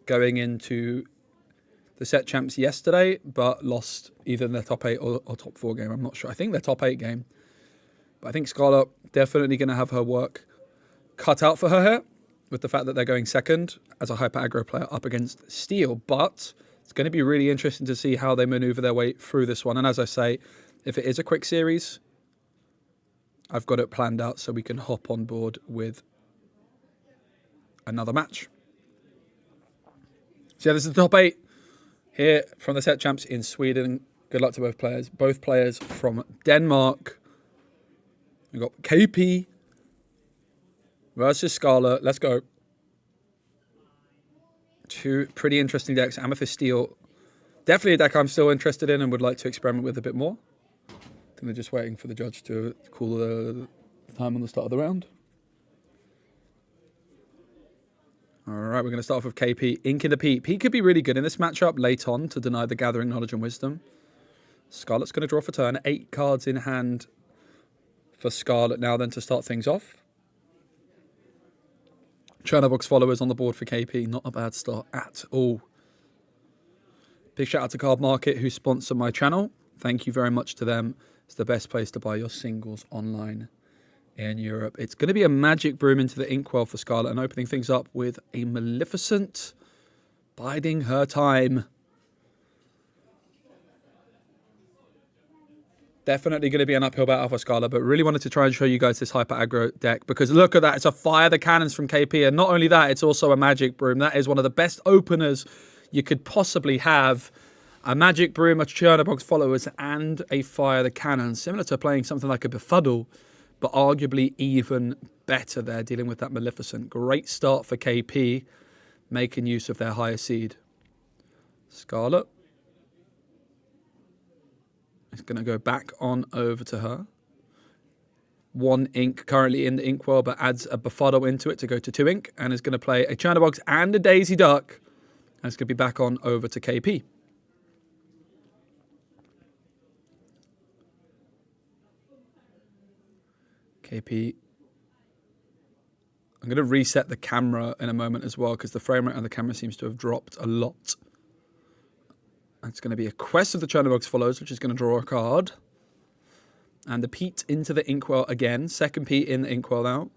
Speaker 1: going into the set champs yesterday, but lost either in their top 8 or top 4 game. I'm not sure. I think their top 8 game. But I think Scarlett definitely going to have her work cut out for her here, with the fact that they're going second as a Hyper Aggro player up against Steel. But it's going to be really interesting to see how they maneuver their way through this one. And as I say, if it is a quick series, I've got it planned out so we can hop on board with another match. So yeah, this is the top 8 here from the set champs in Sweden. Good luck to both players. Both players from Denmark. We've got KP versus Scarlett. Let's go. 2 pretty interesting decks. Amethyst Steel. Definitely a deck I'm still interested in and would like to experiment with a bit more. I think they're just waiting for the judge to call the time on the start of the round. All right, we're going to start off with KP. Ink in the Pete. Pete could be really good in this matchup late on to deny the Gathering Knowledge and Wisdom. Scarlett's going to draw for turn. 8 cards in hand for Scarlett now then to start things off. Chernobox followers on the board for KP. Not a bad start at all. Big shout out to Card Market who sponsor my channel. Thank you very much to them. It's the best place to buy your singles online in Europe. It's going to be a Magic Broom into the Inkwell for Scarlett and opening things up with a Maleficent biding her time. Definitely going to be an uphill battle for Scarlett, but really wanted to try and show you guys this Hyper Aggro deck because look at that. It's a Fire the Cannons from KP, and not only that, it's also a Magic Broom. That is one of the best openers you could possibly have. A Magic Broom, a Chernobox followers, and a Fire the Cannon. Similar to playing something like a Befuddle, but arguably even better there, dealing with that Maleficent. Great start for KP, making use of their higher seed. Scarlett is going to go back on over to her. 1 ink currently in the Inkwell, but adds a Befuddle into it to go to 2 ink, and is going to play a Chernobox and a Daisy Duck. And it's going to be back on over to KP. KP. I'm going to reset the camera in a moment as well because the frame rate on the camera seems to have dropped a lot. It's going to be a Quest of the Chernobog's follows, which is going to draw a card. And the Pete into the Inkwell again. Second Pete in the Inkwell now.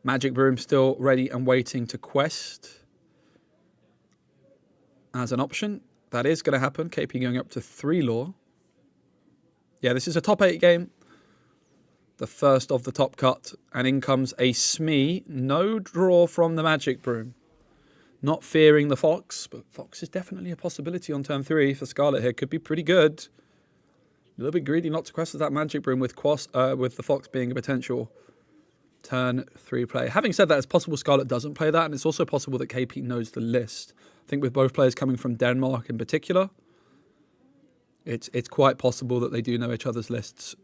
Speaker 1: Magic Broom still ready and waiting to quest as an option. That is going to happen. KP going up to 3 lore. Yeah, this is a top 8 game. The first of the top cut. And in comes a Smee. No draw from the Magic Broom. Not fearing the Fox, but Fox is definitely a possibility on turn 3 for Scarlet here. Could be pretty good. A little bit greedy not to quest with that Magic Broom with the Fox being a potential turn 3 play. Having said that, it's possible Scarlet doesn't play that, and it's also possible that KP knows the list. I think with both players coming from Denmark in particular, it's quite possible that they do know each other's lists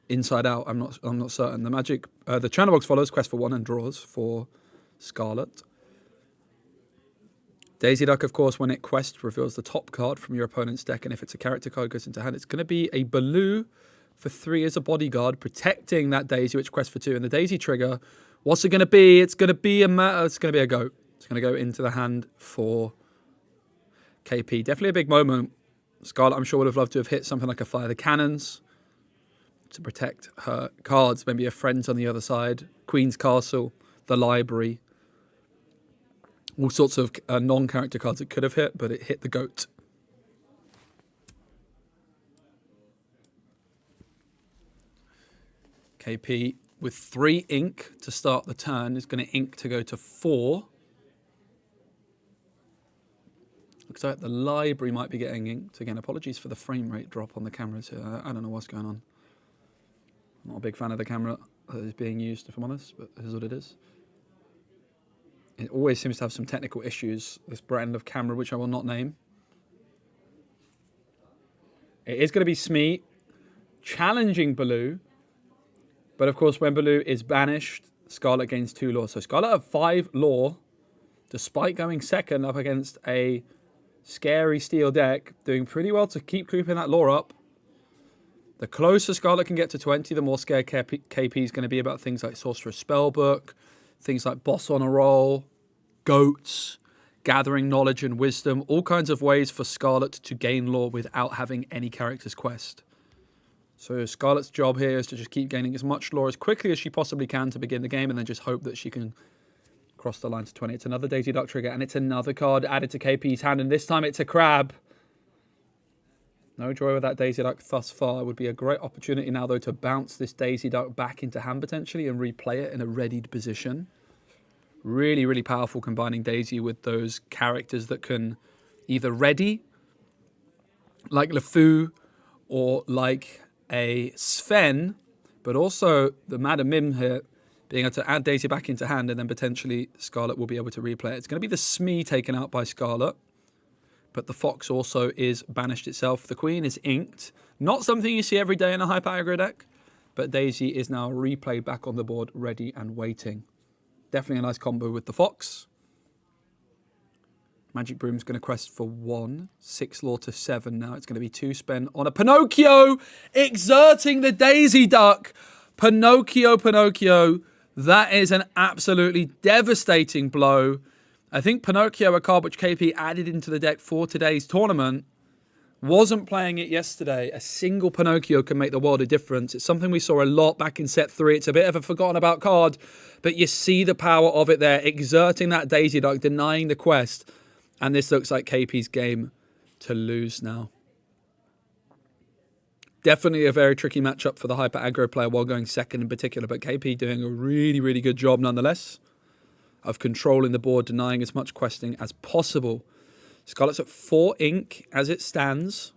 Speaker 1: inside out. I'm not certain. The Chernobog's follows, quest for 1 and draws for Scarlet. Daisy Duck, of course, when it quests, reveals the top card from your opponent's deck, and if it's a character card, goes into hand. It's going to be a Baloo for 3 as a bodyguard, protecting that Daisy, which quests for 2. And the Daisy trigger, what's it going to be? It's going to be a goat. It's going to go into the hand for KP. Definitely a big moment. Scarlet, I'm sure, would have loved to have hit something like a Fire the Cannons to protect her cards. Maybe a Friends on the other side, Queen's Castle, the Library. All sorts of non-character cards it could have hit, but it hit the goat. KP with 3 ink to start the turn is going to ink to go to 4. Looks like the Library might be getting inked. Again, apologies for the frame rate drop on the cameras here. I don't know what's going on. I'm not a big fan of the camera that is being used, if I'm honest, but this is what it is. It always seems to have some technical issues, this brand of camera, which I will not name. It is going to be Smee challenging Baloo. But of course, when Baloo is banished, Scarlet gains 2 lore. So Scarlet have 5 lore, despite going second up against a scary steel deck, doing pretty well to keep creeping that lore up. The closer Scarlet can get to 20, the more scared KP is going to be about things like Sorcerer's Spellbook, things like Boss on a Roll, Goats, gathering knowledge and wisdom, all kinds of ways for Scarlet to gain lore without having any character's quest. So Scarlet's job here is to just keep gaining as much lore as quickly as she possibly can to begin the game, and then just hope that she can cross the line to 20. It's another Daisy Duck trigger, and it's another card added to KP's hand, and this time it's a crab. No joy with that Daisy Duck thus far. It would be a great opportunity now, though, to bounce this Daisy Duck back into hand potentially and replay it in a readied position. Really, really powerful combining Daisy with those characters that can either ready, like LeFou, or like a Sven, but also the Madam Mim here, being able to add Daisy back into hand, and then potentially Scarlet will be able to replay it. It's going to be the Smee taken out by Scarlet. But the Fox also is banished itself. The Queen is inked. Not something you see every day in a hyper aggro deck. But Daisy is now replayed back on the board, ready and waiting. Definitely a nice combo with the Fox. Magic Broom's going to quest for 1. 6 lore to 7 now. It's going to be 2 spent on a Pinocchio, exerting the Daisy Duck. Pinocchio. That is an absolutely devastating blow. I think Pinocchio, a card which KP added into the deck for today's tournament, wasn't playing it yesterday. A single Pinocchio can make the world of difference. It's something we saw a lot back in set 3. It's a bit of a forgotten about card, but you see the power of it there, exerting that Daisy Duck, denying the quest. And this looks like KP's game to lose now. Definitely a very tricky matchup for the hyper aggro player while going second in particular, but KP doing a really, really good job nonetheless of controlling the board, denying as much questing as possible. Scarlet's at 4 ink as it stands.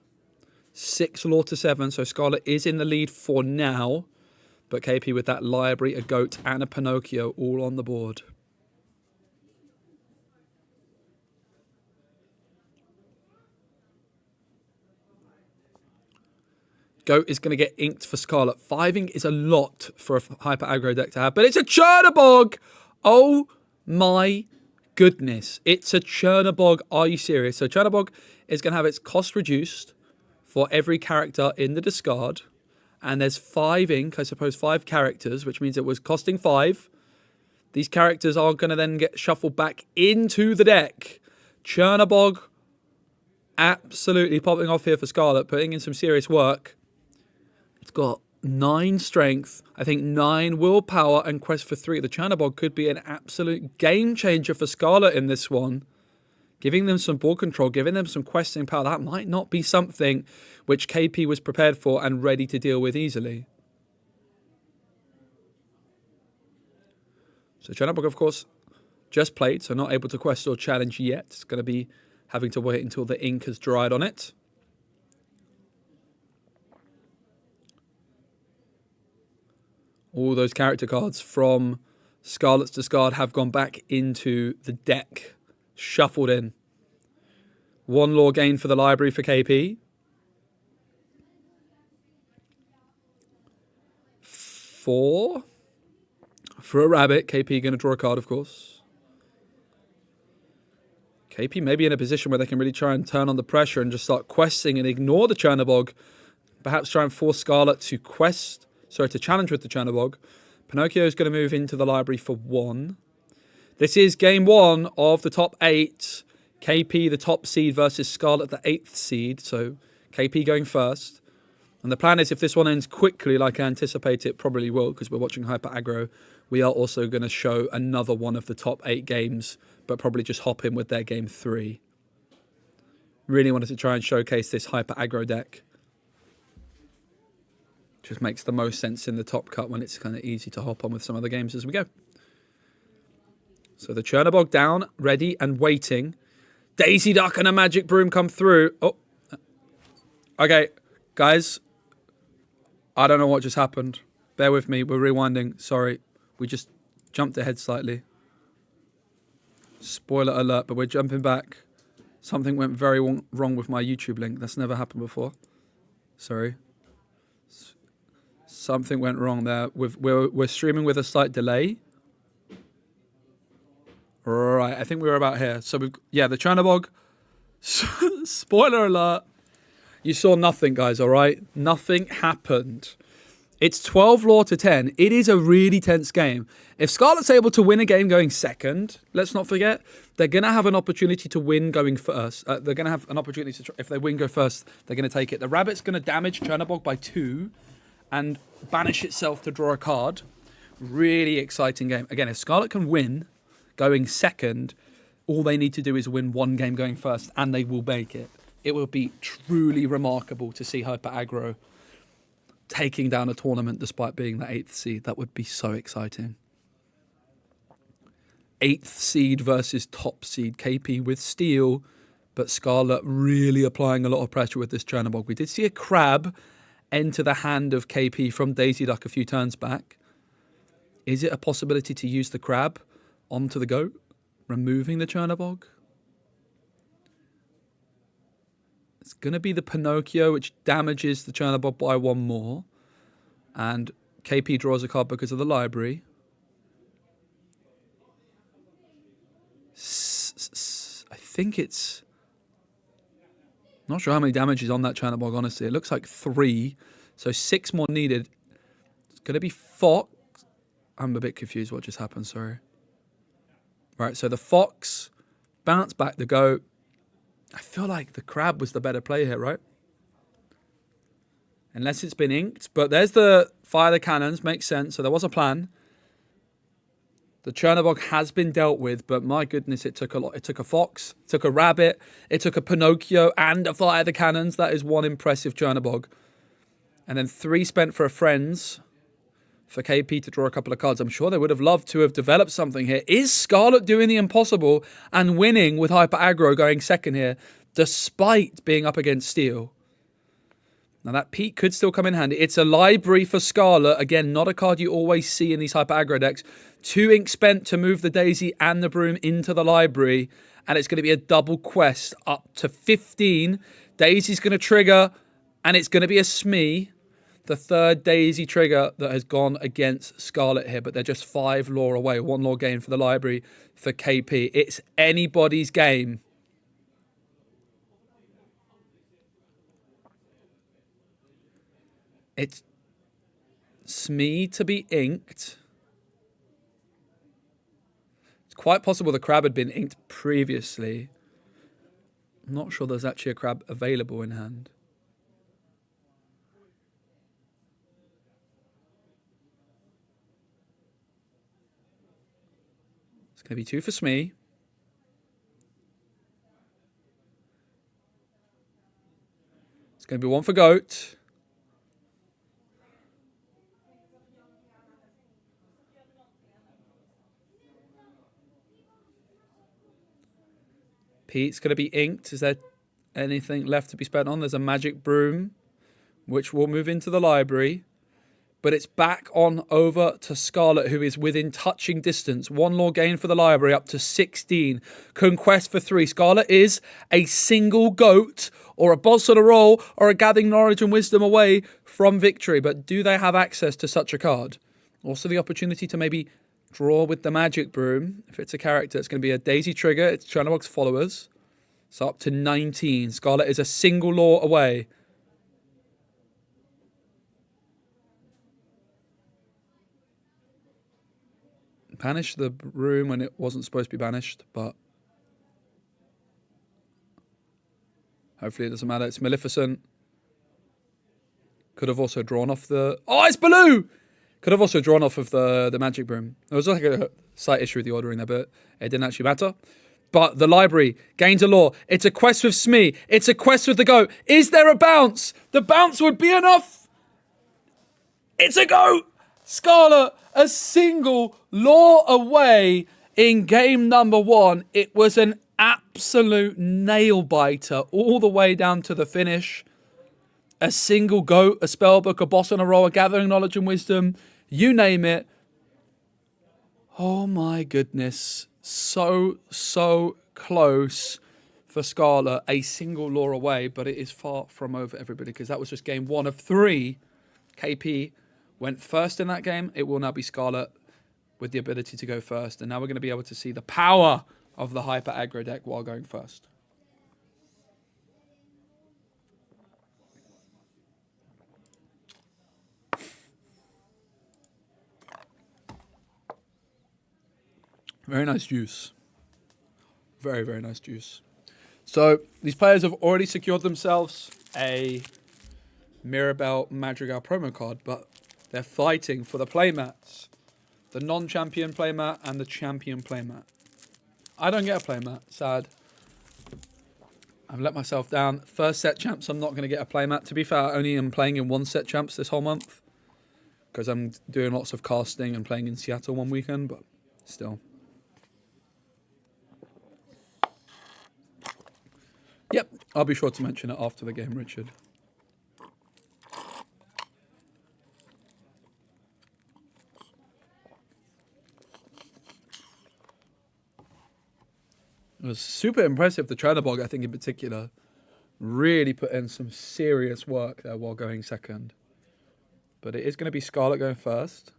Speaker 1: 6 lore to 7, so Scarlet is in the lead for now. But KP with that Library, a Goat, and a Pinocchio all on the board. Goat is going to get inked for Scarlet. 5 ink is a lot for a hyper aggro deck to have, but it's a Chernobog! Oh my goodness. It's a Chernobog. Are you serious? So Chernobog is going to have its cost reduced for every character in the discard, And there's 5 ink, I suppose 5 characters, which means it was costing 5. These characters are going to then get shuffled back into the deck. Chernabog absolutely popping off here for Scarlet, putting in some serious work. It's got 9 strength, I think 9 willpower and quest for 3. The Chernabog could be an absolute game changer for Scarlet in this one. Giving them some board control, giving them some questing power. That might not be something which KP was prepared for and ready to deal with easily. So Chernabog, of course, just played, so not able to quest or challenge yet. It's going to be having to wait until the ink has dried on it. All those character cards from Scarlet's discard have gone back into the deck, shuffled in. 1 lore gain for the library for KP. 4 for a rabbit. KP going to draw a card, of course. KP may be in a position where they can really try and turn on the pressure and just start questing and ignore the Chernabog. Perhaps try and force Scarlet to to challenge with the Chernabog. Pinocchio is going to move into the library for 1. This is game 1 of the top 8. KP, the top seed, versus Scarlet, the 8th seed. So KP going first. And the plan is, if this one ends quickly, like I anticipate it probably will, because we're watching Hyper Aggro, we are also going to show another one of the top 8 games, but probably just hop in with their game 3. Really wanted to try and showcase this Hyper Aggro deck. Just makes the most sense in the top cut when it's kind of easy to hop on with some other games as we go. So the Chernabog down, ready and waiting. Daisy Duck and a Magic Broom come through. Oh, okay, guys. I don't know what just happened. Bear with me. We're rewinding. Sorry. We just jumped ahead slightly. Spoiler alert, but we're jumping back. Something went very wrong with my YouTube link. That's never happened before. Sorry. Something went wrong there. We're streaming with a slight delay. Right, I think we were about here. So the Chernabog. Spoiler alert. You saw nothing, guys, all right? Nothing happened. It's 12 lore to 10. It is a really tense game. If Scarlet's able to win a game going second, let's not forget, they're going to have an opportunity to win going first. They're going to have an opportunity to, if they win go first, they're going to take it. The Rabbit's going to damage Chernabog by 2 and banish itself to draw a card. Really exciting game. Again, if Scarlet can win going second, all they need to do is win 1 game going first, and they will make it. It will be truly remarkable to see Hyper Aggro taking down a tournament despite being the 8th seed. That would be so exciting. 8th seed versus top seed. KP with steel, but Scarlet really applying a lot of pressure with this Chernabog. We did see a crab enter the hand of KP from Daisy Duck a few turns back. Is it a possibility to use the crab onto the goat, removing the Chernabog? It's going to be the Pinocchio, which damages the Chernabog by 1 more. And KP draws a card because of the library. I think it's... Not sure how many damages on that Chernabog, honestly. It looks like 3. So 6 more needed. It's going to be Fox. I'm a bit confused what just happened, sorry. Right, so the Fox bounce back the goat. I feel like the crab was the better play here, right? Unless it's been inked. But there's the fire the cannons. Makes sense. So there was a plan. The Chernabog has been dealt with, but my goodness, it took a lot. It took a fox, it took a rabbit, it took a Pinocchio, and a fire the cannons. That is one impressive Chernabog. And then 3 spent for a friends for KP to draw a couple of cards. I'm sure they would have loved to have developed something here. Is Scarlet doing the impossible and winning with Hyper Aggro going second here, despite being up against Steel? Now that peak could still come in handy. It's a library for Scarlet. Again, not a card you always see in these Hyper Aggro decks. 2 ink spent to move the Daisy and the Broom into the library. And it's going to be a double quest up to 15. Daisy's going to trigger, and it's going to be a Smee. The 3rd Daisy trigger that has gone against Scarlet here, but they're just 5 lore away. 1 lore gain for the library for KP. It's anybody's game. Smee to be inked. It's quite possible the crab had been inked previously. I'm not sure there's actually a crab available in hand. It's going to be 2 for Smee. It's going to be 1 for Goat. Pete's going to be inked. Is there anything left to be spent on? There's a magic broom, which will move into the library. But it's back on over to Scarlet, who is within touching distance. 1 law gain for the library, up to 16. Conquest for 3. Scarlet is a single goat, or a boss on a roll, or a gathering knowledge and wisdom away from victory. But do they have access to such a card? Also the opportunity to maybe draw with the magic broom. If it's a character, it's going to be a daisy trigger. It's Channelbox followers. So up to 19. Scarlet is a single law away. Banish the broom when it wasn't supposed to be banished, but hopefully it doesn't matter. It's Maleficent. Could have also drawn off the... Oh, it's Baloo! Could have also drawn off of the magic broom. There was like a slight issue with the ordering there, but it didn't actually matter. But the library gains a law. It's a quest with Smee. It's a quest with the goat. Is there a bounce? The bounce would be enough. It's a goat. Scarlet, a single law away in game number 1. It was an absolute nail biter all the way down to the finish. A single goat, a spellbook, a boss on a roll, a gathering knowledge and wisdom, you name it. Oh my goodness. So close for Scarlet. A single law away, but it is far from over, everybody, because that was just game 1 of 3. KP went first in that game. It will now be Scarlet with the ability to go first. And now we're going to be able to see the power of the hyper aggro deck while going first. Very nice juice. Very, very nice juice. So these players have already secured themselves a Mirabelle Madrigal promo card, but they're fighting for the playmats. The non-champion playmat and the champion playmat. I don't get a playmat, sad. I've let myself down. First set champs, I'm not going to get a playmat. To be fair, I only am playing in 1 set champs this whole month, because I'm doing lots of casting and playing in Seattle one weekend, but still. Yep, I'll be sure to mention it after the game, Richard. It was super impressive. The Chernobog, I think in particular, really put in some serious work there while going second. But it is going to be Scarlet going first.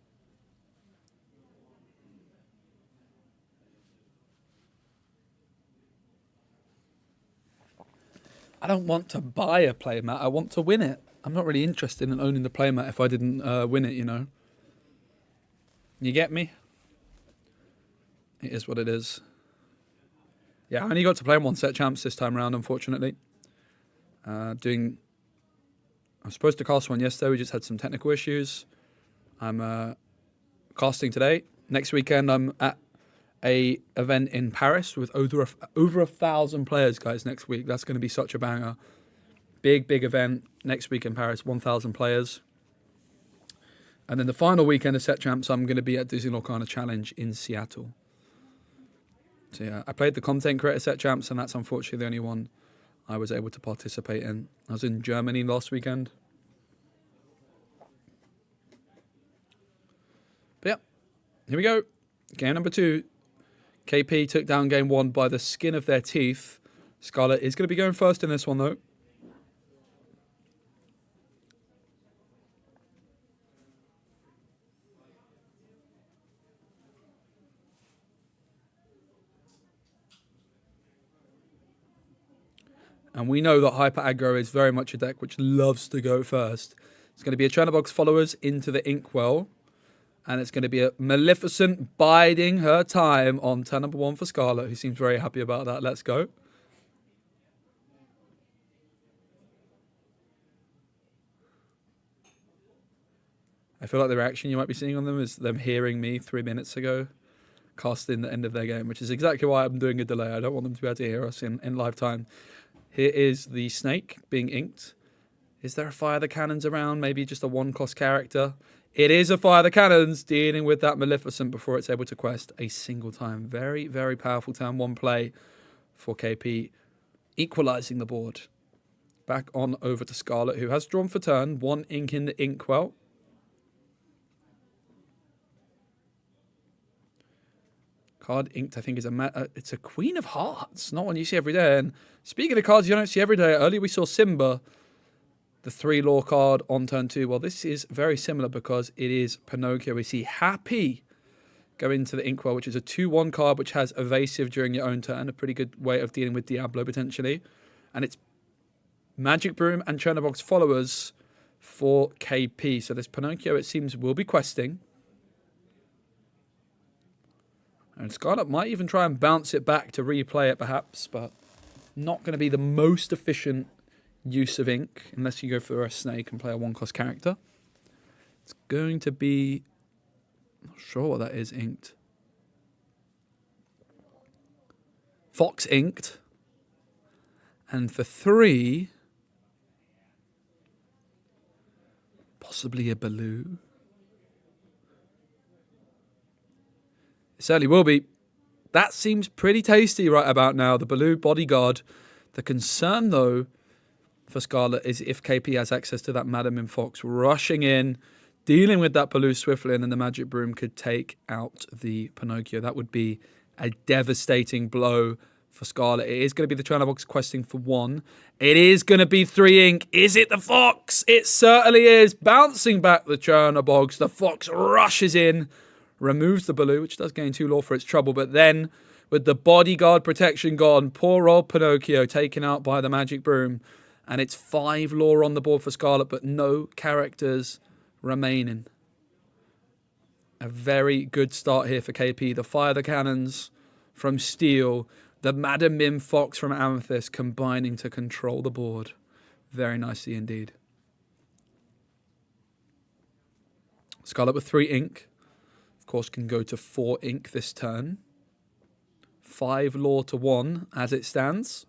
Speaker 1: I don't want to buy a playmat. I want to win it. I'm not really interested in owning the playmat if I didn't win it, you know. You get me? It is what it is. Yeah, I only got to play 1 set champs this time around, unfortunately. I was supposed to cast one yesterday. We just had some technical issues. I'm casting today. Next weekend, I'm at a event in Paris with over 1,000 players, guys, next week. That's going to be such a banger. Big event next week in Paris, 1,000 players. And then the final weekend of set champs, I'm going to be at Disney Lorcana Challenge in Seattle. So yeah, I played the content creator set champs, and that's unfortunately the only one I was able to participate in. I was in Germany last weekend. But yeah, here we go. Game number 2. KP took down game 1 by the skin of their teeth. Scarlet is going to be going first in this one, though. And we know that Hyper Aggro is very much a deck which loves to go first. It's going to be a Chernobog's followers into the Inkwell. And it's going to be a Maleficent biding her time on turn number 1 for Scarlet, who seems very happy about that. Let's go. I feel like the reaction you might be seeing on them is them hearing me 3 minutes ago casting the end of their game, which is exactly why I'm doing a delay. I don't want them to be able to hear us in live time. Here is the snake being inked. Is there a Fire the Cannons around? Maybe just a 1-cost character. It is a Fire the Cannons dealing with that Maleficent before it's able to quest a single time. Very, very powerful turn 1 play for KP, equalising the board. Back on over to Scarlet, who has drawn for turn. 1 ink in the Inkwell. Card inked, I think, is it's a Queen of Hearts, not one you see every day. And speaking of cards you don't see every day, earlier we saw Simba, the 3-lore card on turn 2. Well, this is very similar because it is Pinocchio. We see Happy go into the Inkwell, which is a 2-1 card which has evasive during your own turn. A pretty good way of dealing with Diablo, potentially. And it's Magic Broom and Chernobog's followers for KP. So this Pinocchio, it seems, will be questing. And Scarlet might even try and bounce it back to replay it, perhaps, but not going to be the most efficient use of ink unless you go for a snake and play a 1-cost character. It's going to be... I'm not sure what that is inked. Fox inked. And for 3... possibly a Baloo. It certainly will be. That seems pretty tasty right about now, the Baloo Bodyguard. The concern, though, for Scarlet is if KP has access to that Madam in Fox rushing in, dealing with that Baloo swiftly, and then the Magic Broom could take out the Pinocchio. That would be a devastating blow for Scarlet. It is going to be the Chernobog's questing for 1. It is going to be 3 ink. Is it the Fox? It certainly is. Bouncing back the Chernobogs. The Fox rushes in, removes the Baloo, which does gain 2 lore for its trouble, but then with the bodyguard protection gone, poor old Pinocchio taken out by the Magic Broom, and it's 5 lore on the board for Scarlet, but no characters remaining. A very good start here for KP. The Fire the Cannons from Steel, the Madam Mim Fox from Amethyst combining to control the board. Very nicely indeed. Scarlet with 3 ink. Of course, can go to 4 ink this turn. 5 lore to 1 as it stands.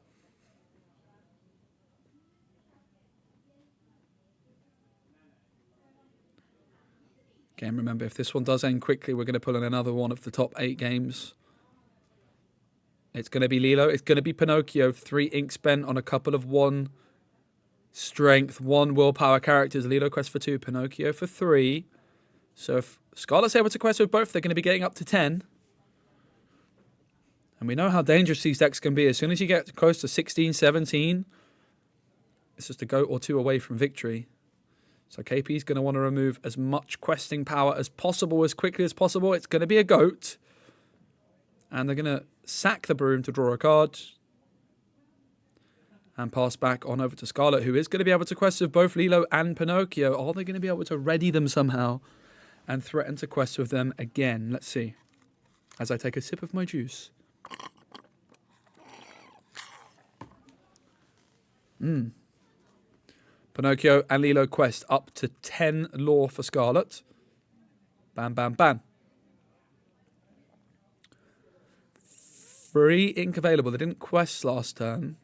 Speaker 1: Again, remember, if this one does end quickly, we're going to pull in another one of the top 8 games. It's going to be Lilo. It's going to be Pinocchio. 3 ink spent on a couple of 1 strength, 1 willpower characters. Lilo quest for 2, Pinocchio for 3. So if Scarlet's able to quest with both, they're going to be getting up to 10. And we know how dangerous these decks can be. As soon as you get close to 16, 17, it's just a goat or 2 away from victory. So KP is going to want to remove as much questing power as possible, as quickly as possible. It's going to be a goat. And they're going to sack the Broom to draw a card. And pass back on over to Scarlet, who is going to be able to quest with both Lilo and Pinocchio. Are they going to be able to ready them somehow and threaten to quest with them again? Let's see. As I take a sip of my juice. Pinocchio and Lilo quest up to 10 lore for Scarlet. Bam, bam, bam. 3 ink available. They didn't quest last turn.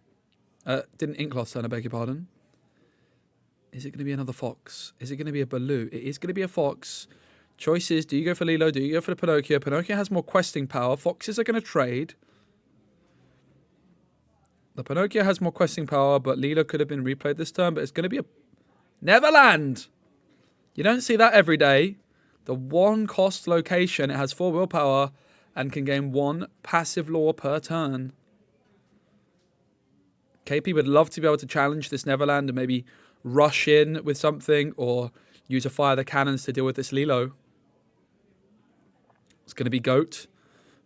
Speaker 1: Didn't ink last turn, I beg your pardon. Is it going to be another Fox? Is it going to be a Baloo? It is going to be a Fox. Choice is, do you go for Lilo? Do you go for the Pinocchio? Pinocchio has more questing power. Foxes are going to trade. The Pinocchio has more questing power, but Lilo could have been replayed this turn. But it's going to be a Neverland. You don't see that every day. The 1-cost location. It has 4 willpower and can gain 1 passive lore per turn. KP would love to be able to challenge this Neverland and maybe rush in with something or use a Fire the Cannons to deal with this Lilo. It's going to be Goat.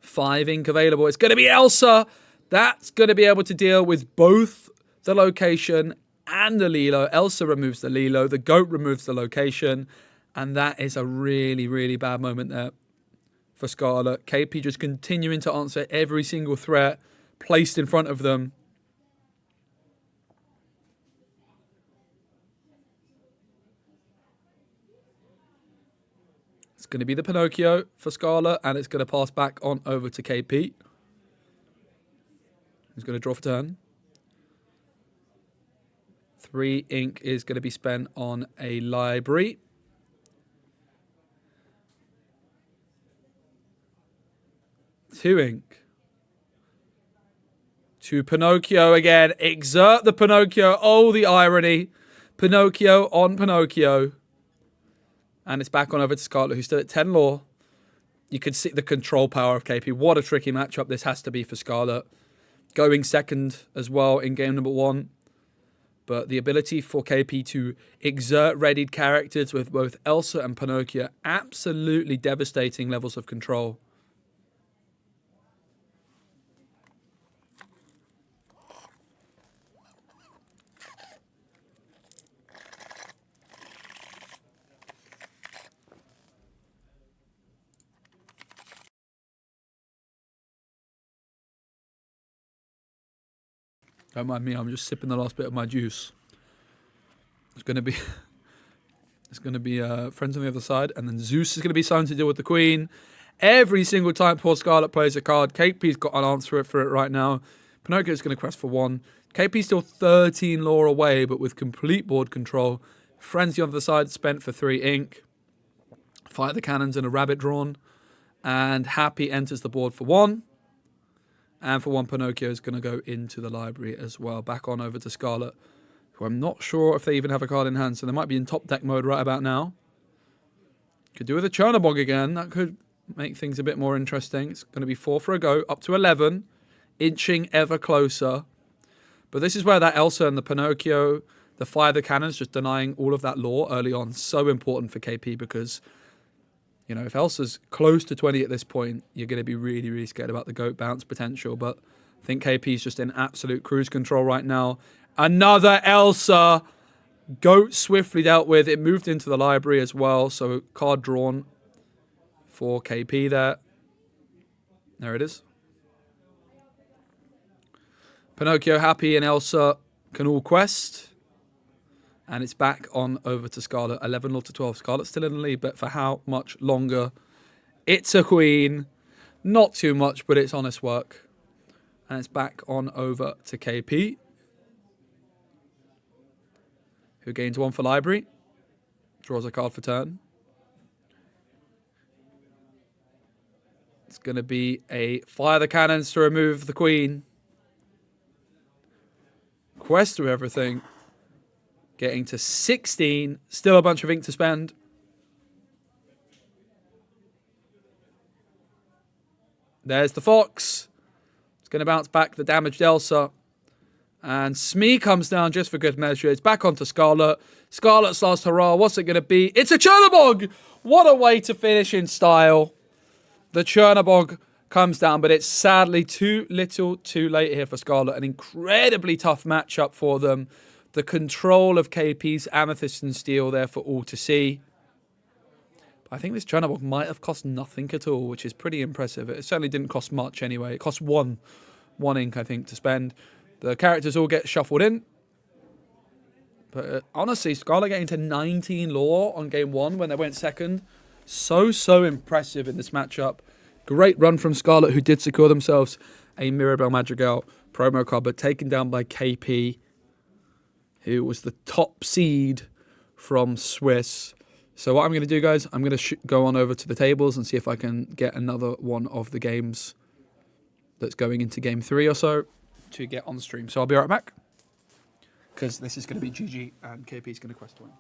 Speaker 1: 5 ink available. It's going to be Elsa. That's going to be able to deal with both the location and the Lilo. Elsa removes the Lilo. The goat removes the location. And that is a really, really bad moment there for Scarlet. KP just continuing to answer every single threat placed in front of them. It's going to be the Pinocchio for Scarlet, and it's going to pass back on over to KP. He's going to draw for turn. 3 ink is going to be spent on a library. Two ink. To Pinocchio again. Exert the Pinocchio. Oh, the irony. Pinocchio on Pinocchio. And it's back on over to Scarlet, who's still at 10 lore. You can see the control power of KP. What a tricky matchup this has to be for Scarlet. Going second as well in game number 1. But the ability for KP to exert readied characters with both Elsa and Pinocchio, absolutely devastating levels of control. Don't mind me, I'm just sipping the last bit of my juice. It's going to be friends on the other side, and then Zeus is going to be signed to deal with the Queen. Every single time poor Scarlet plays a card, KP's got an answer for it right now. Pinocchio's going to quest for 1. KP's still 13 lore away, but with complete board control. Frenzy on the other side spent for 3 ink. Fire the cannons and a rabbit drawn. And Happy enters the board for 1. And for 1, Pinocchio is going to go into the library as well. Back on over to Scarlet, who I'm not sure if they even have a card in hand. So they might be in top deck mode right about now. Could do with a Chernobog again. That could make things a bit more interesting. It's going to be 4 for a go, up to 11. Inching ever closer. But this is where that Elsa and the Pinocchio, the fire the cannons, just denying all of that lore early on. So important for KP because, you know, if Elsa's close to 20 at this point, you're going to be really, really scared about the goat bounce potential. But I think KP's just in absolute cruise control right now. Another Elsa. Goat swiftly dealt with. It moved into the library as well. So card drawn for KP there. There it is. Pinocchio, Happy, and Elsa can all quest. And it's back on over to Scarlet. 11 to 12. Scarlet's still in the lead, but for how much longer? It's a Queen. Not too much, but it's honest work. And it's back on over to KP, who gains 1 for library. Draws a card for turn. It's going to be a fire the cannons to remove the Queen. Quest through everything. Getting to 16. Still a bunch of ink to spend. There's the Fox. It's going to bounce back the damaged Elsa. And Smee comes down just for good measure. It's back onto Scarlet. Scarlet's last hurrah. What's it going to be? It's a Chernobog! What a way to finish in style. The Chernobog comes down, but it's sadly too little too late here for Scarlet. An incredibly tough matchup for them. The control of KP's Amethyst and Steel there for all to see. But I think this Chernobog might have cost nothing at all, which is pretty impressive. It certainly didn't cost much anyway. It cost one ink, I think, to spend. The characters all get shuffled in. But honestly, Scarlet getting to 19 lore on game 1 when they went second. So impressive in this matchup. Great run from Scarlet, who did secure themselves a Mirabelle Madrigal promo card, but taken down by KP, who was the top seed from Swiss. So what I'm going to do, guys, I'm going to go on over to the tables and see if I can get another one of the games that's going into game 3 or so to get on stream. So I'll be right back, because this is going to be GG and KP is going to quest 1.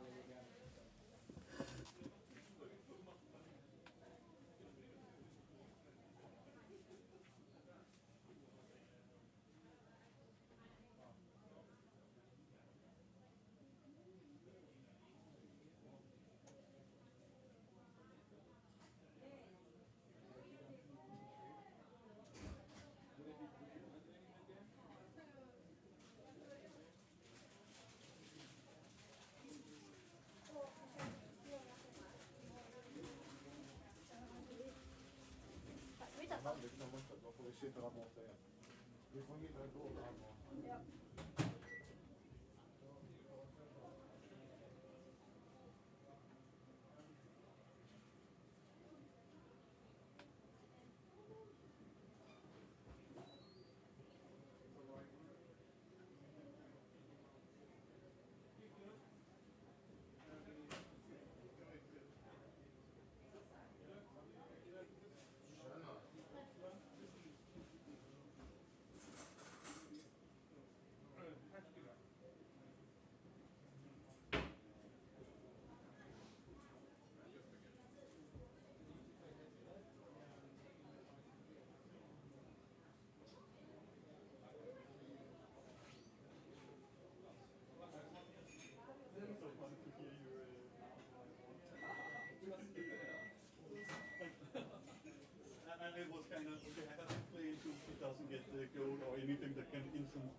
Speaker 3: sitter där borta igen. Vi får hitta ett bord där hemma. And it was kind of, okay, I have to play until she doesn't get the goal or anything that can instant.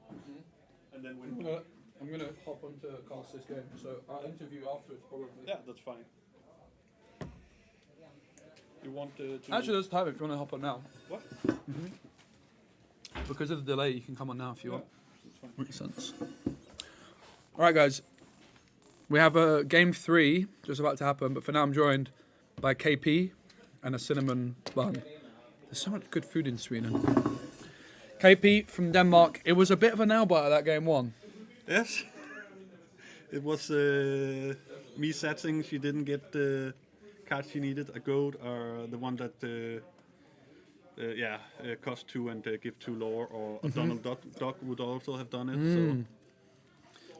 Speaker 3: And then win.
Speaker 1: I'm gonna hop on to cast this game, so I'll interview afterwards probably.
Speaker 3: Yeah, that's fine. You want to...
Speaker 1: Actually, there's time if you want to hop on now.
Speaker 3: What?
Speaker 1: Because of the delay, you can come on now if you want.
Speaker 3: That's fine.
Speaker 1: Makes sense. All right, guys. We have a game 3 just about to happen, but for now I'm joined by KP and a cinnamon bun. There's so much good food in Sweden. KP from Denmark. It was a bit of a nail biter that game 1.
Speaker 3: Yes. It was me setting. She didn't get the card she needed, a goat, or the one that cost 2 and give 2 lore, or a Donald Duck would also have done it.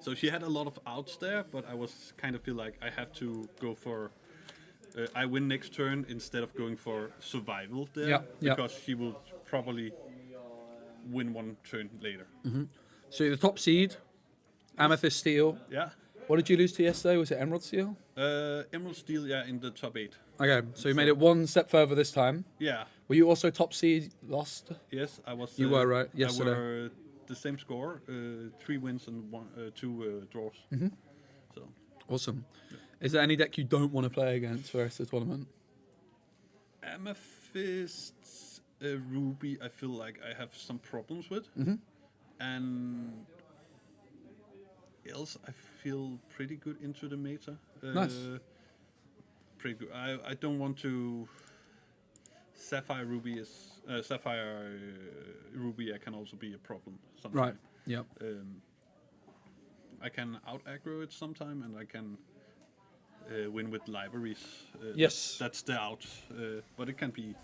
Speaker 3: So she had a lot of outs there, but I was kind of feel like I have to go for I win next turn instead of going for survival there, because she will probably win 1 turn later.
Speaker 1: So you're the top seed, Amethyst Steel.
Speaker 3: Yeah.
Speaker 1: What did you lose to yesterday? Was it Emerald Steel?
Speaker 3: Emerald Steel, yeah, in the top 8.
Speaker 1: Okay, so you made it 1 step further this time.
Speaker 3: Yeah.
Speaker 1: Were you also top seed lost?
Speaker 3: Yes, I was.
Speaker 1: You were right yesterday.
Speaker 3: I were the same score, 3 wins and 2 draws. So
Speaker 1: Awesome. Is there any deck you don't want to play against for the rest of the tournament?
Speaker 3: Amethyst, Ruby, I feel like I have some problems with, and else I feel pretty good into the meta.
Speaker 1: Nice.
Speaker 3: Pretty good. I don't want to. Sapphire Ruby is Ruby. I can also be a problem sometimes.
Speaker 1: Right. Yeah.
Speaker 3: I can out aggro it sometime, and I can win with libraries.
Speaker 1: Yes.
Speaker 3: That's the out. But it can be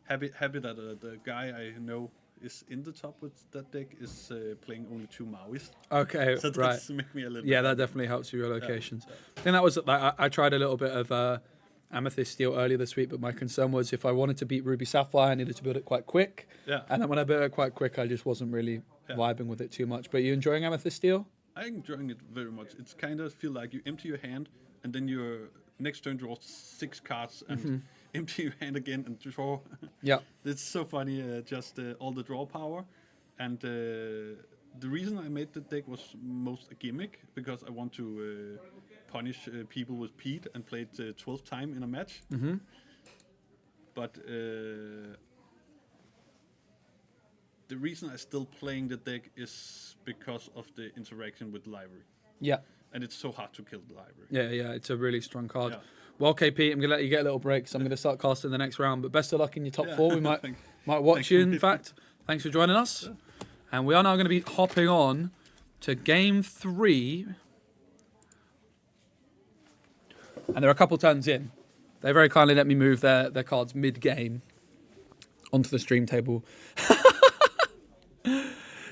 Speaker 3: happy that the guy I know is in the top with that deck is playing only 2 Mauis.
Speaker 1: Okay.
Speaker 3: So
Speaker 1: right.
Speaker 3: that's make me a little.
Speaker 1: Yeah,
Speaker 3: bit
Speaker 1: that definitely helps with your locations. I think that was like I tried a little bit of Amethyst Steel earlier this week, but my concern was if I wanted to beat Ruby Sapphire, I needed to build it quite quick.
Speaker 3: Yeah.
Speaker 1: And then when I built it quite quick, I just wasn't really vibing with it too much. But you enjoying Amethyst Steel?
Speaker 3: I'm enjoying it very much. It's kind of feel like you empty your hand, and then your next turn draws 6 cards, and empty your hand again and draw.
Speaker 1: Yeah.
Speaker 3: It's so funny, just all the draw power. And the reason I made the deck was most a gimmick, because I want to punish people with Pete and play it 12th time in a match. But the reason I'm still playing the deck is because of the interaction with library.
Speaker 1: Yeah.
Speaker 3: And it's so hard to kill the library.
Speaker 1: Yeah, it's a really strong card.
Speaker 3: Yeah.
Speaker 1: Well, KP, I'm going to let you get a little break, so I'm going to start casting the next round. But best of luck in your top 4. We might watch
Speaker 3: Thank
Speaker 1: you,
Speaker 3: you.
Speaker 1: in fact. Thanks for joining us. Yeah. And we are now going to be hopping on to game 3. And they're a couple turns in. They very kindly let me move their cards mid-game onto the stream table.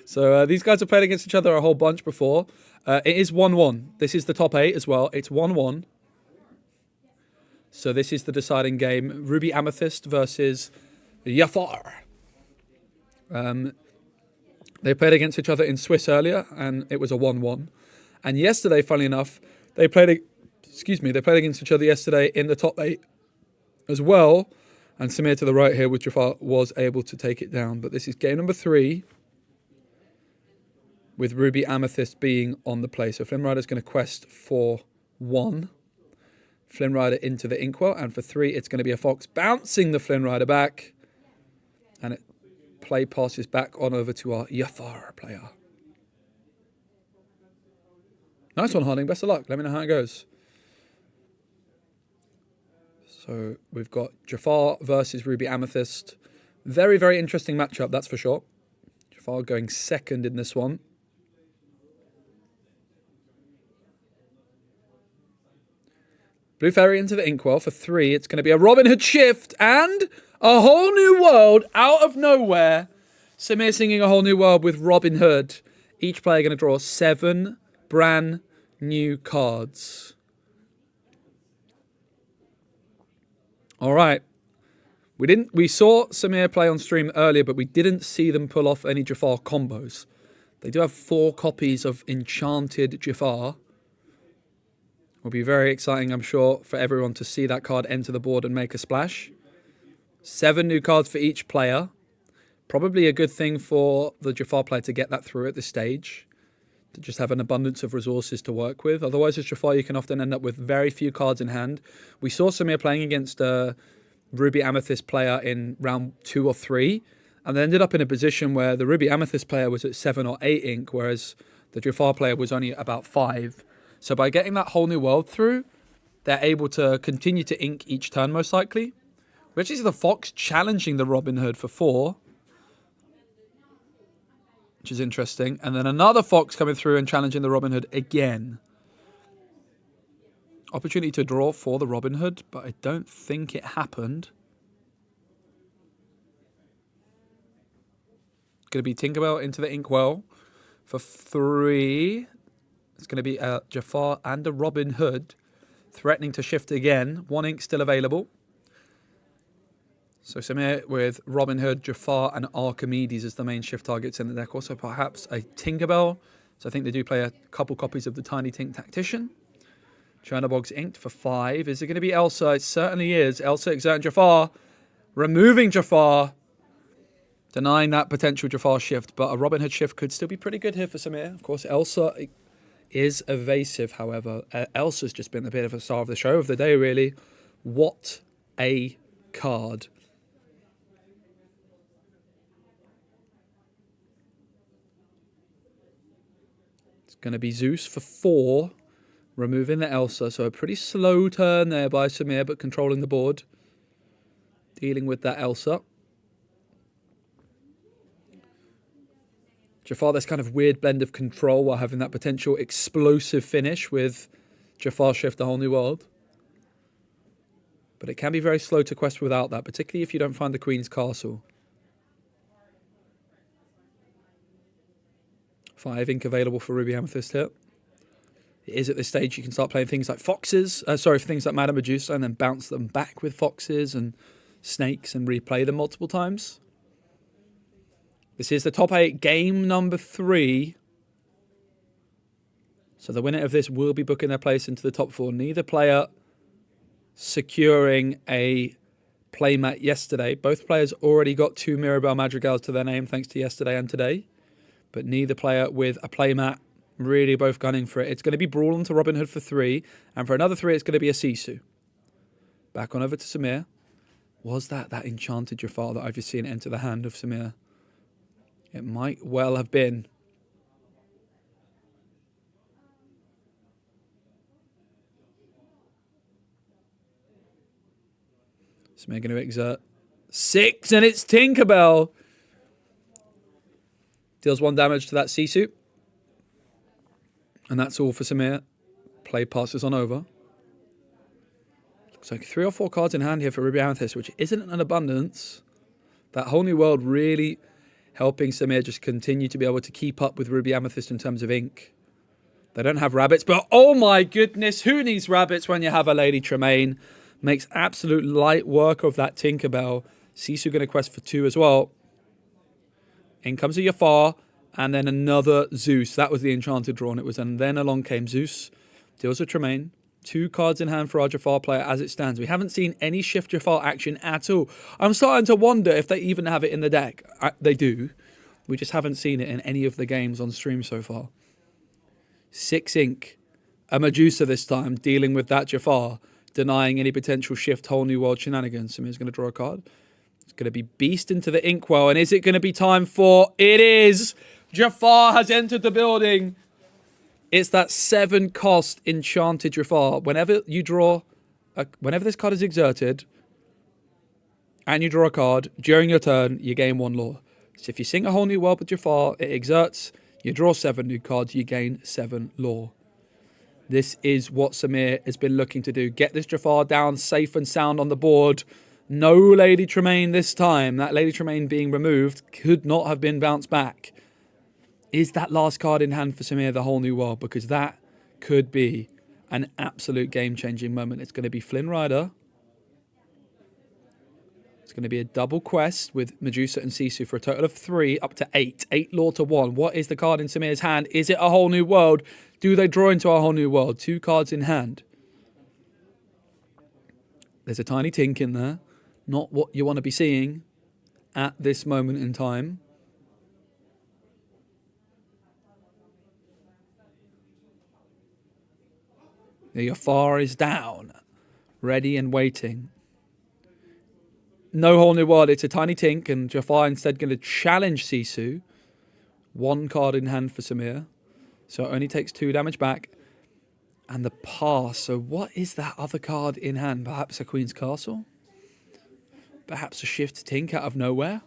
Speaker 1: So these guys have played against each other a whole bunch before. It is 1-1. This is the top 8 as well. It's 1-1. So this is the deciding game. Ruby Amethyst versus Jafar. They played against each other in Swiss earlier, and it was a 1-1. And yesterday, funnily enough, they played against each other yesterday in the top 8 as well. And Samir to the right here with Jafar was able to take it down. But this is game number 3. With Ruby Amethyst being on the play. So Flynn Rider's going to quest for 1. Flynn Rider into the Inkwell. And for 3, it's going to be a Fox bouncing the Flynn Rider back. And it play passes back on over to our Jafar player. Nice one, Harding. Best of luck. Let me know how it goes. So we've got Jafar versus Ruby Amethyst. Very, very interesting matchup, that's for sure. Jafar going second in this one. Blue Fairy into the Inkwell for 3. It's going to be a Robin Hood shift and a whole new world out of nowhere. Samir singing a whole new world with Robin Hood. Each player going to draw 7 brand new cards. All right. We saw Samir play on stream earlier, but we didn't see them pull off any Jafar combos. They do have 4 copies of Enchanted Jafar. Will be very exciting, I'm sure, for everyone to see that card enter the board and make a splash. 7 new cards for each player. Probably a good thing for the Jafar player to get that through at this stage. To just have an abundance of resources to work with. Otherwise, as Jafar, you can often end up with very few cards in hand. We saw Samir playing against a Ruby Amethyst player in round 2 or 3. And they ended up in a position where the Ruby Amethyst player was at 7 or 8 ink, whereas the Jafar player was only about 5. So by getting that whole new world through, they're able to continue to ink each turn, most likely. We actually see the Fox challenging the Robin Hood for 4. Which is interesting. And then another Fox coming through and challenging the Robin Hood again. Opportunity to draw for the Robin Hood, but I don't think it happened. Going to be Tinkerbell into the Inkwell for 3. It's going to be a Jafar and a Robin Hood. Threatening to shift again. 1 ink still available. So Samir with Robin Hood, Jafar and Archimedes as the main shift targets in the deck. Also perhaps a Tinkerbell. So I think they do play a couple copies of the Tiny Tink Tactician. Chernobog's inked for 5. Is it going to be Elsa? It certainly is. Elsa exerting Jafar. Removing Jafar. Denying that potential Jafar shift. But a Robin Hood shift could still be pretty good here for Samir. Of course, Elsa is evasive, however. Elsa's just been a bit of a star of the show of the day, really. What a card. It's going to be Zeus for 4. Removing the Elsa. So a pretty slow turn there by Samir, but controlling the board. Dealing with that Elsa. Jafar, this kind of weird blend of control while having that potential explosive finish with Jafar Shift, the whole new world. But it can be very slow to quest without that, particularly if you don't find the Queen's Castle. 5 ink available for Ruby Amethyst here. It is at this stage you can start playing things like foxes, for things like Madame Medusa, and then bounce them back with foxes and snakes and replay them multiple times. This is the top 8, game number 3. So the winner of this will be booking their place into the top 4. Neither player securing a playmat yesterday. Both players already got 2 Mirabelle Madrigals to their name thanks to yesterday and today. But neither player with a playmat, really both gunning for it. It's going to be Brawl into Robin Hood for 3. And for another 3, it's going to be a Sisu. Back on over to Samir. Was that enchanted Jafar that I've just seen enter the hand of Samir? It might well have been. Samir going to exert 6, and it's Tinkerbell. Deals 1 damage to that Sisu. And that's all for Samir. Play passes on over. Looks like 3 or 4 cards in hand here for Ruby Amethyst, which isn't an abundance. That whole new world really helping Samir just continue to be able to keep up with Ruby Amethyst in terms of ink. They don't have rabbits, but oh my goodness, who needs rabbits when you have a Lady Tremaine? Makes absolute light work of that Tinkerbell. Sisu going to quest for 2 as well. In comes a Jafar, and then another Zeus. That was the enchanted draw, and then along came Zeus. Deals with Tremaine. 2 cards in hand for our Jafar player as it stands. We haven't seen any shift Jafar action at all. I'm starting to wonder if they even have it in the deck. They do. We just haven't seen it in any of the games on stream so far. 6 ink. A Medusa this time, dealing with that Jafar, denying any potential shift whole new world shenanigans. Samir's going to draw a card. It's going to be Beast into the Inkwell. And is it going to be time for... It is! Jafar has entered the building. It's that 7 cost Enchanted Jafar. Whenever you draw... whenever this card is exerted... and you draw a card, during your turn, you gain 1 lore. So if you sing a whole new world with Jafar, it exerts, you draw 7 new cards, you gain 7 lore. This is what Samir has been looking to do. Get this Jafar down safe and sound on the board. No Lady Tremaine this time. That Lady Tremaine being removed could not have been bounced back. Is that last card in hand for Samir the whole new world? Because that could be an absolute game-changing moment. It's going to be Flynn Rider. It's going to be a double quest with Medusa and Sisu for a total of 3 up to 8. 8 lore to 1. What is the card in Samir's hand? Is it a whole new world? Do they draw into a whole new world? 2 cards in hand. There's a tiny tink in there. Not what you want to be seeing at this moment in time. The Jafar is down. Ready and waiting. No whole new world. It's a tiny tink, and Jafar instead going to challenge Sisu. 1 card in hand for Samir. So it only takes 2 damage back. And the pass. So what is that other card in hand? Perhaps a Queen's Castle? Perhaps a Shift Tink out of nowhere?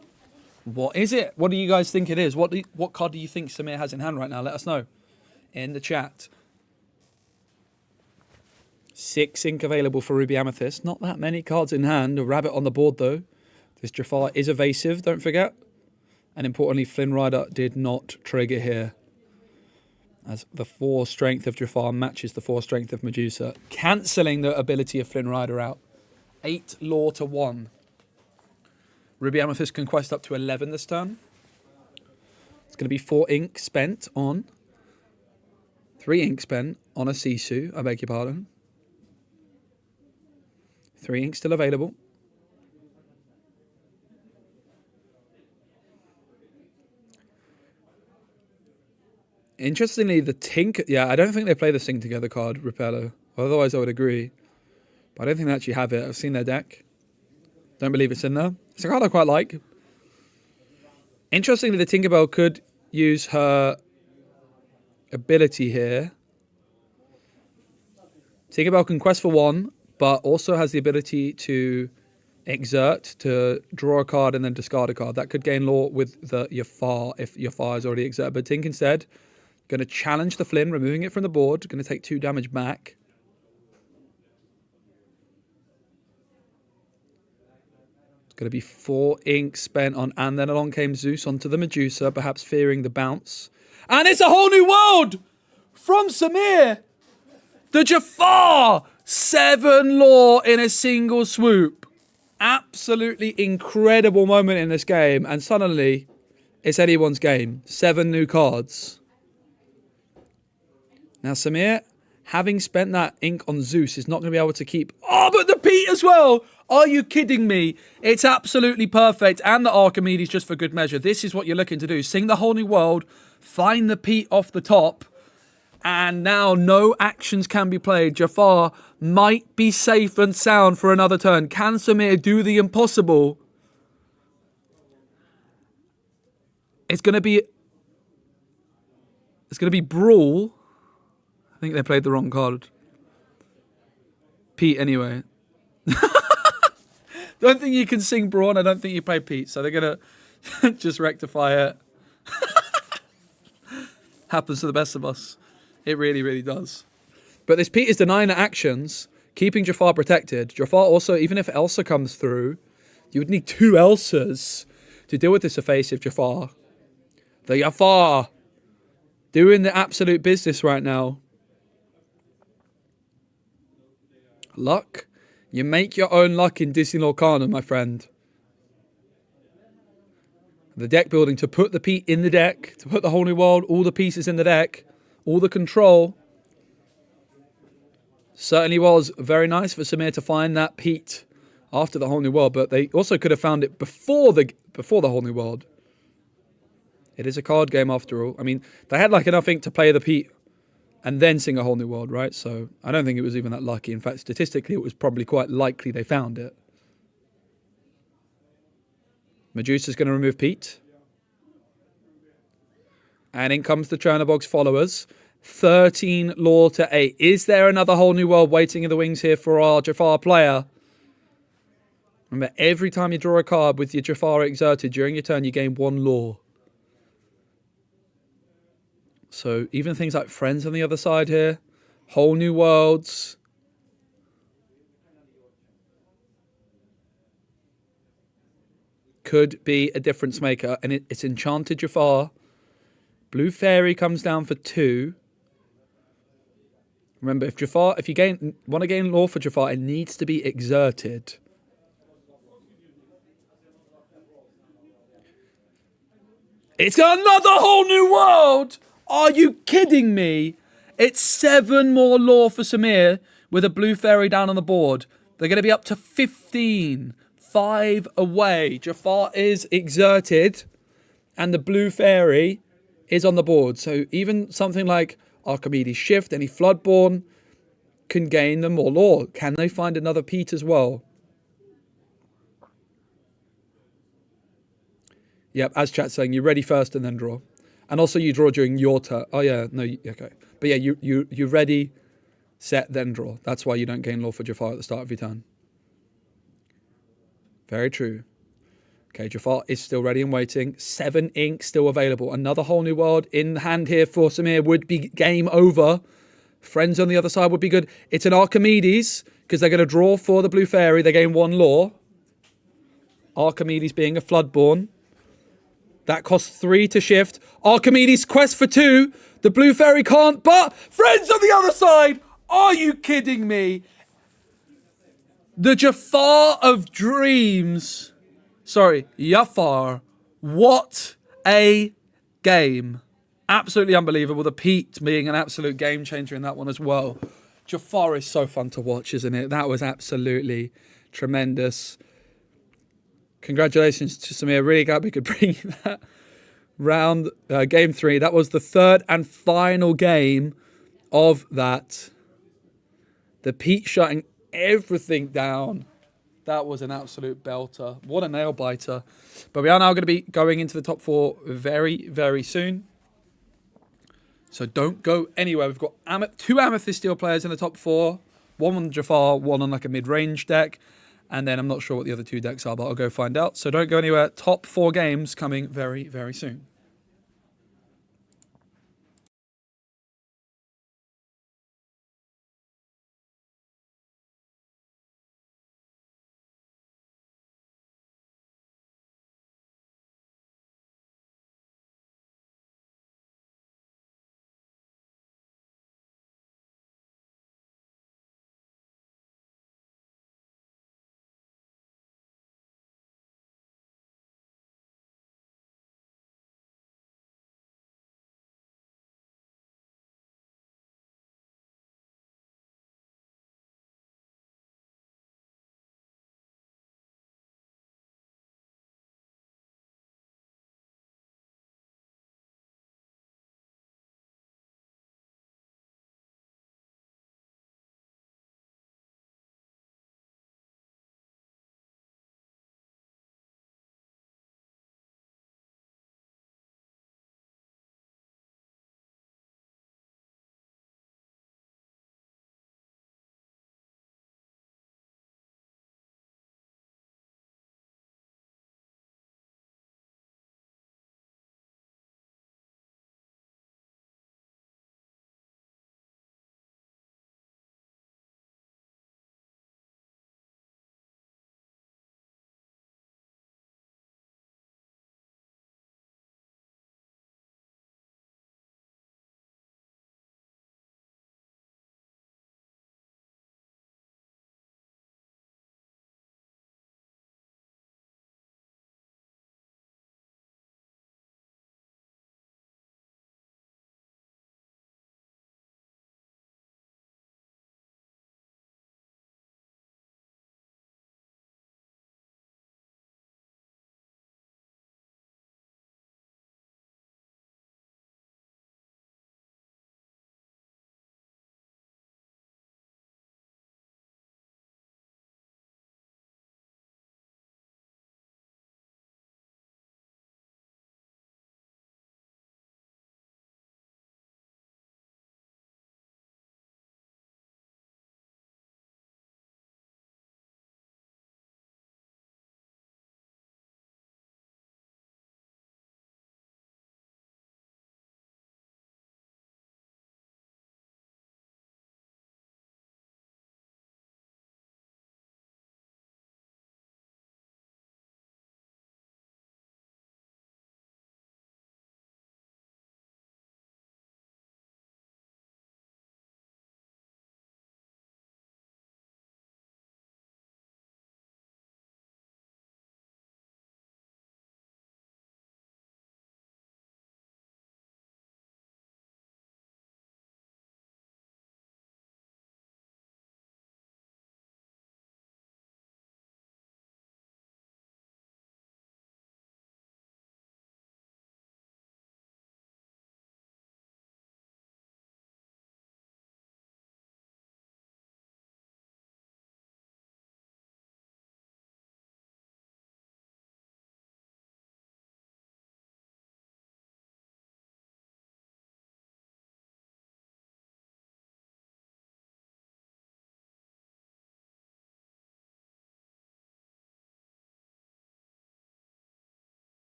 Speaker 1: What is it? What do you guys think it is? What card do you think Samir has in hand right now? Let us know in the chat. 6 ink available for Ruby Amethyst. Not that many cards in hand. A rabbit on the board, though. This Jafar is evasive, don't forget. And importantly, Flynn Rider did not trigger here, as the 4 strength of Jafar matches the 4 strength of Medusa, cancelling the ability of Flynn Rider out. 8 lore to 1. Ruby Amethyst can quest up to 11 this turn. It's going to be 4 ink spent on... 3 ink spent on a Sisu, I beg your pardon. 3 ink still available. Interestingly, the Tink... Yeah, I don't think they play the Sing Together card, Repello. Otherwise, I would agree. But I don't think they actually have it. I've seen their deck. Don't believe it's in there. It's a card I quite like. Interestingly, the Tinkerbell could use her ability here. Tinkerbell can quest for 1, but also has the ability to exert, to draw a card and then discard a card. That could gain lore with the Jafar if Jafar is already exerted. But Tink instead, going to challenge the Flynn, removing it from the board. Going to take 2 damage back. It's going to be 4 ink spent on, and then along came Zeus onto the Medusa, perhaps fearing the bounce. And it's a whole new world from Samir. The Jafar, 7 lore in a single swoop. Absolutely incredible moment in this game, and suddenly it's anyone's game. 7 new cards. Now Samir, having spent that ink on Zeus, is not going to be able to keep... Oh, but the Pete as well! Are you kidding me? It's absolutely perfect. And the Archimedes just for good measure. This is what you're looking to do. Sing the whole new world. Find the Pete off the top. And now no actions can be played. Jafar might be safe and sound for another turn. Can Samir do the impossible? It's going to be Brawl. I think they played the wrong card. Pete anyway. Don't think you can sing Brawn. I don't think you play Pete. So they're going to just rectify it. Happens to the best of us. It really, really does. But this Pete is denying the actions, keeping Jafar protected. Jafar also, even if Elsa comes through, you would need 2 Elsas to deal with this evasive Jafar. The Jafar doing the absolute business right now. Luck? You make your own luck in Disney Lorcana, my friend. The deck building to put the Pete in the deck, to put the whole new world, all the pieces in the deck, all the control. Certainly was very nice for Samir to find that Pete after the whole new world, but they also could have found it before the whole new world. It is a card game after all. I mean, they had like enough ink to play the Pete and then sing a whole new world, right? So I don't think it was even that lucky. In fact, statistically, it was probably quite likely they found it. Medusa's going to remove Pete. And in comes the Chernobog's followers. 13 law to 8. Is there another whole new world waiting in the wings here for our Jafar player? Remember, every time you draw a card with your Jafar exerted during your turn, you gain 1 law. So even things like friends on the other side here. Whole new worlds. Could be a difference maker. And it's enchanted Jafar. Blue Fairy comes down for 2. Remember, if you want to gain law for Jafar, it needs to be exerted. It's got another whole new world! Are you kidding me? It's 7 more law for Samir with a blue fairy down on the board. They're going to be up to 15. 5 away. Jafar is exerted and the blue fairy is on the board. So even something like Archimedes Shift, any Floodborn, can gain them more law. Can they find another Pete as well? Yep, as chat's saying, you're ready first and then draw. And also you draw during your turn. Oh yeah, no, okay. But yeah, you ready, set, then draw. That's why you don't gain law for Jafar at the start of your turn. Very true. Okay, Jafar is still ready and waiting. 7 ink still available. Another whole new world in hand here for Samir would be game over. Friends on the other side would be good. It's an Archimedes because they're going to draw for the blue fairy. They gain 1 law. Archimedes being a Floodborn. That costs 3 to shift. Archimedes quest for 2. The blue fairy can't, but friends on the other side. Are you kidding me? The Jafar of Dreams. Sorry, Jafar. What a game. Absolutely unbelievable. The Pete being an absolute game changer in that one as well. Jafar is so fun to watch, isn't it? That was absolutely tremendous. Congratulations to Samir. Really glad we could bring you that round. Game 3. That was the 3rd and final game of that. The Pete shutting everything down. That was an absolute belter. What a nail biter. But we are now going to be going into the top 4 very, very soon. So don't go anywhere. We've got 2 Amethyst Steel players in the top 4. 1 on Jafar, 1 on like a mid-range deck. And then I'm not sure what the other 2 decks are, but I'll go find out. So don't go anywhere. Top 4 games coming very, very soon.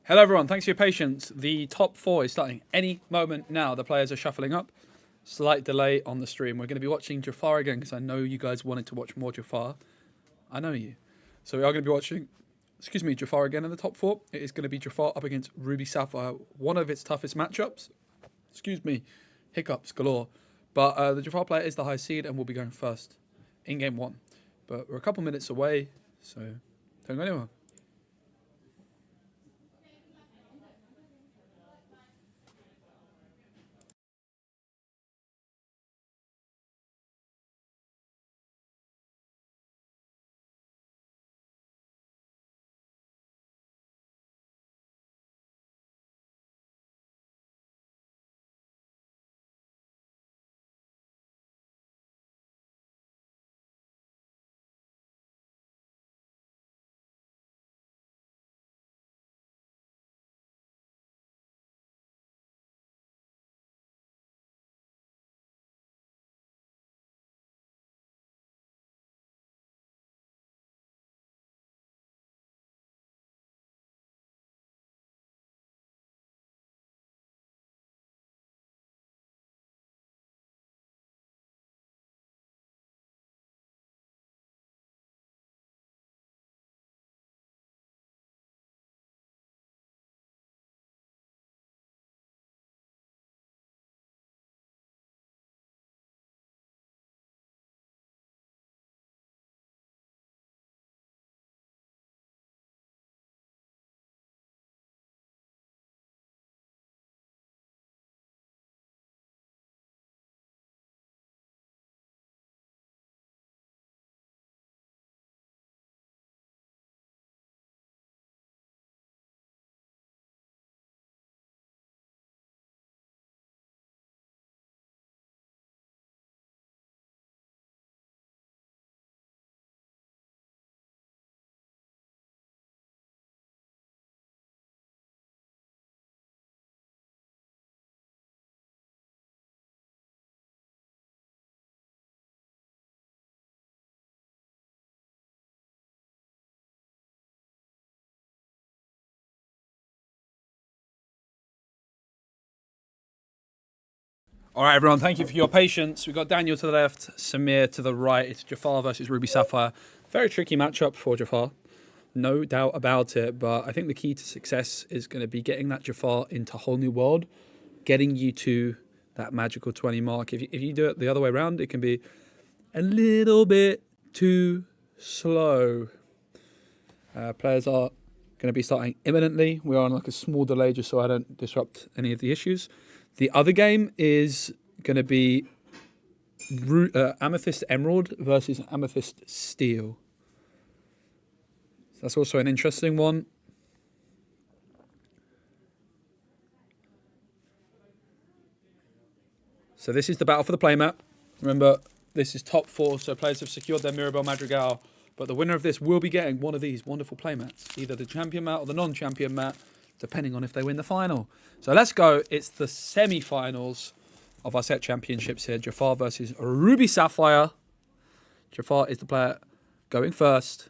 Speaker 1: Hello, everyone. Thanks for your patience. The top 4 is starting any moment now. The players are shuffling up. Slight delay on the stream. We're going to be watching Jafar again because I know you guys wanted to watch more Jafar. I know you. So we are going to be watching, Jafar again in the top 4. It is going to be Jafar up against Ruby Sapphire, one of its toughest matchups. Hiccups galore. But the Jafar player is the high seed and will be going first in game 1. But we're a couple minutes away, so don't go anywhere. All right, everyone, thank you for your patience. We've got Daniel to the left, Samir to the right. It's Jafar versus Ruby Sapphire. Very tricky matchup for Jafar, no doubt about it. But I think the key to success is going to be getting that Jafar into a whole new world, getting you to that magical 20 mark. If you do it the other way around, it can be a little bit too slow. Players are going to be starting imminently. We're on like a small delay just so I don't disrupt any of the issues. The other game is going to be Amethyst Emerald versus Amethyst Steel. That's also an interesting one. So this is the battle for the playmat. Remember, this is top 4, so players have secured their Mirabelle Madrigal. But the winner of this will be getting one of these wonderful playmats, either the champion mat or the non-champion mat, depending on if they win the final. So let's go. It's the semi-finals of our set championships here. Jafar versus Ruby Sapphire. Jafar is the player going first.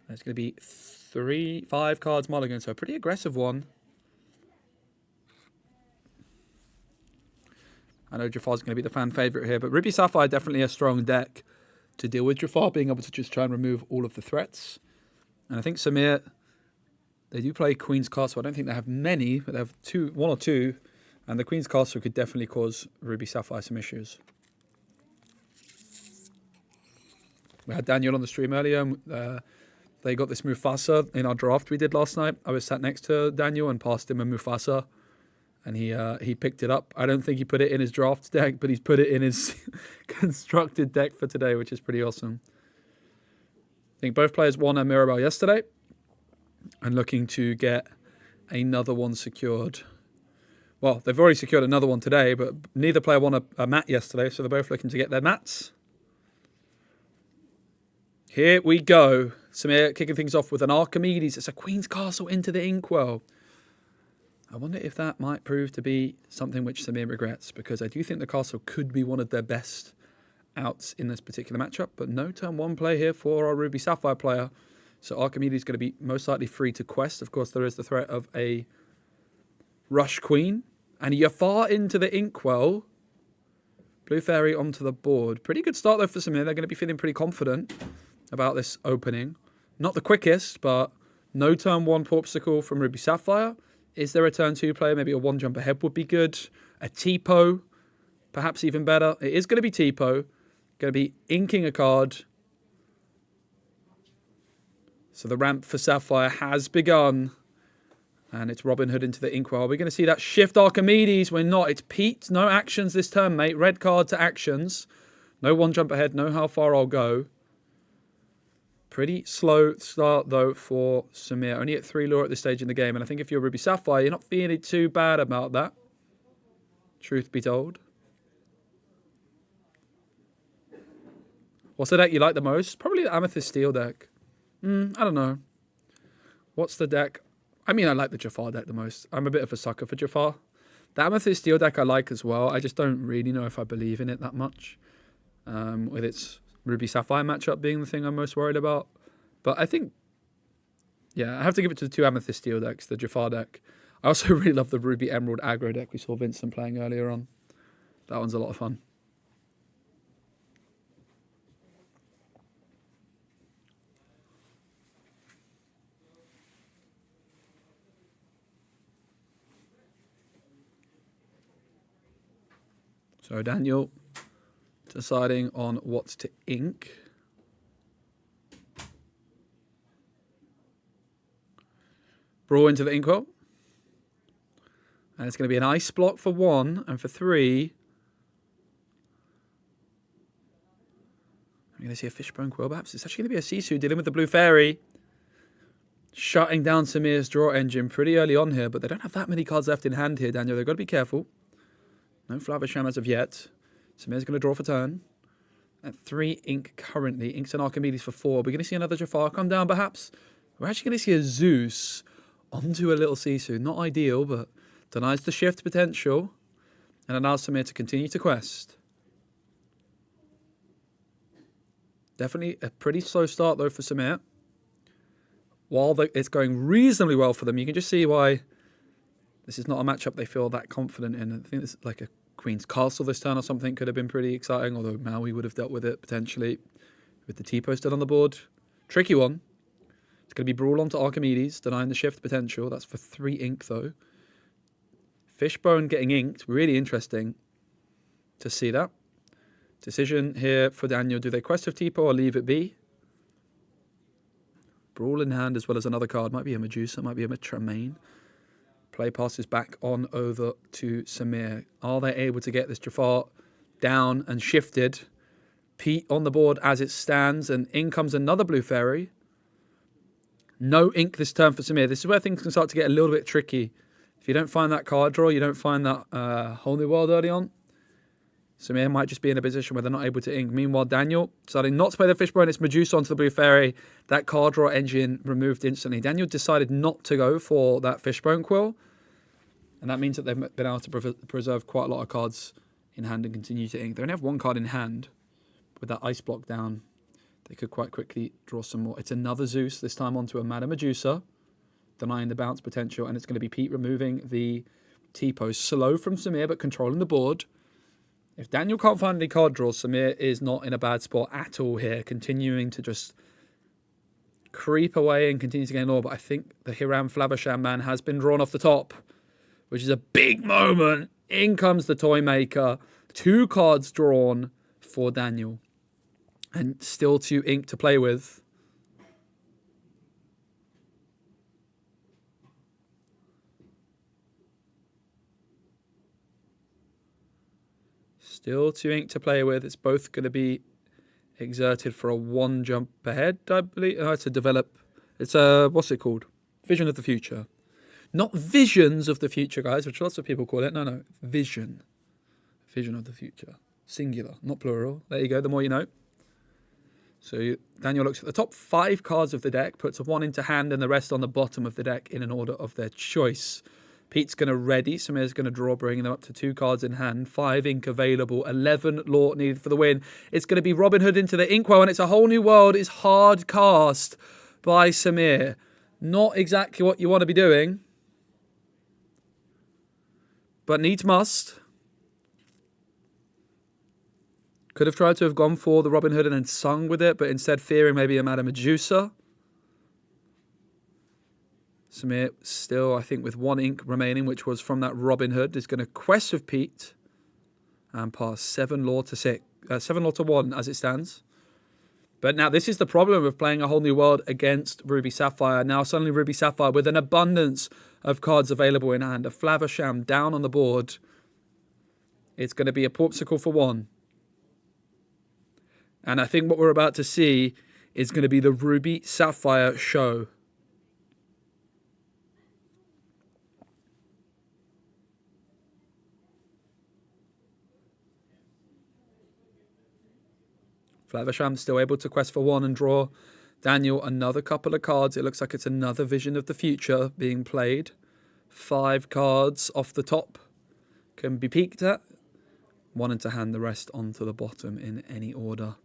Speaker 1: There's going to be 5 cards mulligan, so a pretty aggressive one. I know Jafar's going to be the fan favourite here, but Ruby Sapphire definitely a strong deck to deal with Jafar, being able to just try and remove all of the threats. And I think Samir, they do play Queen's Castle. I don't think they have many, but they have 1 or 2. And the Queen's Castle could definitely cause Ruby Sapphire some issues. We had Daniel on the stream earlier. They got this Mufasa in our draft we did last night. I was sat next to Daniel and passed him a Mufasa. And he picked it up. I don't think he put it in his draft deck, but he's put it in his constructed deck for today, which is pretty awesome. I think both players won a Mirabelle yesterday and looking to get another one secured. Well, they've already secured another one today, but neither player won a mat yesterday, so they're both looking to get their mats. Here we go. Samir kicking things off with an Archimedes. It's a Queen's Castle into the Inkwell. I wonder if that might prove to be something which Samir regrets, because I do think the castle could be one of their best outs in this particular matchup. But no turn 1 play here for our Ruby Sapphire player. So Archimedes is going to be most likely free to quest. Of course, there is the threat of a Rush Queen. And Jafar into the Inkwell. Blue Fairy onto the board. Pretty good start, though, for Samir. They're going to be feeling pretty confident about this opening. Not the quickest, but no turn 1 Porpsicle from Ruby Sapphire. Is there a turn 2 player? Maybe a 1 jump ahead would be good. A Tipo, perhaps even better. It is going to be Tipo. Going to be inking a card. So the ramp for Sapphire has begun. And it's Robin Hood into the Inkwell. Are we going to see that shift Archimedes? We're not. It's Pete. No actions this turn, mate. Red card to actions. No 1 jump ahead. No how far I'll go. Pretty slow start, though, for Samir. Only at 3 lore at this stage in the game. And I think if you're Ruby Sapphire, you're not feeling too bad about that. Truth be told. What's the deck you like the most? Probably the Amethyst Steel deck. I don't know. What's the deck? I mean, I like the Jafar deck the most. I'm a bit of a sucker for Jafar. The Amethyst Steel deck I like as well. I just don't really know if I believe in it that much. With its Ruby Sapphire matchup being the thing I'm most worried about. But I think, yeah, I have to give it to the 2 Amethyst Steel decks, the Jafar deck. I also really love the Ruby Emerald aggro deck we saw Vincent playing earlier on. That one's a lot of fun. So Daniel deciding on what to ink. Brawl into the Inkwell. And it's going to be an ice block for 1, and for 3. I'm going to see a Fishbone Quill, perhaps. It's actually going to be a Sisu dealing with the Blue Fairy. Shutting down Samir's draw engine pretty early on here, but they don't have that many cards left in hand here, Daniel. They've got to be careful. No Flavisham as of yet. Samir's going to draw for turn. At 3 ink currently. Inks and Archimedes for 4. We're going to see another Jafar come down, perhaps. We're actually going to see a Zeus onto a little Sisu. Not ideal, but denies the shift potential and allows Samir to continue to quest. Definitely a pretty slow start, though, for Samir. While it's going reasonably well for them, you can just see why this is not a matchup they feel that confident in. I think it's like a Queen's Castle this turn or something could have been pretty exciting, although Maui would have dealt with it potentially with the T-post still on the board. Tricky one. It's going to be Brawl onto Archimedes, denying the shift potential. That's for 3 ink, though. Fishbone getting inked. Really interesting to see that. Decision here for Daniel. Do they quest with Tipo or leave it be? Brawl in hand as well as another card. Might be a Medusa, might be a Tremaine. Play passes back on over to Samir. Are they able to get this Jafar down and shifted? Pete on the board as it stands, and in comes another Blue Fairy. No ink this turn for Samir. This is where things can start to get a little bit tricky. If you don't find that card draw, you don't find that whole new world early on, Samir might just be in a position where they're not able to ink. Meanwhile, Daniel deciding not to play the Fishbone. It's Medusa onto the Blue Fairy. That card draw engine removed instantly. Daniel decided not to go for that Fishbone Quill. And that means that they've been able to preserve quite a lot of cards in hand and continue to ink. They only have 1 card in hand. With that ice block down, they could quite quickly draw some more. It's another Zeus, this time onto a Madame Medusa, denying the bounce potential. And it's going to be Pete removing the T-post. Slow from Samir, but controlling the board. If Daniel can't find any card draws, Samir is not in a bad spot at all here, continuing to just creep away and continue to gain lore. But I think the Hiram Flavisham man has been drawn off the top, which is a big moment. In comes the Toy Maker. 2 cards drawn for Daniel. And still 2 ink to play with. Still 2 ink to play with. It's both going to be exerted for a 1 jump ahead, I believe. Oh, it's a develop. It's a, what's it called? Vision of the Future. Not Visions of the Future, guys, which lots of people call it. No. Vision. Vision of the Future. Singular, not plural. There you go. The more you know. So Daniel looks at the top 5 cards of the deck, puts a 1 into hand and the rest on the bottom of the deck in an order of their choice. Pete's going to ready. Samir's going to draw, bringing them up to 2 cards in hand. 5 ink available. 11 lore needed for the win. It's going to be Robin Hood into the Inkwell, and it's a whole new world. It's hard cast. by Samir. Not exactly what you want to be doing, but needs must. Could have tried to have gone for the Robin Hood and then sung with it, but instead fearing maybe a Madame Medusa. Samir still, I think, with 1 ink remaining, which was from that Robin Hood, is going to quest with Pete and pass 7 law to 1 as it stands. But now this is the problem of playing a whole new world against Ruby Sapphire. Now suddenly Ruby Sapphire with an abundance of cards available in hand. A Flaversham down on the board. It's going to be a Porpsicle for 1. And I think what we're about to see is going to be the Ruby Sapphire show. Flaversham still able to quest for 1 and draw Daniel another couple of cards. It looks like it's another Vision of the Future being played. 5 cards off the top can be peeked at. Wanting to hand the rest onto the bottom in any order.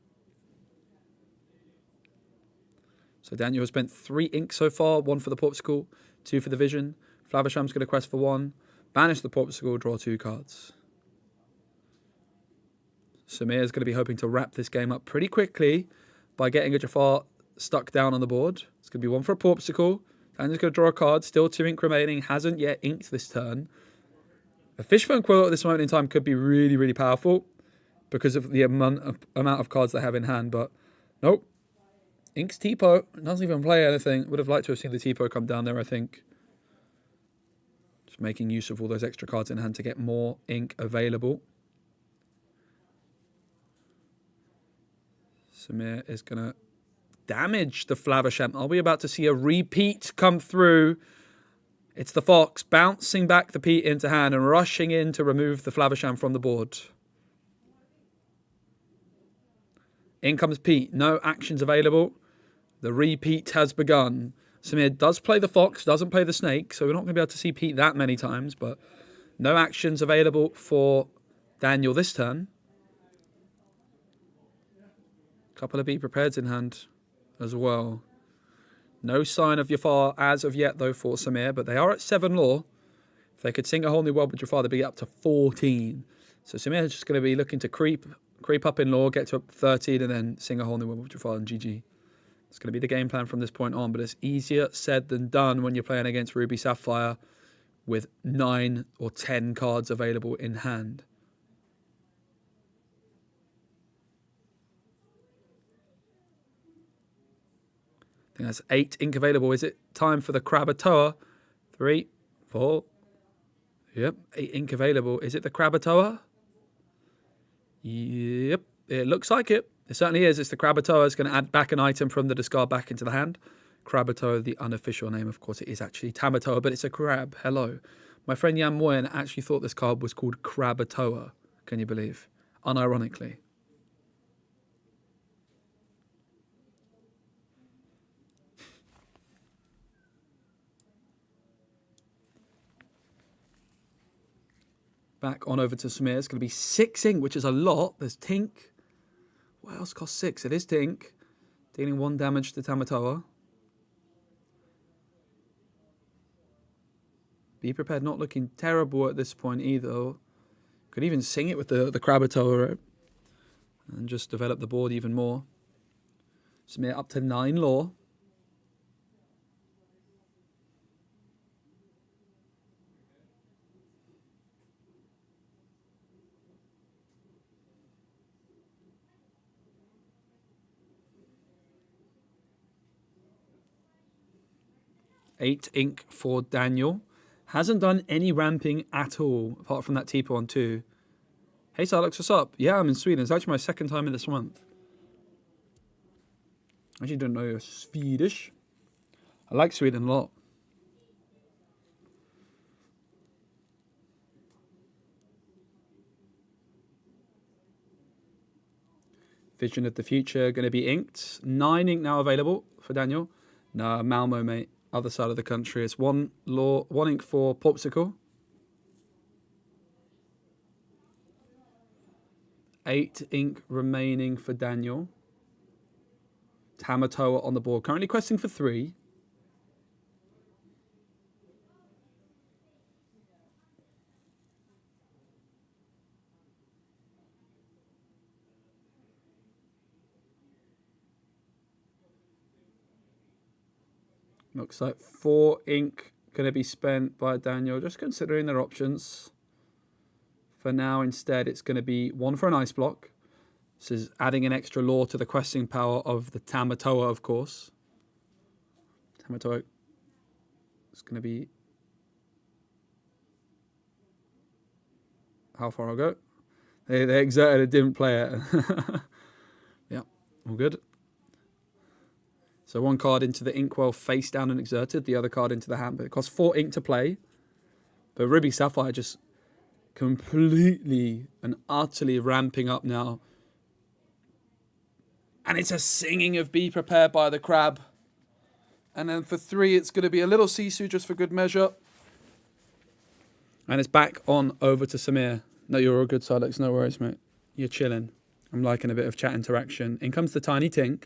Speaker 1: So Daniel has spent 3 ink so far. 1 for the Porpsicle, 2 for the Vision. Flaversham's going to quest for 1. Banish the Porpsicle, draw 2 cards. Samir's going to be hoping to wrap this game up pretty quickly by getting a Jafar stuck down on the board. It's going to be 1 for a Porpsicle. Daniel's going to draw a card. Still 2 ink remaining. Hasn't yet inked this turn. A Fishbone Quill at this moment in time could be really, really powerful because of the amount of cards they have in hand. But nope. Inks Tipo. Doesn't even play anything. Would have liked to have seen the Tipo come down there, I think. Just making use of all those extra cards in hand to get more ink available. Samir is going to damage the Flaversham. Are we about to see a repeat come through? It's the Fox bouncing back the Pete into hand and rushing in to remove the Flaversham from the board. In comes Pete. No actions available. The repeat has begun. Samir does play the Fox, doesn't play the Snake, so we're not going to be able to see Pete that many times, but no actions available for Daniel this turn. Couple of Be Prepareds in hand as well. No sign of Jafar as of yet, though, for Samir, but they are at 7 law. If they could sing a whole new world with Jafar, they'd be up to 14. So Samir is just going to be looking to creep up in law, get to 13, and then sing a whole new world with Jafar and GG. It's going to be the game plan from this point on, but it's easier said than done when you're playing against Ruby Sapphire with 9 or 10 cards available in hand. I think that's 8 ink available. Is it time for the Krakatoa? 3, 4. Yep, 8 ink available. Is it the Krakatoa? Yep, it looks like it. It certainly is. It's the Krakatoa. It's going to add back an item from the discard back into the hand. Krakatoa, the unofficial name, of course, it is actually Tamatoa, but it's a crab. Hello. My friend Jan Moyen actually thought this card was called Krakatoa. Can you believe? Unironically. Back on over to Samir. It's going to be 6 ink, which is a lot. There's Tink. What else costs 6? It is Tink. Dealing 1 damage to Tamatoa. Be Prepared not looking terrible at this point either. Could even sing it with the Krakatoa and just develop the board even more. Samir up to 9 law. Eight ink for Daniel. Hasn't done any ramping at all, apart from that Tipo on 2. Hey, Sarlux, what's up? Yeah, I'm in Sweden. It's actually my 2nd time in this month. I actually don't know you're Swedish. I like Sweden a lot. Vision of the Future going to be inked. 9 ink now available for Daniel. No, Malmo, mate. Other side of the country. It's 1 law, 1 ink for Popsicle. 8 ink remaining for Daniel. Tamatoa on the board. Currently questing for 3. Looks like 4 ink going to be spent by Daniel. Just considering their options. For now, instead, it's going to be 1 for an ice block. This is adding an extra law to the questing power of the Tamatoa, of course. Tamatoa is going to be... How far I'll go? They exerted it, didn't play it. Yeah, all good. So 1 card into the inkwell face down and exerted. The other card into the hand. But it costs 4 ink to play. But Ruby Sapphire just completely and utterly ramping up now. And it's a singing of Be Prepared by the Crab. And then for 3, it's going to be a little Sisu just for good measure. And it's back on over to Samir. No, you're all good, Silex. No worries, mate. You're chilling. I'm liking a bit of chat interaction. In comes the Tiny Tink.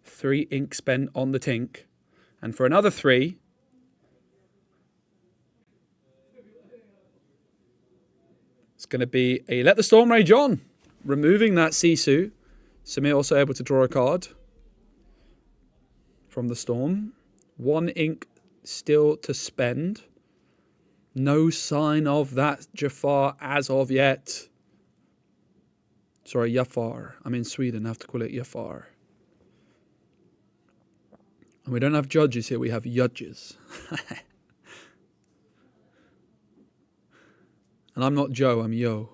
Speaker 1: 3 ink spent on the Tink. And for another 3... it's going to be a Let the Storm Rage On. Removing that Sisu. Samir also able to draw a card from the Storm. 1 ink still to spend. No sign of that Jafar as of yet. Sorry, Jafar. I'm in Sweden. I have to call it Jafar. And we don't have judges here. We have judges. And I'm not Joe. I'm Yo.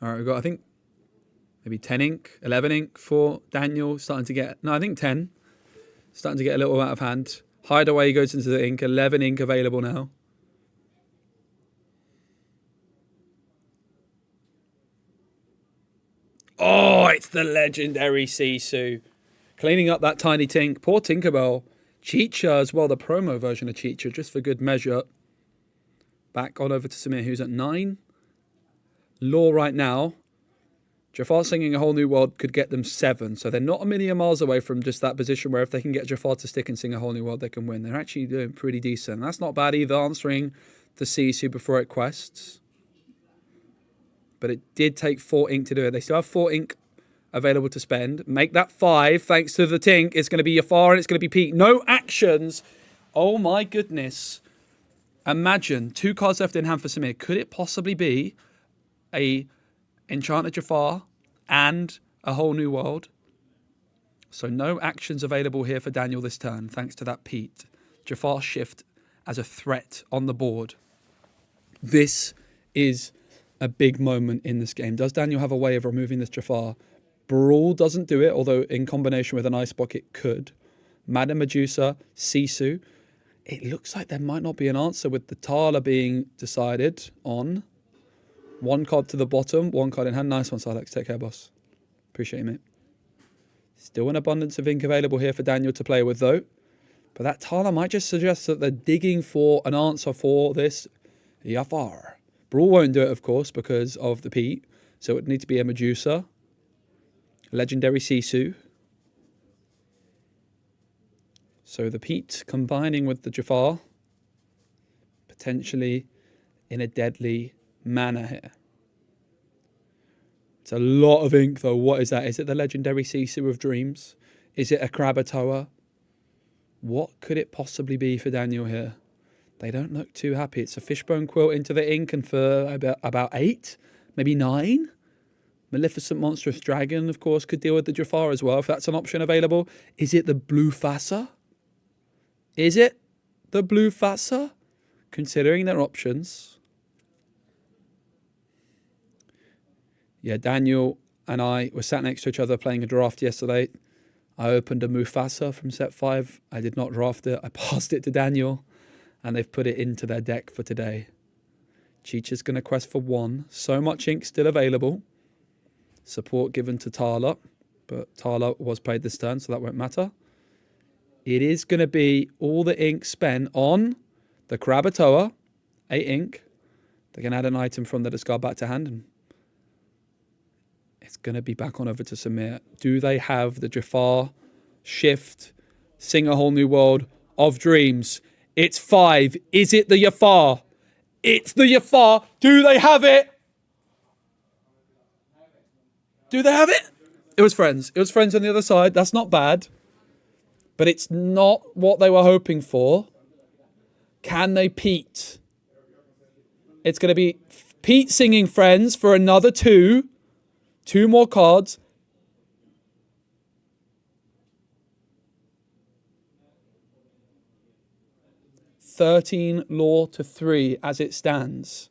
Speaker 1: All right, we've got, I think, maybe 10 ink, 11 ink for Daniel. Starting to get... No, I think 10. Starting to get a little out of hand. Hideaway goes into the ink. 11 ink available now. Oh, it's the legendary Sisu. Cleaning up that tiny Tink. Poor Tinkerbell. Cheetah as well, the promo version of Cheetah, just for good measure. Back on over to Samir, who's at 9. Law right now. Jafar singing A Whole New World could get them 7. So they're not a million miles away from just that position where if they can get Jafar to stick and sing A Whole New World, they can win. They're actually doing pretty decent. That's not bad either, answering the Sisu before it quests. But it did take 4 ink to do it. They still have 4 ink available to spend. Make that 5 thanks to the Tink. It's going to be Jafar and it's going to be Pete. No actions. Oh my goodness. Imagine 2 cards left in hand for Samir. Could it possibly be a Enchanted Jafar and A Whole New World? So no actions available here for Daniel this turn, thanks to that Pete. Jafar shift as a threat on the board. This is a big moment in this game. Does Daniel have a way of removing this Jafar? Brawl doesn't do it, although in combination with an Ice Block it could. Madame Medusa, Sisu. It looks like there might not be an answer with the Tala being decided on. 1 card to the bottom, 1 card in hand. Nice one, Silex. Take care, boss. Appreciate you, mate. Still an abundance of ink available here for Daniel to play with, though. But that Tala might just suggest that they're digging for an answer for this Jafar. Brawl won't do it, of course, because of the Pete. So it would need to be a Medusa. Legendary Sisu. So the Pete combining with the Jafar. Potentially in a deadly manner here. It's a lot of ink, though. What is that? Is it the legendary Sisu of Dreams? Is it a Krakatoa? What could it possibly be for Daniel here? They don't look too happy. It's a fishbone quilt into the ink, and for about 8, maybe 9. Maleficent Monstrous Dragon, of course, could deal with the Jafar as well, if that's an option available. Is it the Blue Fassa? Is it the Blue Fassa? Considering their options. Yeah, Daniel and I were sat next to each other playing a draft yesterday. I opened a Mufasa from set 5. I did not draft it. I passed it to Daniel. And they've put it into their deck for today. Cheetah's going to quest for 1. So much ink still available. Support given to Tala. But Tala was played this turn, so that won't matter. It is going to be all the ink spent on the Krakatoa. 8 ink. They can add an item from the discard back to hand. And It's going to be back on over to Samir. Do they have the Jafar shift, sing a whole new world of dreams? It's 5. Is it the Jafar? It's the Jafar. Do they have it? Do they have it? It was friends. It was friends on the other side. That's not bad. But it's not what they were hoping for. Can they Pete? It's going to be Pete singing Friends for another 2. 2 more cards. $13 law to 3 as it stands.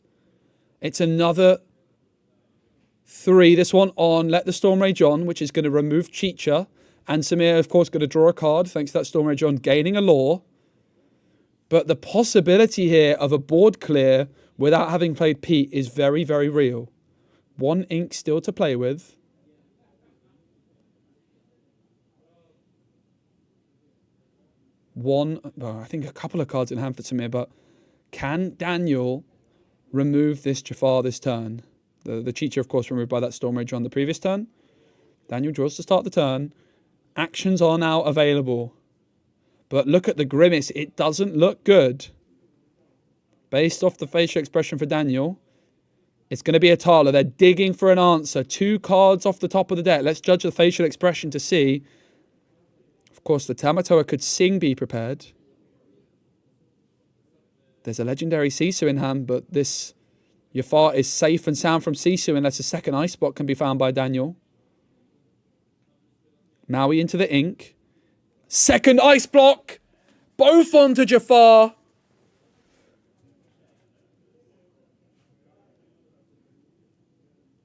Speaker 1: It's another 3. This one on Let the Storm Rage On, which is going to remove Chicha. And Samir, of course, going to draw a card, thanks to that Storm Rage On, gaining a law. But the possibility here of a board clear without having played Pete is very, very real. 1 ink still to play with. I think a couple of cards in hand for Samir, but can Daniel remove this Jafar this turn? The Chicha, of course, removed by that Storm Rage on the previous turn. Daniel draws to start the turn. Actions are now available. But look at the grimace. It doesn't look good. Based off the facial expression for Daniel, it's going to be a Tala. They're digging for an answer. 2 cards off the top of the deck. Let's judge the facial expression to see. Of course, the Tamatoa could sing Be Prepared. There's a legendary Sisu in hand, but this Jafar is safe and sound from Sisu unless a second ice spot can be found by Daniel. Maui into the ink. Second ice block. Both onto Jafar.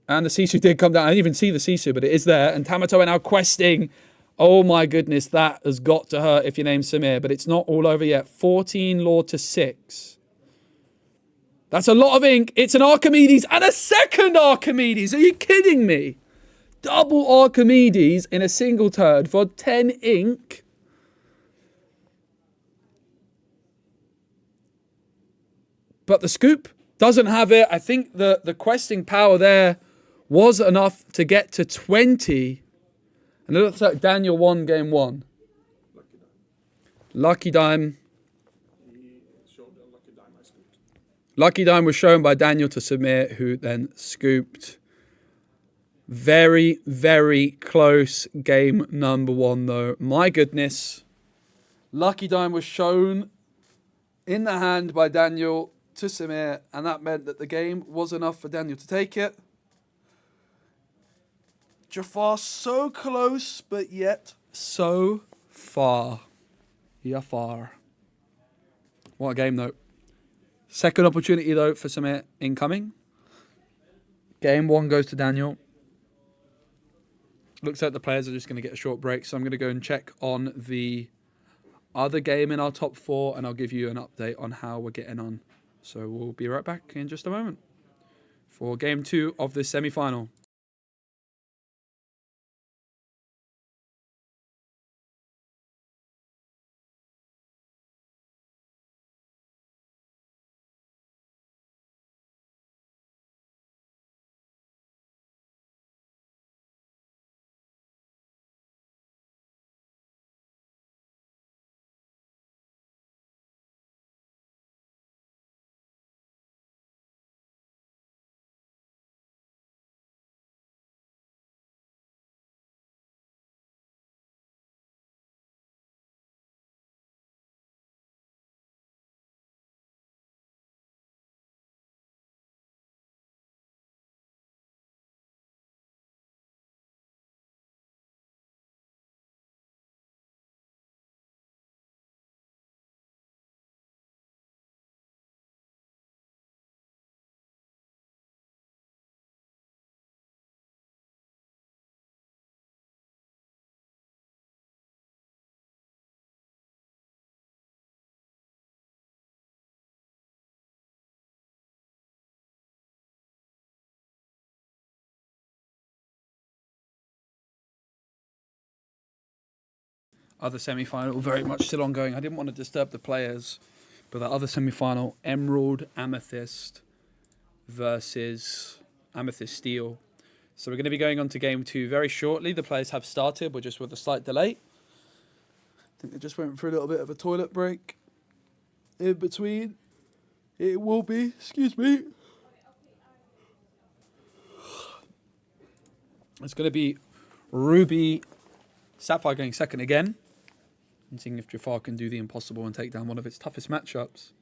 Speaker 1: And the Sisu did come down. I didn't even see the Sisu, but it is there. And Tamatoa now questing. Oh my goodness, that has got to hurt if your name's Samir. But it's not all over yet. 14 law to 6. That's a lot of ink. It's an Archimedes and a second Archimedes. Are you kidding me? Double Archimedes in a single turn for 10 ink. But the scoop doesn't have it. I think the questing power there was enough to get to 20. And it looks like Daniel won game 1. Lucky Dime. Lucky Dime was shown by Daniel to Samir, who then scooped. Very, very close game number 1, though. My goodness. Lucky Dime was shown in the hand by Daniel to Samir, and that meant that the game was enough for Daniel to take it. Jafar so close, but yet so far. Jafar. What a game, though. Second opportunity, though, for Samir incoming. Game 1 goes to Daniel. Looks like the players are just going to get a short break, so I'm going to go and check on the other game in our top 4, and I'll give you an update on how we're getting on. So we'll be right back in just a moment for game 2 of this semi-final. Other semi-final, very much still ongoing. I didn't want to disturb the players, but the other semi-final, Emerald Amethyst versus Amethyst Steel. So we're going to be going on to game 2 very shortly. The players have started, but just with a slight delay. I think they just went through a little bit of a toilet break in between. It will be, excuse me. It's going to be Ruby Sapphire going second again. And seeing if Jafar can do the impossible and take down one of its toughest matchups.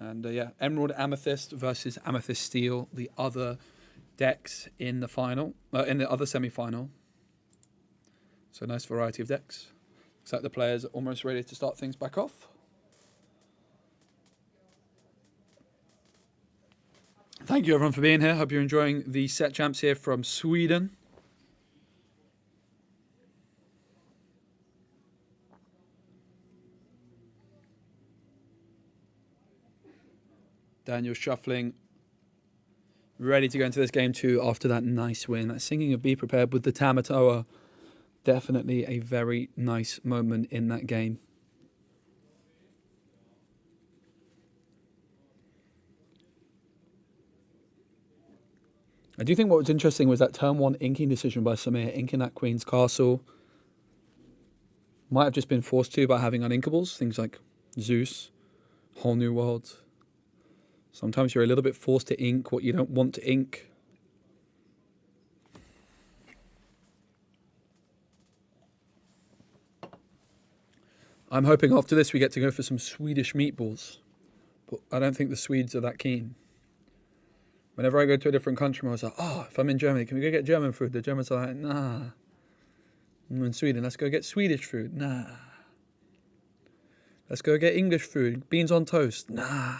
Speaker 1: And yeah, Emerald Amethyst versus Amethyst Steel, the other decks in the final, in the other semi-final. So nice variety of decks. Looks like the players are almost ready to start things back off. Thank you everyone for being here. Hope you're enjoying the set champs here from Sweden. Daniel shuffling, ready to go into this game 2 after that nice win. That singing of Be Prepared with the Tamatoa, definitely a very nice moment in that game. I do think what was interesting was that turn 1 inking decision by Samir, inking that Queen's Castle. Might have just been forced to by having uninkables, things like Zeus, Whole New World. Sometimes you're a little bit forced to ink what you don't want to ink. I'm hoping after this we get to go for some Swedish meatballs. But I don't think the Swedes are that keen. Whenever I go to a different country, I was like, oh, if I'm in Germany, can we go get German food? The Germans are like, nah. I'm in Sweden, let's go get Swedish food. Nah. Let's go get English food. Beans on toast. Nah.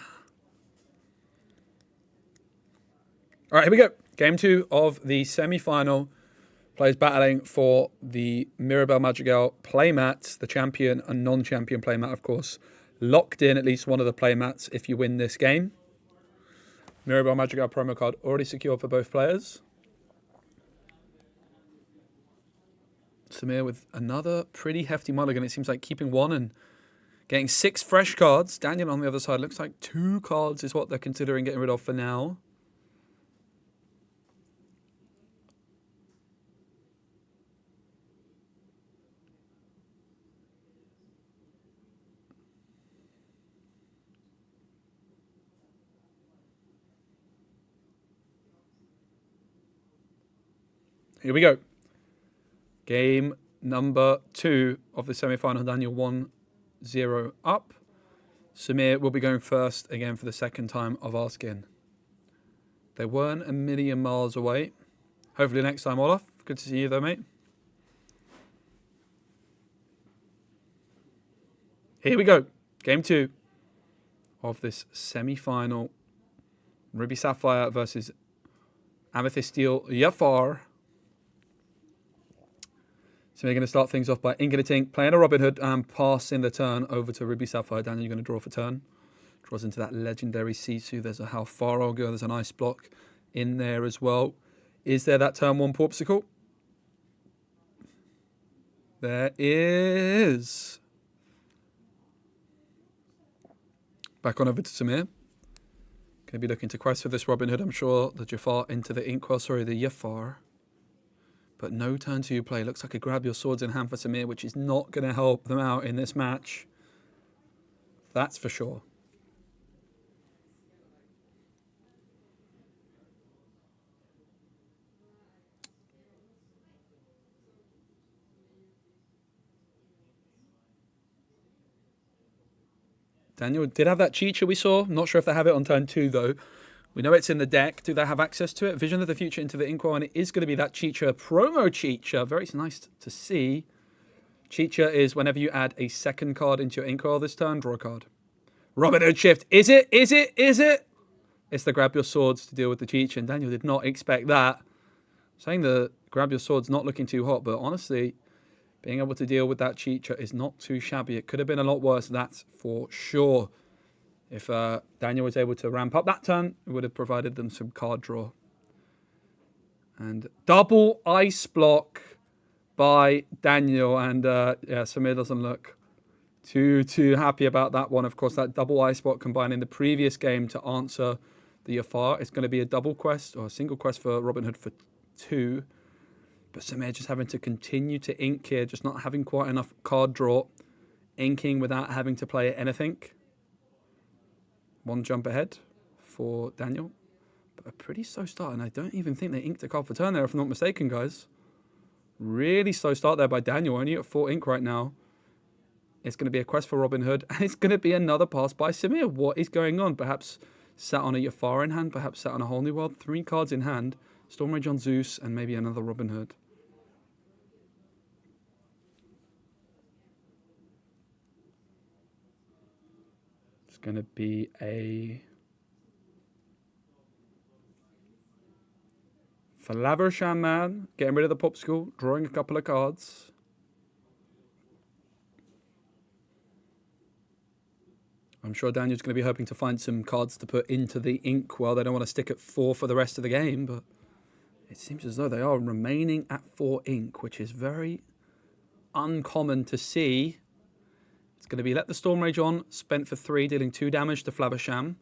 Speaker 1: All right, here we go. Game 2 of the semi-final. Players battling for the Mirabelle Madrigal playmat, the champion and non-champion playmat, of course. Locked in at least one of the playmats if you win this game. Mirabelle Madrigal promo card already secured for both players. Samir with another pretty hefty mulligan. It seems like keeping one and getting 6 fresh cards. Daniel on the other side looks like 2 cards is what they're considering getting rid of for now. Here we go. Game number 2 of the semi-final. Daniel 1-0 up. Samir will be going first again for the second time of asking. They weren't a million miles away. Hopefully next time, Olaf. Good to see you though, mate. Here we go. Game 2 of this semi-final. Ruby Sapphire versus Amethyst Steel Jafar. So we're going to start things off by inking a tink, playing a Robin Hood and passing the turn over to Ruby Sapphire. Daniel, you're going to draw for turn. Draws into that legendary Sisu. There's a How Far I'll Go. There's an ice block in there as well. Is there that turn 1 Porpsicle? There is. Back on over to Samir. Going to be looking to quest for this Robin Hood. I'm sure the Jafar into the Inkwell. Sorry, the Jafar. But no turn 2 play. Looks like a grab your swords in hand for Samir, which is not going to help them out in this match. That's for sure. Daniel did have that Chicha we saw. Not sure if they have it on turn 2 though. We know it's in the deck. Do they have access to it? Vision of the Future into the Inkwell, and it is going to be that Chicha, promo Chicha. Very nice to see. Chicha is whenever you add a second card into your Inkwell this turn, draw a card. Robin Hood shift. Is it? Is it? Is it? It's the grab your swords to deal with the Chicha, and Daniel did not expect that. Saying the grab your swords not looking too hot, but honestly, being able to deal with that Chicha is not too shabby. It could have been a lot worse, that's for sure. If Daniel was able to ramp up that turn, it would have provided them some card draw. And double ice block by Daniel. And yeah, Samir doesn't look too happy about that one. Of course, that double ice block combined in the previous game to answer the Jafar. It's going to be a double quest or a single quest for Robin Hood for 2. But Samir just having to continue to ink here, just not having quite enough card draw. Inking without having to play anything. 1 jump ahead for Daniel. But a pretty slow start, and I don't even think they inked a card for turn there, if I'm not mistaken, guys. Really slow start there by Daniel, only at 4 ink right now. It's going to be a quest for Robin Hood, and it's going to be another pass by Samir. What is going on? Perhaps sat on a Jafar in hand, perhaps sat on a Whole New World. 3 cards in hand. Stormrage on Zeus, and maybe another Robin Hood. It's going to be a Falavisham man, getting rid of the popsicle, drawing a couple of cards. I'm sure Daniel's going to be hoping to find some cards to put into the ink. Well, they don't want to stick at 4 for the rest of the game, but it seems as though they are remaining at 4 ink, which is very uncommon to see. It's going to be let the Stormrage on, spent for 3, dealing 2 damage to Flavisham.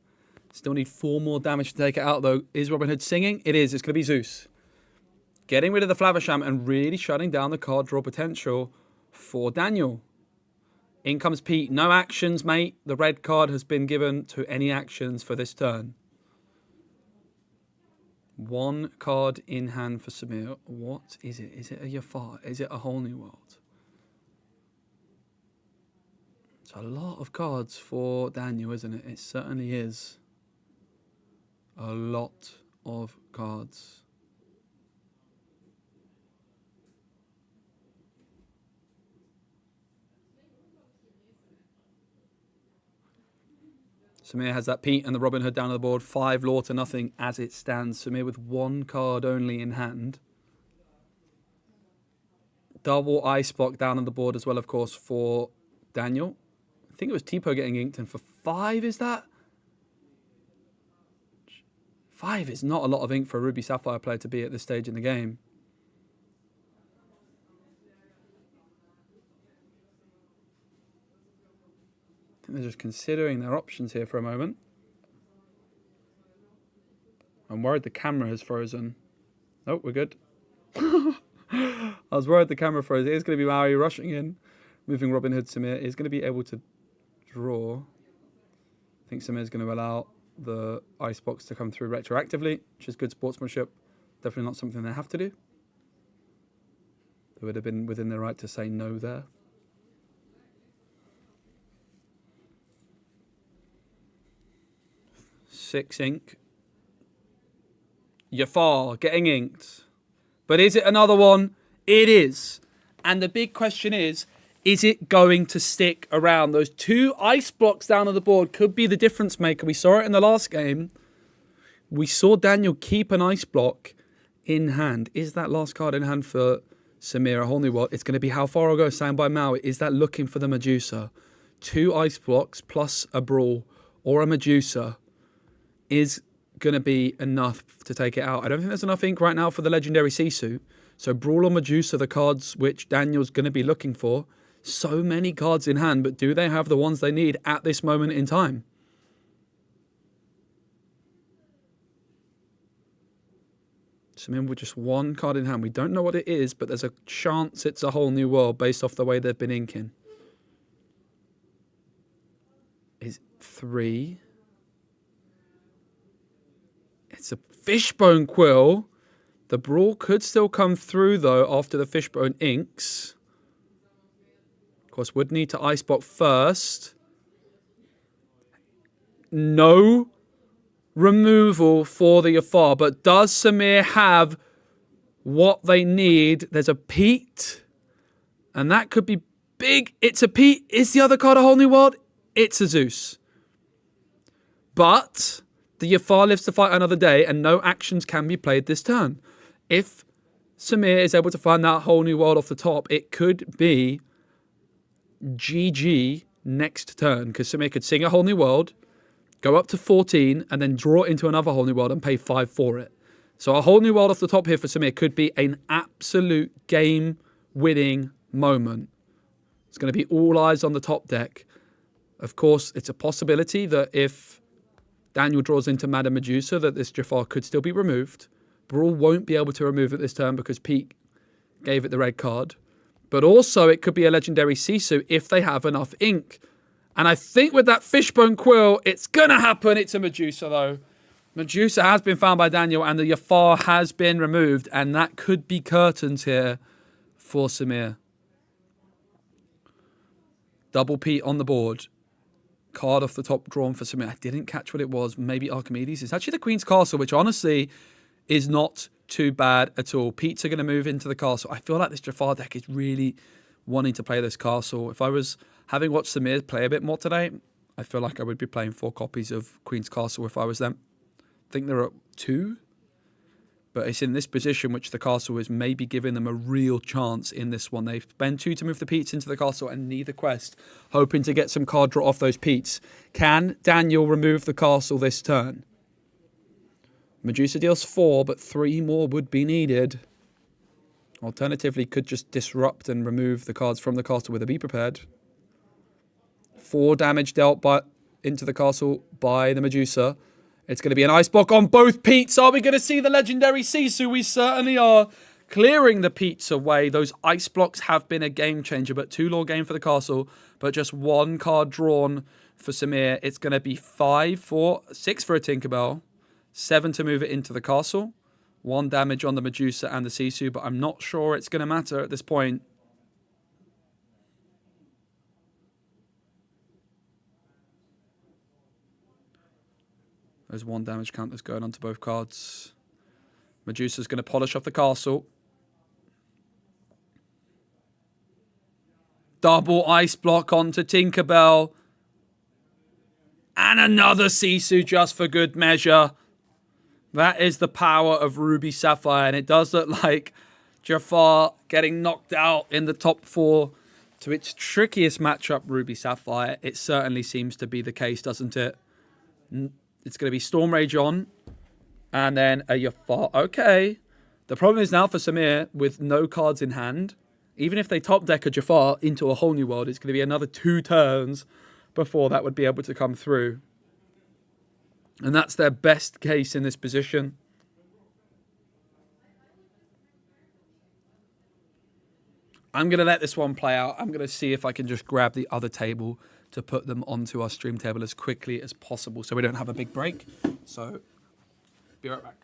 Speaker 1: Still need 4 more damage to take it out, though. Is Robin Hood singing? It is. It's going to be Zeus. Getting rid of the Flavisham and really shutting down the card draw potential for Daniel. In comes Pete. No actions, mate. The red card has been given to any actions for this turn. 1 card in hand for Samir. What is it? Is it a Jafar? Is it a Whole New World? It's a lot of cards for Daniel, isn't it? It certainly is. A lot of cards. Samir has that Pete and the Robin Hood down on the board. 5 law to nothing as it stands. Samir with 1 card only in hand. Double ice block down on the board as well, of course, for Daniel. I think it was Tipo getting inked, and for 5, is that? 5 is not a lot of ink for a Ruby Sapphire player to be at this stage in the game. I think they're just considering their options here for a moment. I'm worried the camera has frozen. Oh, we're good. I was worried the camera froze. It is going to be Maui rushing in, moving Robin Hood. Samir is going to be able to draw. I think Samir is going to allow the icebox to come through retroactively, which is good sportsmanship. Definitely not something they have to do. They would have been within their right to say no there. Six ink. Jafar getting inked. But is it another one? It is. And the big question is it going to stick around? Those 2 ice blocks down on the board could be the difference maker. We saw it in the last game. We saw Daniel keep an ice block in hand. Is that last card in hand for Samir, a Whole New World? It's going to be How Far I'll Go, signed by Maui. Is that looking for the Medusa? 2 ice blocks plus a Brawl or a Medusa is going to be enough to take it out. I don't think there's enough ink right now for the legendary Sisu. So Brawl or Medusa, the cards which Daniel's going to be looking for. So many cards in hand, but do they have the ones they need at this moment in time? Samir with just 1 card in hand. We don't know what it is, but there's a chance it's a Whole New World based off the way they've been inking. Is 3... It's a Fishbone Quill. The Brawl could still come through, though, after the Fishbone inks. Of course, would need to Icebox first. No removal for the Jafar. But does Samir have what they need? There's a Pete. And that could be big. It's a Pete. Is the other card a Whole New World? It's a Zeus. But the Jafar lives to fight another day, and no actions can be played this turn. If Samir is able to find that Whole New World off the top, it could be GG next turn, because Samir could sing a Whole New World, go up to 14, and then draw into another Whole New World and pay 5 for it. So a Whole New World off the top here for Samir could be an absolute game-winning moment. It's going to be all eyes on the top deck. Of course, it's a possibility that if Daniel draws into Madame Medusa that this Jafar could still be removed. Brawl won't be able to remove it this turn because Pete gave it the red card. But also it could be a legendary Sisu if they have enough ink. And I think with that Fishbone Quill, it's going to happen. It's a Medusa though. Medusa has been found by Daniel and the Jafar has been removed. And that could be curtains here for Samir. Double Pete on the board. Card off the top drawn for Samir. I didn't catch what it was. Maybe Archimedes. It's actually the Queen's Castle, which honestly is not too bad at all. Pete's are going to move into the castle. I feel like this Jafar deck is really wanting to play this castle. If I was having watched Samir play a bit more today, I feel like I would be playing 4 copies of Queen's Castle if I was them. I think there are 2. But it's in this position which the castle is maybe giving them a real chance in this one. They spend 2 to move the Pete's into the castle and neither quest, hoping to get some card draw off those Pete's. Can Daniel remove the castle this turn? Medusa deals 4, but 3 more would be needed. Alternatively, could just disrupt and remove the cards from the castle with a Be Prepared. 4 damage dealt into the castle by the Medusa. It's going to be an ice block on both Pete's. Are we going to see the legendary Sisu? We certainly are. Clearing the Pete's away. Those ice blocks have been a game changer, but 2 lore game for the castle, but just 1 card drawn for Samir. It's going to be 6 for a Tinkerbell, 7 to move it into the castle, 1 damage on the Medusa and the Sisu, but I'm not sure it's going to matter at this point. There's 1 damage count that's going onto both cards. Medusa's going to polish off the castle. Double ice block onto Tinkerbell. And another Sisu just for good measure. That is the power of Ruby Sapphire. And it does look like Jafar getting knocked out in the top 4 to its trickiest matchup, Ruby Sapphire. It certainly seems to be the case, doesn't it? It's going to be Storm Rage on. And then a Jafar. Okay. The problem is now for Samir, with no cards in hand, even if they top deck a Jafar into a whole new world, it's going to be another 2 turns before that would be able to come through. And that's their best case in this position. I'm going to let this one play out. I'm going to see if I can just grab the other table to put them onto our stream table as quickly as possible so we don't have a big break. So, be right back.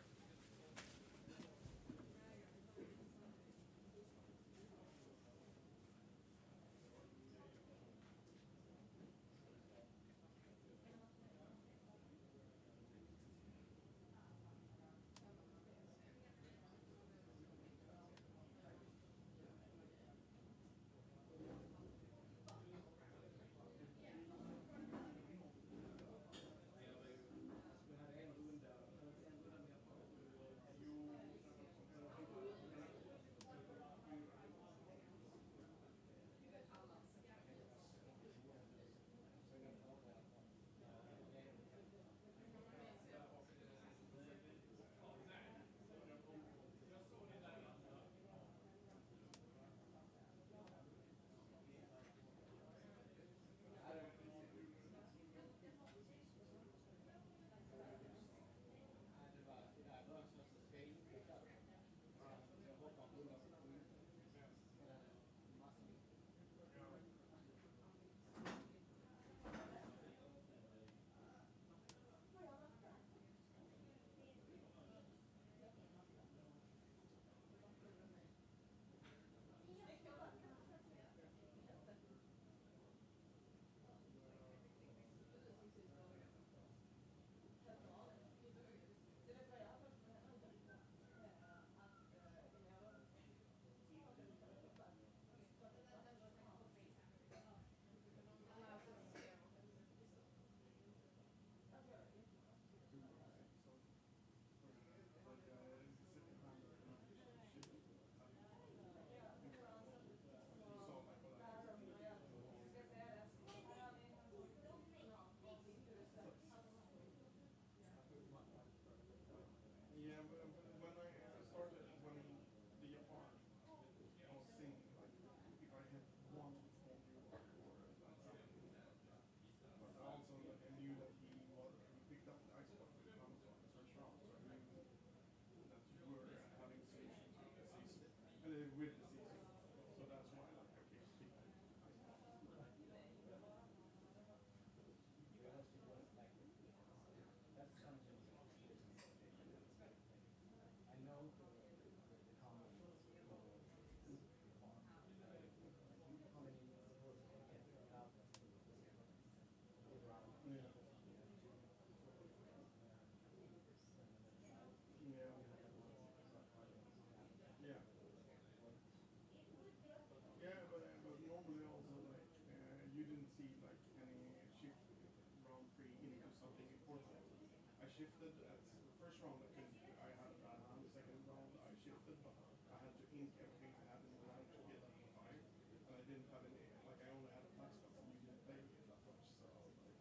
Speaker 2: shifted. At the first round, I had a bad hand. The second round, I shifted, but I had to ink everything I had in the round to get up to 5. And I didn't have any, like, I only had a flash spot, and you didn't play me that much. So I was like,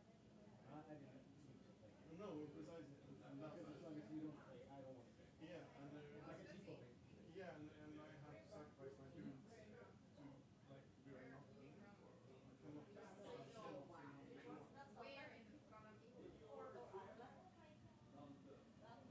Speaker 6: I didn't need to play.
Speaker 2: no, precisely. And that's
Speaker 6: Because as long as you don't play, I don't want to play.
Speaker 2: yeah, and
Speaker 6: As a people thing.
Speaker 2: yeah, and I had to sacrifice my dudes to like do I not ink or I cannot just stand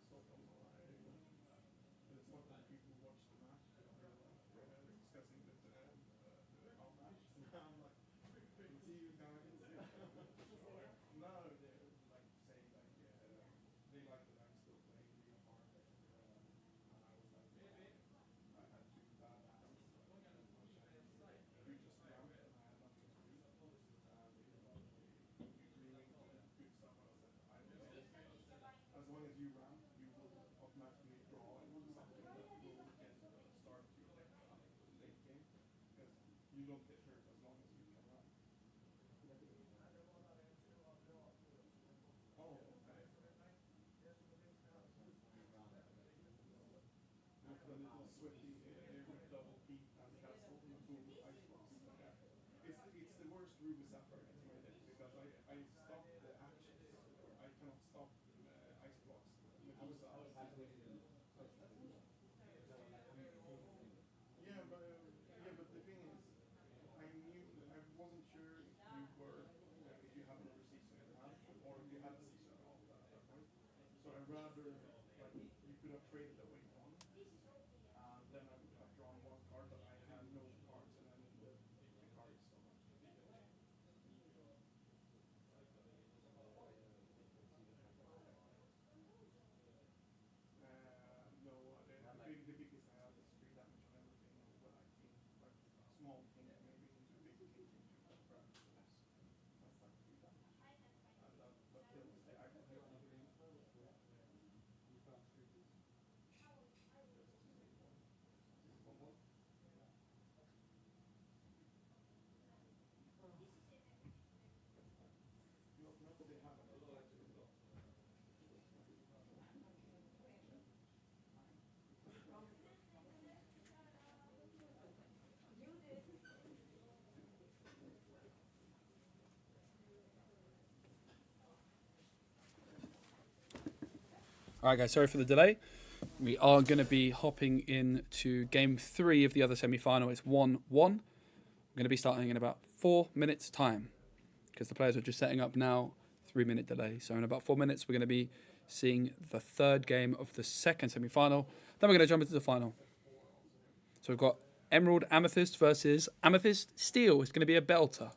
Speaker 2: still for no reason. It's not that people watch the match. They're like discussing the our match. I'm like, let's see you guys. No, they like say like they like that I'm still playing really hard. And I was like, I had 2 bad hands. You just jumped and I had nothing to do. You really good stuff. And I said, as long as you ramp, you will automatically draw something that will get start your deck late game. Because you don't get hurt as long as you can ramp. Oh, okay. With the little sweaty, with double peak and castle, and boom, ice box. It's the worst Ruby Sapphire against my deck because I stop the actions. I cannot stop ice blocks. Medusa. Yeah, but the thing is, I wasn't sure if you had another season in hand, or if you had a season at that point. So I'd rather, like, you could have traded away one, and then I would have drawn 1 card, but I had no cards, and I needed the cards so much. No, the biggest I have is 3 damage on everything when I think, like, small thing maybe into big thing into grab less. That's like 3 damage. And that kills the aggro hit. One more. Not that they have it.
Speaker 1: All right, guys, sorry for the delay. We are going to be hopping into game 3 of the other semi-final. It's 1-1. We're going to be starting in about 4 minutes' time because the players are just setting up now. 3-minute delay. So in about 4 minutes, we're going to be seeing the third game of the second semi-final. Then we're going to jump into the final. So we've got Emerald Amethyst versus Amethyst Steel. It's going to be a belter.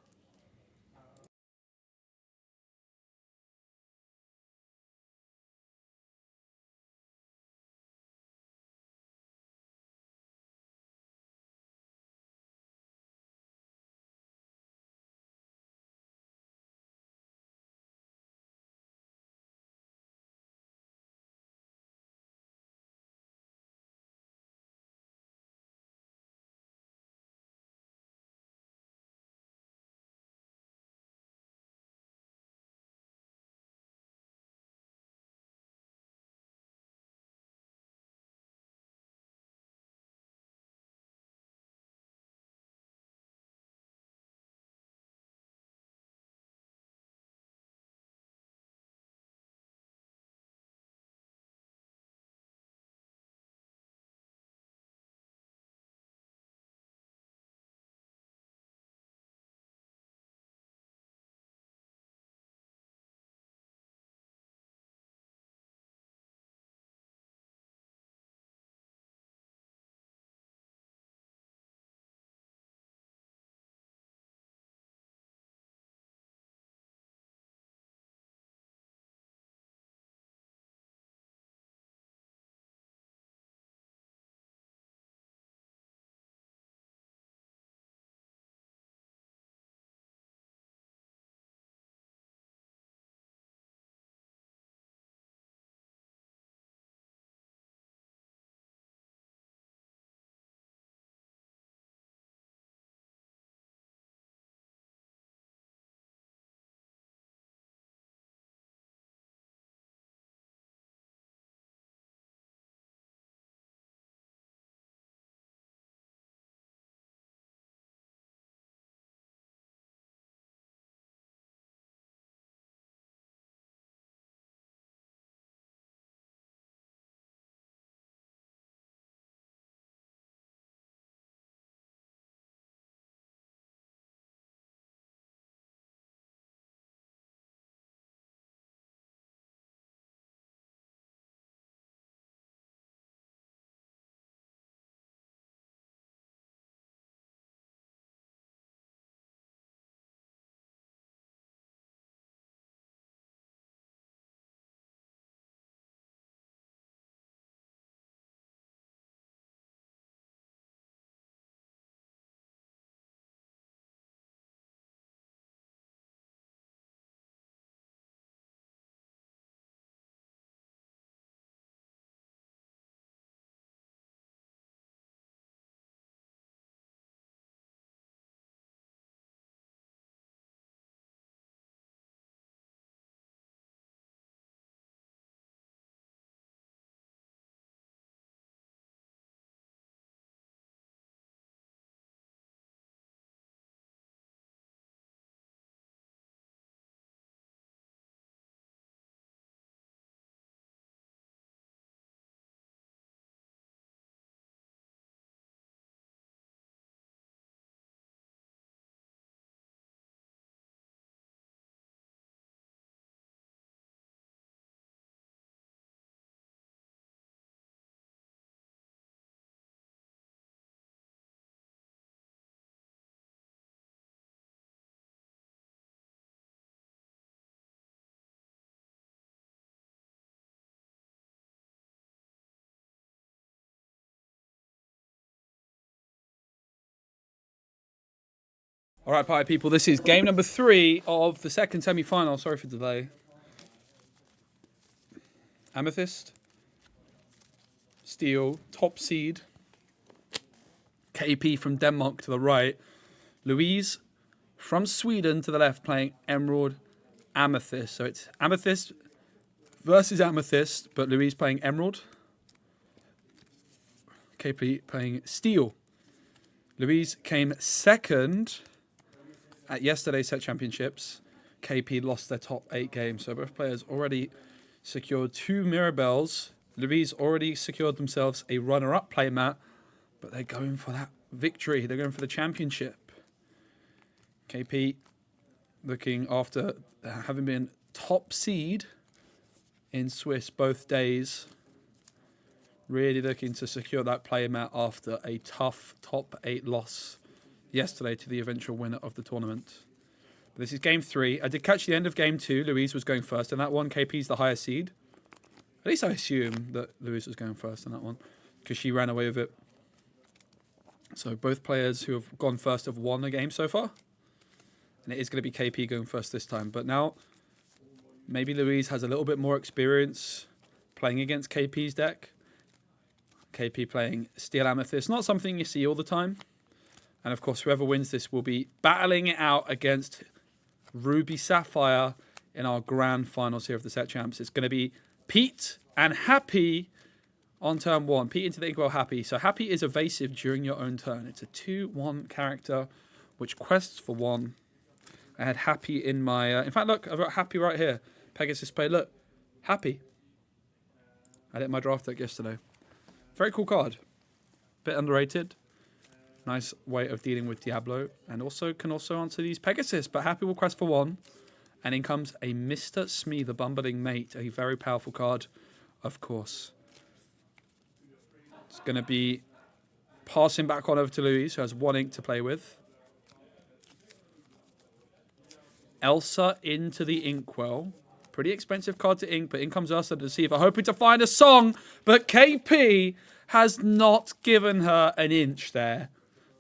Speaker 1: All right, party people, this is game number 3 of the second semi-final. Sorry for the delay. Amethyst, Steel, top seed. KP from Denmark to the right. Louise from Sweden to the left playing Emerald Amethyst. So it's Amethyst versus Amethyst, but Louise playing Emerald. KP playing Steel. Louise came second at yesterday's set championships. KP lost their top 8 games, so both players already secured 2 Mirabelles. Louise already secured themselves a runner-up playmat, but they're going for that victory. They're going for the championship. KP looking after having been top seed in Swiss both days. Really looking to secure that player mat after a tough top 8 loss yesterday to the eventual winner of the tournament. But this is game 3. I did catch the end of game 2. Louise was going first in that one. KP's the highest seed. At least I assume that Louise was going first in that one because she ran away with it. So both players who have gone first have won a game so far. And it is going to be KP going first this time. But now maybe Louise has a little bit more experience playing against KP's deck. KP playing Steel Amethyst, not something you see all the time. And of course, whoever wins this will be battling it out against Ruby Sapphire in our grand finals here of the Set Champs. It's going to be Pete and Happy on turn 1. Pete into the Inkwell Happy. So Happy is evasive during your own turn. It's a 2/1 character which quests for 1. I had Happy in my... in fact, look, I've got Happy right here. Pegasus play. Look, Happy. I had it in my draft deck yesterday. Very cool card. Bit underrated. Nice way of dealing with Diablo. And also can also answer these Pegasus. But Happy will quest for 1. And in comes a Mr. Smee, the Bumbling Mate. A very powerful card, of course. It's going to be passing back on over to Louise, who has 1 ink to play with. Elsa into the Inkwell. Pretty expensive card to ink, but in comes Ursa the Deceiver, hoping to find a song, but KP has not given her an inch there.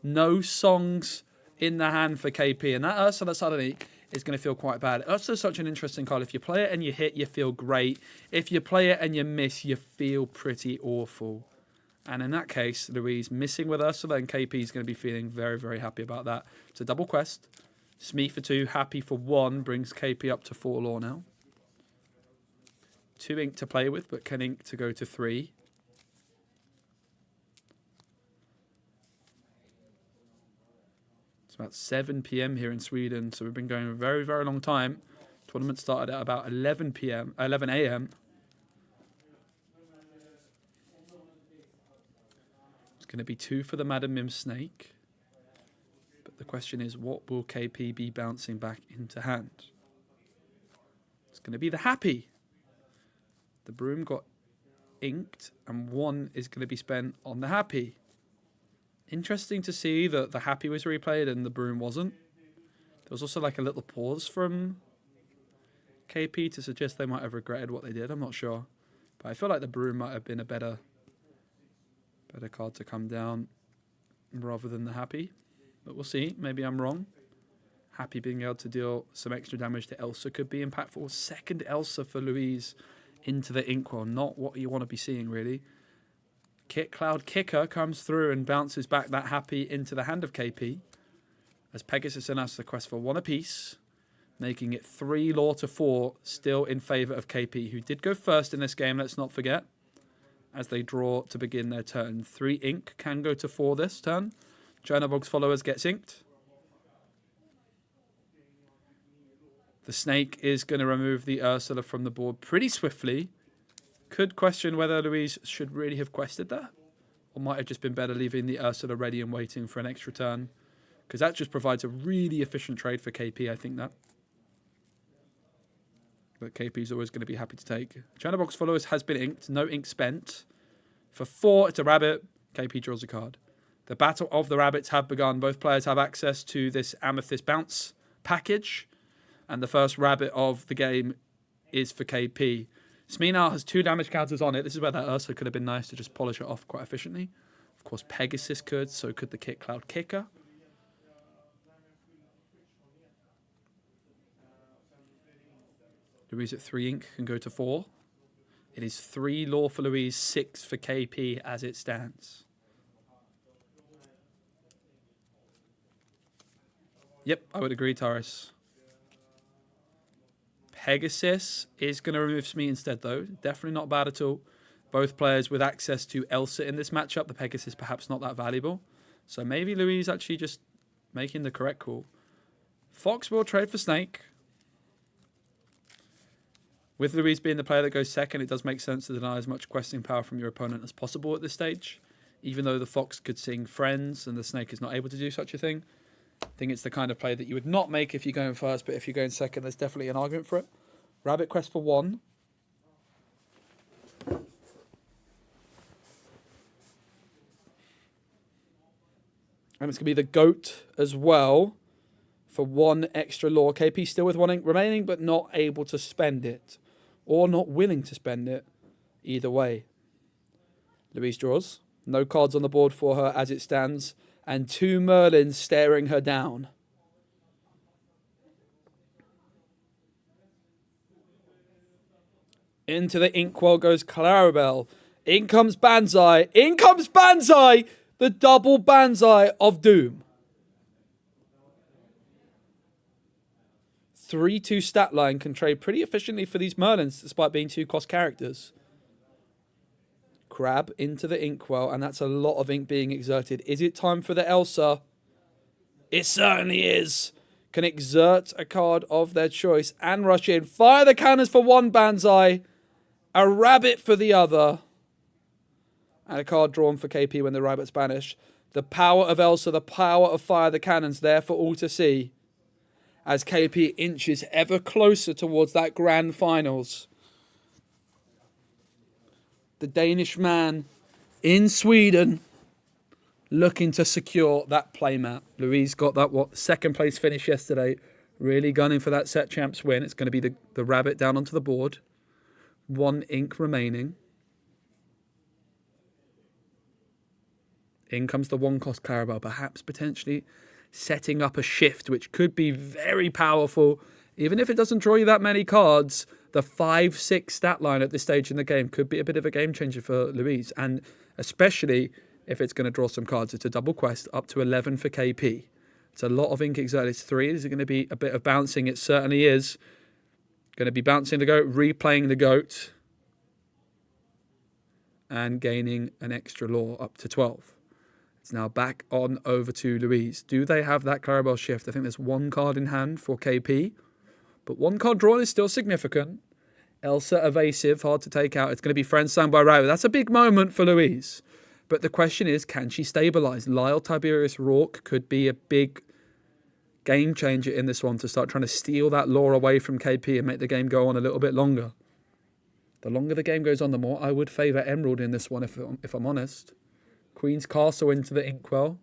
Speaker 1: No songs in the hand for KP, and that Ursa suddenly is going to feel quite bad. Ursa's such an interesting card. If you play it and you hit, you feel great. If you play it and you miss, you feel pretty awful. And in that case, Louise missing with Ursula, and KP is going to be feeling very, very happy about that. It's a double quest. Smee for 2, Happy for 1, brings KP up to 4 lore now. 2 ink to play with, but can ink to go to 3. It's about 7 p.m. here in Sweden, so we've been going a very, very long time. Tournament started at about 11 a.m. It's going to be 2 for the Madam Mim Snake. But the question is, what will KP be bouncing back into hand? It's going to be the Happy. The Broom got inked, and 1 is going to be spent on the Happy. Interesting to see that the Happy was replayed and the Broom wasn't. There was also like a little pause from KP to suggest they might have regretted what they did. I'm not sure. But I feel like the Broom might have been a better card to come down rather than the Happy. But we'll see. Maybe I'm wrong. Happy being able to deal some extra damage to Elsa could be impactful. Second Elsa for Louise into the Inkwell. Not what you want to be seeing, really. Kit Cloud Kicker comes through and bounces back that Happy into the hand of KP. As Pegasus and us the quest for 1 apiece, making it 3 lore to 4, still in favour of KP, who did go first in this game, let's not forget, as they draw to begin their turn. 3 ink can go to 4 this turn. Joanna Boggs Followers gets inked. The Snake is going to remove the Ursula from the board pretty swiftly. Could question whether Louise should really have quested that, or might have just been better leaving the Ursula ready and waiting for an extra turn, because that just provides a really efficient trade for KP, I think that. But KP is always going to be happy to take. Joanna Box Followers has been inked, no ink spent. For 4, it's a rabbit. KP draws a card. The Battle of the Rabbits have begun. Both players have access to this Amethyst Bounce package, and the first rabbit of the game is for KP. Smee now has 2 damage counters on it. This is where that Ursa could have been nice to just polish it off quite efficiently. Of course, Pegasus could, so could the Kit Cloud Kicker. Louise at 3 ink can go to 4. It is 3 lore for Louise, 6 for KP as it stands. Yep, I would agree, Taurus. Pegasus is going to remove Smee instead, though. Definitely not bad at all. Both players with access to Elsa in this matchup. The Pegasus perhaps not that valuable. So maybe Louise actually just making the correct call. Fox will trade for Snake. With Louise being the player that goes second, it does make sense to deny as much questing power from your opponent as possible at this stage. Even though the Fox could sing Friends and the Snake is not able to do such a thing. I think it's the kind of play that you would not make if you're going first, but if you're going second, there's definitely an argument for it. Rabbit quest for 1. And it's going to be the goat as well for 1 extra lore. KP still with 1 ink remaining, but not able to spend it. Or not willing to spend it. Either way. Louise draws. No cards on the board for her as it stands. And 2 Merlins staring her down. Into the inkwell goes Clarabelle. In comes Banzai. In comes Banzai! The double Banzai of Doom. 3-2 stat line can trade pretty efficiently for these Merlins, despite being 2-cost characters. Crab into the inkwell, and that's a lot of ink being exerted. Is it time for the Elsa? It certainly is. Can exert a card of their choice and rush in. Fire the cannons for 1 Banzai. A rabbit for the other. And a card drawn for KP when the rabbit's banished. The power of Elsa, the power of Fire the Cannons there for all to see. As KP inches ever closer towards that grand finals. The Danish man in Sweden looking to secure that playmat. Louise got that 2nd place finish yesterday. Really gunning for that set champs win. It's going to be the rabbit down onto the board. 1 ink remaining. In comes the 1-cost Clarabelle, perhaps potentially setting up a shift, which could be very powerful. Even if it doesn't draw you that many cards, the 5-6 stat line at this stage in the game could be a bit of a game changer for Louise. And especially if it's going to draw some cards. It's a double quest, up to 11 for KP. It's a lot of ink exerted. It's 3. Is it going to be a bit of bouncing? It certainly is. Going to be bouncing the goat, replaying the goat, and gaining an extra lore up to 12. It's now back on over to Louise. Do they have that Clarabelle shift? I think there's 1 card in hand for KP, but 1 card drawn is still significant. Elsa evasive, hard to take out. It's going to be friend sung by Rabbit. That's a big moment for Louise. But the question is, can she stabilise? Lyle Tiberius Rourke could be a big game changer in this one to start trying to steal that lore away from KP and make the game go on a little bit longer. The longer the game goes on, the more I would favour Emerald in this one, if I'm honest. Queen's Castle into the inkwell.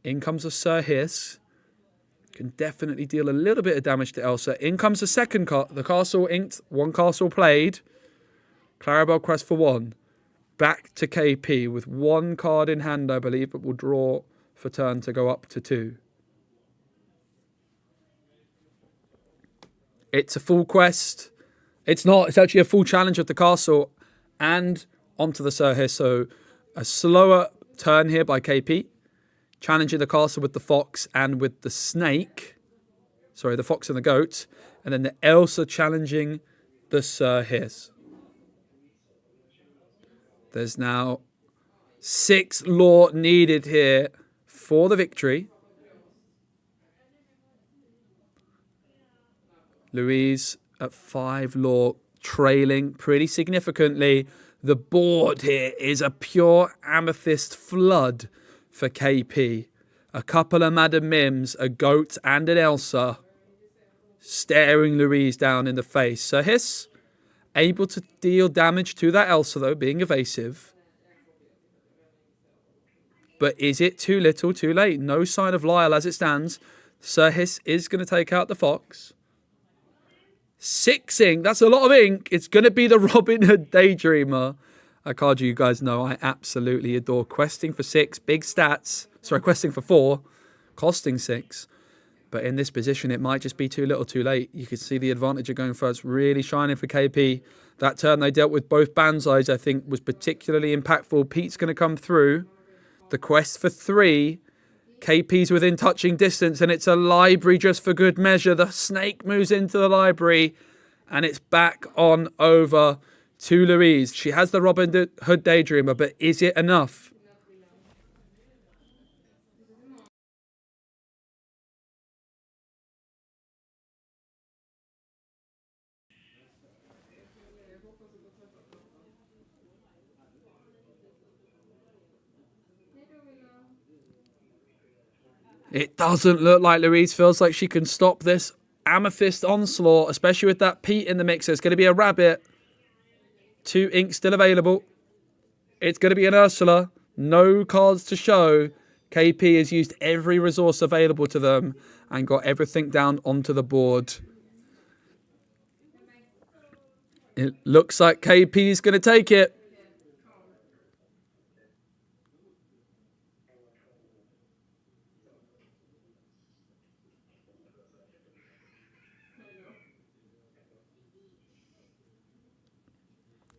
Speaker 1: In comes a Sir Hiss. Can definitely deal a little bit of damage to Elsa. In comes the second the castle inked. 1 castle played. Clarabelle quest for 1. Back to KP with 1 card in hand, I believe, but will draw for turn to go up to 2. It's a full quest. It's not. It's actually a full challenge at the castle and onto the Sir Hiss. So a slower turn here by KP. Challenging the castle with the fox and with the snake. Sorry, the fox and the goat. And then the Elsa challenging the Sir Hiss. There's now 6 lore needed here for the victory. Louise at 5 lore, trailing pretty significantly. The board here is a pure amethyst flood for KP. A couple of Madam Mims, a goat and an Elsa staring Louise down in the face. Sir Hiss able to deal damage to that Elsa though, being evasive. But is it too little, too late? No sign of Lyle as it stands. Sir Hiss is going to take out the fox. 6 ink. That's a lot of ink. It's going to be the Robin Hood Daydreamer. A card you guys know I absolutely adore. Questing for 6. Big stats. Sorry, questing for 4. Costing 6. But in this position, it might just be too little, too late. You can see the advantage of going first really shining for KP. That turn they dealt with both Banzais, I think, was particularly impactful. Pete's going to come through. The quest for 3. KP's within touching distance, and it's a library just for good measure. The snake moves into the library, and it's back on over to Louise. She has the Robin Hood Daydreamer, but is it enough? It doesn't look like Louise feels like she can stop this amethyst onslaught, especially with that Pete in the mix. It's going to be a rabbit. 2 inks still available. It's going to be an Ursula. No cards to show. KP has used every resource available to them and got everything down onto the board. It looks like KP is going to take it.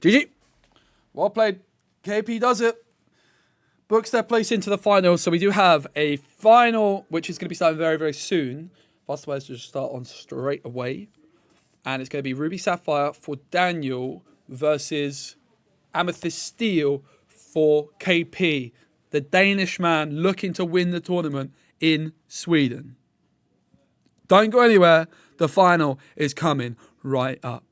Speaker 1: GG. Well played. KP does it. Books their place into the final. So we do have a final, which is going to be starting very, very soon. Fast players just start on straight away. And it's going to be Ruby Sapphire for Daniel versus Amethyst Steel for KP. The Danish man looking to win the tournament in Sweden. Don't go anywhere. The final is coming right up.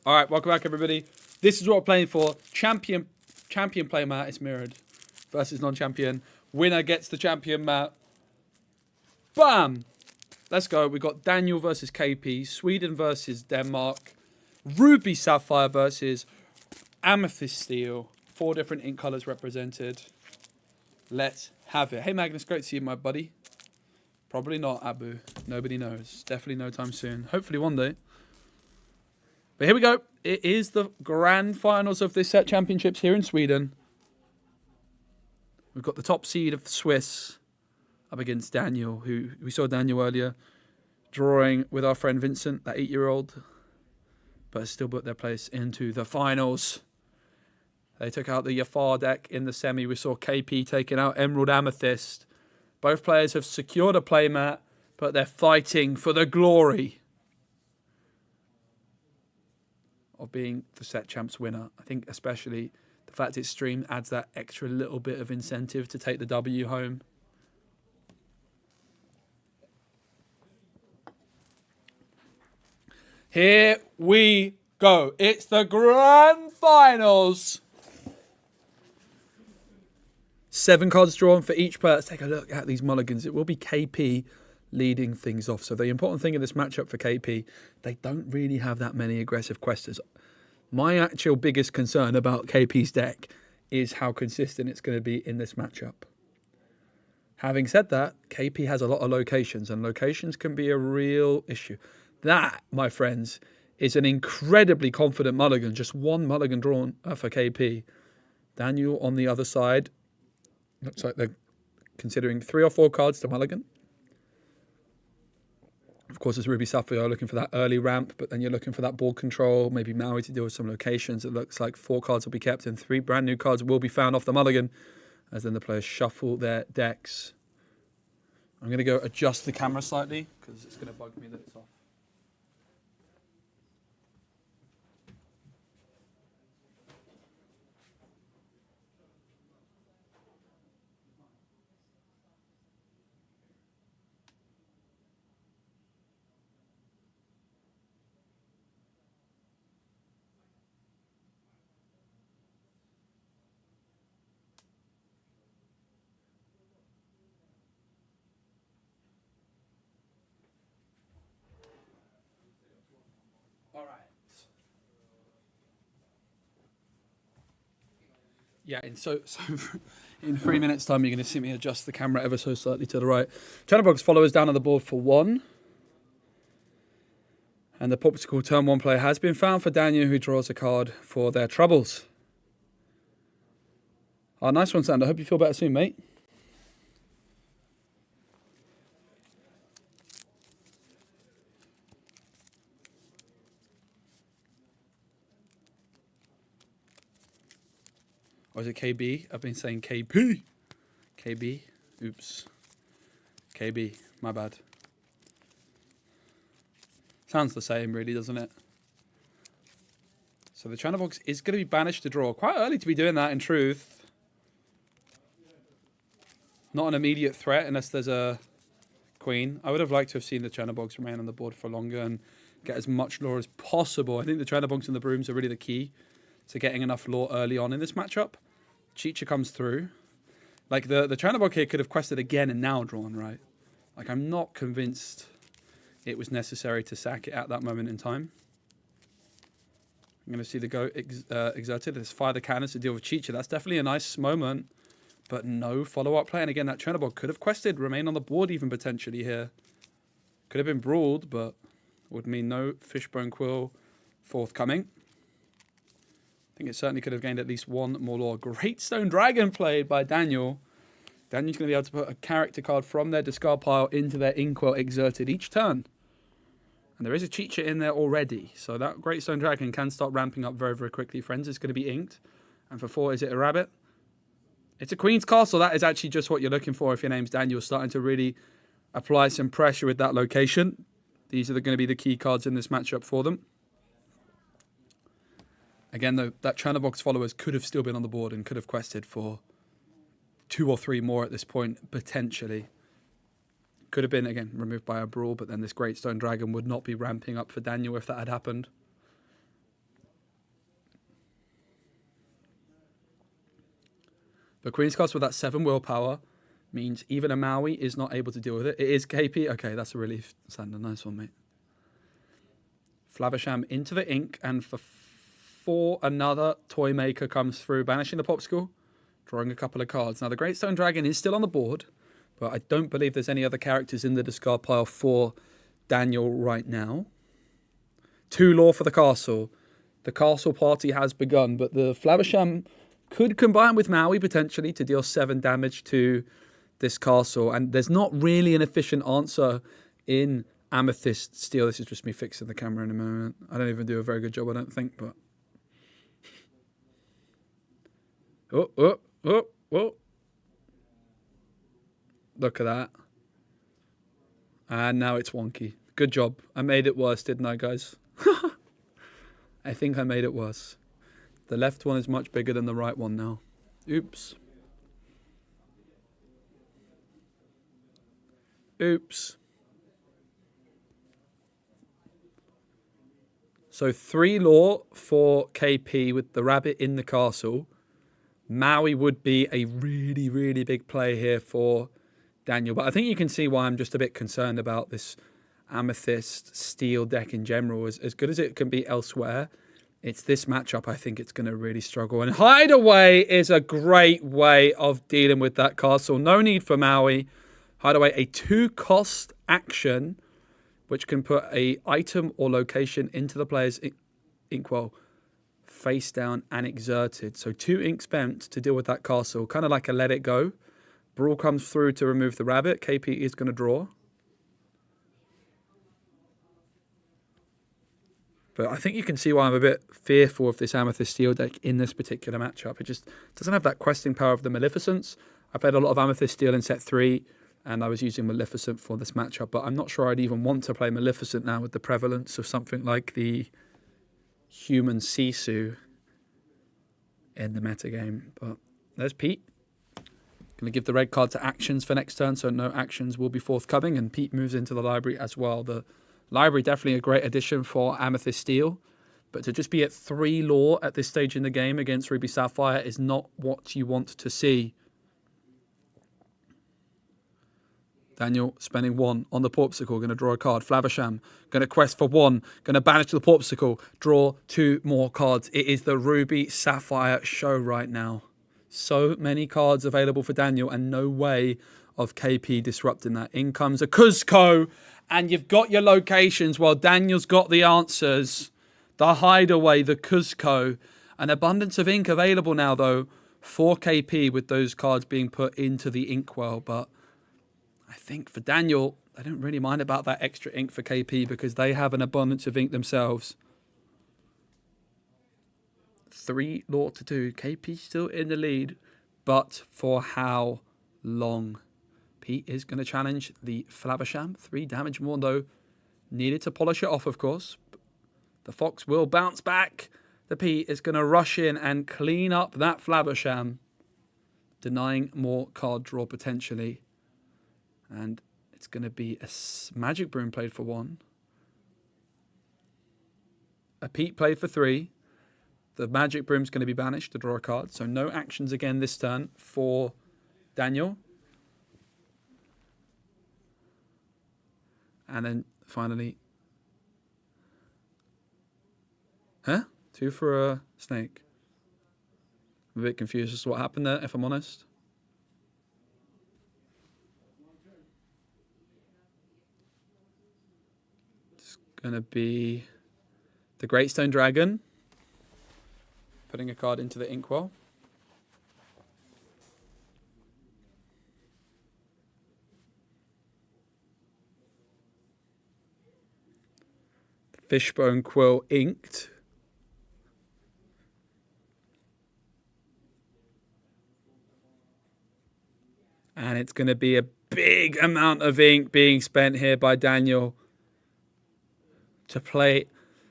Speaker 1: All right, welcome back, everybody. This is what we're playing for. Champion play mat is mirrored versus non-champion. Winner gets the champion mat. Bam! Let's go. We got Daniel versus KP, Sweden versus Denmark, Ruby Sapphire versus Amethyst Steel. 4 different ink colors represented. Let's have it. Hey, Magnus, great to see you, my buddy. Probably not, Abu. Nobody knows. Definitely no time soon. Hopefully one day. But here we go. It is the grand finals of this set championships here in Sweden. We've got the top seed of the Swiss up against Daniel, who we saw Daniel earlier drawing with our friend Vincent, that 8-year-old, but has still put their place into the finals. They took out the Jafar deck in the semi. We saw KP taking out Emerald Amethyst. Both players have secured a playmat, but they're fighting for the glory of being the set champs winner. I think especially the fact it's streamed adds that extra little bit of incentive to take the W home. Here we go. It's the grand finals. 7 cards drawn for each player. Let's take a look at these mulligans. It will be KP leading things off. So the important thing in this matchup for KP, they don't really have that many aggressive questers. My actual biggest concern about KP's deck is how consistent it's going to be in this matchup. Having said that, KP has a lot of locations, and locations can be a real issue. That, my friends, is an incredibly confident mulligan. Just 1 mulligan drawn for KP. Daniel on the other side. Looks like they're considering 3 or 4 cards to mulligan. Of course, it's Ruby Sapphire looking for that early ramp, but then you're looking for that ball control, maybe Maui to deal with some locations. It looks like 4 cards will be kept and 3 brand new cards will be found off the mulligan as then the players shuffle their decks. I'm going to go adjust the camera slightly because it's going to bug me that it's off. All right. Yeah, so in 3 minutes' time, you're going to see me adjust the camera ever so slightly to the right. Chatterbox followers down on the board for 1. And the popsicle turn 1 player has been found for Daniel, who draws a card for their troubles. Oh, nice one, Sander. I hope you feel better soon, mate. Or is it KB? I've been saying KP. KB. Oops. KB. My bad. Sounds the same, really, doesn't it? So the Channelbox is going to be banished to draw. Quite early to be doing that, in truth. Not an immediate threat unless there's a queen. I would have liked to have seen the Channelbox remain on the board for longer and get as much lore as possible. I think the Channelbox and the Brooms are really the key to getting enough lore early on in this matchup. Chicha comes through. Like, the Channelbox here could have quested again and now drawn, right? Like, I'm not convinced it was necessary to sack it at that moment in time. I'm going to see the go exerted. Let's fire the cannons to deal with Chicha. That's definitely a nice moment, but no follow-up play. And again, that Chernobog could have quested, remain on the board even potentially here. Could have been brawled, but would mean no Fishbone Quill forthcoming. I think it certainly could have gained at least 1 more lore. Great Stone Dragon played by Daniel. Daniel's going to be able to put a character card from their discard pile into their Inkwell exerted each turn. And there is a Chicha in there already. So that Great Stone Dragon can start ramping up very, very quickly. Friends, is going to be inked. And for 4, is it a rabbit? It's a Queen's Castle. That is actually just what you're looking for if your name's Daniel. Starting to really apply some pressure with that location. These are going to be the key cards in this matchup for them. Again, though, that Chernobog's followers could have still been on the board and could have quested for 2 or 3 more at this point, potentially. Could have been, again, removed by a brawl, but then this Great Stone Dragon would not be ramping up for Daniel if that had happened. But Queen's Castle with that 7 willpower means even a Maui is not able to deal with it. It is KP. Okay, that's a relief. Sander, nice one, mate. Flavisham into the ink, and for 4, another Toy Maker comes through, banishing the Popsicle, drawing a couple of cards. Now, the Great Stone Dragon is still on the board, but I don't believe there's any other characters in the discard pile for Daniel right now. 2 lore for the castle. The castle party has begun, but the Flavisham could combine with Maui potentially to deal 7 damage to this castle. And there's not really an efficient answer in Amethyst Steel. This is just me fixing the camera in a moment. I don't even do a very good job, I don't think, but... Oh. Look at that. And now it's wonky. Good job. I made it worse, didn't I, guys? I think I made it worse. The left one is much bigger than the right one now. Oops. So 3 lore for KP with the rabbit in the castle. Maui would be a really, really big play here for Daniel. But I think you can see why I'm just a bit concerned about this Amethyst Steel deck in general. As good as it can be elsewhere, it's this matchup I think it's going to really struggle. And Hideaway is a great way of dealing with that castle. No need for Maui. Hideaway, a 2-cost action, which can put a item or location into the player's inkwell face down and exerted. So 2 ink spent to deal with that castle. Kind of like a let it go. Brawl comes through to remove the rabbit. KP is going to draw. But I think you can see why I'm a bit fearful of this Amethyst Steel deck in this particular matchup. It just doesn't have that questing power of the Maleficence. I played a lot of Amethyst Steel in set 3, and I was using Maleficent for this matchup. But I'm not sure I'd even want to play Maleficent now with the prevalence of something like the human Sisu in the metagame. But there's Pete. Going to give the red card to actions for next turn, so no actions will be forthcoming. And Pete moves into the library as well. The library definitely a great addition for Amethyst Steel, but to just be at 3 lore at this stage in the game against Ruby Sapphire is not what you want to see. Daniel spending 1 on the Popsicle, going to draw a card. Flavisham going to quest for 1, going to banish the Popsicle, draw 2 more cards. It is the Ruby Sapphire show right now. So many cards available for Daniel and no way of KP disrupting that. In comes a Cuzco, and you've got your locations while Daniel's got the answers. The Hideaway, the Cuzco. An abundance of ink available now, though, for KP with those cards being put into the inkwell. But I think for Daniel, I don't really mind about that extra ink for KP because they have an abundance of ink themselves. 3 lore to 2. KP still in the lead, but for how long? Pete is going to challenge the Flavisham. 3 damage more, though. Needed to polish it off, of course. The Fox will bounce back. The Pete is going to rush in and clean up that Flavisham, denying more card draw potentially. And it's going to be a Magic Broom played for 1. A Pete played for 3. The Magic Broom's going to be banished to draw a card. So no actions again this turn for Daniel. And then finally... Huh? 2 for a snake. I'm a bit confused as to what happened there, if I'm honest. It's going to be the Great Stone Dragon. Putting a card into the inkwell. Fishbone Quill inked. And it's going to be a big amount of ink being spent here by Daniel to play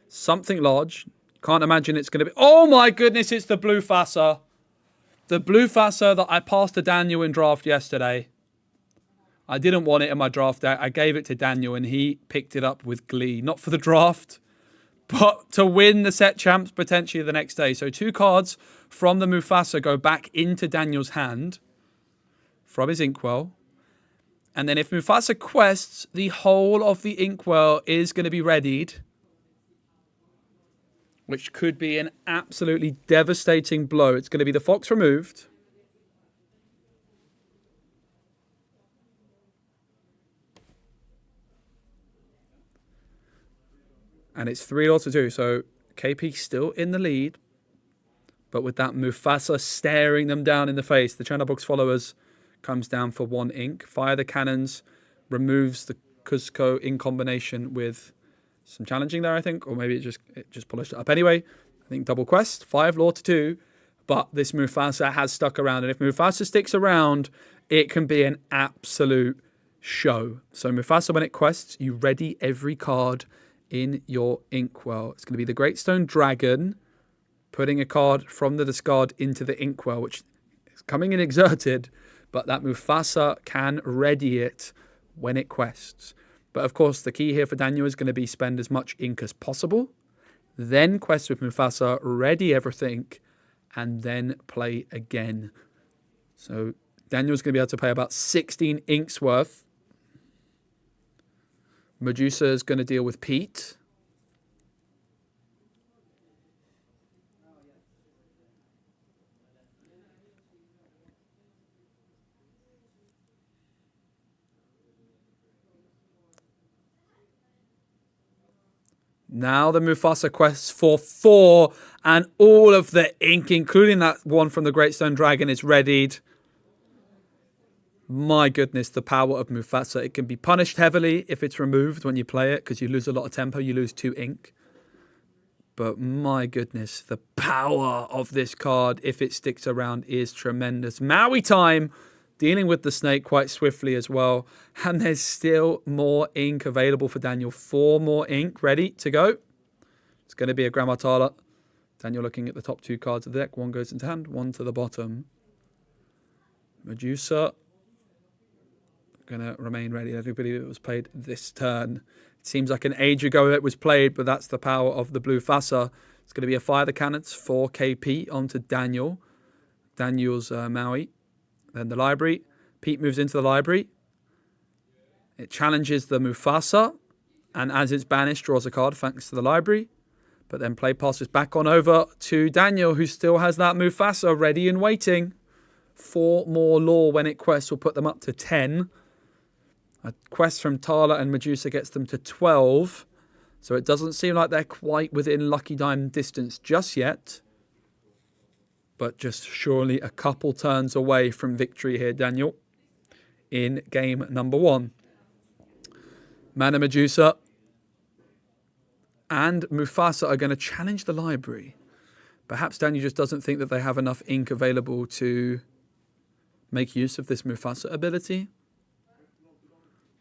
Speaker 1: something large. Can't imagine it's going to be... Oh my goodness, it's the Blue Fassa. The Blue Fassa that I passed to Daniel in draft yesterday. I didn't want it in my draft deck. I gave it to Daniel and he picked it up with glee. Not for the draft, but to win the set champs potentially the next day. So 2 cards from the Mufasa go back into Daniel's hand from his inkwell. And then if Mufasa quests, the whole of the inkwell is going to be readied, which could be an absolutely devastating blow. It's going to be the fox removed. And it's 3-2. So KP still in the lead. But with that Mufasa staring them down in the face, the Channelbox followers comes down for 1 ink. Fire the cannons, removes the Cusco in combination with some challenging there, I think. Or maybe it just polished it up. Anyway, I think double quest, 5-2. But this Mufasa has stuck around. And if Mufasa sticks around, it can be an absolute show. So Mufasa, when it quests, you ready every card in your inkwell. It's going to be the Great Stone Dragon, putting a card from the discard into the inkwell, which is coming in exerted, but that Mufasa can ready it when it quests. But of course, the key here for Daniel is going to be spend as much ink as possible, then quest with Mufasa, ready everything, and then play again. So Daniel's going to be able to play about 16 inks worth. Medusa is going to deal with Pete. Now the Mufasa quests for 4, and all of the ink, including that one from the Great Stone Dragon, is readied. My goodness, the power of Mufasa. It can be punished heavily if it's removed when you play it, because you lose a lot of tempo, you lose 2 ink. But my goodness, the power of this card, if it sticks around, is tremendous. Maui time, dealing with the snake quite swiftly as well. And there's still more ink available for Daniel. 4 more ink ready to go. It's going to be a Grandma Tala. Daniel looking at the top 2 cards of the deck. 1 goes into hand, 1 to the bottom. Medusa going to remain ready. Everybody that was played this turn. It seems like an age ago it was played, but that's the power of the Blue Fassa. It's going to be a Fire the Cannons for KP onto Daniel. Daniel's Maui. Then the library. Pete moves into the library. It challenges the Mufasa. And as it's banished, draws a card thanks to the library. But then play passes back on over to Daniel, who still has that Mufasa ready and waiting. 4 more lore when it quests will put them up to 10. A quest from Tala and Medusa gets them to 12. So it doesn't seem like they're quite within Lucky Diamond distance just yet. But just surely a couple turns away from victory here, Daniel, in game number 1. Mana Medusa and Mufasa are going to challenge the library. Perhaps Daniel just doesn't think that they have enough ink available to make use of this Mufasa ability.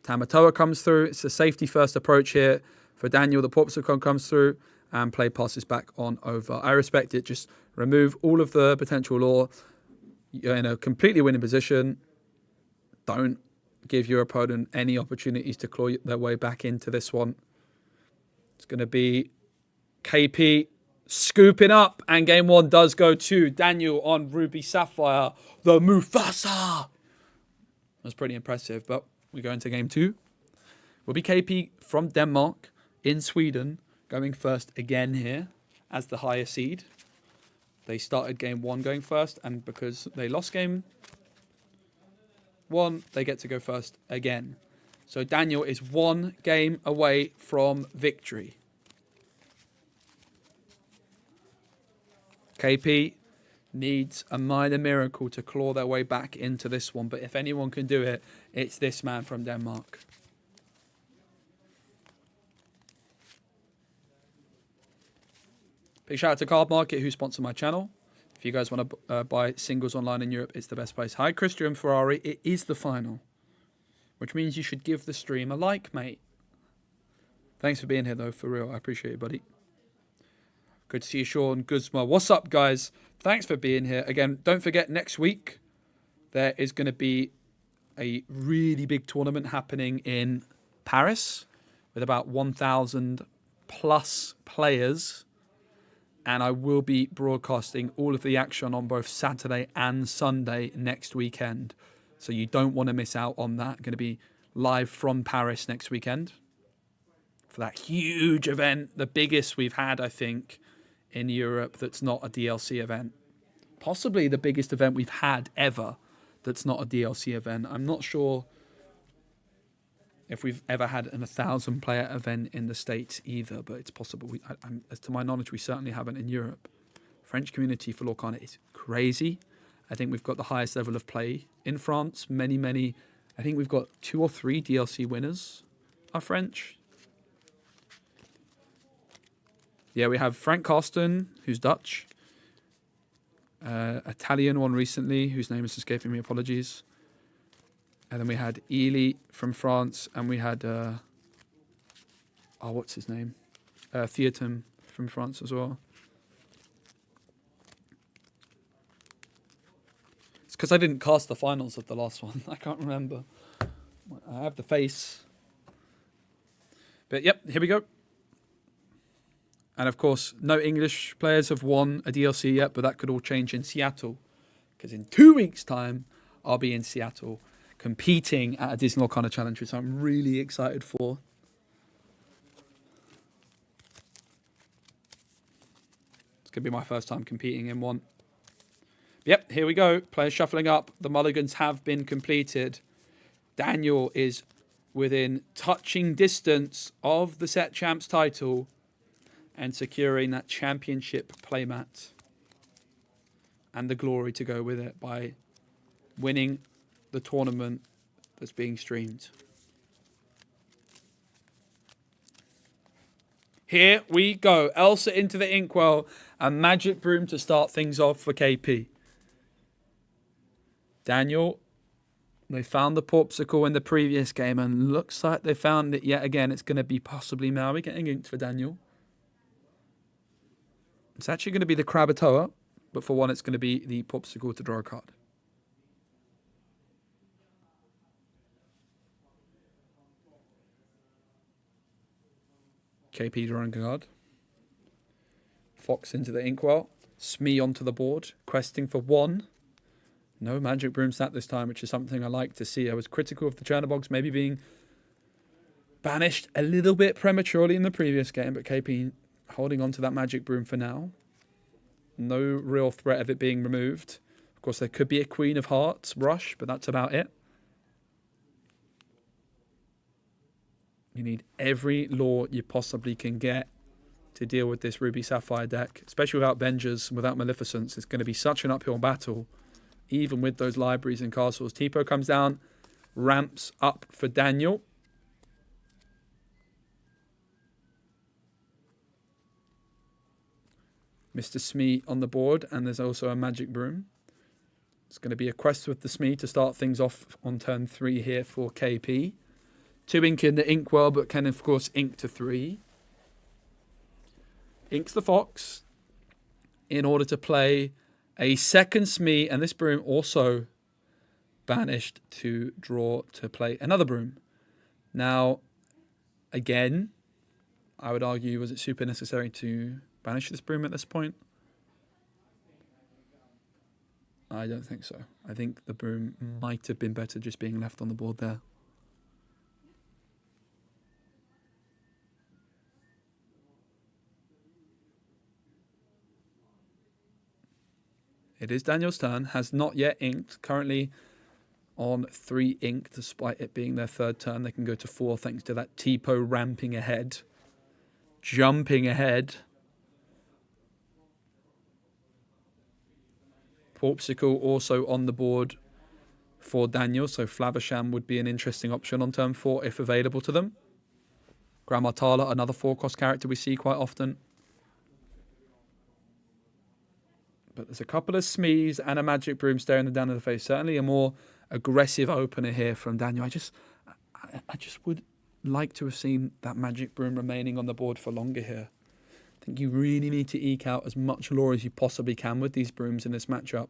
Speaker 1: Tamatoa comes through. It's a safety first approach here for Daniel. The Porpsicon comes through and play passes back on over. I respect it. Just remove all of the potential lore. You're in a completely winning position. Don't give your opponent any opportunities to claw their way back into this one. It's going to be KP scooping up, and game 1 does go to Daniel on Ruby Sapphire, the Mufasa. That's pretty impressive, but we go into game 2. Will be KP from Denmark in Sweden, going first again here as the higher seed. They started game 1 going first, and because they lost game 1, they get to go first again. So Daniel is 1 game away from victory. KP needs a minor miracle to claw their way back into this one. But if anyone can do it, it's this man from Denmark. Big shout out to Card Market, who sponsor my channel. If you guys want to buy singles online in Europe, it's the best place. Hi, Christian Ferrari. It is the final, which means you should give the stream a like, mate. Thanks for being here, though, for real. I appreciate it, buddy. Good to see you, Sean Guzma. What's up, guys? Thanks for being here. Again, don't forget, next week, there is going to be a really big tournament happening in Paris with about 1,000 plus players. And I will be broadcasting all of the action on both Saturday and Sunday next weekend. So you don't want to miss out on that. Going to be live from Paris next weekend for that huge event. The biggest we've had, I think, in Europe that's not a DLC event. Possibly the biggest event we've had ever that's not a DLC event. I'm not sure if we've ever had an 1,000-player event in the States either, but it's possible. As to my knowledge, we certainly haven't in Europe. French community for Lorcana is crazy. I think we've got the highest level of play in France. Many, I think we've got 2 or 3 DLC winners are French. Yeah, we have Frank Carsten, who's Dutch. Italian one recently, whose name is escaping me, apologies. And then we had Ely from France, and we had, what's his name? Theatum from France as well. It's because I didn't cast the finals of the last one. I can't remember. I have the face. But yep, here we go. And of course, no English players have won a DLC yet, but that could all change in Seattle. Because in 2 weeks' time, I'll be in Seattle competing at a Disney Lorcana Challenge, which I'm really excited for. It's going to be my first time competing in one. Yep, here we go. Players shuffling up. The mulligans have been completed. Daniel is within touching distance of the set champs title and securing that championship playmat and the glory to go with it by winning the tournament that's being streamed. Here we go. Elsa into the inkwell and Magic Broom to start things off for KP. Daniel, they found the Popsicle in the previous game and looks like they found it yet again. It's going to be possibly Maui getting inked for Daniel. It's actually going to be the Krakatoa, but for one it's going to be the Popsicle to draw a card. KP drawing a card. Fox into the inkwell. Smee onto the board. Questing for 1. No Magic Broom stat this time, which is something I like to see. I was critical of the Chernobogs maybe being banished a little bit prematurely in the previous game, but KP holding on to that Magic Broom for now. No real threat of it being removed. Of course, there could be a Queen of Hearts rush, but that's about it. You need every lore you possibly can get to deal with this Ruby Sapphire deck, especially without Benjers, without Maleficence. It's going to be such an uphill battle, even with those libraries and castles. Tipo comes down, ramps up for Daniel. Mr. Smee on the board, and there's also a Magic Broom. It's going to be a quest with the Smee to start things off on turn 3 here for KP. 2 ink in the inkwell, but can of course ink to 3. Inks the Fox in order to play a second Smee, and this Broom also banished to draw to play another Broom. Now, again, I would argue, was it super necessary to banish this Broom at this point? I don't think so. I think the Broom might have been better just being left on the board there. It is Daniel's turn, has not yet inked, currently on 3 ink, despite it being their 3rd turn. They can go to 4 thanks to that Tipo ramping ahead, jumping ahead. Popsicle also on the board for Daniel, so Flavisham would be an interesting option on turn 4 if available to them. Grandma Tala, another 4-cost character we see quite often. But there's a couple of Smees and a Magic Broom staring them down in the face. Certainly a more aggressive opener here from Daniel. I just would like to have seen that Magic Broom remaining on the board for longer here. I think you really need to eke out as much lore as you possibly can with these Brooms in this matchup.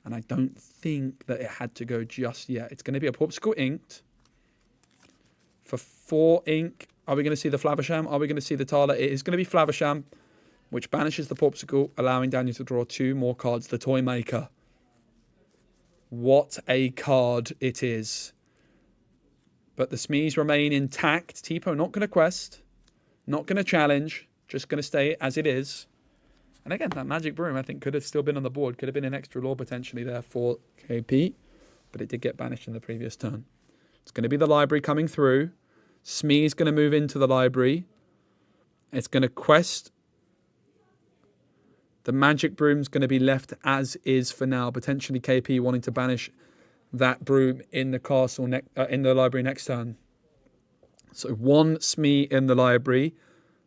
Speaker 1: And I don't think that it had to go just yet. It's going to be a Popsicle inked. For 4 ink, Are we going to see the Flavisham? Are we going to see the Tala? It is going to be Flavisham, which banishes the Popsicle, allowing Daniel to draw 2 more cards. The Toy Maker. What a card it is. But the Smees remain intact. Tipo not going to quest. Not going to challenge. Just going to stay as it is. And again, that Magic Broom, I think, could have still been on the board. Could have been an extra lore potentially there for KP. But it did get banished in the previous turn. It's going to be the library coming through. Smee's going to move into the library. It's going to quest. The Magic Broom's going to be left as is for now. Potentially KP wanting to banish that broom in the castle, in the library next turn. So 1 Smee in the library.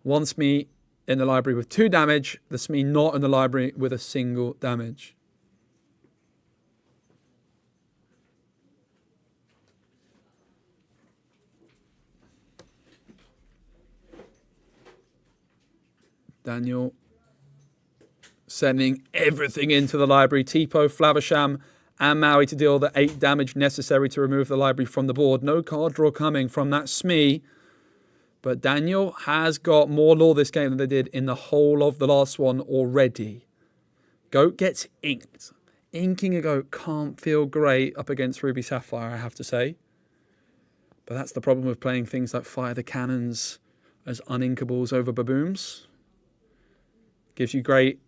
Speaker 1: 1 Smee in the library with 2 damage. The Smee not in the library with a single damage. Daniel sending everything into the library. Tipo, Flavisham and Maui to deal the 8 damage necessary to remove the library from the board. No card draw coming from that Smee. But Daniel has got more lore this game than they did in the whole of the last one already. Goat gets inked. Inking a Goat can't feel great up against Ruby Sapphire, I have to say. But that's the problem with playing things like Fire the Cannons as uninkables over Babooms. Gives you great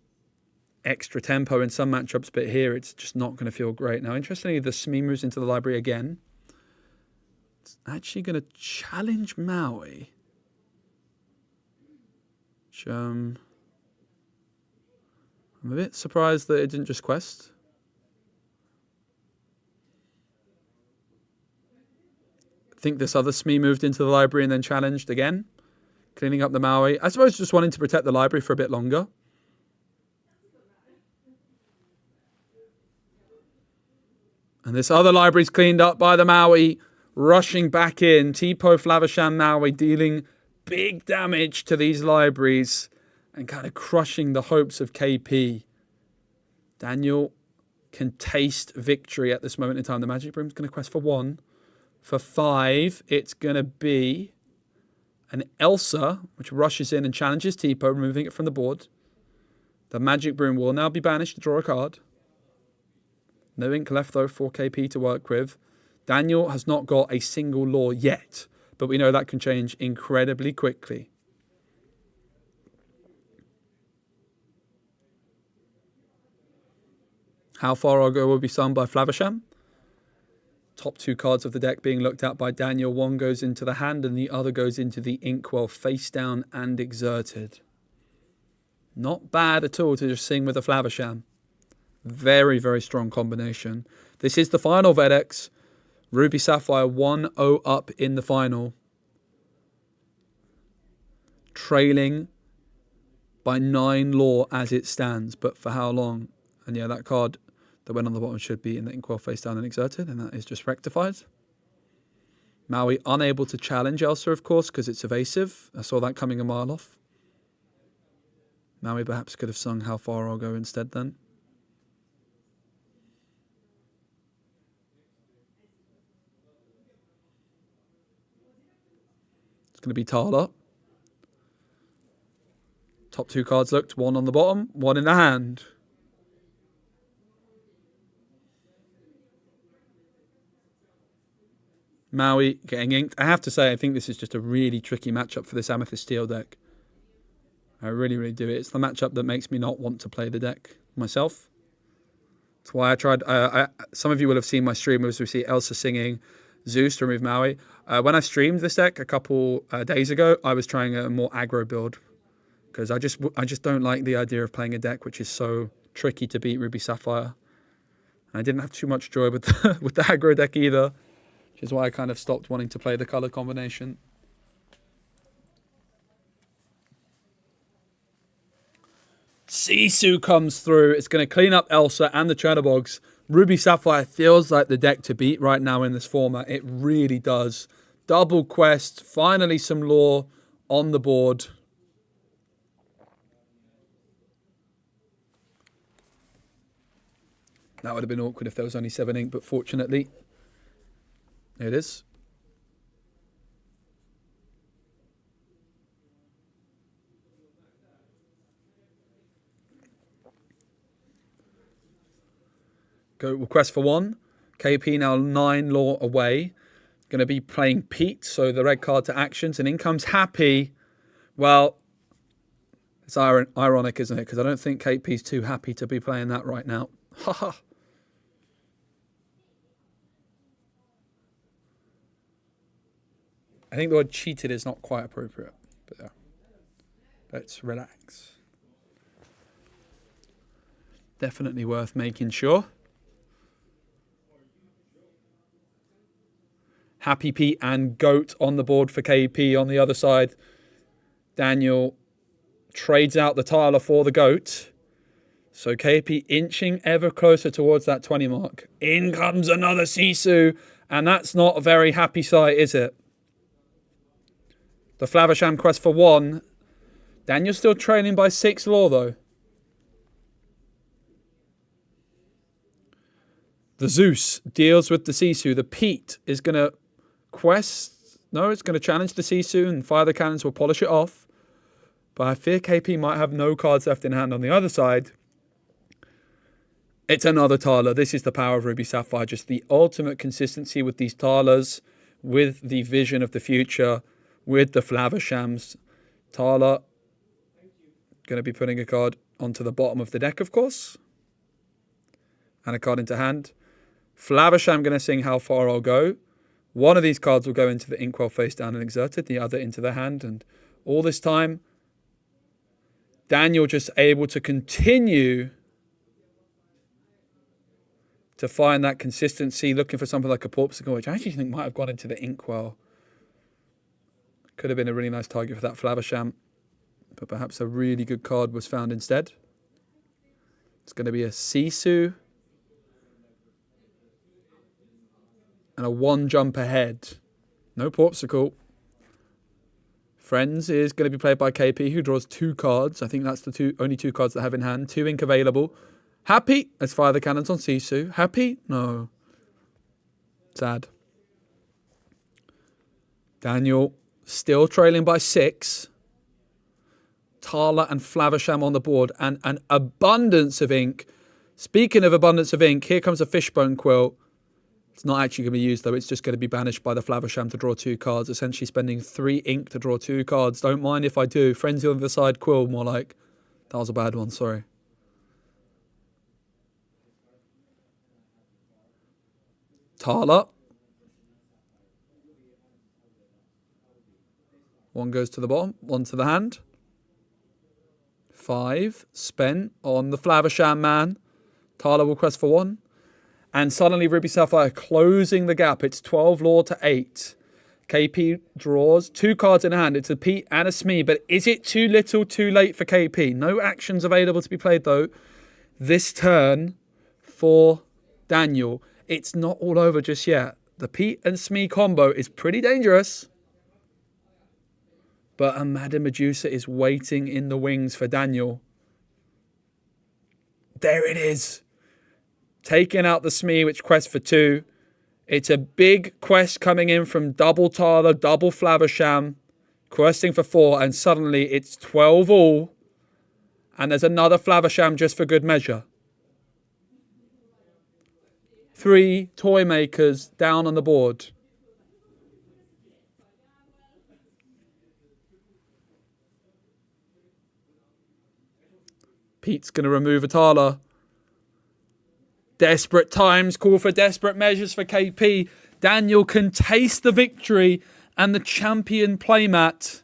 Speaker 1: extra tempo in some matchups, but here it's just not going to feel great. Now, interestingly, the Smee moves into the library again. It's actually going to challenge Maui. Which, I'm a bit surprised that it didn't just quest. I think this other Smee moved into the library and then challenged again. Cleaning up the Maui. I suppose just wanting to protect the library for a bit longer. And this other library's cleaned up by the Maui. Rushing back in. Tipo, Flavisham, Maui dealing big damage to these libraries. And kind of crushing the hopes of KP. Daniel can taste victory at this moment in time. The Magic Broom's going to quest for 1. For 5, it's going to be an Elsa, which rushes in and challenges Tipo, removing it from the board. The Magic Broom will now be banished to draw a card. No ink left, though, for KP to work with. Daniel has not got a single lore yet, but we know that can change incredibly quickly. How far I'll go will be sung by Flavisham. Top 2 cards of the deck being looked at by Daniel. 1 goes into the hand and the other goes into the inkwell, face down and exerted. Not bad at all to just sing with a Flavisham. Very, very strong combination. This is the final Vedex. Ruby Sapphire 1-0 up in the final. Trailing by 9 lore as it stands. But for how long? And yeah, that card that went on the bottom should be in the inkwell, face down and exerted, and that is just rectified. Maui unable to challenge Elsa, of course, because it's evasive. I saw that coming a mile off. Maui perhaps could have sung How Far I'll Go instead then. It's going to be Tala. Top 2 cards looked, 1 on the bottom, 1 in the hand. Maui getting inked. I have to say, I think this is just a really tricky matchup for this Amethyst Steel deck. I really, really do. It's the matchup that makes me not want to play the deck myself. That's why I tried. Some of you will have seen my stream as we see Elsa singing Zeus to remove Maui. When I streamed this deck a couple days ago, I was trying a more aggro build. Because I just don't like the idea of playing a deck which is so tricky to beat Ruby Sapphire. And I didn't have too much joy with with the aggro deck either. Which is why I kind of stopped wanting to play the colour combination. Sisu comes through. It's going to clean up Elsa and the Chernobyls. Ruby Sapphire feels like the deck to beat right now in this format. It really does. Double quest. Finally some lore on the board. That would have been awkward if there was only 7 ink, but fortunately, it is. Go request for 1. KP now 9 law away. Going to be playing Pete, so the red card to actions. And in comes Happy. Well, it's ironic, isn't it? Because I don't think KP's too happy to be playing that right now. Haha. I think the word cheated is not quite appropriate. But yeah. Let's relax. Definitely worth making sure. Happy Pete and Goat on the board for KP on the other side. Daniel trades out the Tyler for the Goat. So KP inching ever closer towards that 20 mark. In comes another Sisu. And that's not a very happy sight, is it? The Flaversham quest for 1. Daniel's still trailing by 6 law, though. The Zeus deals with the Sisu. The Pete is going to quest. No, it's going to challenge the Sisu and fire the cannons will polish it off. But I fear KP might have no cards left in hand on the other side. It's another Thaler. This is the power of Ruby Sapphire. Just the ultimate consistency with these Thalers, with the vision of the future, with the Flavershams. Thaler going to be putting a card onto the bottom of the deck, of course. And a card into hand. Flaversham going to sing How Far I'll Go. One of these cards will go into the Inkwell face down and exerted, the other into the hand. And all this time, Daniel just able to continue to find that consistency, looking for something like a Porpsicle, which I actually think might have gone into the Inkwell. Could have been a really nice target for that Flaversham, but perhaps a really good card was found instead. It's going to be a Sisu and a 1 jump ahead. No Porpsicle. Friends is going to be played by KP, who draws 2 cards. I think that's the only 2 cards that have in hand. 2 ink available. Happy. Let's fire the cannons on Sisu. Happy? No. Sad. Daniel still trailing by 6. Thaler and Flaversham on the board. And an abundance of ink. Speaking of abundance of ink, here comes a Fishbone Quill. It's not actually going to be used, though. It's just going to be banished by the Flaversham to draw 2 cards, essentially spending 3 ink to draw 2 cards. Don't mind if I do. Frenzy on the side, Quill, more like. That was a bad one, sorry. Thaler. 1 goes to the bottom, 1 to the hand. 5 spent on the Flaversham man. Thaler will quest for 1. And suddenly Ruby Sapphire closing the gap. It's 12 law to 8. KP draws 2 cards in hand. It's a Pete and a Smee. But is it too little, too late for KP? No actions available to be played, though, this turn for Daniel. It's not all over just yet. The Pete and Smee combo is pretty dangerous. But a Madame Medusa is waiting in the wings for Daniel. There it is. Taking out the Smee, which quests for 2. It's a big quest coming in from double Thaler, double Flaversham, questing for 4, and suddenly it's 12 all. And there's another Flaversham just for good measure. 3 toy makers down on the board. Pete's going to remove a Thaler. Desperate times call for desperate measures for KP. Daniel can taste the victory and the champion playmat.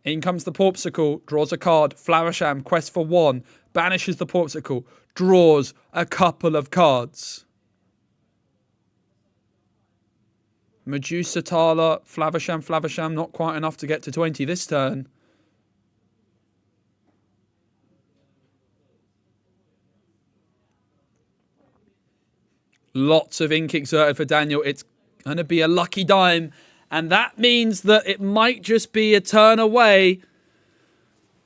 Speaker 1: In comes the Porpsicle, draws a card. Flaversham quests for 1, banishes the Porpsicle, draws a couple of cards. Medusa, Thaler, Flaversham, not quite enough to get to 20 this turn. Lots of ink exerted for Daniel. It's going to be a lucky dime. And that means that it might just be a turn away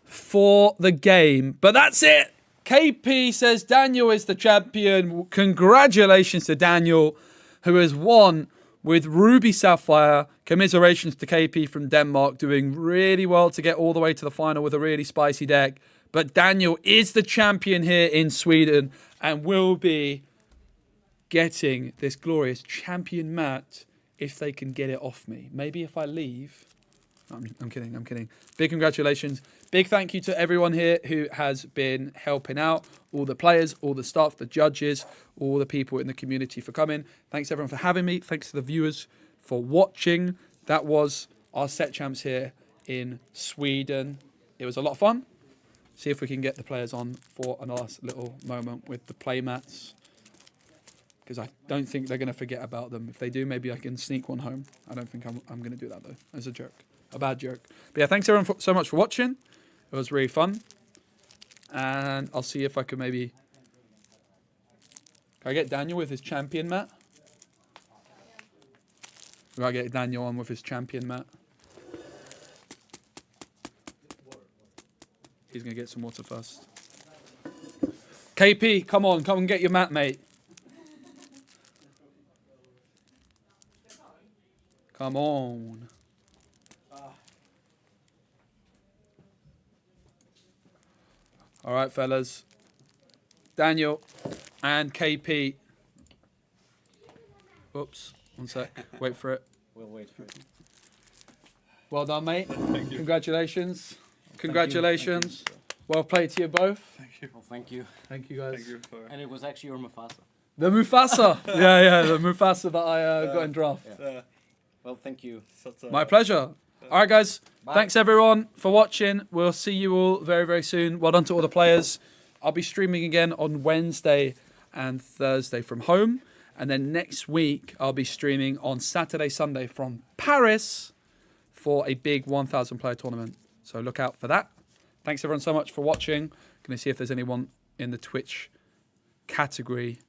Speaker 1: for the game. But that's it. KP says Daniel is the champion. Congratulations to Daniel, who has won with Ruby Sapphire. Commiserations to KP from Denmark, doing really well to get all the way to the final with a really spicy deck. But Daniel is the champion here in Sweden and will be getting this glorious champion mat if they can get it off me. Maybe if I leave. I'm kidding. Big congratulations. Big thank you to everyone here who has been helping out. All the players, all the staff, the judges, all the people in the community for coming. Thanks everyone for having me. Thanks to the viewers for watching. That was our set champs here in Sweden. It was a lot of fun. See if we can get the players on for a last little moment with the play mats. Because I don't think they're going to forget about them. If they do, maybe I can sneak one home. I don't think I'm going to do that, though. As a joke. A bad joke. But yeah, thanks everyone so much for watching. It was really fun. And I'll see if I can maybe... Can I get Daniel with his champion mat? Can I get Daniel on with his champion mat? He's going to get some water first. KP, come on. Come and get your mat, mate. Come on. All right, fellas. Daniel and KP. Whoops. One sec. Wait for it.
Speaker 7: We'll wait for it.
Speaker 1: Well done, mate.
Speaker 3: Thank you.
Speaker 1: Congratulations. Congratulations. Well played to you both.
Speaker 7: Well, thank you.
Speaker 1: Thank you, guys.
Speaker 3: Thank you for.
Speaker 7: And it was actually your Mufasa.
Speaker 1: The Mufasa. yeah, the Mufasa that I got in draft.
Speaker 7: Well, thank you.
Speaker 1: My pleasure. All right, guys.
Speaker 7: Bye.
Speaker 1: Thanks, everyone, for watching. We'll see you all very, very soon. Well done to all the players. I'll be streaming again on Wednesday and Thursday from home. And then next week, I'll be streaming on Saturday, Sunday from Paris for a big 1,000 player tournament. So look out for that. Thanks, everyone, so much for watching. Going to see if there's anyone in the Twitch category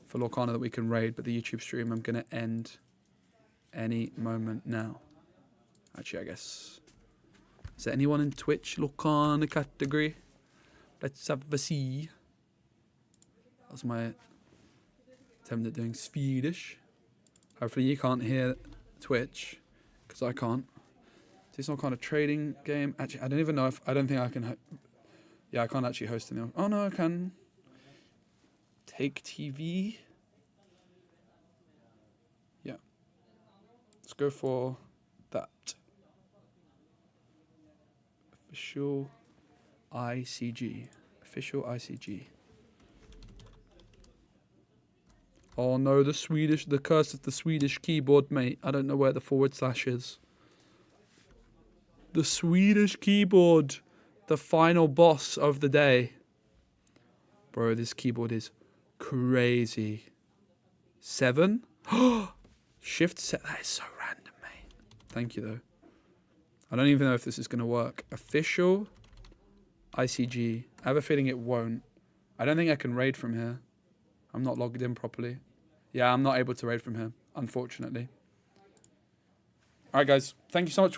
Speaker 1: for Lorcana that we can raid. But the YouTube stream, I'm going to end any moment now. Actually, I guess. Is there anyone in Twitch Lorcana category? Let's have a see. That's my attempt at doing Swedish. Hopefully you can't hear Twitch, because I can't. Is this some kind of trading game? Actually, I don't even know if... I don't think I can... Yeah, I can't actually host anyone. Oh, no, I can. Take TV. Yeah. Let's go for that. Official ICG. Official ICG. Oh no, the curse of the Swedish keyboard, mate. I don't know where the / is. The Swedish keyboard. The final boss of the day. Bro, this keyboard is crazy. 7? Shift set. That is so random, mate. Thank you, though. I don't even know if this is going to work. Official ICG. I have a feeling it won't. I don't think I can raid from here. I'm not logged in properly. Yeah, I'm not able to raid from here, unfortunately. All right, guys. Thank you so much.